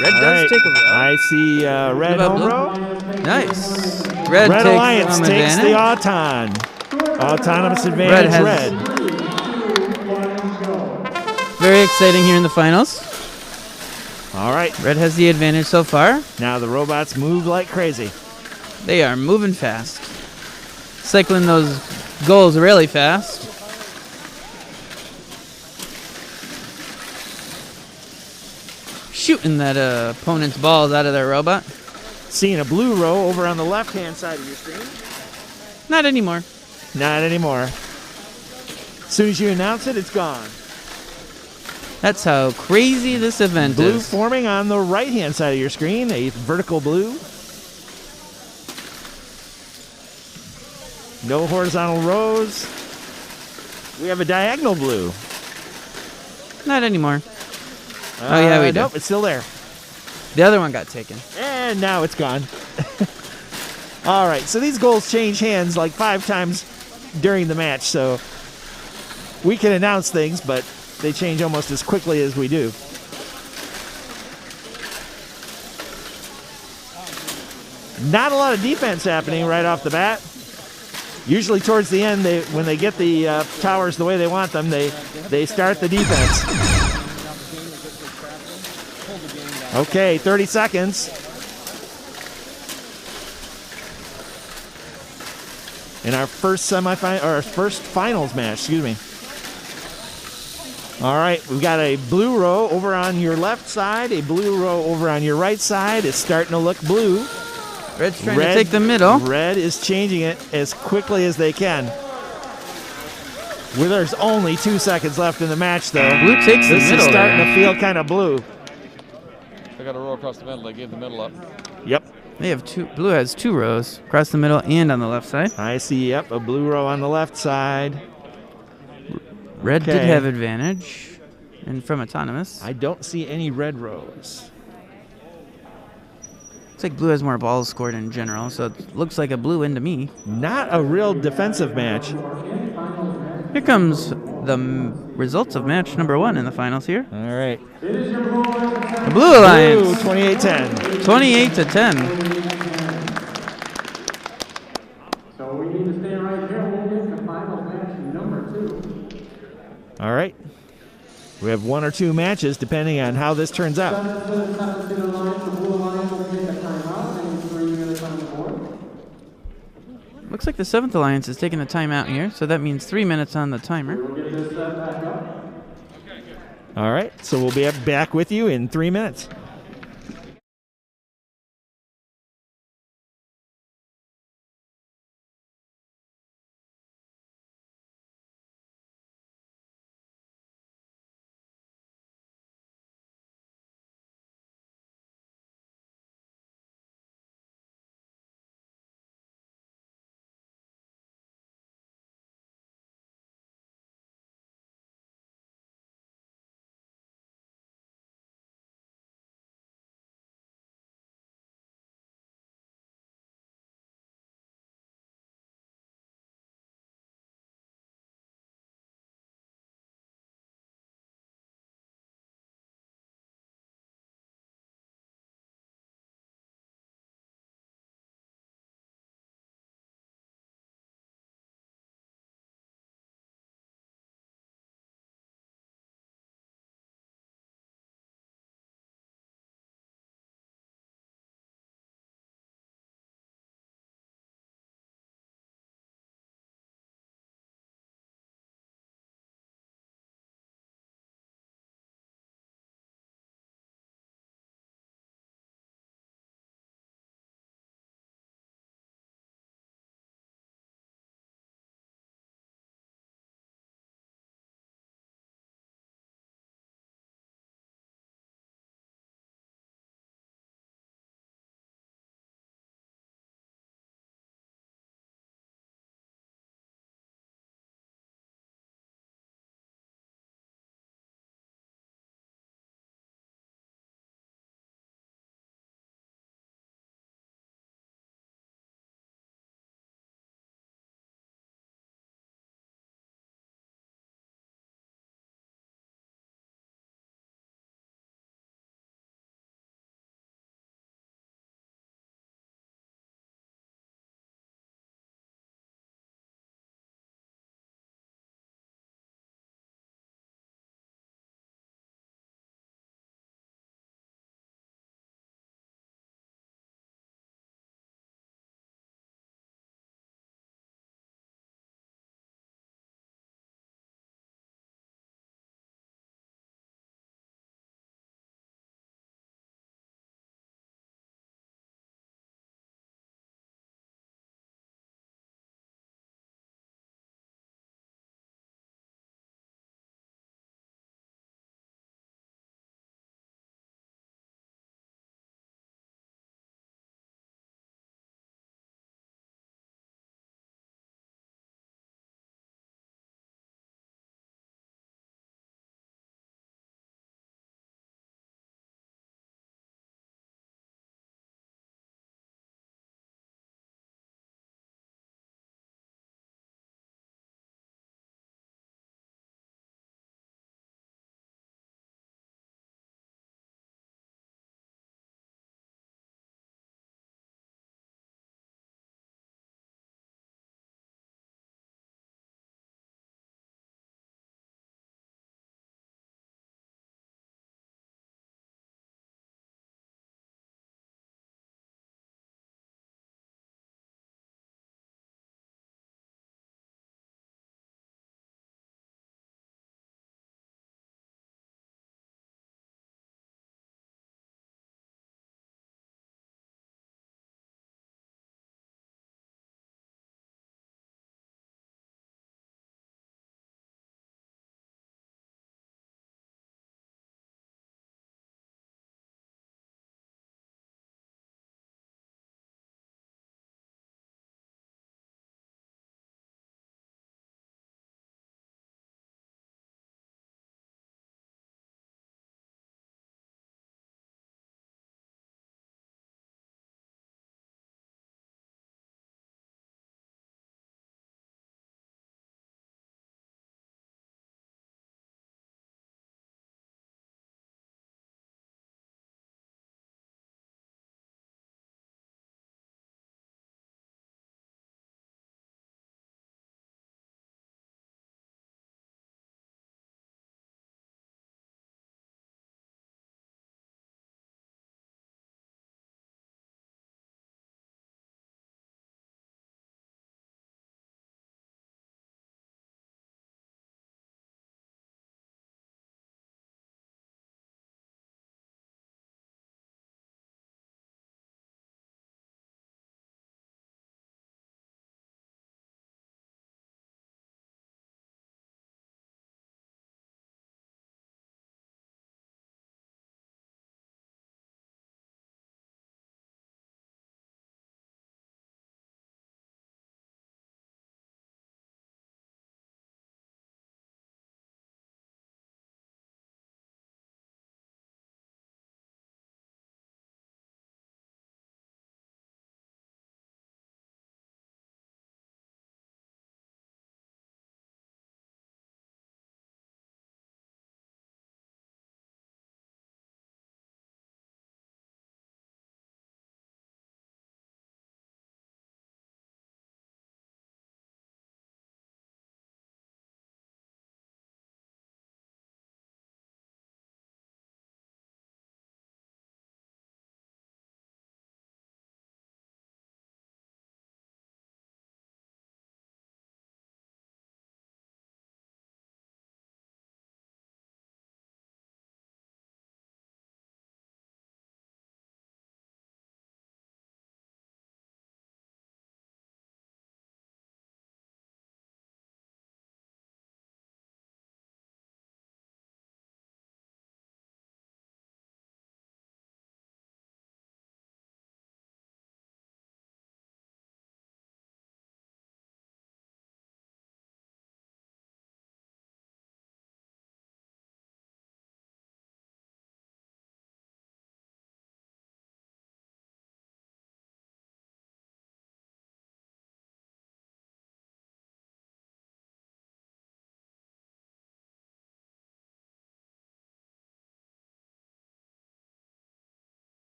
Red All does right, take a row. I see red What about home blue? row. Nice. Red takes Alliance some takes advantage. the Auton. Autonomous advantage, red. Very exciting here in the finals. All right. Red has the advantage so far. Now the robots move like crazy. They are moving fast. Cycling those goals really fast. Shooting that opponent's balls out of their robot. Seeing a blue row over on the left-hand side of your screen. Not anymore. Not anymore. As soon as you announce it, it's gone. That's how crazy this event Blue is. forming on the right-hand side of your screen, a vertical blue. No horizontal rows. We have a diagonal blue. Not anymore. Oh, yeah, we do. Nope, it's still there. The other one got taken. And now it's gone. All right, so these goals change hands like 5 times during the match, so we can announce things, but they change almost as quickly as we do. Not a lot of defense happening right off the bat. Usually towards the end, when they get the towers the way they want them, they start the defense. Okay, 30 seconds. In our first semifinal, or our first finals match, excuse me. All right, we've got a blue row over on your left side, a blue row over on your right side. It's starting to look blue. Red's trying to take the middle. Red is changing it as quickly as they can. Well, there's only 2 seconds left in the match, though. Blue takes the This middle is starting there. to feel kind of blue. They got a row across the middle. They gave the middle up. Yep. They have two. Blue has 2 rows across the middle and on the left side. I see, yep, a blue row on the left side. Red did Okay. have advantage, and from Autonomous. I don't see any red rows. Looks like blue has more balls scored in general, so it looks like a blue win to me. Not a real defensive match. Here comes the results of match number 1 in the finals here. All right. The Blue Alliance. 28-10. 28 to 10. So we need to stay right here. We'll get the final match number 2. All right. We have 1 or 2 matches depending on how this turns out. Looks like the 7th Alliance is taking a timeout here, so that means 3 minutes on the timer. All right, so we'll be back with you in 3 minutes.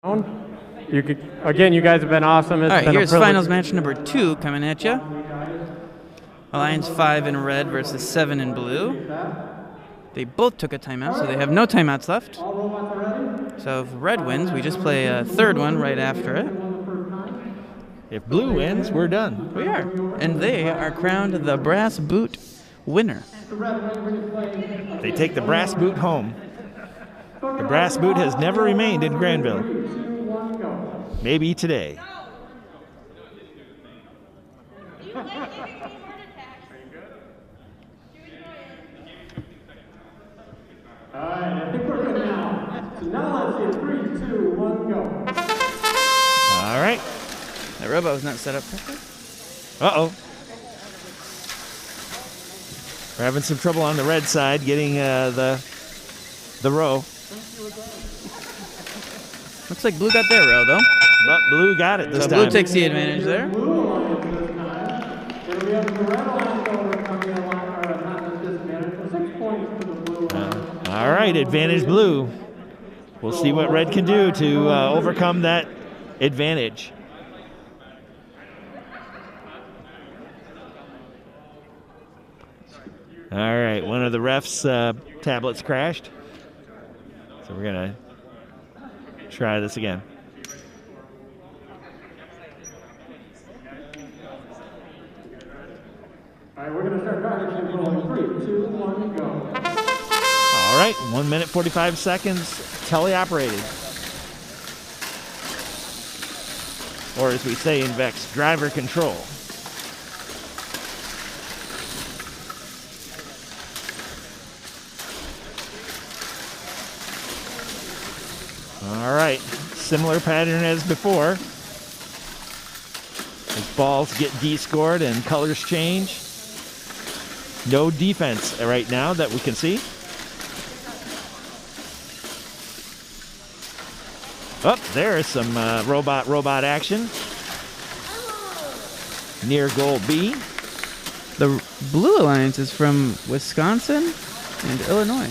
You could, again, you guys have been awesome. It's All right, been here's a privilege. finals match number 2 coming at you. Alliance 5 in red versus 7 in blue. They both took a timeout, so they have no timeouts left. So if red wins, we just play a third one right after it. If blue wins, we're done. We are. And they are crowned the brass boot winner. They take the brass boot home. The brass boot has never remained in Grandville. Maybe today. All right, I think we're good now. So now let's see, 3, 2, 1, go. All right. That robot was not set up properly. Uh-oh. We're having some trouble on the red side getting the row. Looks like blue got their row, though. But blue got it this so time. Blue takes the advantage there. All right, advantage blue. We'll see what red can do to overcome that advantage. All right, one of the refs' tablets crashed. So we're going to try this again. All right, we're going to start driving control in 3, 2, 1, go. All right, 1 minute 45 seconds, teleoperated. Or as we say in VEX, driver control. All right, similar pattern as before. As balls get D-scored and colors change. No defense right now that we can see. Oh, there's some robot action. Near goal B. The Blue Alliance is from Wisconsin and Illinois.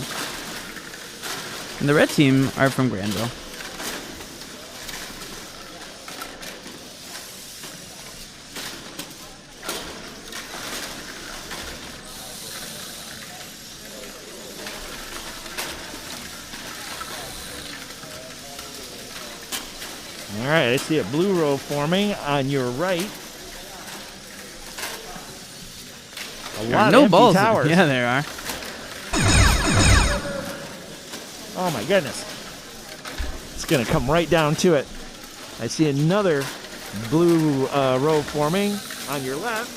And the red team are from Grandville. All right, I see a blue row forming on your right. There are no balls. Towers. Yeah, there are. Oh my goodness. It's going to come right down to it. I see another blue row forming on your left.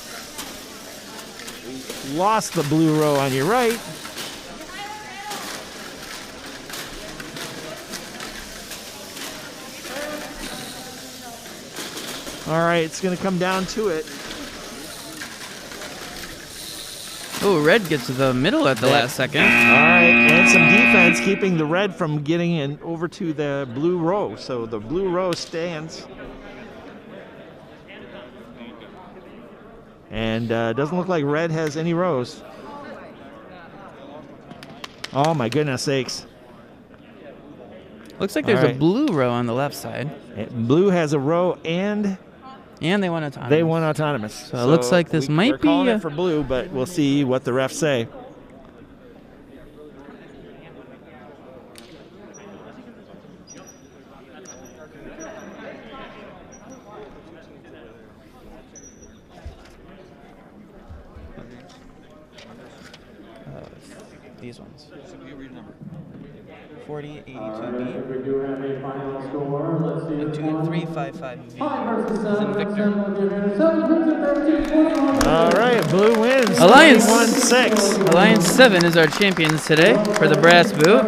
We lost the blue row on your right. All right, it's going to come down to it. Oh, red gets to the middle at the last second. All right, and some defense keeping the red from getting in over to the blue row. So the blue row stands. And doesn't look like red has any rows. Oh my goodness sakes. Looks like there's a blue row on the left side. Blue has a row and they won autonomous. They won autonomous. So it looks like this might we're be calling it for blue, but we'll see what the refs say. These ones. 4082B. We do have a final score. Let's see. And 2355V. As in Victor. All right, blue wins. Alliance 21-6. Alliance 7 is our champions today for the brass boot.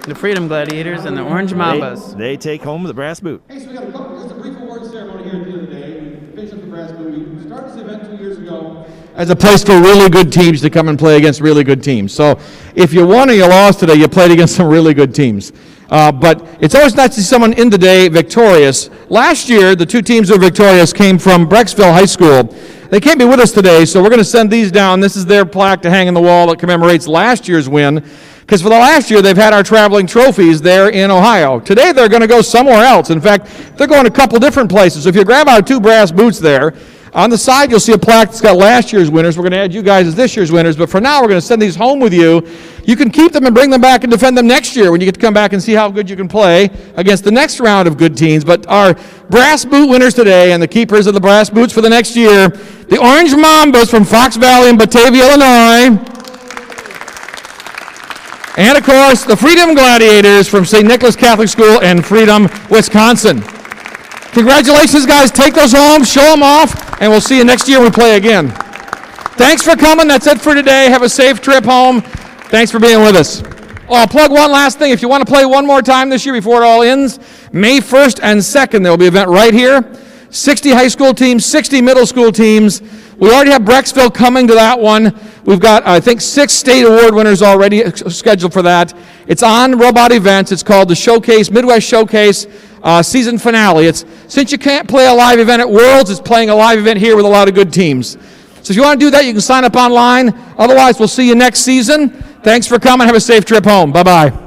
The Freedom Gladiators and the Orange Mambas. They take home the brass boot. Hey, so we got a brief award ceremony here at the end of the day. We finished up the brass boot. We started this event 2 years ago as a place for really good teams to come and play against really good teams. So if you won or you lost today, you played against some really good teams. But it's always nice to see someone in the day victorious. Last year, the two teams that were victorious came from Grandville High School. They can't be with us today, so we're going to send these down. This is their plaque to hang on the wall that commemorates last year's win. Because for the last year, they've had our traveling trophies there in Ohio. Today, they're going to go somewhere else. In fact, they're going a couple different places. So if you grab out 2 brass boots there, on the side, you'll see a plaque that's got last year's winners. We're going to add you guys as this year's winners. But for now, we're going to send these home with you. You can keep them and bring them back and defend them next year when you get to come back and see how good you can play against the next round of good teams. But our brass boot winners today and the keepers of the brass boots for the next year, the Orange Mambas from Fox Valley and Batavia, Illinois. And, of course, the Freedom Gladiators from St. Nicholas Catholic School in Freedom, Wisconsin. Congratulations, guys. Take those home, show them off, and we'll see you next year when we play again. Thanks for coming. That's it for today. Have a safe trip home. Thanks for being with us. Oh, I'll plug one last thing. If you want to play one more time this year before it all ends, May 1st and 2nd, there will be an event right here. 60 high school teams, 60 middle school teams. We already have Brecksville coming to that one. We've got, I think, 6 state award winners already scheduled for that. It's on Robot Events. It's called the Showcase, Midwest Showcase season finale. It's, since you can't play a live event at Worlds, it's playing a live event here with a lot of good teams. So if you want to do that, you can sign up online. Otherwise, we'll see you next season. Thanks for coming. Have a safe trip home. Bye-bye.